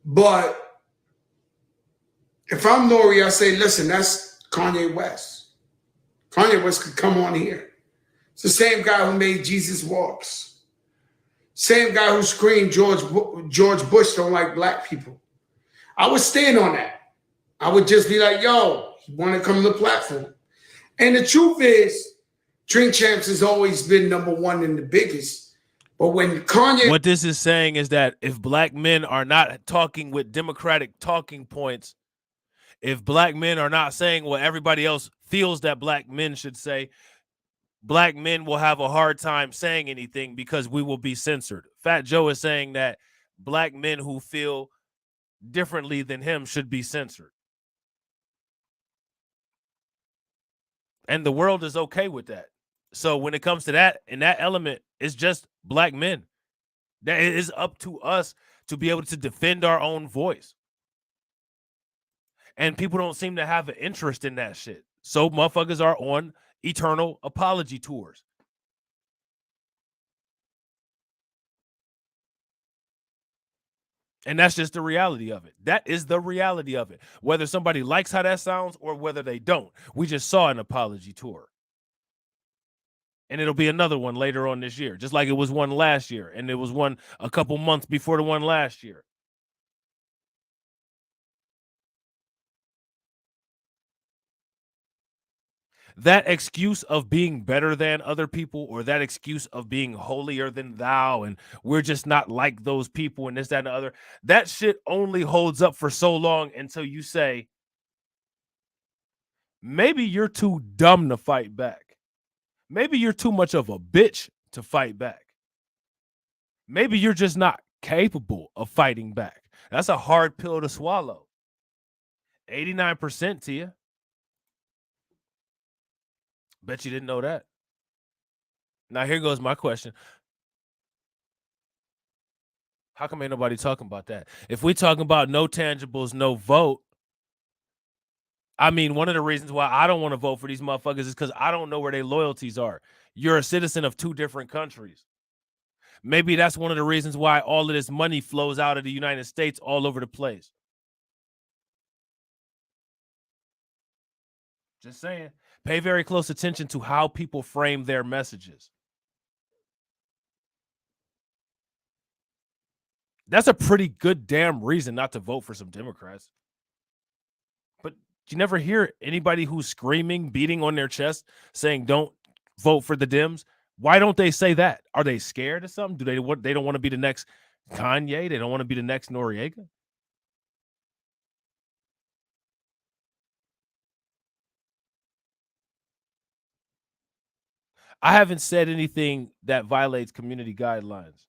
But if I'm N.o.r.e., I say, listen, that's Kanye West. Kanye West could come on here. It's the same guy who made Jesus Walks. Same guy who screamed George Bush don't like black people. I would stand on that. I would just be like, yo, you want to come to the platform. And the truth is, Drink Champs has always been number one and the biggest. But when Kanye... What this is saying is that if black men are not talking with democratic talking points, if black men are not saying what everybody else feels that black men should say, black men will have a hard time saying anything because we will be censored. Fat Joe is saying that black men who feel differently than him should be censored. And the world is okay with that. So when it comes to that, in that element, it's just black men. That it is up to us to be able to defend our own voice. And people don't seem to have an interest in that shit. So motherfuckers are on eternal apology tours. And that's just the reality of it. That is the reality of it. Whether somebody likes how that sounds or whether they don't. We just saw an apology tour. And it'll be another one later on this year, just like it was one last year. And it was one a couple months before the one last year. That excuse of being better than other people, or that excuse of being holier than thou, and we're just not like those people and this, that, and the other, that shit only holds up for so long until you say, maybe you're too dumb to fight back. Maybe you're too much of a bitch to fight back. Maybe you're just not capable of fighting back. That's a hard pill to swallow. 89% to you. Bet you didn't know that. Now, here goes my question. How come ain't nobody talking about that? If we talking about no tangibles, no vote, I mean, one of the reasons why I don't want to vote for these motherfuckers is because I don't know where their loyalties are. You're a citizen of two different countries. Maybe that's one of the reasons why all of this money flows out of the United States all over the place. Just saying. Pay very close attention to how people frame their messages. That's a pretty good damn reason not to vote for some Democrats. But you never hear anybody who's screaming, beating on their chest, saying don't vote for the Dems. Why don't they say that? Are they scared of something? They don't want to be the next Kanye? They don't want to be the next Noriega? I haven't said anything that violates community guidelines.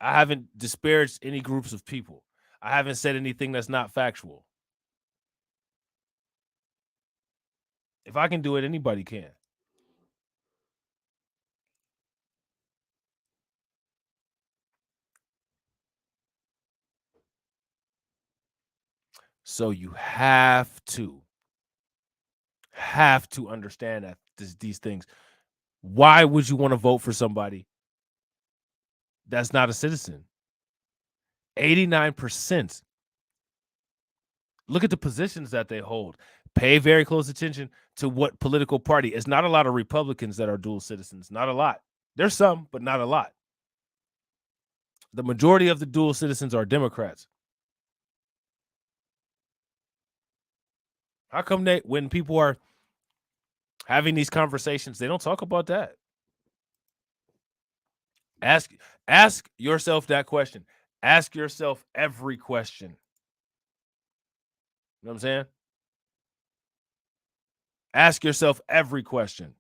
I haven't disparaged any groups of people. I haven't said anything that's not factual. If I can do it, anybody can. So you have to understand that these things. Why would you want to vote for somebody that's not a citizen? 89%. Look at the positions that they hold. Pay very close attention to what political party. It's not a lot of Republicans that are dual citizens. Not a lot. There's some, but not a lot. The majority of the dual citizens are Democrats. How come when people are having these conversations, they don't talk about that? Ask yourself that question. Ask yourself every question. You know what I'm saying? Ask yourself every question.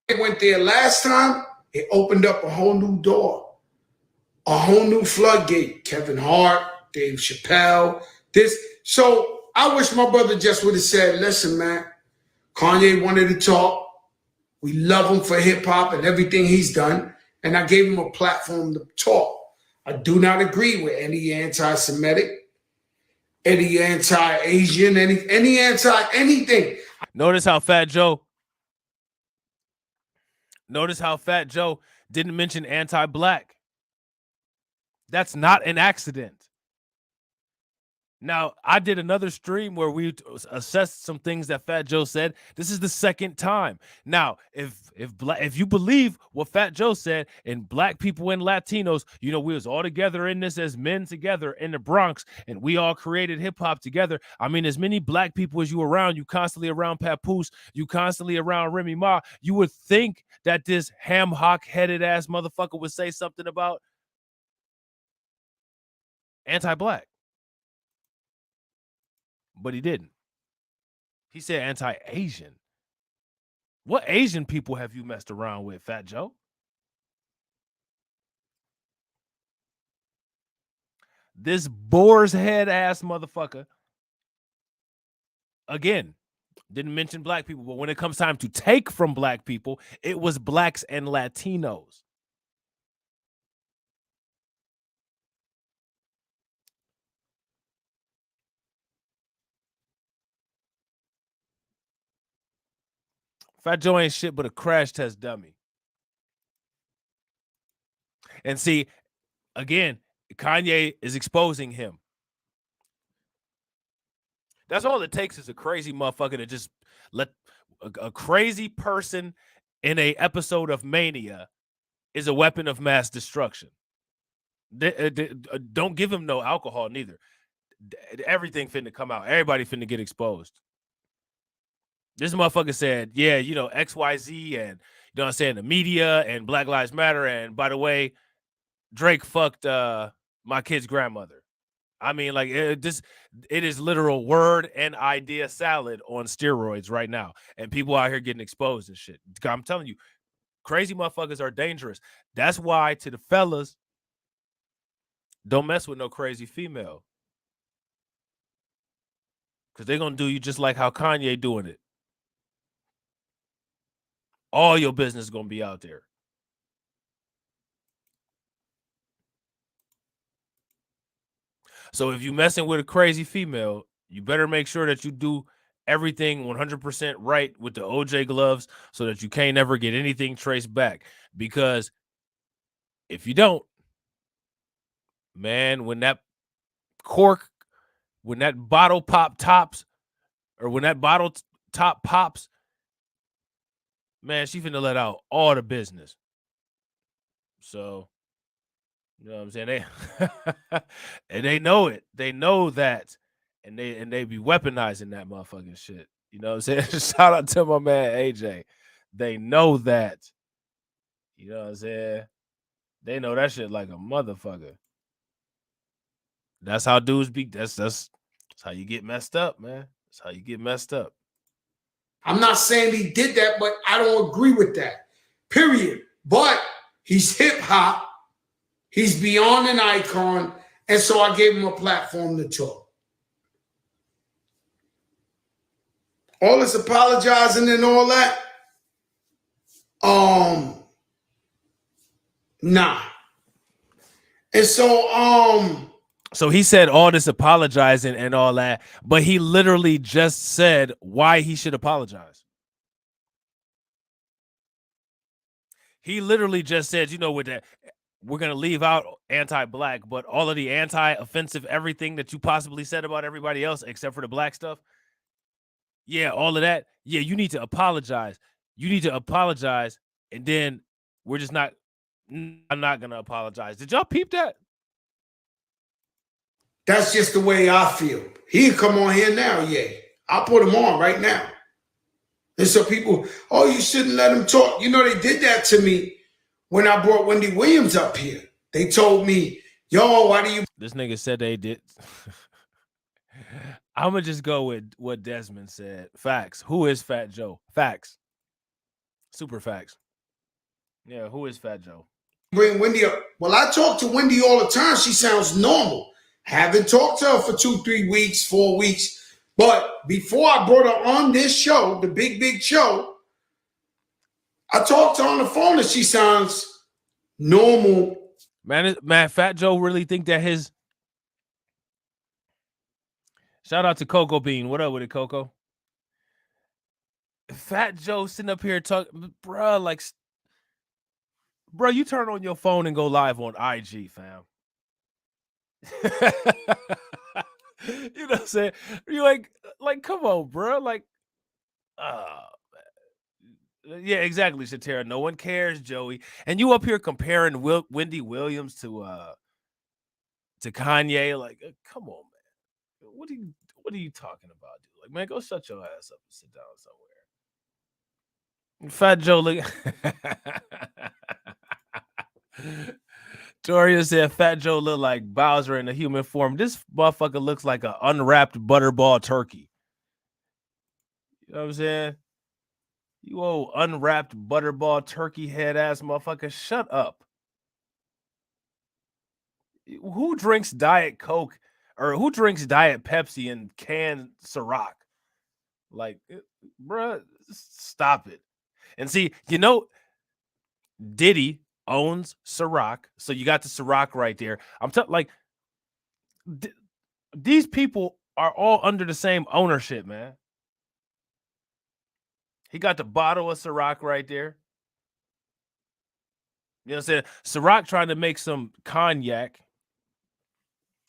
It went there last time. It opened up a whole new door, a whole new floodgate. Kevin Hart, Dave Chappelle, this. So I wish my brother just would have said, listen, man, Kanye wanted to talk. We love him for hip hop and everything he's done. And I gave him a platform to talk. I do not agree with any anti-Semitic, any anti-Asian, any anti-anything. Notice how Fat Joe didn't mention anti-black. That's not an accident. Now, I did another stream where we assessed some things that Fat Joe said. This is the second time. Now, if you believe what Fat Joe said, and black people and Latinos, we was all together in this as men together in the Bronx, and we all created hip hop together. I mean, as many black people as you around, you constantly around Papoose, you constantly around Remy Ma, you would think that this ham hock headed ass motherfucker would say something about anti-black. But he didn't. He said anti-Asian. What Asian people have you messed around with, Fat Joe? This boar's head ass motherfucker, again, didn't mention black people, but when it comes time to take from black people, it was blacks and Latinos. Fat Joe ain't shit but a crash test dummy. And see, again, Kanye is exposing him. That's all it takes is a crazy motherfucker to just let a crazy person in a episode of Mania is a weapon of mass destruction. Don't give him no alcohol neither. Everything finna come out. Everybody finna get exposed. This motherfucker said, yeah, XYZ and, what I'm saying, the media and Black Lives Matter. And by the way, Drake fucked my kid's grandmother. I mean, like, it is literal word and idea salad on steroids right now. And people out here getting exposed and shit. I'm telling you, crazy motherfuckers are dangerous. That's why, to the fellas, don't mess with no crazy female. Because they're going to do you just like how Kanye doing it. All your business is going to be out there. So if you messing with a crazy female, you better make sure that you do everything 100% right with the OJ gloves so that you can't ever get anything traced back. Because if you don't, man, when that bottle pop tops, or when that bottle top pops, man, she finna let out all the business. So, you know what I'm saying? And they know it. They know that and they be weaponizing that motherfucking shit. You know what I'm saying? Shout out to my man AJ. They know that. You know what I'm saying? They know that shit like a motherfucker. That's how dudes be. That's how you get messed up, man. That's how you get messed up. I'm not saying he did that, but I don't agree with that. Period. But he's hip hop. He's beyond an icon. And so I gave him a platform to talk. All this apologizing and all that. Nah. And so he said all this apologizing and all that, but he literally just said why he should apologize. He literally just said, you know, with that, we're going to leave out anti-black, but all of the anti-offensive everything that you possibly said about everybody else except for the black stuff. Yeah, all of that. Yeah, you need to apologize. You need to apologize. And then we're just not, I'm not going to apologize. Did y'all peep that? That's just the way I feel. He'll come on here now, yeah. I'll put him on right now. And so people, oh, you shouldn't let him talk. You know, they did that to me when I brought Wendy Williams up here. They told me, yo, why do you... This nigga said they did. I'm going to just go with what Desmond said. Facts. Who is Fat Joe? Facts. Super facts. Yeah, who is Fat Joe? Bring Wendy up. Well, I talk to Wendy all the time. She sounds normal. Haven't talked to her for 2, 3 weeks, 4 weeks. But before I brought her on this show, the big show, I talked to her on the phone and she sounds normal. Man, Fat Joe really think that his... Shout out to Coco Bean. What up with it, Coco? Fat Joe sitting up here talking, bruh, like, bruh, you turn on your phone and go live on IG, fam. You know what I'm saying? You like, come on, bro. Like, yeah, exactly, Shatera. No one cares, Joey. And you up here comparing Wendy Williams to Kanye? Like, come on, man. What are you talking about, dude? Like, man, go shut your ass up and sit down somewhere. Fat Joe, look. Toria said Fat Joe look like Bowser in a human form. This motherfucker looks like an unwrapped butterball turkey. You know what I'm saying? You old unwrapped butterball turkey head ass motherfucker. Shut up. Who drinks Diet Coke or who drinks Diet Pepsi and canned Ciroc? Like, bruh, stop it. And see, you know, Diddy owns Ciroc, so you got the Ciroc right there. I'm like, these people are all under the same ownership, man. He got the bottle of Ciroc right there. You know what I'm saying? Ciroc trying to make some cognac.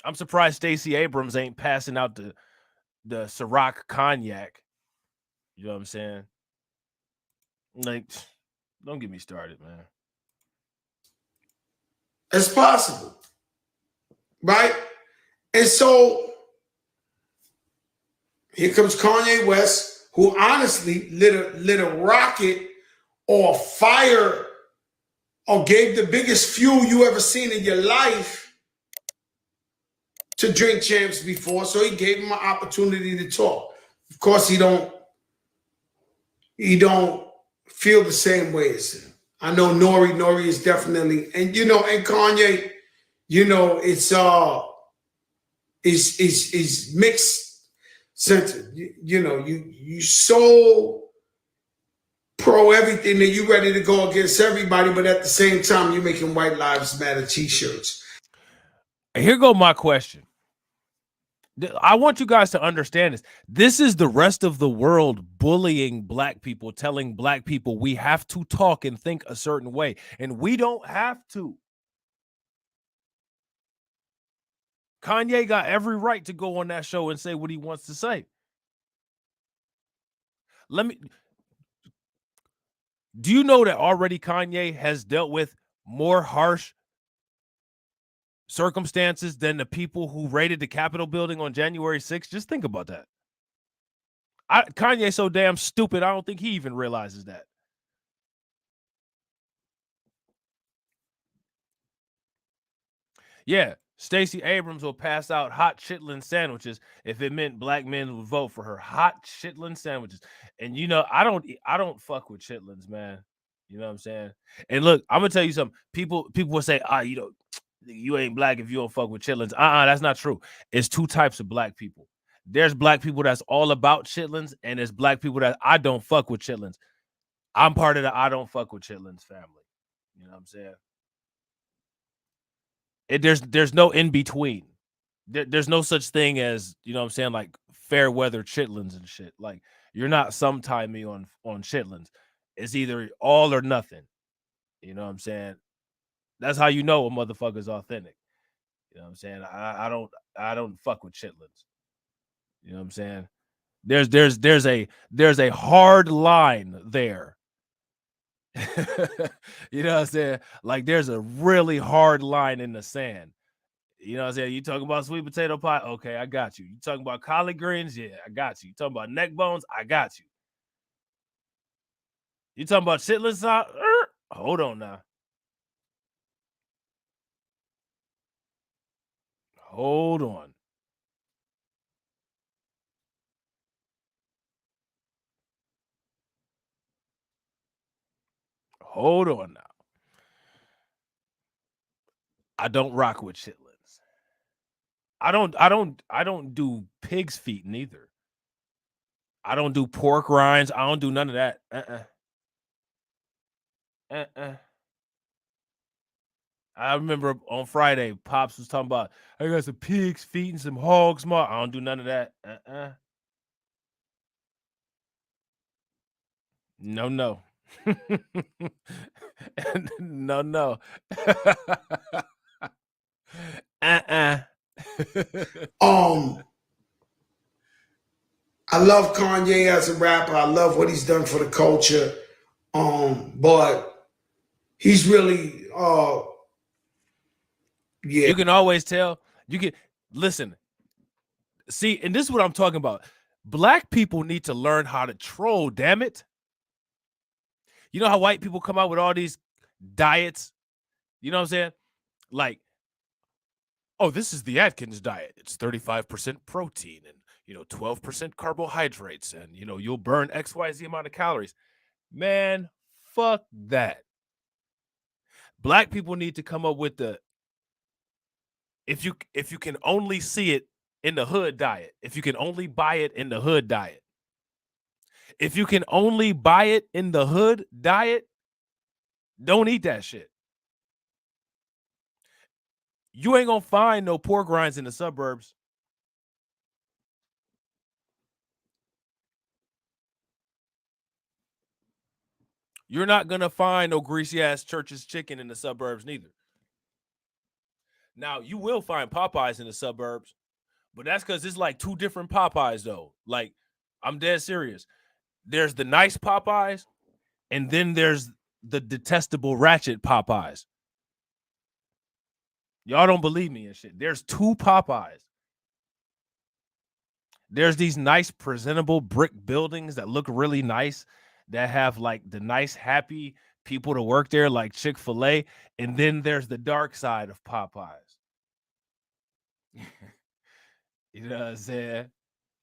I'm surprised Stacey Abrams ain't passing out the Ciroc cognac. You know what I'm saying? Like, don't get me started, man. It's possible, right? And so here comes Kanye West, who honestly lit a rocket or fire or gave the biggest fuel you ever seen in your life to Drink Champs before. So he gave him an opportunity to talk. Of course, he don't feel the same way as him. I know N.o.r.e. is definitely, and you know, and Kanye, you know, it's mixed sentiment. You know, you so pro everything that you ready to go against everybody, but at the same time, you're making White Lives Matter t-shirts. Here go my question. I want you guys to understand this. This is the rest of the world bullying black people, telling black people we have to talk and think a certain way, and we don't have to. Kanye got every right to go on that show and say what he wants to say. Do you know that already Kanye has dealt with more harsh circumstances than the people who raided the Capitol building on January 6th? Just think about that. Kanye's so damn stupid, I don't think he even realizes that. Yeah, Stacey Abrams will pass out hot chitlin sandwiches if it meant black men would vote for her. Hot chitlin sandwiches. And you know, I don't fuck with chitlins, man. You know what I'm saying? And look, I'm gonna tell you something. People will say, you know, you ain't black if you don't fuck with chitlins. That's not true. It's two types of black people. There's black people that's all about chitlins, and there's black people that I don't fuck with chitlins. I'm part of the I don't fuck with chitlins family. You know what I'm saying? There's no in between. There's no such thing as, you know what I'm saying, like fair weather chitlins and shit. Like, you're not sometime me on chitlins. It's either all or nothing. You know what I'm saying? That's how you know a motherfucker's authentic. You know what I'm saying? I don't fuck with chitlins. You know what I'm saying? There's a hard line there. You know what I'm saying? Like, there's a really hard line in the sand. You know what I'm saying? You talking about sweet potato pie? Okay, I got you. You talking about collard greens? Yeah, I got you. You talking about neck bones? I got you. You talking about chitlins sauce? Hold on now. Hold on. Hold on now. I don't rock with chitlins. I don't do pig's feet neither. I don't do pork rinds. I don't do none of that. I remember on Friday, Pops was talking about, I got some pig's feet and some hog's maw. I don't do none of that. No. No. I love Kanye as a rapper. I love what he's done for the culture. But he's really yeah. You can always tell. You can listen. See, and this is what I'm talking about. Black people need to learn how to troll, damn it. You know how white people come out with all these diets? You know what I'm saying? Like, oh, this is the Atkins diet. It's 35% protein and, 12% carbohydrates, and, you'll burn XYZ amount of calories. Man, fuck that. Black people need to come up with the if you can only see it in the hood diet, if you can only buy it in the hood diet. If you can only buy it in the hood diet, don't eat that shit. You ain't gonna find no pork rinds in the suburbs. You're not gonna find no greasy ass Church's chicken in the suburbs neither. Now, you will find Popeyes in the suburbs, but that's because it's like two different Popeyes though. Like, I'm dead serious. There's the nice Popeyes, and then there's the detestable ratchet Popeyes. Y'all don't believe me and shit. There's two Popeyes. There's these nice, presentable brick buildings that look really nice, that have like the nice, happy people to work there, like Chick-fil-A. And then there's the dark side of Popeyes. You know what I'm saying?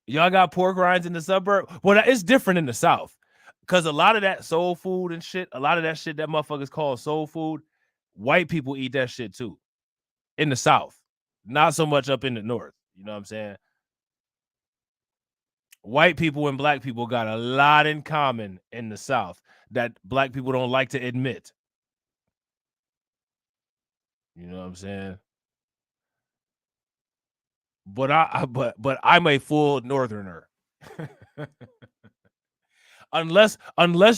Y'all got pork rinds in the suburb? Well, it's different in the South. Because a lot of that soul food and shit, a lot of that shit that motherfuckers call soul food, white people eat that shit too. In the South. Not so much up in the North. You know what I'm saying? White people and black people got a lot in common in the South that black people don't like to admit. You know what I'm saying? But I'm a full northerner. unless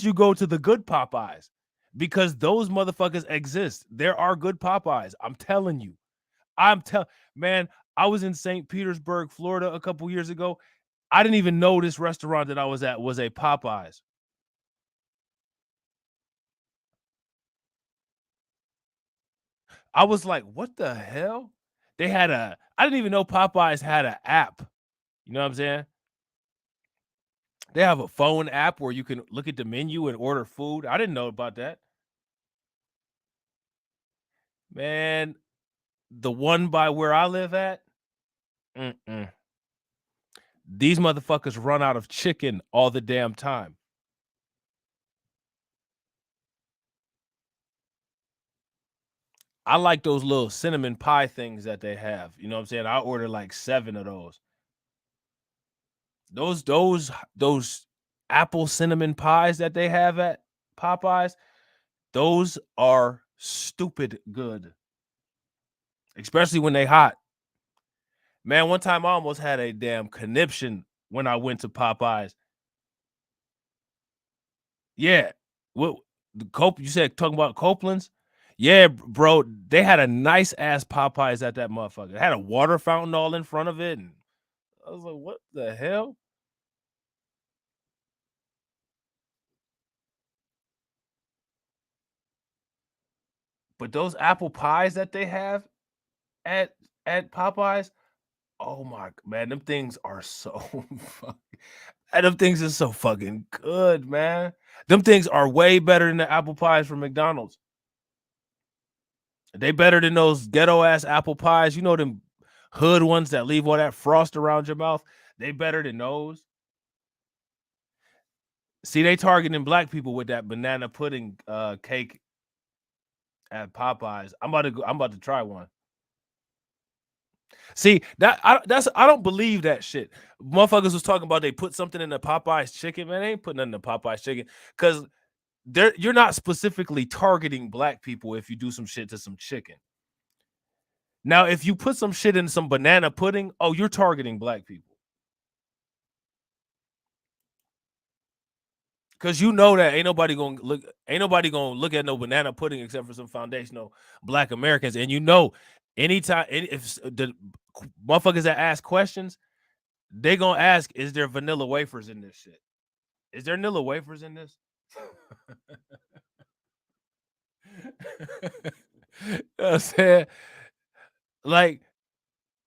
you go to the good Popeyes, because those motherfuckers exist. There are good Popeyes. I'm telling you. Man, I was in St. Petersburg, Florida a couple years ago. I didn't even know this restaurant that I was at was a Popeyes. I was like, what the hell? They had I didn't even know Popeyes had an app. You know what I'm saying? They have a phone app where you can look at the menu and order food. I didn't know about that. Man, the one by where I live at, these motherfuckers run out of chicken all the damn time. I like those little cinnamon pie things that they have. You know what I'm saying? I order like 7 of those. Those apple cinnamon pies that they have at Popeyes, those are stupid good. Especially when they hot. Man, one time I almost had a damn conniption when I went to Popeyes. Yeah. What you said talking about Copeland's? Yeah, bro. They had a nice ass Popeyes at that motherfucker. It had a water fountain all in front of it. And I was like, what the hell? But those apple pies that they have at Popeyes, oh my man, them things are so fucking, them things are so fucking good, man. Them things are way better than the apple pies from McDonald's. They better than those ghetto ass apple pies. You know them hood ones that leave all that frost around your mouth. They better than those. See, they targeting black people with that banana pudding cake at Popeyes. I'm about to try one. See, I don't believe that shit. Motherfuckers was talking about they put something in the Popeyes chicken. Man, they ain't putting nothing in the Popeyes chicken because you're not specifically targeting black people if you do some shit to some chicken. Now, if you put some shit in some banana pudding, oh, you're targeting black people. Cause you know that ain't nobody gonna look at no banana pudding except for some foundational black Americans. And you know, anytime if the motherfuckers that ask questions, they gonna ask, is there vanilla wafers in this shit? Is there vanilla wafers in this? You know what I'm saying? Like,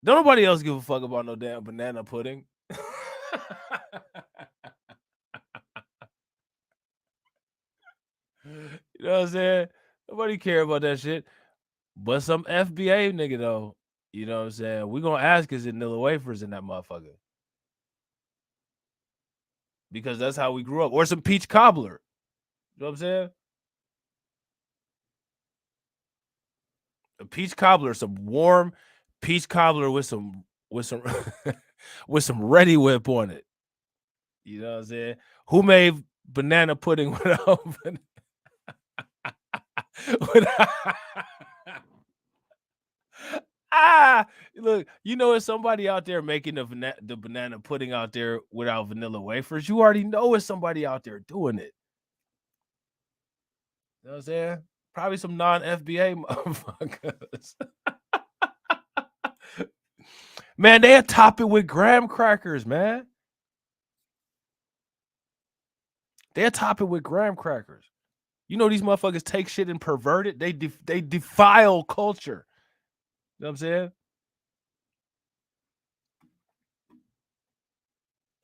don't nobody else give a fuck about no damn banana pudding. You know what I'm saying? Nobody care about that shit. But some FBA nigga though, you know what I'm saying? We gonna ask, is it vanilla wafers in that motherfucker? Because that's how we grew up. Or some peach cobbler. You know what I'm saying? A peach cobbler, some warm peach cobbler with some with some Ready Whip on it. You know what I'm saying? Who made banana pudding without look, you know, it's somebody out there making the banana pudding out there without vanilla wafers. You already know it's somebody out there doing it. You know what I'm saying? Probably some non-FBA motherfuckers. Man, they top it with graham crackers, man. They top it with graham crackers. You know, these motherfuckers take shit and pervert it. They defile culture. You know what I'm saying?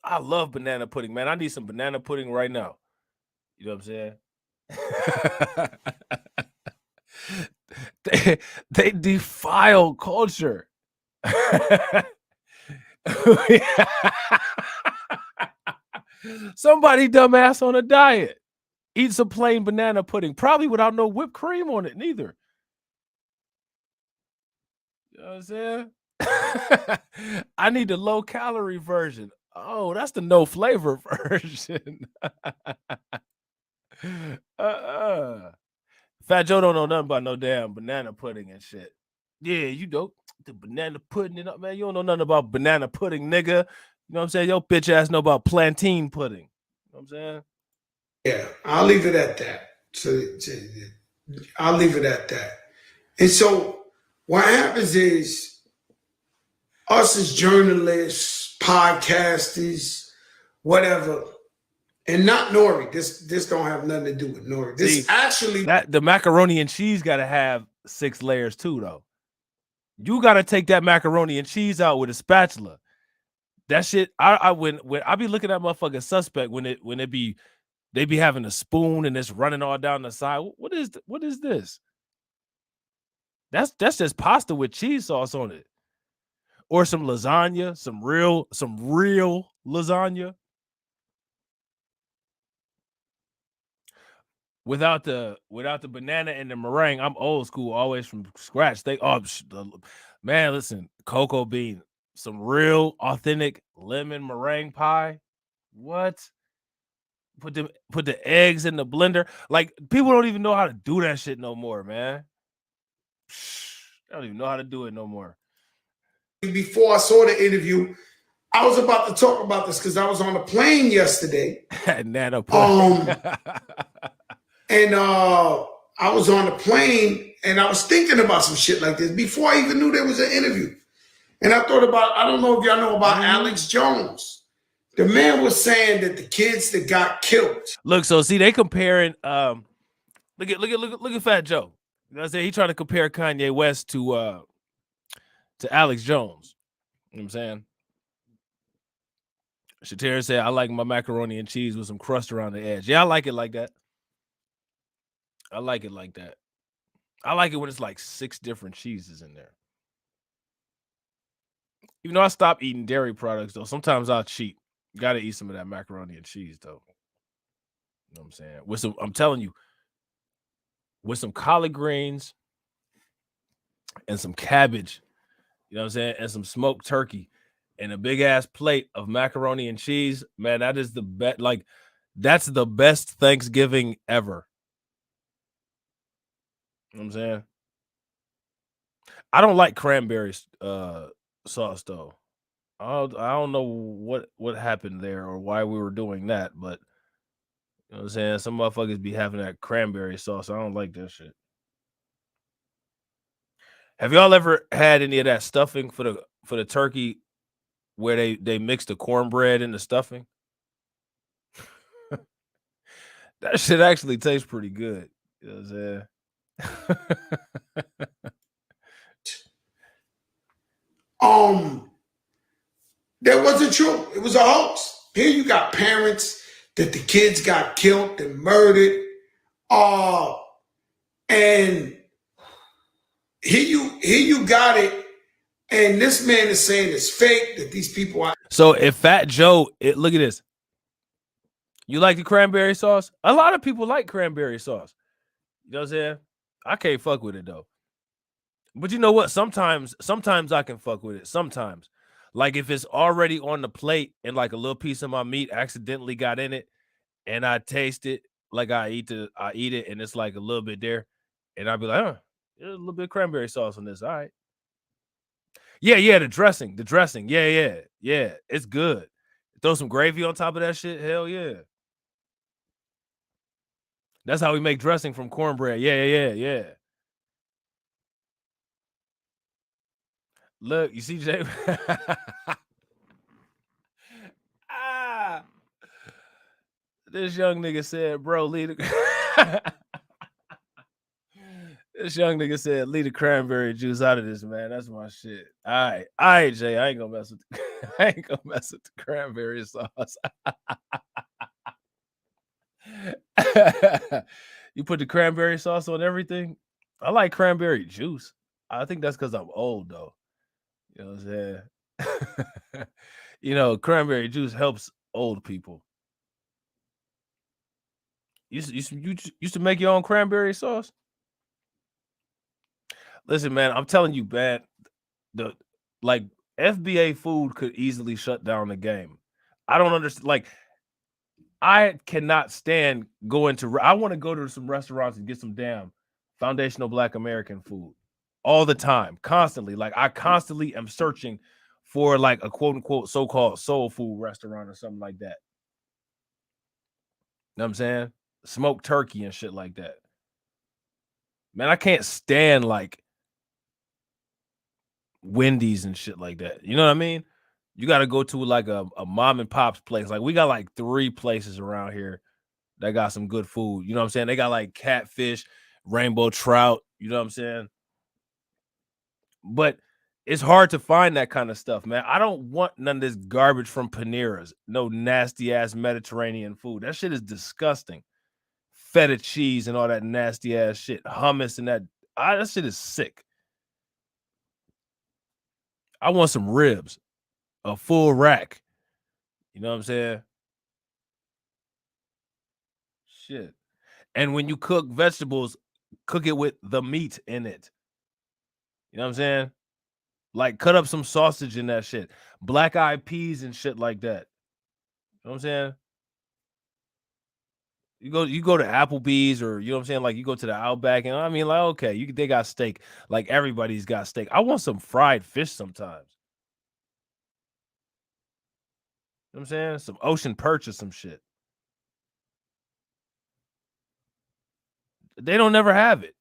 I love banana pudding, man. I need some banana pudding right now. You know what I'm saying? they defile culture. Somebody dumbass on a diet eat some plain banana pudding, probably without no whipped cream on it neither. You know what I'm saying? I need the low calorie version. Oh, that's the no flavor version. Fat Joe don't know nothing about no damn banana pudding and shit. Yeah, you don't. The banana pudding it up, man. You don't know nothing about banana pudding, nigga. You know what I'm saying? Your bitch ass know about plantain pudding. You know what I'm saying? Yeah, I'll leave it at that. I'll leave it at that. And so what happens is us as journalists, podcasters, whatever, and not n.o.r.e. This don't have nothing to do with n.o.r.e. This actually the macaroni and cheese gotta have 6 layers too, though. You gotta take that macaroni and cheese out with a spatula. That shit, when I be looking at motherfucking suspect when they be having a spoon and it's running all down the side. What is this? That's just pasta with cheese sauce on it. Or some lasagna, some real lasagna. Without the banana and the meringue, I'm old school, always from scratch. Man, listen, cocoa bean, some real authentic lemon meringue pie. What? Put the eggs in the blender. Like, people don't even know how to do that shit no more, man. They don't even know how to do it no more. Before I saw the interview, I was about to talk about this because I was on a plane yesterday. Nano And I was on a plane and I was thinking about some shit like this before I even knew there was an interview. And I thought about, I don't know if y'all know about Alex Jones. The man was saying that the kids that got killed. Look, so see, they comparing look at Fat Joe. You know what I'm saying? He trying to compare Kanye West to Alex Jones. You know what I'm saying? Shatera said, I like my macaroni and cheese with some crust around the edge. Yeah, I like it like that. I like it like that. I like it when it's like 6 different cheeses in there. Even though I stopped eating dairy products, though, sometimes I'll cheat. Got to eat some of that macaroni and cheese, though. You know what I'm saying? I'm telling you, with some collard greens and some cabbage, you know what I'm saying, and some smoked turkey and a big ass plate of macaroni and cheese, man, that is the best. Like, that's the best Thanksgiving ever. You know what I'm saying? I don't like cranberry sauce, though. I don't know what happened there or why we were doing that, but you know what I'm saying? Some motherfuckers be having that cranberry sauce. I don't like that shit. Have y'all ever had any of that stuffing for the turkey where they mix the cornbread in the stuffing? That shit actually tastes pretty good. You know what I'm saying? That wasn't true. It was a hoax. Here you got parents that the kids got killed and murdered. And here you got it. And this man is saying it's fake, that these people are. So if Fat Joe, look at this. You like the cranberry sauce? A lot of people like cranberry sauce. You know what I'm saying? I can't fuck with it though. But you know what? Sometimes I can fuck with it. Sometimes. Like if it's already on the plate and like a little piece of my meat accidentally got in it and I taste it, like I eat it and it's like a little bit there. And I'll be like, there's a little bit of cranberry sauce on this. All right. Yeah, the dressing. Yeah. It's good. Throw some gravy on top of that shit. Hell yeah. That's how we make dressing from cornbread. Yeah. Look, you see, Jay. This young nigga said, bro, leave the this young nigga said, leave the cranberry juice out of this, man. That's my shit. All right, Jay. I ain't gonna mess with the cranberry sauce. You put the cranberry sauce on everything. I like cranberry juice. I think that's because I'm old, though. You know what I'm saying? You know, cranberry juice helps old people. You used to make your own cranberry sauce? Listen, man, I'm telling you, man, like FBA food could easily shut down the game. I don't understand. Like, I cannot stand going to. I want to go to some restaurants and get some damn foundational Black American food all the time, constantly. Like, I constantly am searching for like a quote unquote so-called soul food restaurant or something like that. You know what I'm saying? Smoked turkey and shit like that. Man, I can't stand like Wendy's and shit like that. You know what I mean? You got to go to like a mom and pop's place. Like, we got like 3 places around here that got some good food. You know what I'm saying? They got like catfish, rainbow trout. You know what I'm saying? But it's hard to find that kind of stuff, man. I don't want none of this garbage from Panera's. No nasty ass Mediterranean food. That shit is disgusting. Feta cheese and all that nasty ass shit. Hummus and that shit is sick. I want some ribs, a full rack. You know what I'm saying? Shit. And when you cook vegetables, cook it with the meat in it. You know what I'm saying? Like cut up some sausage in that shit. Black eyed peas and shit like that. You know what I'm saying? You go to Applebee's, or you know what I'm saying? Like you go to the Outback, and I mean, like, okay, they got steak. Like everybody's got steak. I want some fried fish sometimes. You know what I'm saying? Some ocean perch or some shit. They don't never have it.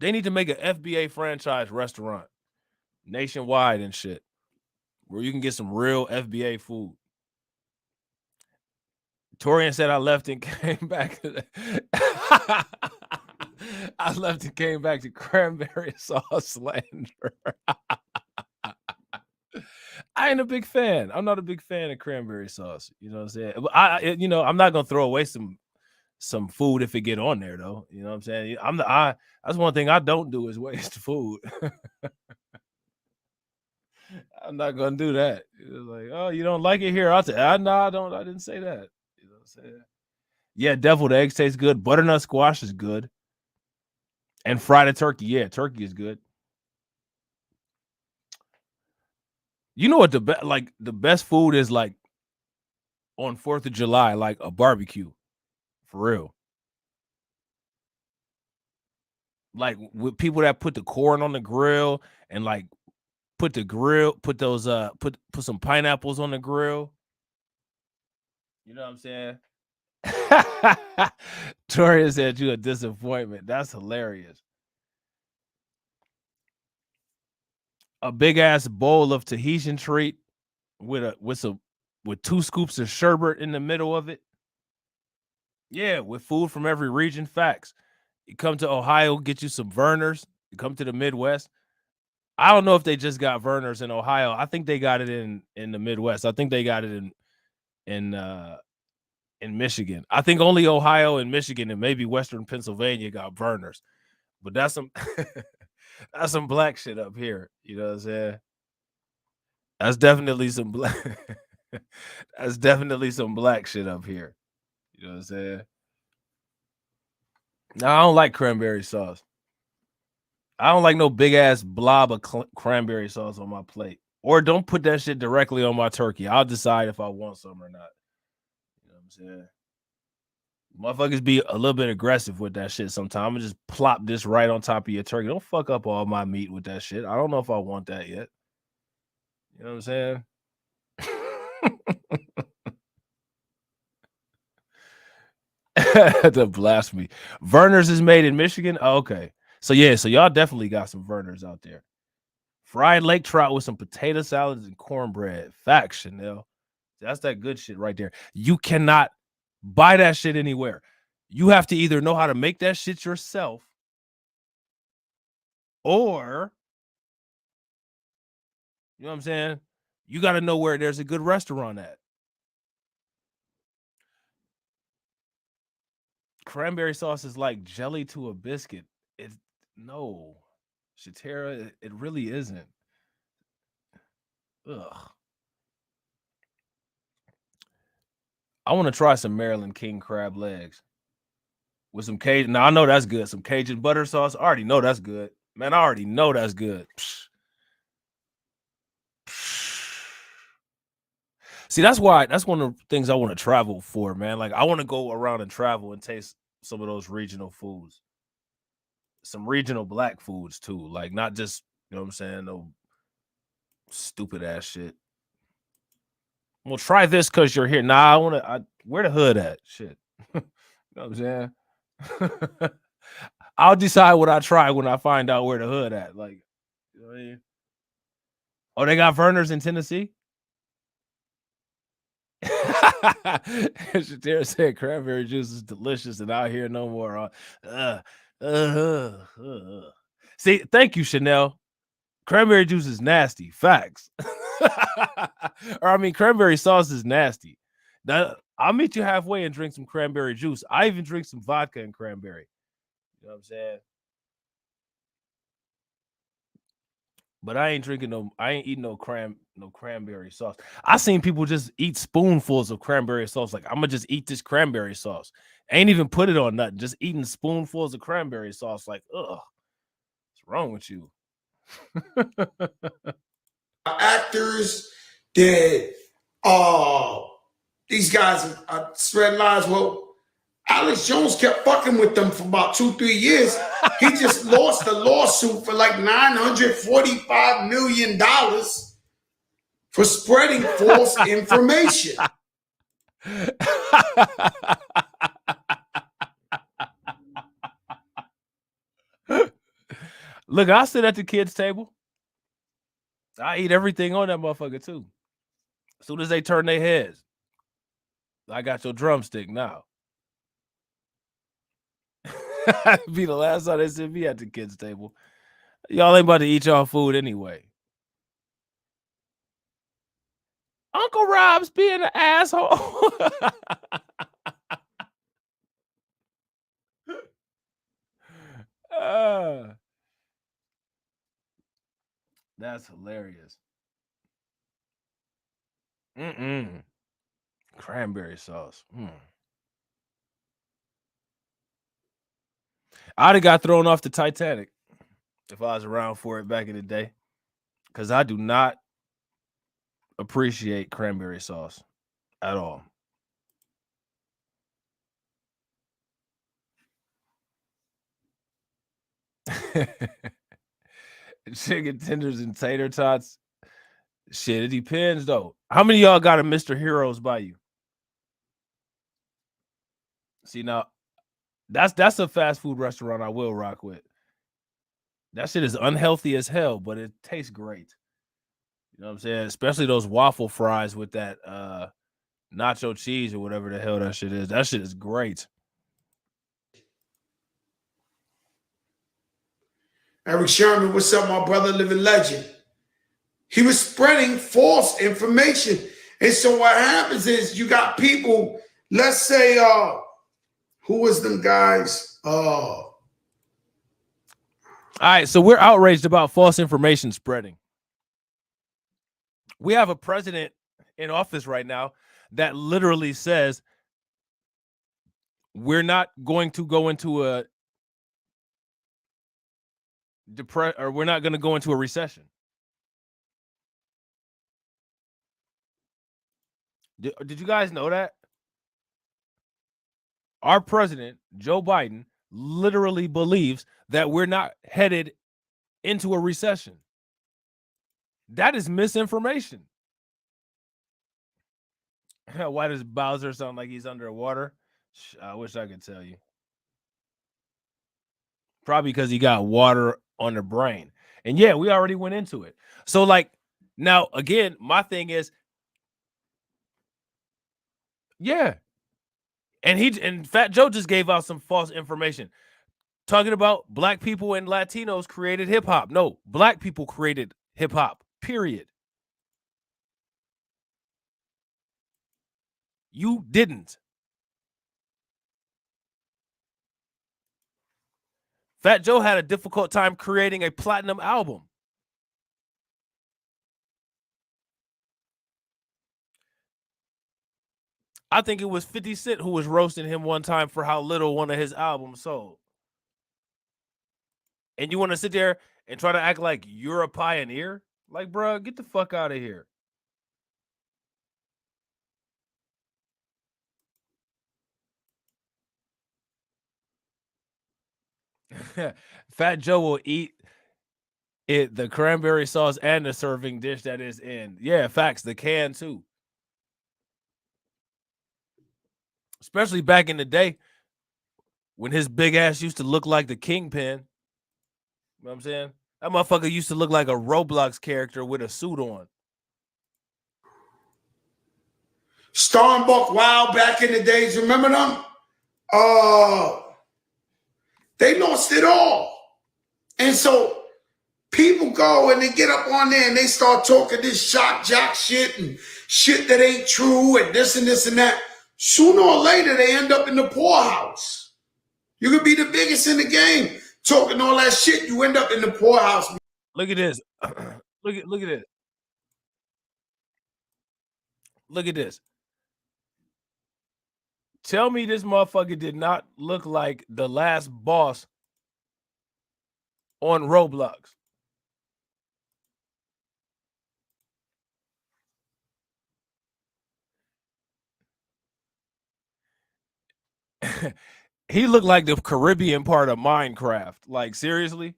They need to make an FBA franchise restaurant nationwide and shit, where you can get some real FBA food. Torian said I left and came back. I left and came back to cranberry sauce slander. I ain't a big fan. I'm not a big fan of cranberry sauce. You know what I'm saying? But I'm not gonna throw away some food if it get on there though. You know what I'm saying? That's one thing I don't do is waste food. I'm not gonna do that. It's like, oh, you don't like it here? I'll say, no, I don't. I didn't say that. You know what I'm saying? Yeah, deviled eggs taste good. Butternut squash is good. And fried turkey. Yeah, turkey is good. You know what the best food is like on 4th of July, like a barbecue. For real. Like with people that put the corn on the grill and like put some pineapples on the grill. You know what I'm saying? Toria said you a disappointment. That's hilarious. A big ass bowl of Tahitian treat with 2 scoops of sherbet in the middle of it. Yeah, with food from every region. Facts. You come to Ohio, get you some Vernors. You come to the Midwest. I don't know if they just got Vernors in Ohio. I think they got it in the Midwest. I think they got it in Michigan. I think only Ohio and Michigan and maybe Western Pennsylvania got Vernors. But that's some that's some black shit up here. You know what I'm saying? That's definitely some black that's definitely some black shit up here. You know what I'm saying? No, I don't like cranberry sauce. I don't like no big ass blob of cranberry sauce on my plate. Or don't put that shit directly on my turkey. I'll decide if I want some or not. You know what I'm saying? Motherfuckers be a little bit aggressive with that shit sometimes. I'm gonna just plop this right on top of your turkey. Don't fuck up all my meat with that shit. I don't know if I want that yet. You know what I'm saying? The blasphemy. Vernors is made in Michigan. Oh, okay. So y'all definitely got some Vernors out there. Fried lake trout with some potato salads and cornbread. Facts, Chanel. That's that good shit right there. You cannot buy that shit anywhere. You have to either know how to make that shit yourself, or, you know what I'm saying? You got to know where there's a good restaurant at. Cranberry sauce is like jelly to a biscuit. No, Shatera, it really isn't. Ugh. I want to try some Maryland King crab legs with some Cajun. Now I know that's good. Some Cajun butter sauce. I already know that's good. Man, I already know that's good. See, that's one of the things I want to travel for, man. Like I want to go around and travel and taste some of those regional foods. Some regional black foods too. Like not just, you know what I'm saying, no stupid ass shit. Well, try this because you're here. Nah, where the hood at? Shit. You know what I'm saying? I'll decide what I try when I find out where the hood at. Like, you know what I mean? Oh, they got Vernors in Tennessee? Shatira said cranberry juice is delicious and out here no more. See, thank you, Chanel. Cranberry juice is nasty. Facts. Or I mean, cranberry sauce is nasty. Now, I'll meet you halfway and drink some cranberry juice. I even drink some vodka and cranberry. You know what I'm saying? But I ain't eating no cranberry sauce. I seen people just eat spoonfuls of cranberry sauce. Like, I'm gonna just eat this cranberry sauce. Ain't even put it on nothing. Just eating spoonfuls of cranberry sauce. Like, ugh, what's wrong with you? Actors that these guys are spread lies. Well, Alex Jones kept fucking with them for about 2-3 years. He just lost a lawsuit for like $945 million for spreading false information. Look, I sit at the kids' table. I eat everything on that motherfucker too. As soon as they turn their heads, I got your drumstick now. Be the last time they see me at the kids' table. Y'all ain't about to eat y'all food anyway. Uncle Rob's being an asshole. That's hilarious. Cranberry sauce. I'd have got thrown off the Titanic if I was around for it back in the day, because I do not appreciate cranberry sauce at all. Chicken tenders and tater tots. Shit, it depends though. How many of y'all got a Mr. Heroes by you? See, now that's a fast food restaurant I will rock with. That shit is unhealthy as hell, but it tastes great. You know what I'm saying? Especially those waffle fries with that nacho cheese or whatever the hell that shit is. That shit is great. Eric Sherman, what's up, my brother, living legend? He was spreading false information. And so what happens is you got people, let's say, who was them guys? All right, so we're outraged about false information spreading. We have a president in office right now that literally says we're not going to go into a we're not going to go into a recession. Did you guys know that? Our president, Joe Biden, literally believes that we're not headed into a recession. That is misinformation. Why does Bowser sound like he's underwater? I wish I could tell you. Probably because he got water on the brain. And yeah, we already went into it. So like, now again, my thing is, yeah. And Fat Joe just gave out some false information talking about black people and Latinos created hip hop. No, black people created hip hop, period. You didn't. Fat Joe had a difficult time creating a platinum album. I think it was 50 Cent who was roasting him one time for how little one of his albums sold. And you want to sit there and try to act like you're a pioneer? Like, bro, get the fuck out of here. Fat Joe will eat the cranberry sauce and the serving dish that is in. Yeah, facts. The can too. Especially back in the day when his big ass used to look like the Kingpin. You know what I'm saying? That motherfucker used to look like a Roblox character with a suit on. Starbuck Wild back in the days, remember them? They lost it all. And so people go and they get up on there and they start talking this shock jock shit and shit that ain't true and this and that. Sooner or later, they end up in the poorhouse. You could be the biggest in the game, talking all that shit. You end up in the poorhouse. Look at this. Look at this. Look at this. Tell me this motherfucker did not look like the last boss on Roblox. He looked like the Caribbean part of Minecraft. Like, seriously?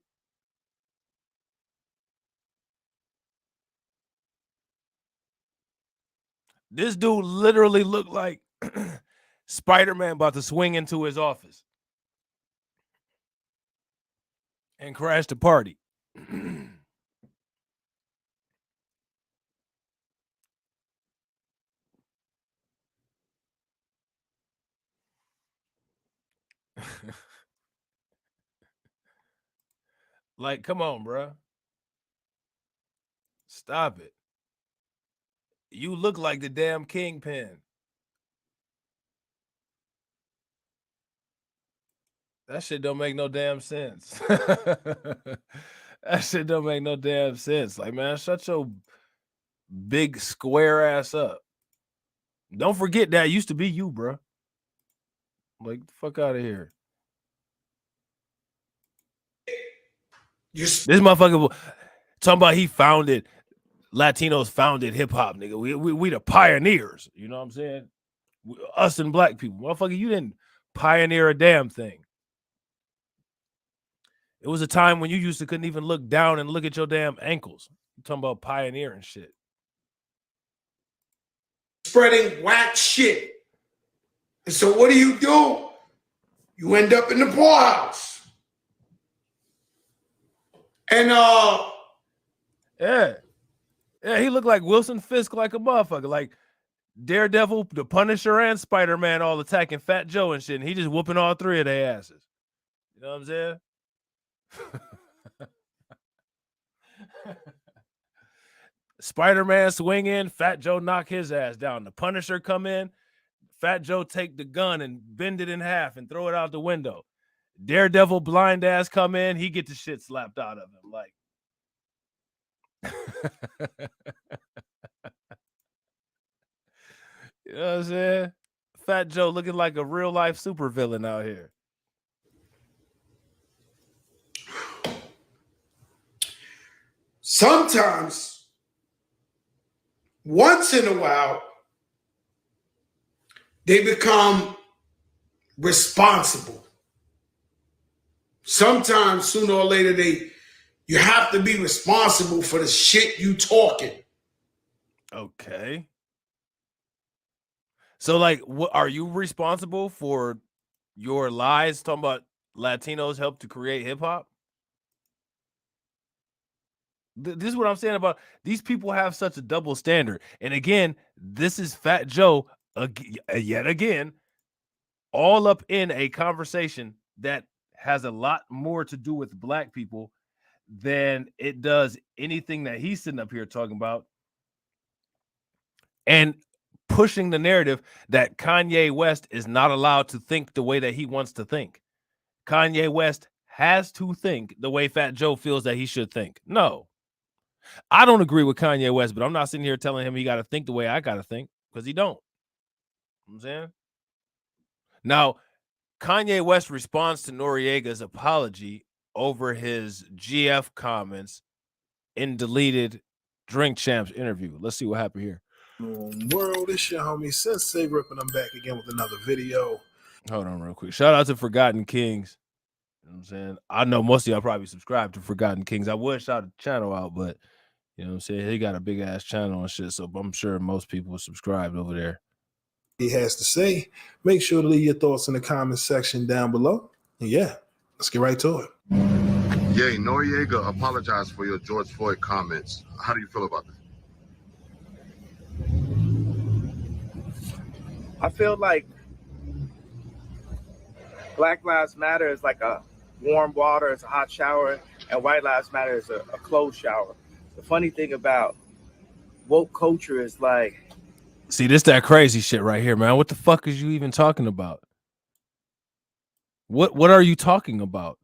This dude literally looked like Spider-Man about to swing into his office and crash the party. Like, come on, bro. Stop it. You look like the damn Kingpin. That shit don't make no damn sense. That shit don't make no damn sense. Like, man, shut your big square ass up. Don't forget that used to be you, bro. Like, the fuck out of here. This motherfucker talking about he founded Latinos founded hip hop, nigga. We the pioneers. You know what I'm saying? Us and black people. Motherfucker, you didn't pioneer a damn thing. It was a time when you used to couldn't even look down and look at your damn ankles. You talking about pioneering shit. Spreading whack shit. And so what do? You end up in the poorhouse. And yeah, he looked like Wilson Fisk like a motherfucker, like Daredevil, the Punisher, and Spider-Man all attacking Fat Joe and shit, and he just whooping all three of their asses. You know what I'm saying? Spider-Man swing in, Fat Joe knock his ass down. The Punisher come in, Fat Joe take the gun and bend it in half and throw it out the window. Daredevil blind ass come in, he get the shit slapped out of him. Like, you know what I'm saying? Fat Joe looking like a real life supervillain out here. Sometimes, once in a while, they become responsible. Sometimes, sooner or later, you have to be responsible for the shit you talking. Okay. So, like, what are you responsible for your lies talking about Latinos helped to create hip hop? This is what I'm saying about these people have such a double standard. And again, this is Fat Joe yet again, all up in a conversation that has a lot more to do with black people than it does anything that he's sitting up here talking about, and pushing the narrative that Kanye West is not allowed to think the way that he wants to think. Kanye West has to think the way Fat Joe feels that he should think. No, I don't agree with Kanye West, but I'm not sitting here telling him he got to think the way I got to think, because he don't. You know what I'm saying? Now, Kanye West responds to Noriega's apology over his GF comments in deleted Drink Champs interview. Let's see what happened here. World, it's your homie Sensei Ripping. I'm back again with another video. Hold on real quick. Shout out to Forgotten Kings. You know what I'm saying? I know most of y'all probably subscribe to Forgotten Kings. I would shout the channel out, but you know what I'm saying? He got a big ass channel and shit, so I'm sure most people subscribed over there. He has to say. Make sure to leave your thoughts in the comment section down below. And yeah, let's get right to it. Yay, Noriega apologized for your George Floyd comments. How do you feel about that? I feel like Black Lives Matter is like a warm water, it's a hot shower, and White Lives Matter is a cold shower. The funny thing about woke culture is like, see, this that crazy shit right here, man. What the fuck is you even talking about? What are you talking about?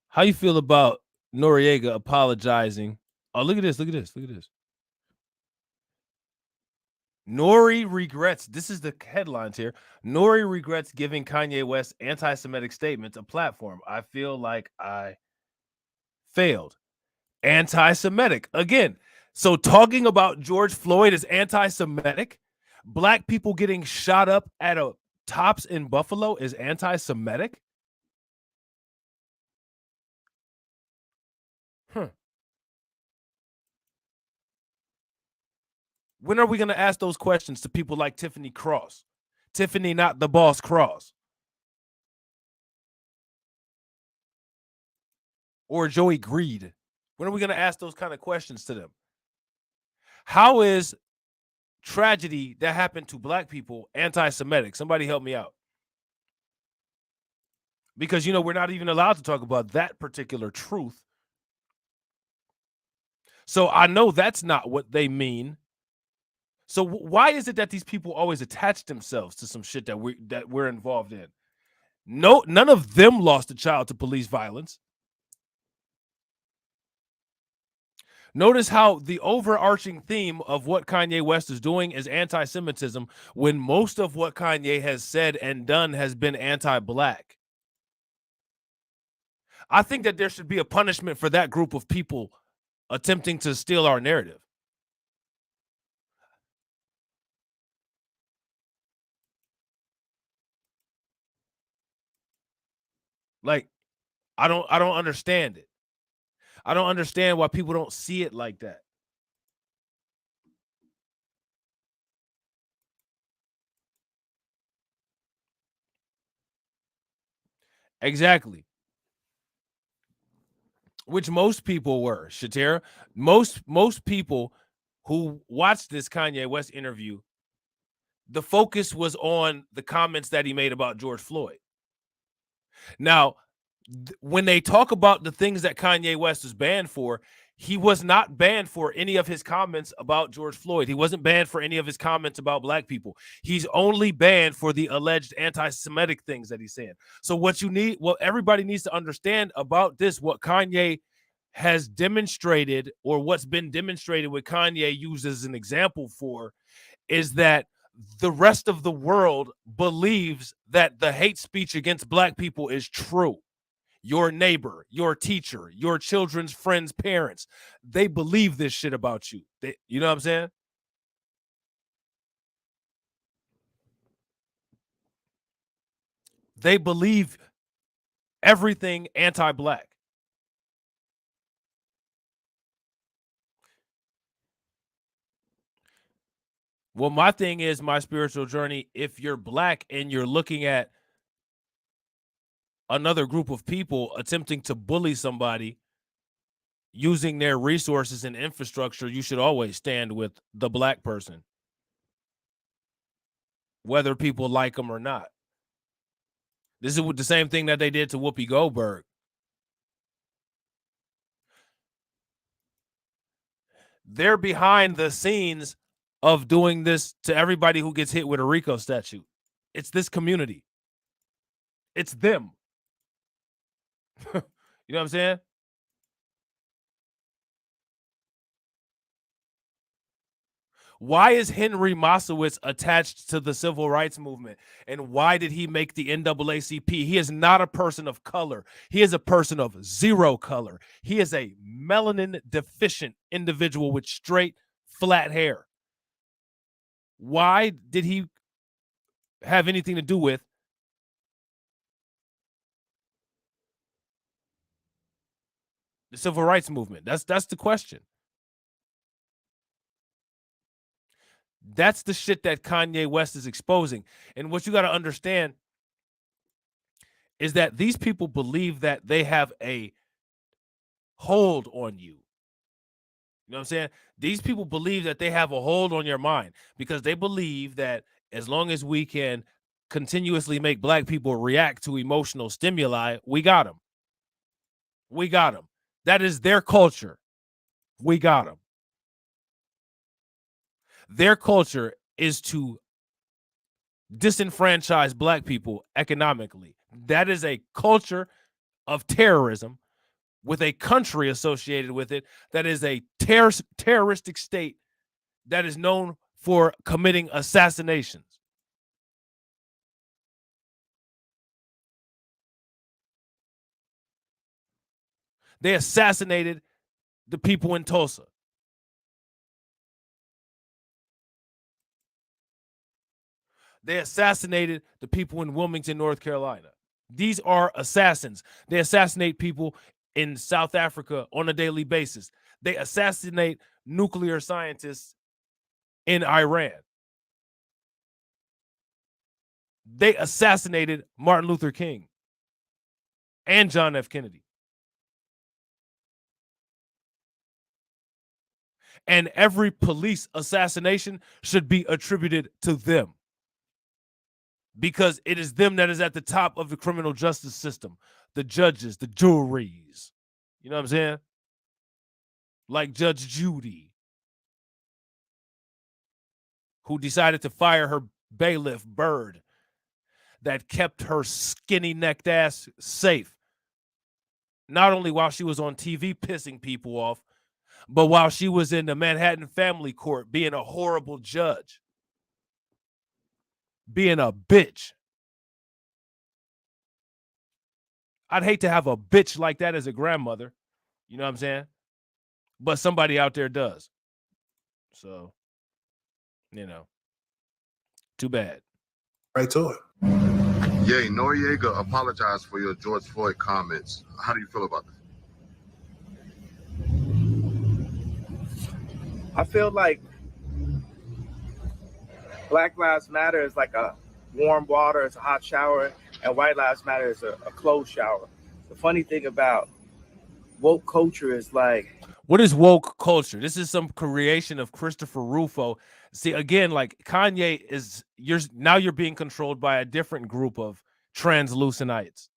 How you feel about Noriega apologizing? Oh, look at this, look at this, look at this. N.o.r.e. regrets, this is the headlines here. N.o.r.e. regrets giving Kanye West anti-Semitic statements a platform. I feel like I failed. Anti-Semitic. Again, so talking about George Floyd is anti-Semitic. Black people getting shot up at a Tops in Buffalo is anti-Semitic. When are we going to ask those questions to people like Tiffany Cross? Tiffany, not the boss Cross. Or Joey Greed. When are we going to ask those kind of questions to them? How is tragedy that happened to black people anti-Semitic? Somebody help me out. Because, you know, we're not even allowed to talk about that particular truth. So I know that's not what they mean. So why is it that these people always attach themselves to some shit that we're involved in? No, none of them lost a child to police violence. Notice how the overarching theme of what Kanye West is doing is anti-Semitism when most of what Kanye has said and done has been anti-black. I think that there should be a punishment for that group of people attempting to steal our narrative. Like, I don't understand it. I don't understand why people don't see it like that. Exactly. Which most people were, Shatira. Most people who watched this Kanye West interview, the focus was on the comments that he made about George Floyd. Now, when they talk about the things that Kanye West was banned for, he was not banned for any of his comments about George Floyd. He wasn't banned for any of his comments about black people. He's only banned for the alleged anti-Semitic things that he's saying. So what everybody needs to understand about this, what Kanye has demonstrated, or what's been demonstrated with Kanye used as an example for, is that the rest of the world believes that the hate speech against black people is true. Your neighbor, your teacher, your children's friends' parents, they believe this shit about you. You know what I'm saying? They believe everything anti-black. Well, my thing is, my spiritual journey, if you're black and you're looking at another group of people attempting to bully somebody using their resources and infrastructure, you should always stand with the black person, whether people like them or not. This is the same thing that they did to Whoopi Goldberg. They're behind the scenes of doing this to everybody who gets hit with a RICO statute. It's this community. It's them. You know what I'm saying? Why is Henry Moskowitz attached to the civil rights movement? And why did he make the NAACP? He is not a person of color. He is a person of zero color. He is a melanin deficient individual with straight, flat hair. Why did he have anything to do with the civil rights movement? That's the question. That's the shit that Kanye West is exposing. And what you got to understand is that these people believe that they have a hold on you. You know what I'm saying? These people believe that they have a hold on your mind because they believe that as long as we can continuously make black people react to emotional stimuli, we got them. We got them. That is their culture. We got them. Their culture is to disenfranchise black people economically. That is a culture of terrorism with a country associated with it that is a terroristic state that is known for committing assassinations. They assassinated the people in Tulsa. They assassinated the people in Wilmington, North Carolina. These are assassins. They assassinate people in South Africa on a daily basis. They assassinate nuclear scientists in Iran. They assassinated Martin Luther King and John F. Kennedy. And every police assassination should be attributed to them, because it is them that is at the top of the criminal justice system. The judges, the juries. You know what I'm saying? Like Judge Judy, who decided to fire her bailiff, Bird, that kept her skinny-necked ass safe. Not only while she was on TV pissing people off, but while she was in the Manhattan Family Court being a horrible judge. Being a bitch. I'd hate to have a bitch like that as a grandmother. You know what I'm saying? But somebody out there does. So, you know, too bad. Right to it. Yay, Noriega apologized for your George Floyd comments. How do you feel about this? I feel like Black Lives Matter is like a warm water, it's a hot shower, and White Lives Matter is a closed shower. The funny thing about woke culture is like, what is woke culture? This is some creation of Christopher Rufo. See, again, like Kanye is, you're being controlled by a different group of translucenites.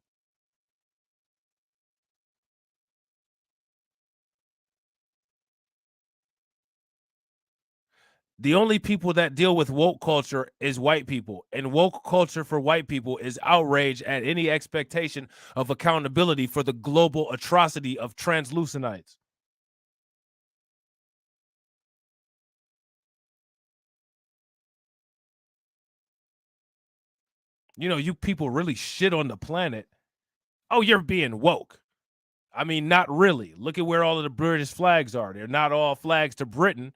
The only people that deal with woke culture is white people, and woke culture for white people is outrage at any expectation of accountability for the global atrocity of translucenites. You know, you people really shit on the planet. Oh, you're being woke. I mean, not really. Look at where all of the British flags are. They're not all flags to Britain.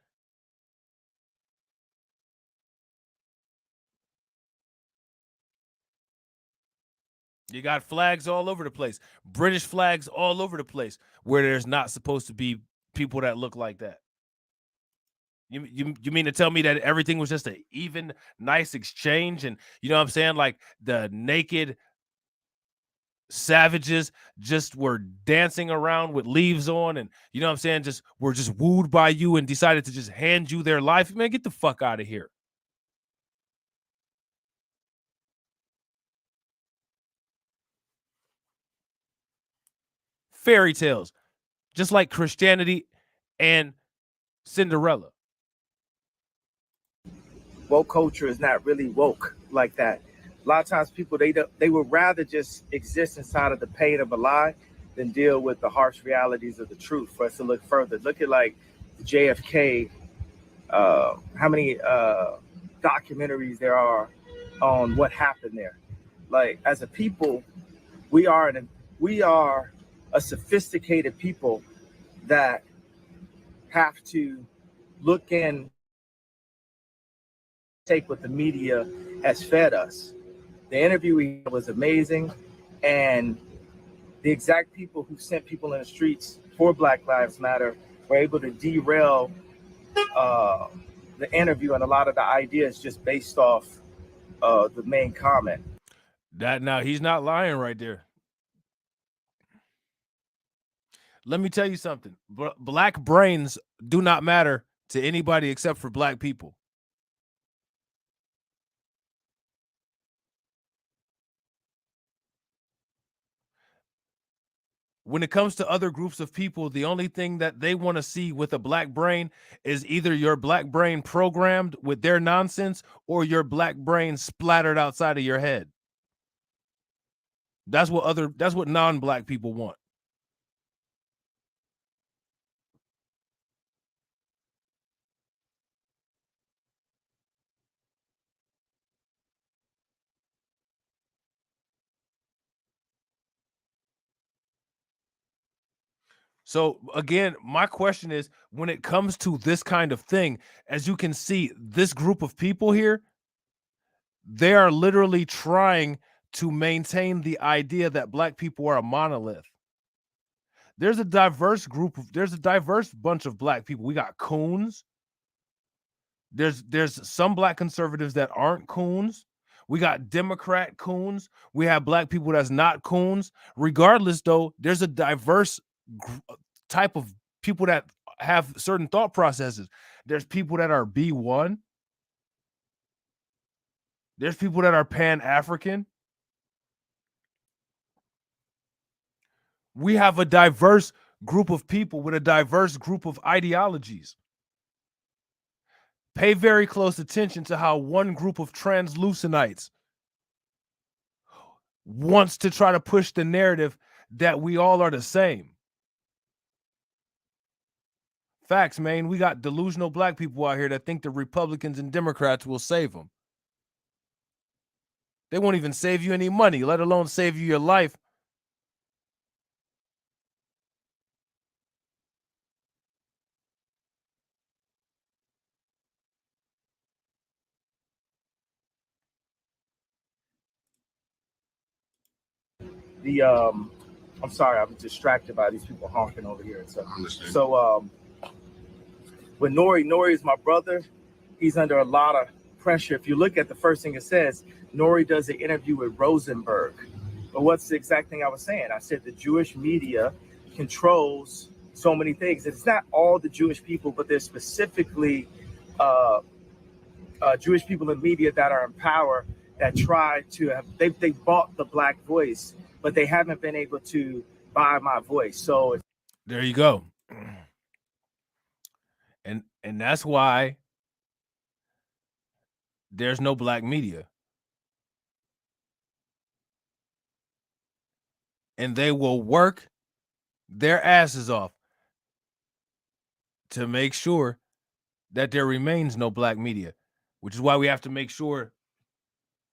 You got flags all over the place. British flags all over the place where there's not supposed to be people that look like that. You mean to tell me that everything was just an even, nice exchange? And you know what I'm saying? Like the naked savages just were dancing around with leaves on, and you know what I'm saying? Just were just wooed by you and decided to just hand you their life. Man, get the fuck out of here. Fairy tales, just like Christianity and Cinderella. woke culture is not really woke like that. A lot of times people, they would rather just exist inside of the pain of a lie than deal with the harsh realities of the truth for us to look further. Look at like the JFK, how many documentaries there are on what happened there. Like as a people, we are a sophisticated people that have to look in, take what the media has fed us. The interview was amazing, and the exact people who sent people in the streets for Black Lives Matter were able to derail the interview and a lot of the ideas just based off the main comment. That now he's not lying right there. Let me tell you something. Black brains do not matter to anybody except for black people. When it comes to other groups of people, the only thing that they want to see with a black brain is either your black brain programmed with their nonsense or your black brain splattered outside of your head. That's what non-black people want. So again, my question is, when it comes to this kind of thing, as you can see, this group of people here, they are literally trying to maintain the idea that black people are a monolith. There's a diverse bunch of black people. We got coons. There's some black conservatives that aren't coons. We got Democrat coons. We have black people that's not coons. Regardless, though, there's a diverse type of people that have certain thought processes. There's people that are B1. There's people that are Pan-African. We have a diverse group of people with a diverse group of ideologies. Pay very close attention to how one group of translucenites wants to try to push the narrative that we all are the same. Facts, man. We got delusional black people out here that think the Republicans and Democrats will save them. They won't even save you any money, let alone save you your life. I'm sorry, I'm distracted by these people honking over here. So with n.o.r.e is my brother. He's under a lot of pressure. If you look at the first thing it says, n.o.r.e does an interview with Rosenberg. But what's the exact thing I was saying? I said the Jewish media controls so many things. It's not all the Jewish people, but there's specifically Jewish people in media that are in power that try to have, they bought the black voice, but they haven't been able to buy my voice. So there you go. And that's why there's no black media. And they will work their asses off to make sure that there remains no black media, which is why we have to make sure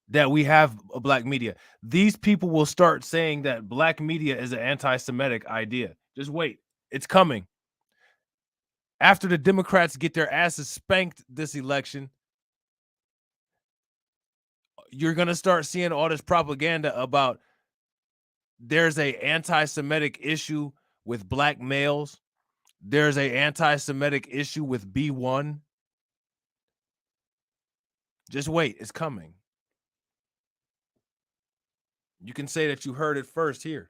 that we have a black media. These people will start saying that black media is an anti-Semitic idea. Just wait. It's coming. After the Democrats get their asses spanked this election, you're going to start seeing all this propaganda about there's a anti-Semitic issue with black males. There's a anti-Semitic issue with B1. Just wait. It's coming. You can say that you heard it first here,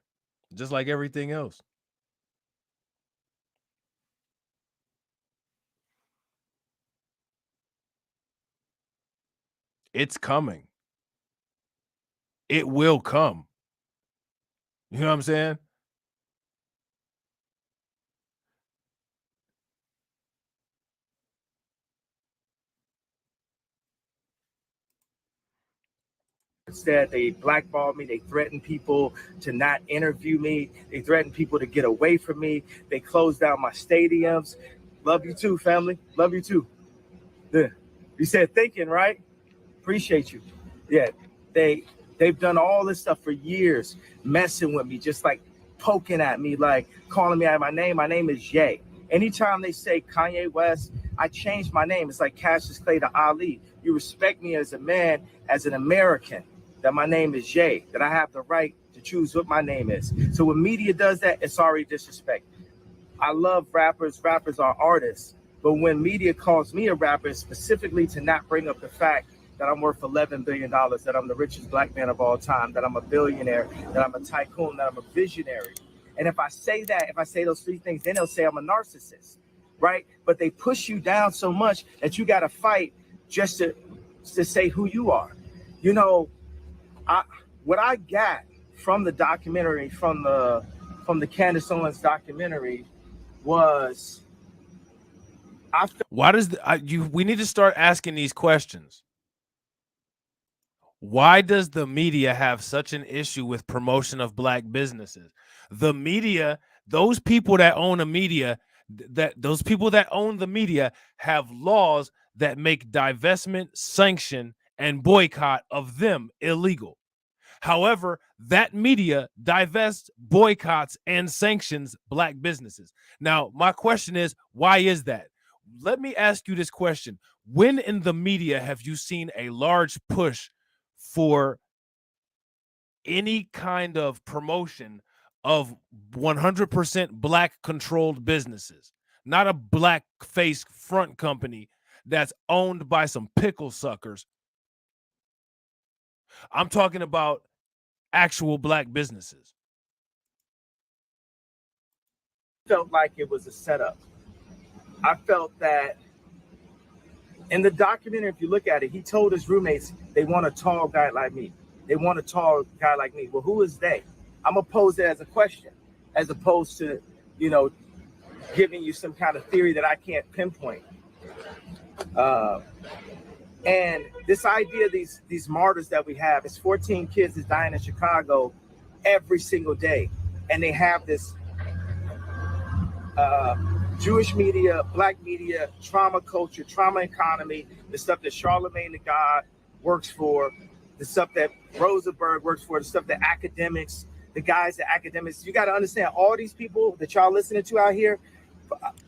just like everything else. It's coming. It will come. You know what I'm saying? instead, they blackball me. They threaten people to not interview me. They threaten people to get away from me. They close down my stadiums. Love you too, family. Love you too. Yeah. You said thinking, right? Appreciate you. Yeah. They've done all this stuff for years, messing with me, just like poking at me, like calling me out my name. My name is Ye. Anytime they say Kanye West, I change my name. It's like Cassius Clay to Ali. You respect me as a man, as an American, that my name is Ye, that I have the right to choose what my name is. So when media does that, it's already disrespect. I love rappers. Rappers are artists. But when media calls me a rapper, it's specifically to not bring up the fact that I'm worth $11 billion, that I'm the richest black man of all time, that I'm a billionaire, that I'm a tycoon, that I'm a visionary. And if I say that, if I say those three things, then they'll say I'm a narcissist, right? But they push you down so much that you got to fight just to say who you are. You know, what I got from the documentary, from the from the Candace Owens documentary was why does we need to start asking these questions. Why does the media have such an issue with promotion of black businesses? The media, those people that own the media, those people that own the media have laws that make divestment, sanction, and boycott of them illegal. However, that media divests, boycotts, and sanctions black businesses. Now, my question is, why is that? Let me ask you this question. When in the media have you seen a large push for any kind of promotion of 100% black controlled businesses? Not a black face front company that's owned by some pickle suckers. I'm talking about actual black businesses. Felt like it was a setup. I felt that in the documentary, if you look at it, he told his roommates they want a tall guy like me. They want a tall guy like me. Well, who is they? I'm gonna pose it as a question, as opposed to, giving you some kind of theory that I can't pinpoint. And this idea, these martyrs that we have, it's 14 kids that's dying in Chicago every single day, and they have this Jewish media, black media, trauma culture, trauma economy, the stuff that Charlemagne the God works for, the stuff that Rosenberg works for, the stuff that academics, the guys that academics, you got to understand all these people that y'all listening to out here.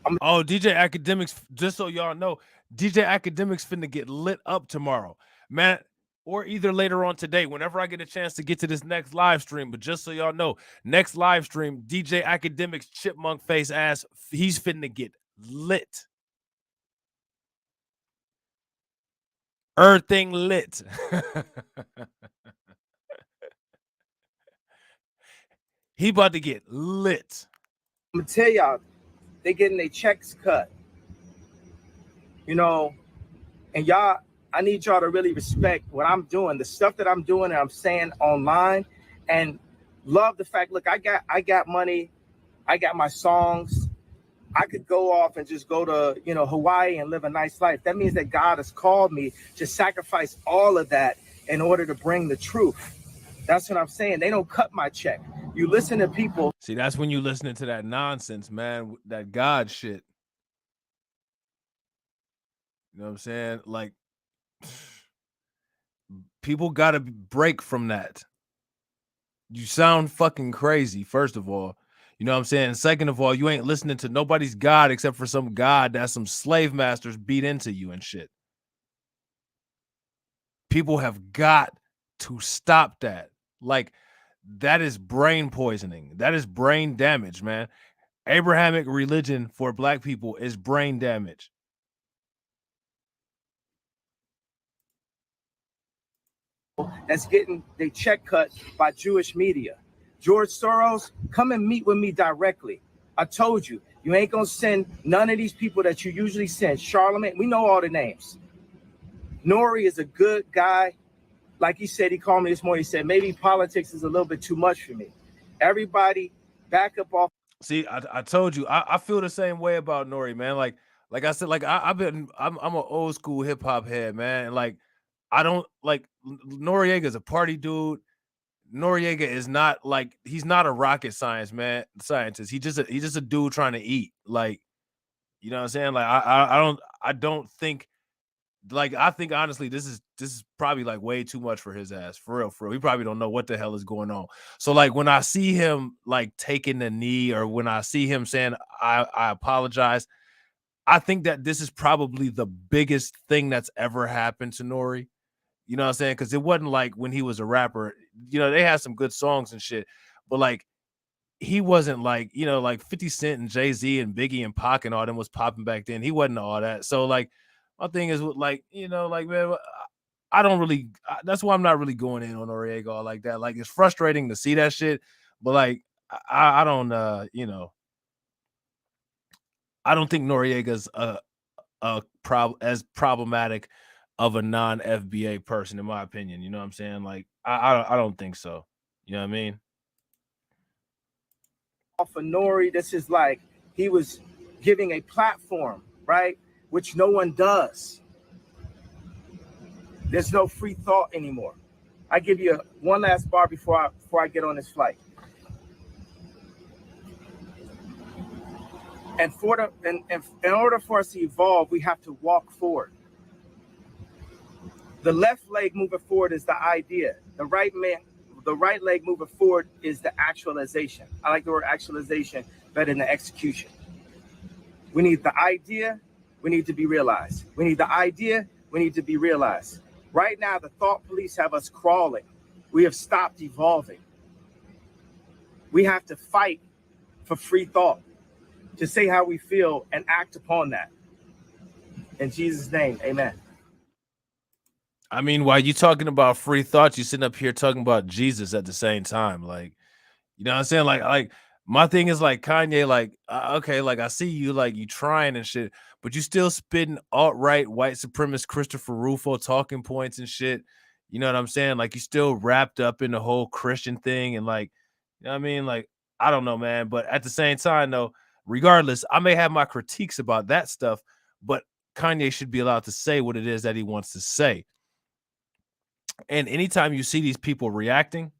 DJ Academics, just so y'all know, DJ Academics finna get lit up tomorrow, man, or either later on today, whenever I get a chance to get to this next live stream. But just so y'all know, next live stream, DJ Academics chipmunk face ass, he's finna get lit. Everything lit. He about to get lit. I'm gonna tell y'all, they getting their checks cut. And y'all, I need y'all to really respect what I'm doing, the stuff that I'm doing and I'm saying online, and love the fact, look, I got money, I got my songs. I could go off and just go to, Hawaii and live a nice life. That means that God has called me to sacrifice all of that in order to bring the truth. That's what I'm saying. They don't cut my check. You listen to people. See, that's when you listening to that nonsense, man, that God shit. You know what I'm saying? Like, people got to break from that. You sound fucking crazy, first of all. You know what I'm saying? And second of all, you ain't listening to nobody's God except for some God that some slave masters beat into you and shit. People have got to stop that. Like, that is brain poisoning. That is brain damage, man. Abrahamic religion for black people is brain damage. That's getting their check cut by Jewish media. George Soros, come and meet with me directly. I told you, you ain't gonna send none of these people that you usually send. Charlemagne, we know all the names. N.o.r.e. is a good guy. Like he said, he called me this morning. He said, maybe politics is a little bit too much for me. Everybody back up off. See, I told you, I feel the same way about N.o.r.e, man. Like I said, like I'm an old school hip hop head, man. And like, I don't like Noriega's a party dude. Noriega is not like, he's not a rocket scientist. He's just a dude trying to eat. Like, you know what I'm saying? Like, I don't think, like, I think honestly, this is probably like way too much for his ass. For real. He probably don't know what the hell is going on. So like, when I see him like taking the knee, or when I see him saying I apologize, I think that this is probably the biggest thing that's ever happened to N.o.r.e. You know what I'm saying? Because it wasn't like when he was a rapper, they had some good songs and shit, but like, he wasn't like, like 50 Cent and Jay-Z and Biggie and Pac and all them was popping back then. He wasn't all that. So like, my thing is with like, like, man, I don't really, that's why I'm not really going in on Noriega like that. Like, it's frustrating to see that shit, but like, I don't, I don't think Noriega's as problematic of a non-FBA person, in my opinion. You know what I'm saying? Like, I don't think so. You know what I mean? off of n.o.r.e. This is like he was giving a platform, right? Which no one does. There's no free thought anymore. I give you one last bar before I get on this flight. And in order for us to evolve, we have to walk forward. The left leg moving forward is the idea. The right leg moving forward is the actualization. I like the word actualization better than execution. We need the idea, we need to be realized. We need the idea, we need to be realized. Right now, the thought police have us crawling. We have stopped evolving. We have to fight for free thought, to say how we feel and act upon that. In Jesus' name, amen. I mean, while you talking about free thought, you sitting up here talking about Jesus at the same time. Like, you know what I'm saying? Like my thing is like Kanye, like, okay, like I see you, like you trying and shit, but you still spitting alt-right white supremacist Christopher Rufo talking points and shit. You know what I'm saying? Like you still wrapped up in the whole Christian thing and like, you know what I mean? Like, I don't know, man. But at the same time, though, regardless, I may have my critiques about that stuff, but Kanye should be allowed to say what it is that he wants to say. And anytime you see these people reacting,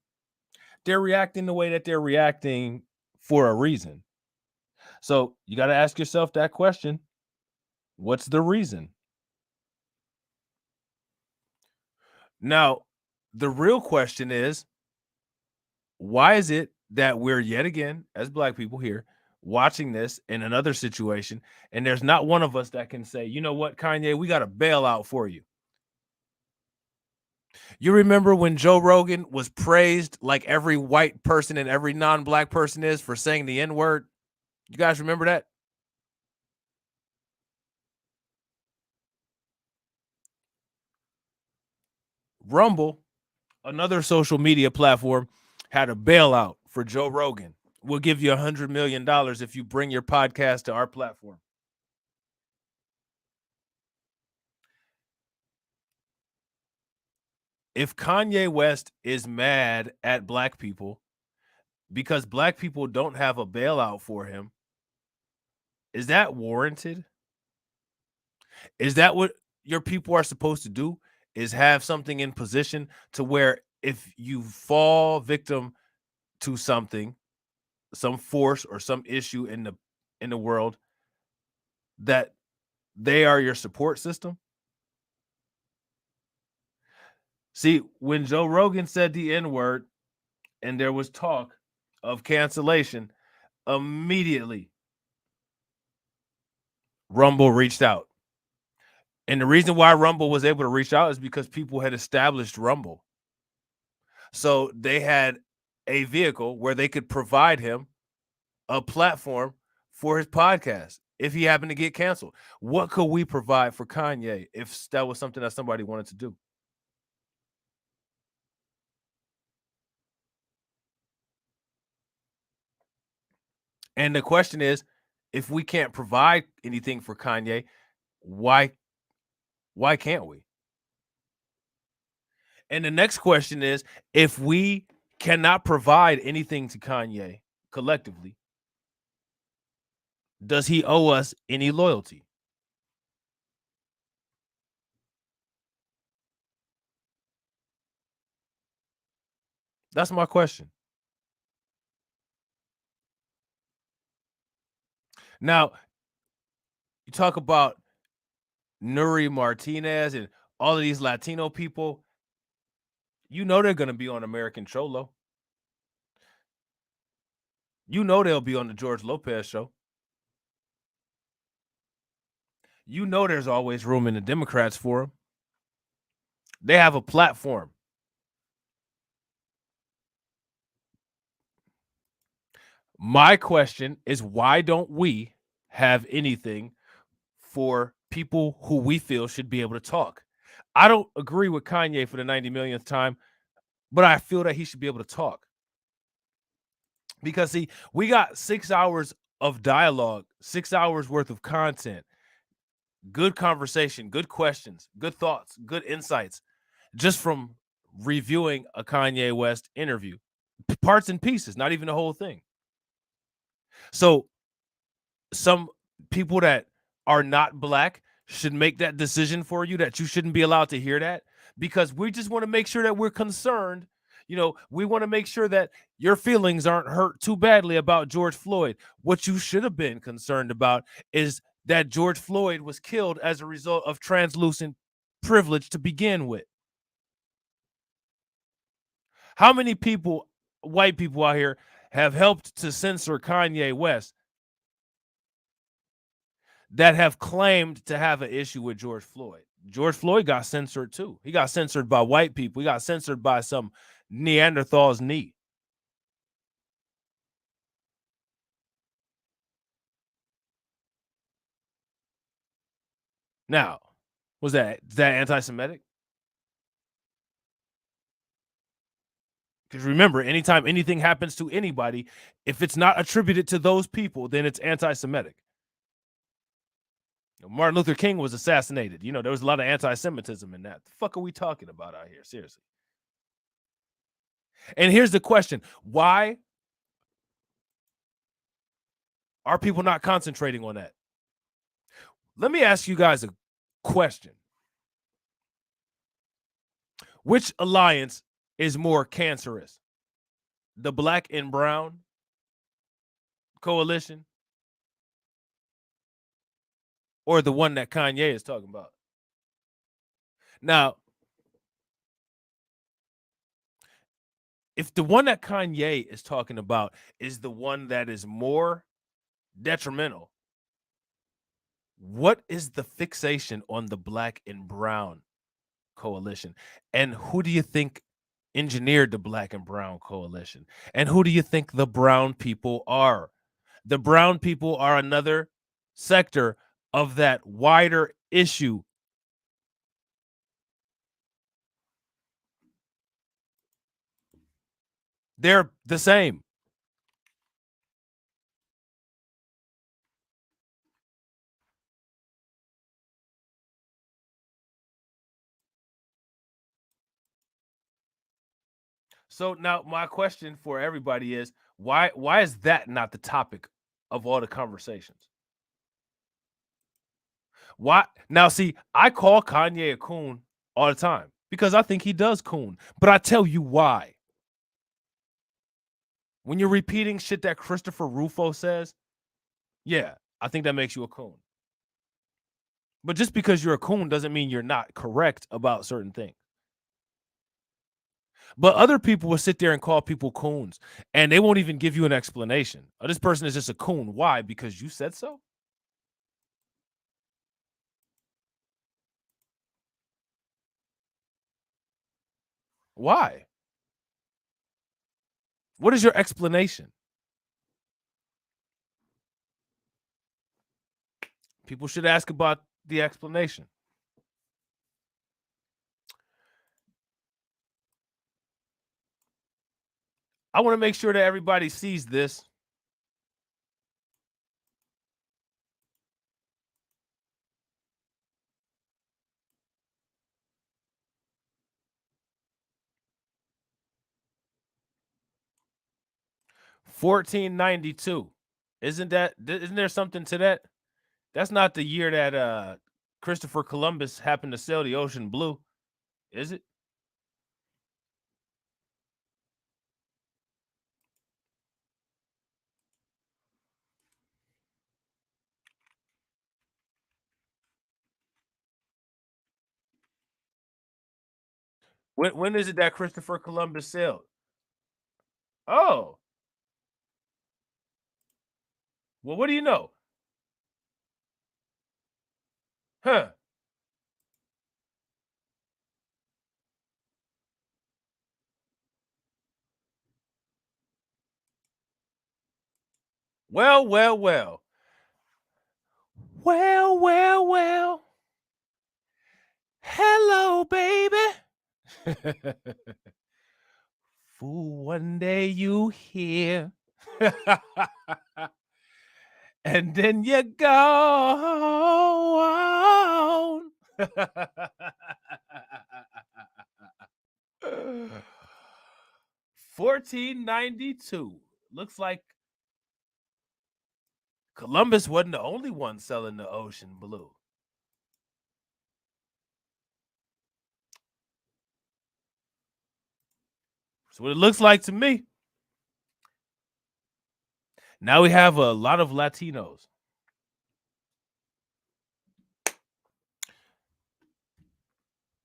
they're reacting the way that they're reacting for a reason. So you got to ask yourself that question. What's the reason? Now, the real question is, why is it that we're yet again, as Black people here, watching this in another situation, and there's not one of us that can say, you know what, Kanye, we got a bailout for you. You remember when Joe Rogan was praised like every white person and every non-Black person is for saying the N-word? You guys remember that? Rumble, another social media platform, had a bailout for Joe Rogan. We'll give you $100 million if you bring your podcast to our platform. If Kanye West is mad at Black people because Black people don't have a bailout for him, is that warranted? Is that what your people are supposed to do? Is have something in position to where if you fall victim to something, some force or some issue in the world, that they are your support system? See, when Joe Rogan said the N-word and there was talk of cancellation, immediately Rumble reached out. And the reason why Rumble was able to reach out is because people had established Rumble. So they had a vehicle where they could provide him a platform for his podcast if he happened to get canceled. What could we provide for Kanye if that was something that somebody wanted to do? And the question is, if we can't provide anything for Kanye, why can't we? And the next question is, if we cannot provide anything to Kanye collectively, does he owe us any loyalty? That's my question. Now, you talk about n.o.r.e. Martinez and all of these Latino people, you know they're going to be on American Cholo. You know they'll be on the George Lopez show. You know there's always room in the Democrats for them. They have a platform. My question is, why don't we have anything for people who we feel should be able to talk? I don't agree with Kanye for the 90 millionth time, but I feel that he should be able to talk. Because, see, we got 6 hours of dialogue, 6 hours worth of content, good conversation, good questions, good thoughts, good insights, just from reviewing a Kanye West interview. Parts and pieces, not even the whole thing. So some people that are not black should make that decision for you, that you shouldn't be allowed to hear that, because we just want to make sure that we're concerned. We want to make sure that your feelings aren't hurt too badly about George Floyd. What you should have been concerned about is that George Floyd was killed as a result of translucent privilege to begin with. How many people, white people out here, have helped to censor Kanye West that have claimed to have an issue with George Floyd? George Floyd got censored too. He got censored by white people. He got censored by some Neanderthal's knee. Now, is that anti-Semitic? Because remember, anytime anything happens to anybody, if it's not attributed to those people, then it's anti-Semitic. Martin Luther King was assassinated. There was a lot of anti-Semitism in that. The fuck are we talking about out here? Seriously. And here's the question. Why are people not concentrating on that? Let me ask you guys a question. Which alliance is more cancerous? The black and brown coalition, or the one that Kanye is talking about? Now, if the one that Kanye is talking about is the one that is more detrimental, what is the fixation on the black and brown coalition? And who do you think engineered the black and brown coalition? And who do you think the brown people are? The brown people are another sector of that wider issue. They're the same. So now my question for everybody is, why is that not the topic of all the conversations? Why? Now, see, I call Kanye a coon all the time because I think he does coon, but I tell you why. When you're repeating shit that Christopher Rufo says, yeah, I think that makes you a coon. But just because you're a coon doesn't mean you're not correct about certain things. But other people will sit there and call people coons, and they won't even give you an explanation. Oh, this person is just a coon. Why? Because you said so? Why? What is your explanation? People should ask about the explanation. I want to make sure that everybody sees this. $14.92. Isn't there something to that? That's not the year that Christopher Columbus happened to sail the ocean blue, is it? When is it that Christopher Columbus sailed? Oh. Well, what do you know? Huh. Well. Well. Hello, baby. Fool, one day you hear. And then you go on. $14.92. Looks like Columbus wasn't the only one selling the ocean blue. That's what it looks like to me. Now we have a lot of Latinos.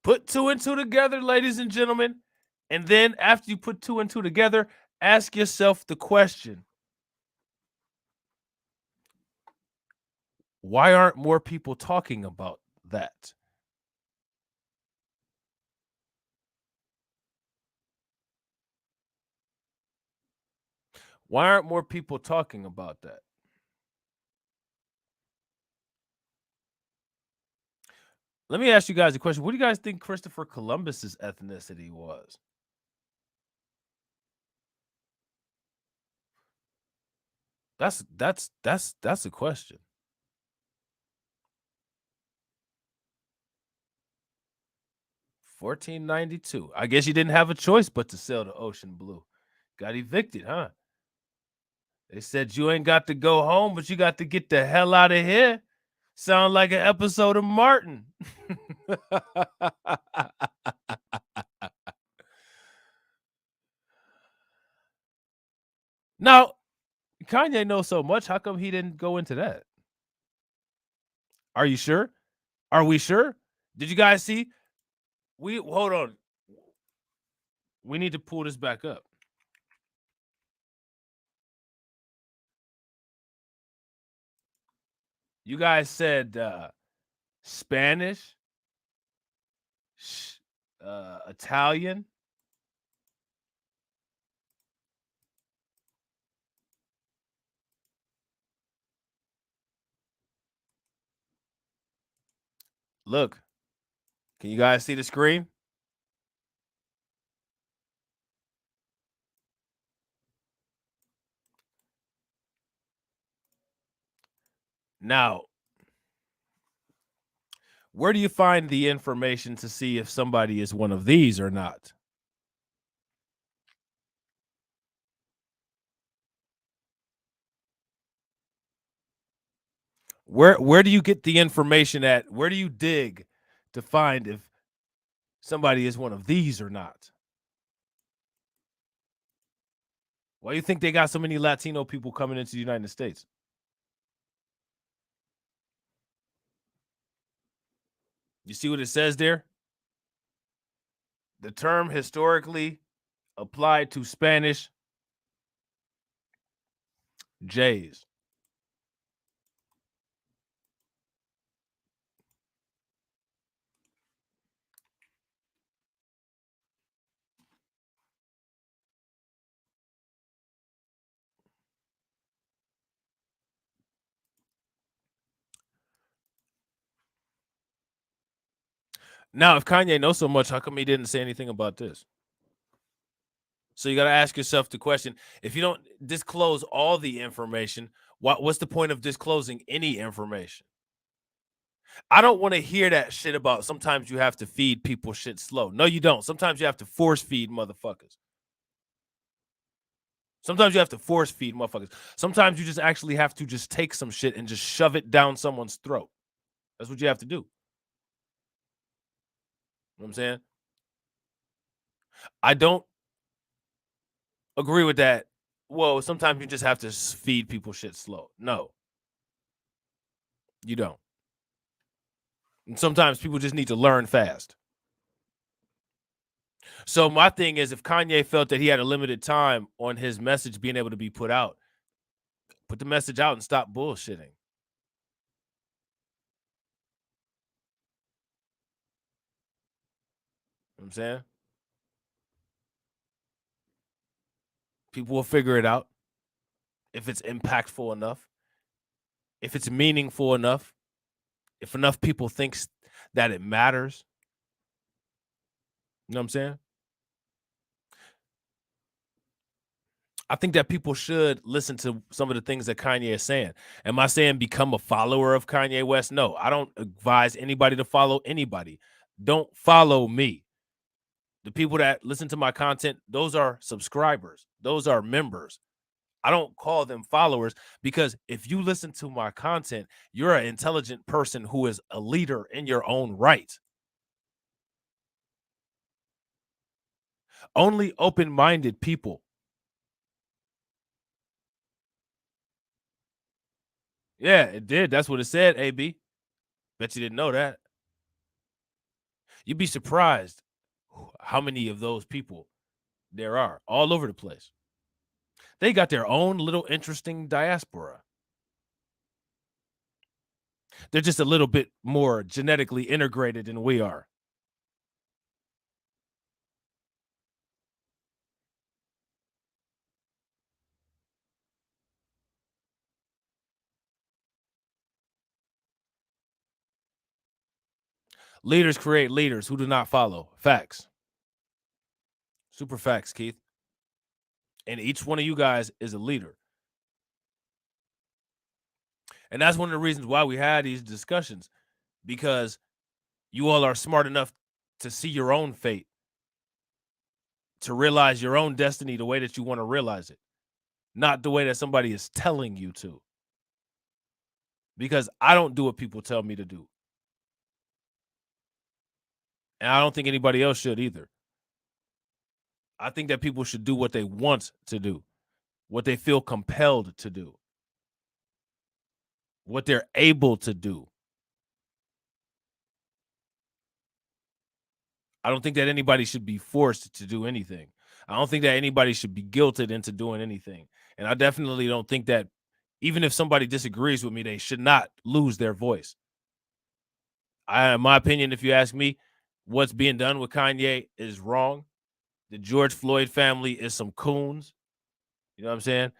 Put 2 and 2 together, ladies and gentlemen. And then after you put 2 and 2 together, ask yourself the question, why aren't more people talking about that? Why aren't more people talking about that? Let me ask you guys a question. What do you guys think Christopher Columbus's ethnicity was? That's a question. $14.92. I guess you didn't have a choice but to sell the ocean blue. Got evicted, huh? They said you ain't got to go home, but you got to get the hell out of here. Sound like an episode of Martin. Now, Kanye knows so much. How come he didn't go into that? Are you sure? Are we sure? Did you guys see? Hold on. We need to pull this back up. You guys said Spanish, Italian. Look, can you guys see the screen? Now, where do you find the information to see if somebody is one of these or not? Where do you get the information at? Where do you dig to find if somebody is one of these or not? Why do you think they got so many Latino people coming into the United States? You see what it says there? The term historically applied to Spanish Jays. Now, if Kanye knows so much, how come he didn't say anything about this? So you got to ask yourself the question, if you don't disclose all the information, what's the point of disclosing any information? I don't want to hear that shit about sometimes you have to feed people shit slow. No, you don't. Sometimes you have to force feed motherfuckers. Sometimes you have to force feed motherfuckers. Sometimes you just actually have to just take some shit and just shove it down someone's throat. That's what you have to do. You know what I'm saying? I don't agree with that. Well, sometimes you just have to feed people shit slow. No, you don't. And sometimes people just need to learn fast. So my thing is, if Kanye felt that he had a limited time on his message being able to be put out, put the message out and stop bullshitting. You know what I'm saying? People will figure it out if it's impactful enough, if it's meaningful enough, if enough people think that it matters. You know what I'm saying? I think that people should listen to some of the things that Kanye is saying. Am I saying become a follower of Kanye West? No, I don't advise anybody to follow anybody. Don't follow me. The people that listen to my content, those are subscribers. Those are members. I don't call them followers because if you listen to my content, you're an intelligent person who is a leader in your own right. Only open-minded people. Yeah, it did. That's what it said, AB. Bet you didn't know that. You'd be surprised how many of those people there are all over the place. They got their own little interesting diaspora. They're just a little bit more genetically integrated than we are. Leaders create leaders who do not follow. Facts. Super facts, Keith. And each one of you guys is a leader. And that's one of the reasons why we had these discussions, because you all are smart enough to see your own fate, to realize your own destiny the way that you want to realize it, not the way that somebody is telling you to. Because I don't do what people tell me to do. And I don't think anybody else should either. I think that people should do what they want to do, what they feel compelled to do, what they're able to do. I don't think that anybody should be forced to do anything. I don't think that anybody should be guilted into doing anything. And I definitely don't think that even if somebody disagrees with me, they should not lose their voice. In my opinion, if you ask me, what's being done with Kanye is wrong. The George Floyd family is some coons. You know what I'm saying?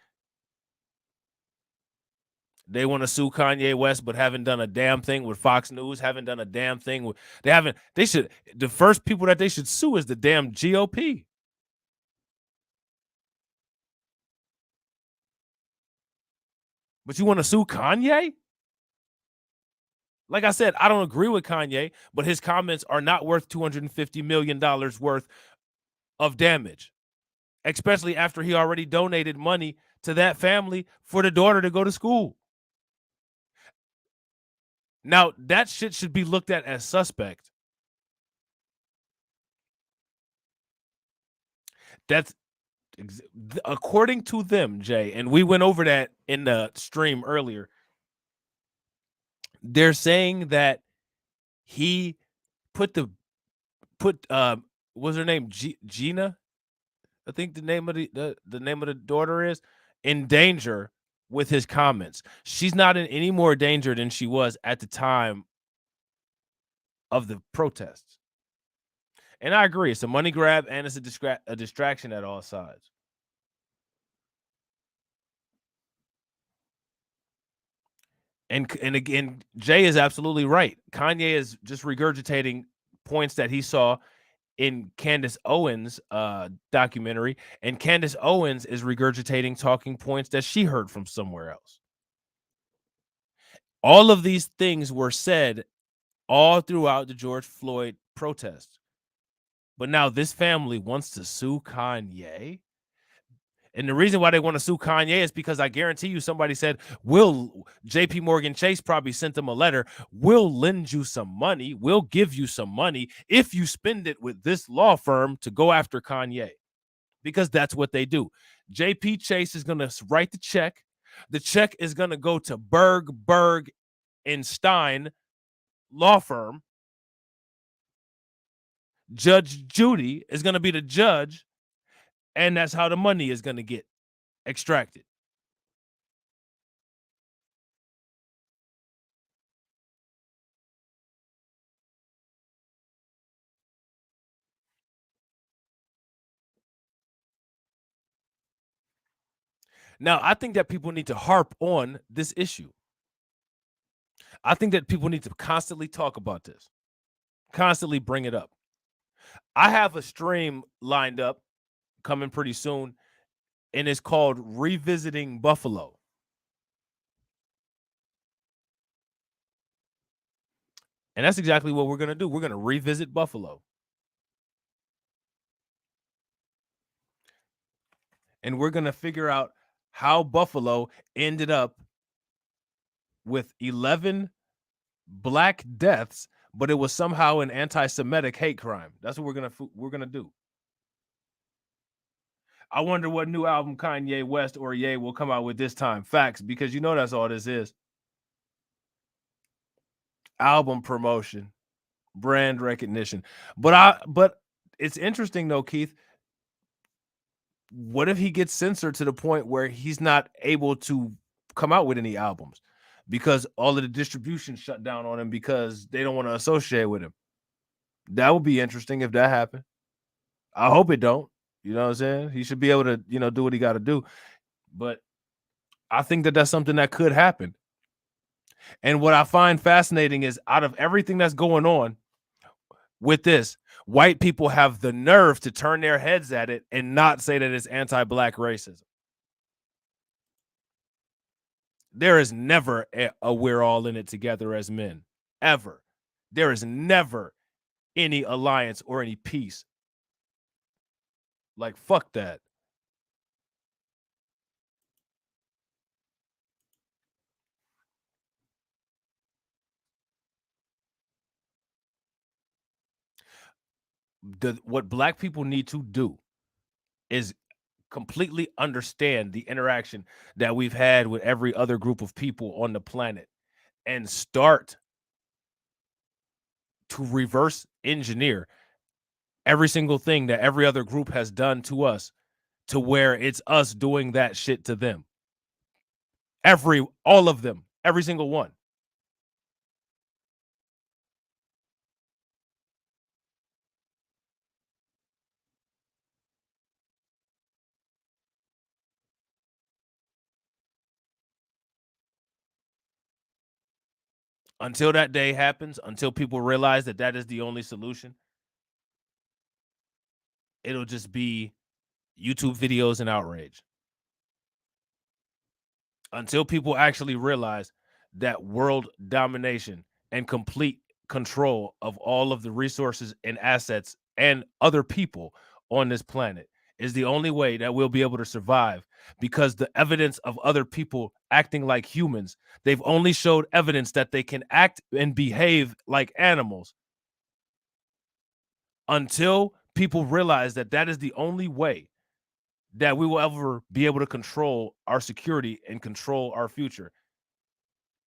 They want to sue Kanye West, but haven't done a damn thing with Fox News, haven't done a damn thing with, the first people that they should sue is the damn GOP. But you want to sue Kanye? Like I said, I don't agree with Kanye, but his comments are not worth $250 million worth of damage, especially after he already donated money to that family for the daughter to go to school. Now, that shit should be looked at as suspect. That's according to them, Jay, and we went over that in the stream earlier. They're saying that he put what's her name? Gina, I think the name of the name of the daughter is, in danger with his comments. She's not in any more danger than she was at the time of the protests. And I agree, it's a money grab and it's a distraction at all sides. And again, Jay is absolutely right. Kanye is just regurgitating points that he saw in Candace Owens' documentary, and Candace Owens is regurgitating talking points that she heard from somewhere else. All of these things were said all throughout the George Floyd protests. But now this family wants to sue Kanye. And the reason why they want to sue Kanye is because I guarantee you somebody said, JP Morgan Chase probably sent them a letter. We'll lend you some money. We'll give you some money if you spend it with this law firm to go after Kanye. Because that's what they do. JP Chase is going to write the check. The check is going to go to Berg and Stein law firm. Judge Judy is going to be the judge. And that's how the money is going to get extracted. Now, I think that people need to harp on this issue. I think that people need to constantly talk about this, constantly bring it up. I have a stream lined up coming pretty soon, and it's called Revisiting Buffalo. And that's exactly what we're going to do. We're going to revisit Buffalo. And we're going to figure out how Buffalo ended up with 11 black deaths, but it was somehow an anti-Semitic hate crime. That's what we're gonna do. I wonder what new album Kanye West or Ye will come out with this time. Facts, because you know that's all this is. Album promotion, brand recognition. But it's interesting though, Keith. What if he gets censored to the point where he's not able to come out with any albums because all of the distribution shut down on him because they don't want to associate with him? That would be interesting if that happened. I hope it don't. You know what I'm saying? He should be able to, do what he got to do. But I think that that's something that could happen. And what I find fascinating is out of everything that's going on with this, white people have the nerve to turn their heads at it and not say that it's anti-black racism. There is never a we're all in it together as men. Ever. There is never any alliance or any peace. Like, fuck that. What black people need to do is completely understand the interaction that we've had with every other group of people on the planet and start to reverse engineer every single thing that every other group has done to us to where it's us doing that shit to them. All of them, every single one. Until that day happens, until people realize that that is the only solution, it'll just be YouTube videos and outrage. Until people actually realize that world domination and complete control of all of the resources and assets and other people on this planet is the only way that we'll be able to survive, because the evidence of other people acting like humans, they've only showed evidence that they can act and behave like animals. Until people realize that that is the only way that we will ever be able to control our security and control our future,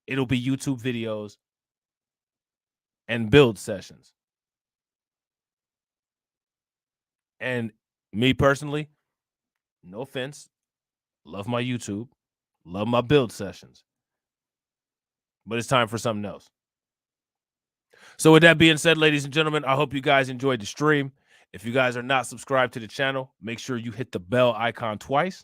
it'll be YouTube videos and build sessions. And me personally, no offense, love my YouTube, love my build sessions, but it's time for something else. So with that being said, ladies and gentlemen, I hope you guys enjoyed the stream. If you guys are not subscribed to the channel, make sure you hit the bell icon twice,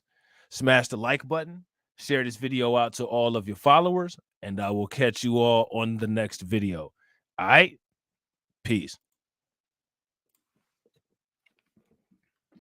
smash the like button, share this video out to all of your followers, and I will catch you all on the next video. All right? Peace.